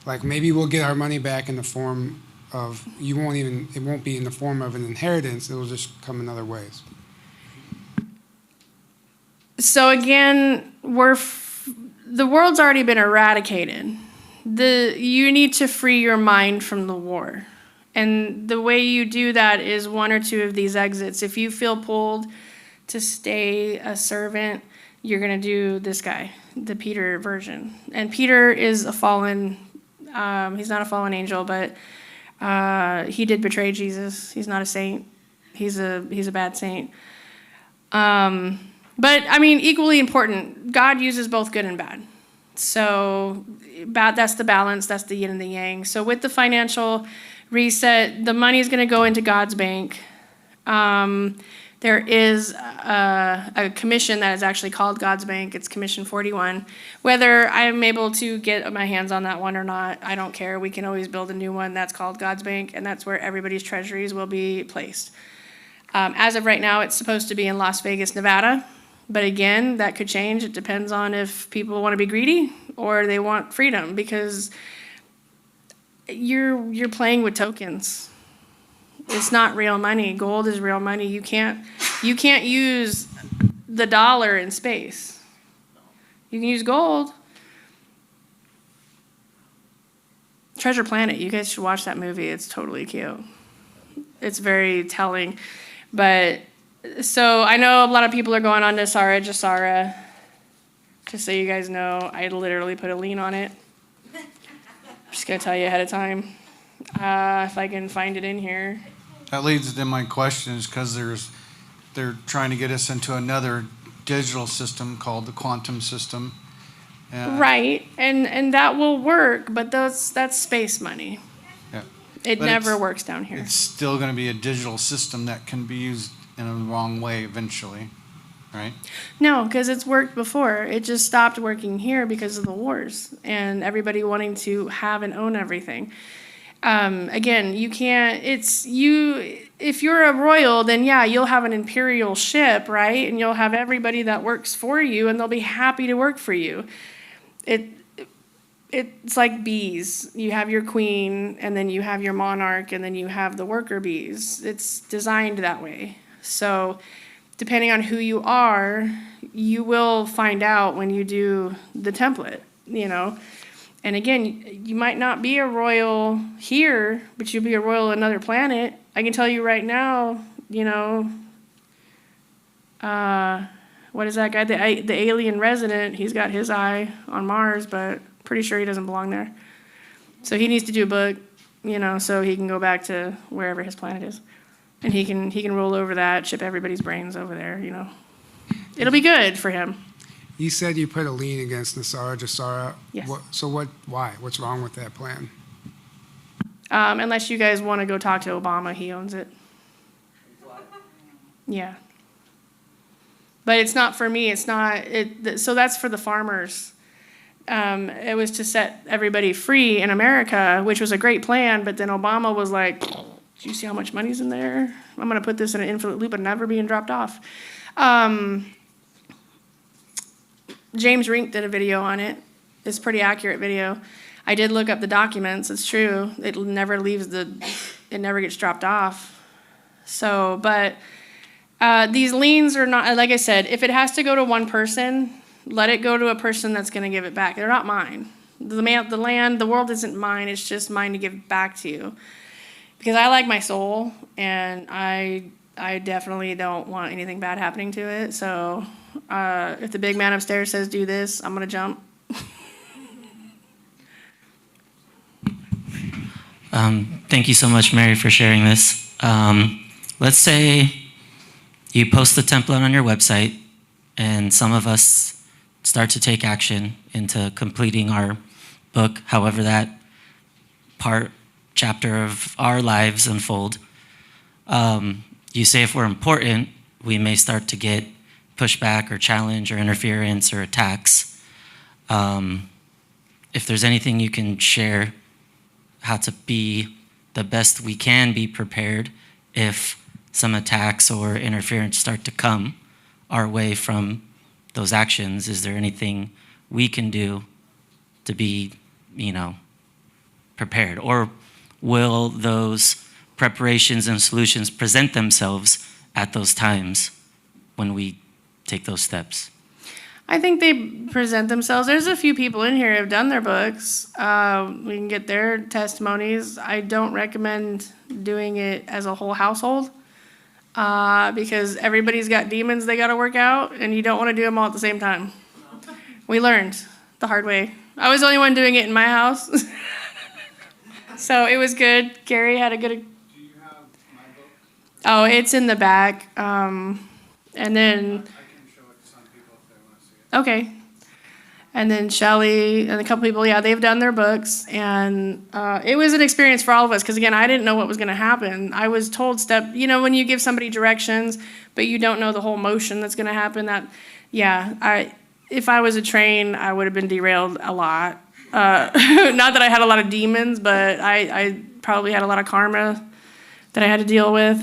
Speaker 1: Like maybe we'll get our money back in the form of, it won't be in the form of an inheritance, it'll just come in other ways.
Speaker 2: So again, the world's already been eradicated. You need to free your mind from the war. And the way you do that is one or two of these exits. If you feel pulled to stay a servant, you're going to do this guy, the Peter version. And Peter is a fallen, he's not a fallen angel, but he did betray Jesus. He's not a saint. He's a bad saint. But I mean, equally important, God uses both good and bad. So that's the balance, that's the yin and the yang. So with the financial reset, the money is going to go into God's bank. There is a commission that is actually called God's Bank. It's Commission 41. Whether I'm able to get my hands on that one or not, I don't care. We can always build a new one that's called God's Bank, and that's where everybody's treasuries will be placed. As of right now, it's supposed to be in Las Vegas, Nevada. But again, that could change. It depends on if people want to be greedy or they want freedom, because you're playing with tokens. It's not real money. Gold is real money. You can't use the dollar in space. You can use gold. Treasure Planet, you guys should watch that movie. It's totally cute. It's very telling. But so I know a lot of people are going on to Jasara. Just so you guys know, I literally put a lien on it. Just gonna tell you ahead of time. If I can find it in here.
Speaker 12: That leads to my questions, because they're trying to get us into another digital system called the quantum system.
Speaker 2: Right, and that will work, but that's space money.
Speaker 12: Yeah.
Speaker 2: It
Speaker 12: But
Speaker 2: never
Speaker 12: it's-
Speaker 2: works down here.
Speaker 12: It's still going to be a digital system that can be used in a wrong way eventually, right?
Speaker 2: No, because it's worked before. It just stopped working here because of the wars and everybody wanting to have and own everything. Again, you can't, if you're a royal, then yeah, you'll have an imperial ship, right? And you'll have everybody that works for you, and they'll be happy to work for you. It's like bees. You have your queen, and then you have your monarch, and then you have the worker bees. It's designed that way. So depending on who you are, you will find out when you do the template, you know. And again, you might not be a royal here, but you'll be a royal on another planet. I can tell you right now, you know, what is that guy? The alien resident, he's got his eye on Mars, but pretty sure he doesn't belong there. So he needs to do a book, you know, so he can go back to wherever his planet is. And he can roll over that, chip everybody's brains over there, you know. It'll be good for him.
Speaker 1: You said you put a lien against Jasara.
Speaker 2: Yes.
Speaker 1: Why? What's wrong with that plan?
Speaker 2: Unless you guys want to go talk to Obama, he owns it. Yeah. But it's not for me. It's not. So that's for the farmers. It was to set everybody free in America, which was a great plan. But then Obama was like, "Do you see how much money's in there? I'm going to put this in an infinite loop and never being dropped off." James Rink did a video on it. It's a pretty accurate video. I did look up the documents. It's true. It never gets dropped off. So, but these liens are not, like I said, if it has to go to one person, let it go to a person that's going to give it back. They're not mine. The land, the world isn't mine. It's just mine to give back to you. Because I like my soul, and I definitely don't want anything bad happening to it. So if the big man upstairs says do this, I'm going to jump.
Speaker 9: Thank you so much, Mary, for sharing this. Let's say you post the template on your website, and some of us start to take action into completing our book, however that chapter of our lives unfold. You say if we're important, we may start to get pushback or challenge or interference or attacks. If there's anything you can share, how to be the best we can be prepared if some attacks or interference start to come our way from those actions. Is there anything we can do to be, prepared? Or will those preparations and solutions present themselves at those times when we take those steps?
Speaker 2: I think they present themselves. There's a few people in here who have done their books. We can get their testimonies. I don't recommend doing it as a whole household because everybody's got demons they got to work out, and you don't want to do them all at the same time. We learned the hard way. I was the only one doing it in my house. So it was good. Gary had a good...
Speaker 12: Do you have my book?
Speaker 2: Oh, it's in the back. And then...
Speaker 12: I can show it to some people if they want to see it.
Speaker 2: Okay. And then Shelly and a couple people, yeah, they've done their books. And it was an experience for all of us because, again, I didn't know what was going to happen. I was told when you give somebody directions, but you don't know the whole motion that's going to happen, if I was a train, I would have been derailed a lot. Not that I had a lot of demons, but I probably had a lot of karma that I had to deal with.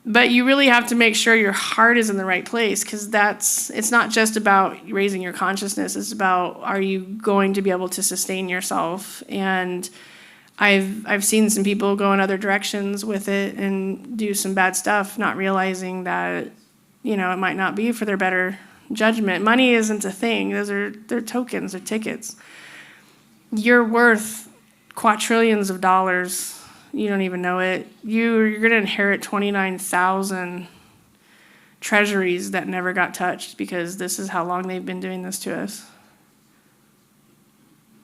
Speaker 2: But you really have to make sure your heart is in the right place because it's not just about raising your consciousness. It's about, are you going to be able to sustain yourself? And I've seen some people go in other directions with it and do some bad stuff, not realizing that, it might not be for their better judgment. Money isn't a thing. They're tokens, they're tickets. You're worth quadrillions of dollars. You don't even know it. You're going to inherit 29,000 treasuries that never got touched because this is how long they've been doing this to us.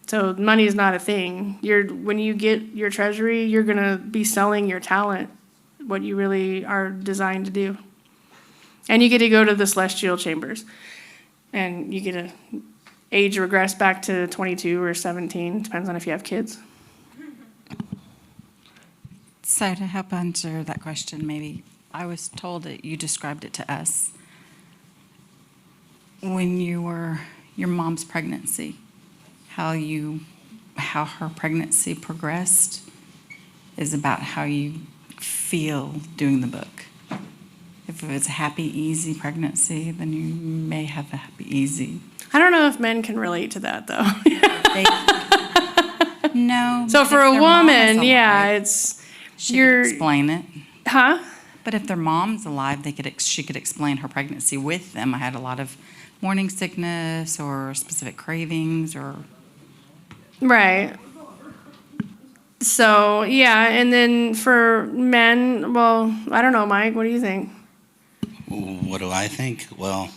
Speaker 2: So money is not a thing. When you get your treasury, you're going to be selling your talent, what you really are designed to do. And you get to go to the celestial chambers. And you get to age regress back to 22 or 17, depends on if you have kids.
Speaker 20: So to help answer that question, maybe, I was told that you described it to us. When your mom's pregnancy, how her pregnancy progressed is about how you feel doing the book. If it was a happy, easy pregnancy, then you may have a happy, easy.
Speaker 2: I don't know if men can relate to that, though.
Speaker 20: No.
Speaker 2: So for a
Speaker 20: if their mom is
Speaker 2: woman,
Speaker 20: alive,
Speaker 2: it's...
Speaker 20: She could explain it.
Speaker 2: Huh?
Speaker 20: But if their mom's alive, she could explain her pregnancy with them. I had a lot of morning sickness or specific cravings or...
Speaker 2: Right. So, yeah, and then for men, well, I don't know, Mike, what do you think?
Speaker 18: What do I think? Well,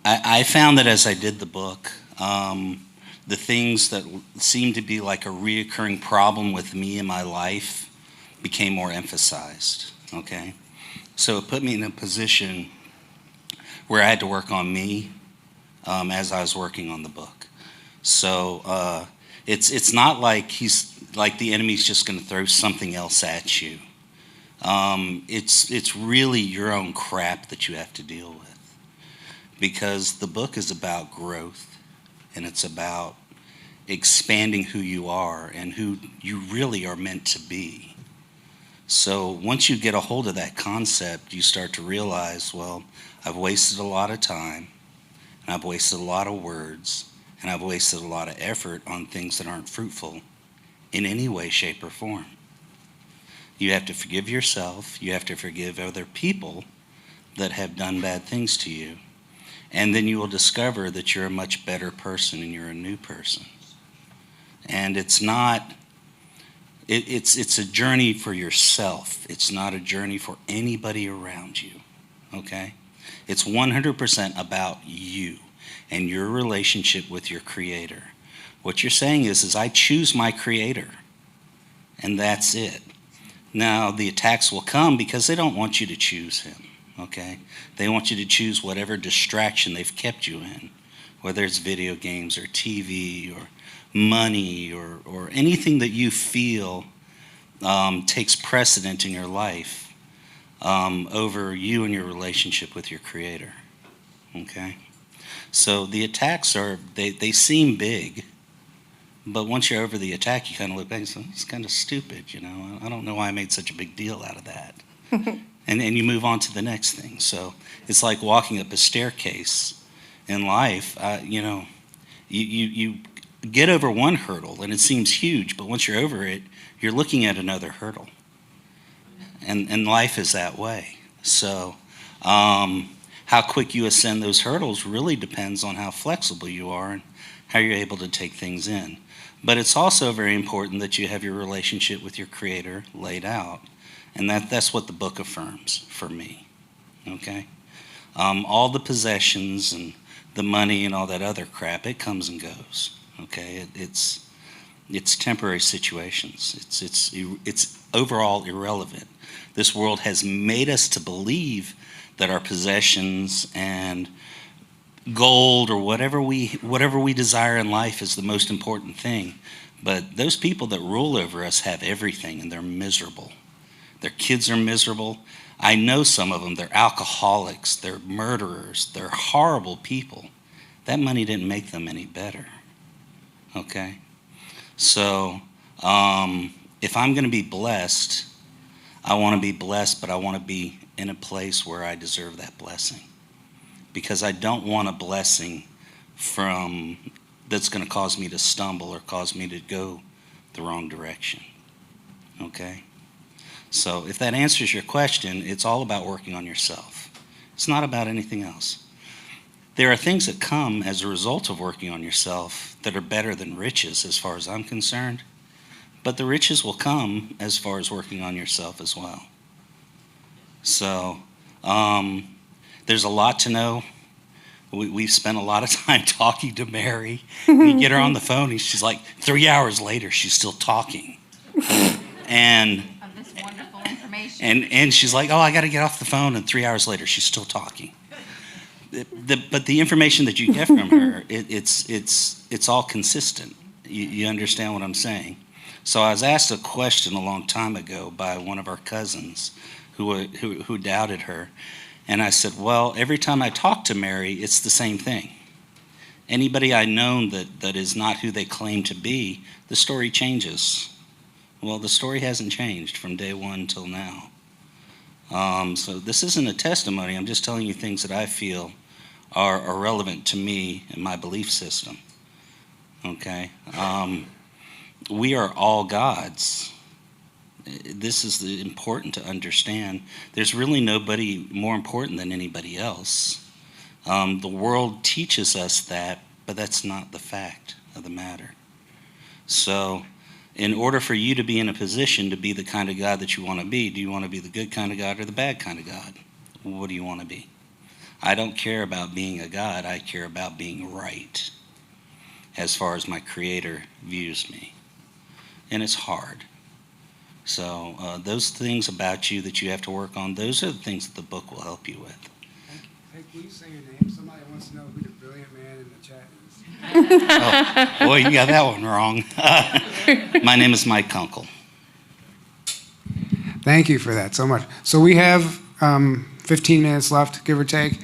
Speaker 18: I found that as I did the book, the things that seemed to be like a reoccurring problem with me in my life became more emphasized, okay? So it put me in a position where I had to work on me as I was working on the book. So it's not like the enemy's just going to throw something else at you. It's really your own crap that you have to deal with, because the book is about growth, and it's about expanding who you are and who you really are meant to be. So once you get a hold of that concept, you start to realize, well, I've wasted a lot of time, and I've wasted a lot of words, and I've wasted a lot of effort on things that aren't fruitful in any way, shape, or form. You have to forgive yourself. You have to forgive other people that have done bad things to you. And then you will discover that you're a much better person and you're a new person. And it's not, it's a journey for yourself. It's not a journey for anybody around you, okay? It's 100% about you and your relationship with your Creator. What you're saying is I choose my Creator, and that's it. Now, the attacks will come because they don't want you to choose Him, okay? They want you to choose whatever distraction they've kept you in, whether it's video games or TV or money or anything that you feel takes precedent in your life over you and your relationship with your Creator, okay? So the attacks they seem big, but once you're over the attack, you kind of look back and say, it's kind of stupid, you know? I don't know why I made such a big deal out of that. and you move on to the next thing. So it's like walking up a staircase in life. You get over one hurdle, and it seems huge, but once you're over it, you're looking at another hurdle. And life is that way. So how quick you ascend those hurdles really depends on how flexible you are and how you're able to take things in. But it's also very important that you have your relationship with your Creator laid out. And that's what the book affirms for me, okay? All the possessions and the money and all that other crap, it comes and goes, okay? It's temporary situations. It's overall irrelevant. This world has made us to believe that our possessions and gold or whatever we desire in life is the most important thing. But those people that rule over us have everything, and they're miserable. Their kids are miserable. I know some of them, they're alcoholics, they're murderers, they're horrible people. That money didn't make them any better, okay? So if I'm going to be blessed, I want to be blessed, but I want to be in a place where I deserve that blessing. Because I don't want a blessing that's going to cause me to stumble or cause me to go the wrong direction, okay? So if that answers your question, it's all about working on yourself. It's not about anything else. There are things that come as a result of working on yourself that are better than riches as far as I'm concerned, but the riches will come as far as working on yourself as well. So there's a lot to know. We've spent a lot of time talking to Mary. You get her on the phone and she's like, 3 hours later, she's still talking. And
Speaker 20: wonderful information.
Speaker 18: And she's like, oh, I got to get off the phone, and 3 hours later, she's still talking. But the information that you get from her, it's all consistent. You understand what I'm saying? So I was asked a question a long time ago by one of our cousins who doubted her, and I said, well, every time I talk to Mary, it's the same thing. Anybody I know that is not who they claim to be, the story changes. Well, the story hasn't changed from day one till now. So this isn't a testimony. I'm just telling you things that I feel are relevant to me and my belief system. Okay? We are all gods. This is important to understand. There's really nobody more important than anybody else. The world teaches us that, but that's not the fact of the matter. So in order for you to be in a position to be the kind of God that you want to be, do you want to be the good kind of God or the bad kind of God? What do you want to be? I don't care about being a God. I care about being right as far as my Creator views me. And it's hard. So those things about you that you have to work on, those are the things that the book will help you with.
Speaker 1: Hey, can you say your name? Somebody wants to know who the brilliant man in the chat is.
Speaker 18: Oh, boy, you got that one wrong. My name is Mike Kunkel.
Speaker 1: Thank you for that so much. So we have 15 minutes left, give or take.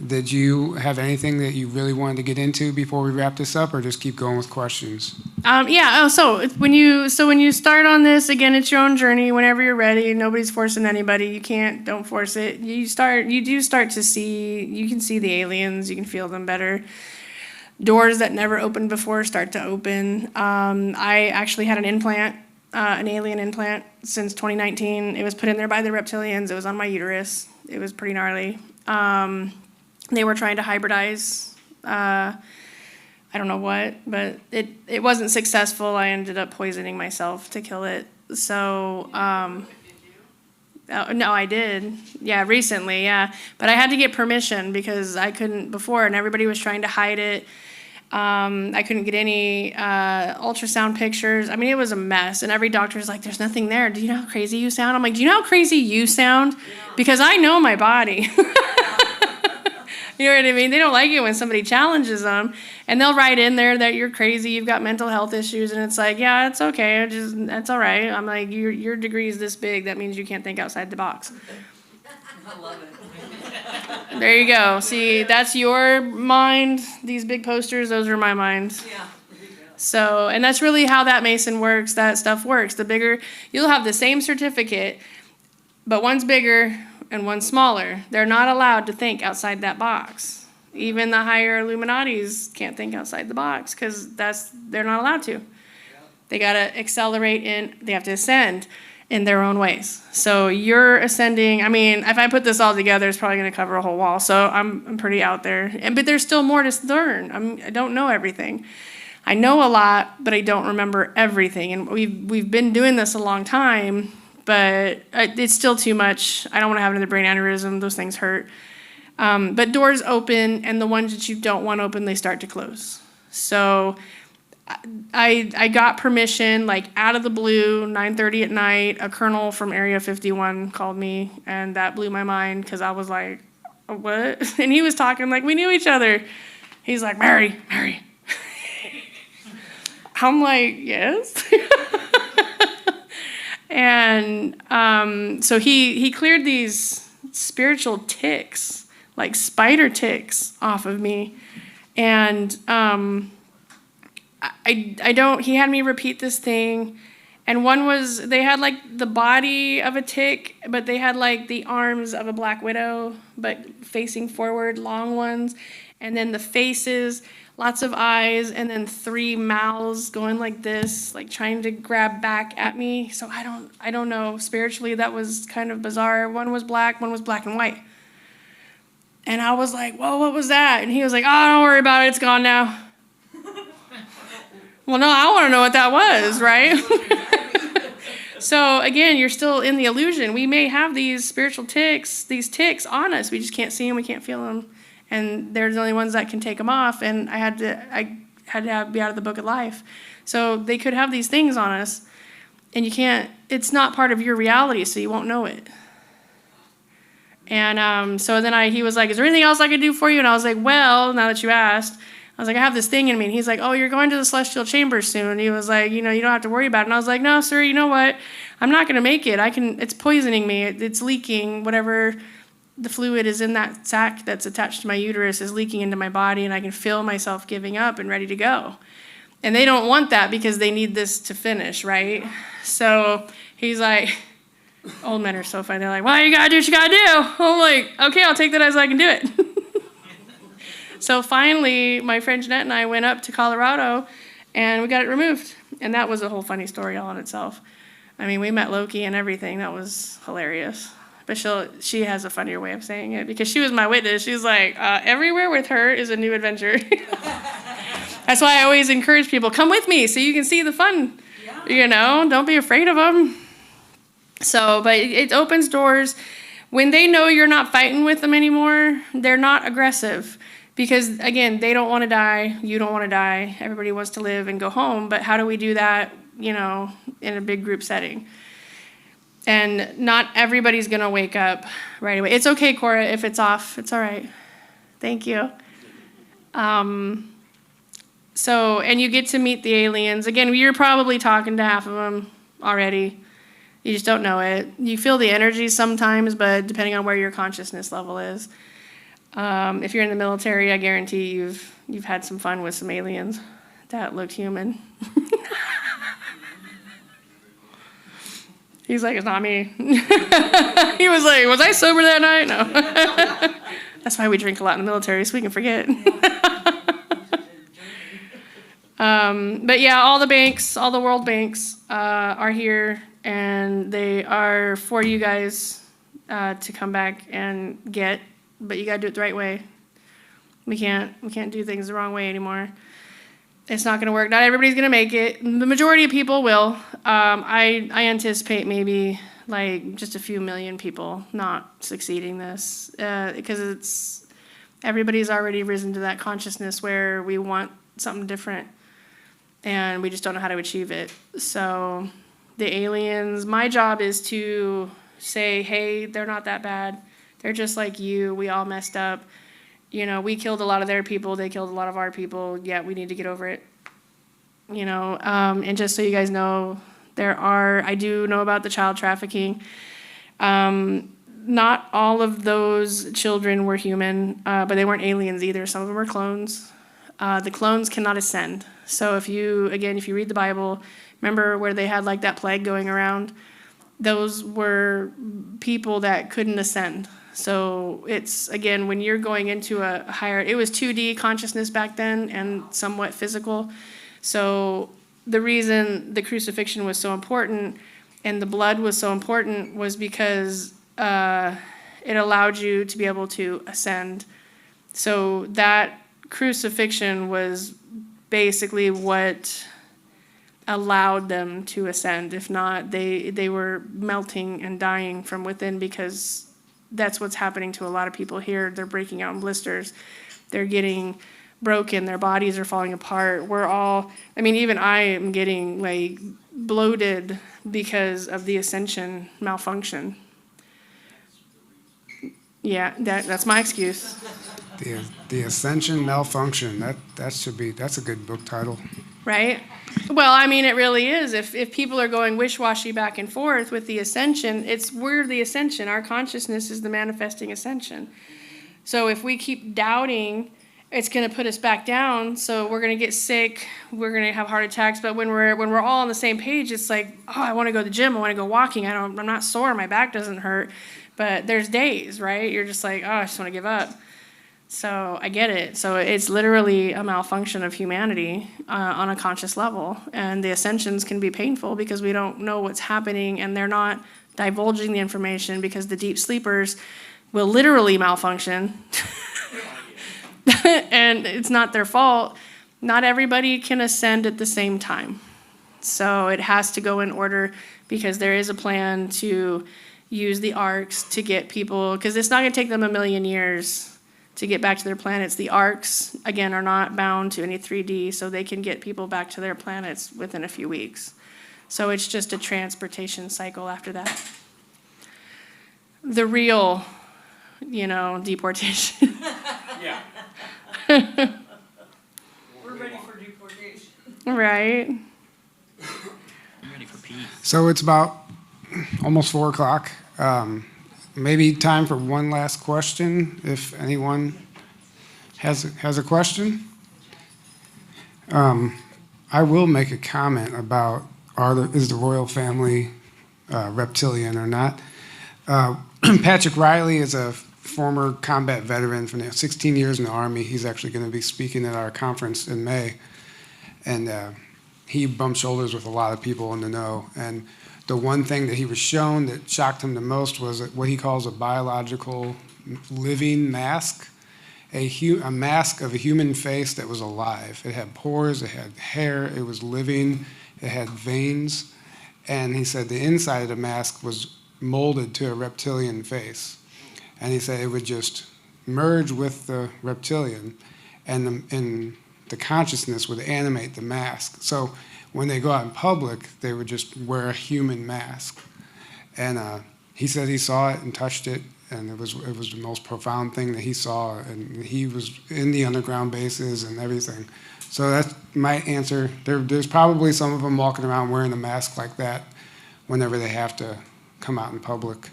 Speaker 1: Did you have anything that you really wanted to get into before we wrap this up, or just keep going with questions?
Speaker 2: Yeah. Oh, so when you start on this, again, it's your own journey. Whenever you're ready, nobody's forcing anybody. Don't force it. You do start to see. You can see the aliens. You can feel them better. Doors that never opened before start to open. I actually had an implant, an alien implant, since 2019. It was put in there by the Reptilians. It was on my uterus. It was pretty gnarly. They were trying to hybridize, I don't know what, but it wasn't successful. I ended up poisoning myself to kill it. So, no, I did. Yeah, recently, yeah. But I had to get permission because I couldn't before, and everybody was trying to hide it. I couldn't get any ultrasound pictures. I mean, it was a mess. And every doctor's like, there's nothing there. Do you know how crazy you sound? I'm like, do you know how crazy you sound? Because I know my body. You know what I mean? They don't like it when somebody challenges them. And they'll write in there that you're crazy, you've got mental health issues. And it's like, yeah, it's okay. That's all right. I'm like, your degree is this big. That means you can't think outside the box.
Speaker 17: I love it.
Speaker 2: There you go. See, that's your mind. These big posters, those are my minds.
Speaker 17: Yeah.
Speaker 2: So, and that's really how that Mason works, that stuff works. The bigger, you'll have the same certificate, but one's bigger and one's smaller. They're not allowed to think outside that box. Even the higher Illuminatis can't think outside the box because they're not allowed to. They got to accelerate they have to ascend. in their own ways. So you're ascending. I mean, if I put this all together, it's probably going to cover a whole wall. So I'm pretty out there. But there's still more to learn. I don't know everything. I know a lot, but I don't remember everything. And we've been doing this a long time, but it's still too much. I don't want to have another brain aneurysm. Those things hurt. But doors open, and the ones that you don't want open, they start to close. So I got permission, like out of the blue, 9:30 at night. A colonel from Area 51 called me, and that blew my mind because I was like, what? And he was talking like we knew each other. He's like, Mary. I'm like, yes. And so he cleared these spiritual ticks, like spider ticks, off of me. And he had me repeat this thing. And one was, they had like the body of a tick, but they had like the arms of a black widow, but facing forward, long ones. And then the faces, lots of eyes, and then 3 mouths going like this, like trying to grab back at me. So I don't know. Spiritually, that was kind of bizarre. One was black and white. And I was like, whoa, what was that? And he was like, oh, don't worry about it. It's gone now. Well, no, I want to know what that was, right? So again, you're still in the illusion. We may have these spiritual ticks, these ticks on us. We just can't see them. We can't feel them. And they're the only ones that can take them off. And I had to be out of the book of life. So they could have these things on us, and you can't. It's not part of your reality, so you won't know it. And so then he was like, "Is there anything else I could do for you?" And I was like, "Well, now that you asked." I was like, I have this thing in me. And he's like, oh, you're going to the celestial chambers soon. And he was like, you don't have to worry about it. And I was like, no, sir, you know what? I'm not going to make it. It's poisoning me. It's leaking. Whatever the fluid is in that sac that's attached to my uterus is leaking into my body. And I can feel myself giving up and ready to go. And they don't want that because they need this to finish, right? So he's like, old men are so funny. They're like, well, you got to do what you got to do. I'm like, okay, I'll take that as I can do it. So finally, my friend Jeanette and I went up to Colorado, and we got it removed. And that was a whole funny story all in itself. I mean, we met Loki and everything. That was hilarious. But she has a funnier way of saying it because she was my witness. She's like, everywhere with her is a new adventure. That's why I always encourage people, come with me so you can see the fun. Yeah. Don't be afraid of them. So, but it opens doors. When they know you're not fighting with them anymore, they're not aggressive. Because, again, they don't want to die. You don't want to die. Everybody wants to live and go home. But how do we do that, in a big group setting? And not everybody's going to wake up right away. It's okay, Cora, if it's off. It's all right. Thank you. And you get to meet the aliens. Again, you're probably talking to half of them already. You just don't know it. You feel the energy sometimes, but depending on where your consciousness level is. If you're in the military, I guarantee you've had some fun with some aliens that looked human. He's like, it's not me. He was like, was I sober that night? No. That's why we drink a lot in the military, so we can forget. But yeah, all the world banks are here, and they are for you guys to come back and get. But you gotta do it the right way. We can't do things the wrong way anymore. It's not gonna work. Not everybody's gonna make it. The majority of people will. I anticipate maybe like just a few million people not succeeding this because everybody's already risen to that consciousness where we want something different, and we just don't know how to achieve it. So the aliens, my job is to say, hey, they're not that bad. They're just like you. We all messed up. We killed a lot of their people. They killed a lot of our people. Yeah, we need to get over it. And just so you guys know, I do know about the child trafficking. Not all of those children were human, but they weren't aliens either. Some of them were clones. The clones cannot ascend. So if you read the Bible, remember where they had like that plague going around? Those were people that couldn't ascend. So it's, again, when you're going into a higher, it was 2D consciousness back then and somewhat physical. So the reason the crucifixion was so important And the blood was so important was because it allowed you to be able to ascend. So that crucifixion was basically what allowed them to ascend. If not, they were melting and dying from within, because that's what's happening to a lot of people here. They're breaking out in blisters. They're getting broken. Their bodies are falling apart. We're all, I mean, even I am getting like bloated because of the Ascension malfunction. Yeah, that's my excuse.
Speaker 1: The Ascension malfunction, that's a good book title.
Speaker 2: Right? Well, I mean, it really is. If people are going wish-washy back and forth with the Ascension, we're the Ascension. Our consciousness is the manifesting Ascension. So if we keep doubting, it's going to put us back down. So we're going to get sick. We're going to have heart attacks. But when we're all on the same page, it's like, oh, I want to go to the gym. I want to go walking. I'm not sore. My back doesn't hurt. But there's days, right? You're just like, oh, I just want to give up. So I get it. So it's literally a malfunction of humanity on a conscious level. And the ascensions can be painful because we don't know what's happening, and they're not divulging the information because the deep sleepers will literally malfunction. And it's not their fault. Not everybody can ascend at the same time. So it has to go in order, because there is a plan to use the arcs to get people, because it's not going to take them 1,000,000 years to get back to their planets. The arcs, again, are not bound to any 3D, so they can get people back to their planets within a few weeks. So it's just a transportation cycle after that. The real, deportation.
Speaker 12: Yeah. We're ready for deportation.
Speaker 2: Right.
Speaker 10: I'm ready for peace.
Speaker 1: So it's about almost 4 o'clock. Maybe time for one last question, if anyone has a question. I will make a comment about is the royal family reptilian or not. Patrick Riley is a former combat veteran from 16 years in the Army. He's actually going to be speaking at our conference in May. And he bumped shoulders with a lot of people in the know. And the one thing that he was shown that shocked him the most was what he calls a biological living mask, a mask of a human face that was alive. It had pores, it had hair, it was living, it had veins. And he said the inside of the mask was molded to a reptilian face. And he said it would just merge with the reptilian, and the consciousness would animate the mask. So when they go out in public, they would just wear a human mask. And he said he saw it and touched it, and it was the most profound thing that he saw. And he was in the underground bases and everything. So that's my answer. There's probably some of them walking around wearing a mask like that whenever they have to come out in public.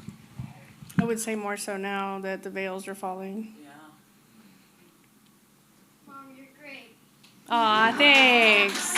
Speaker 2: I would say more so now that the veils are falling.
Speaker 17: Yeah.
Speaker 4: Mom, you're great.
Speaker 2: Aw, thanks.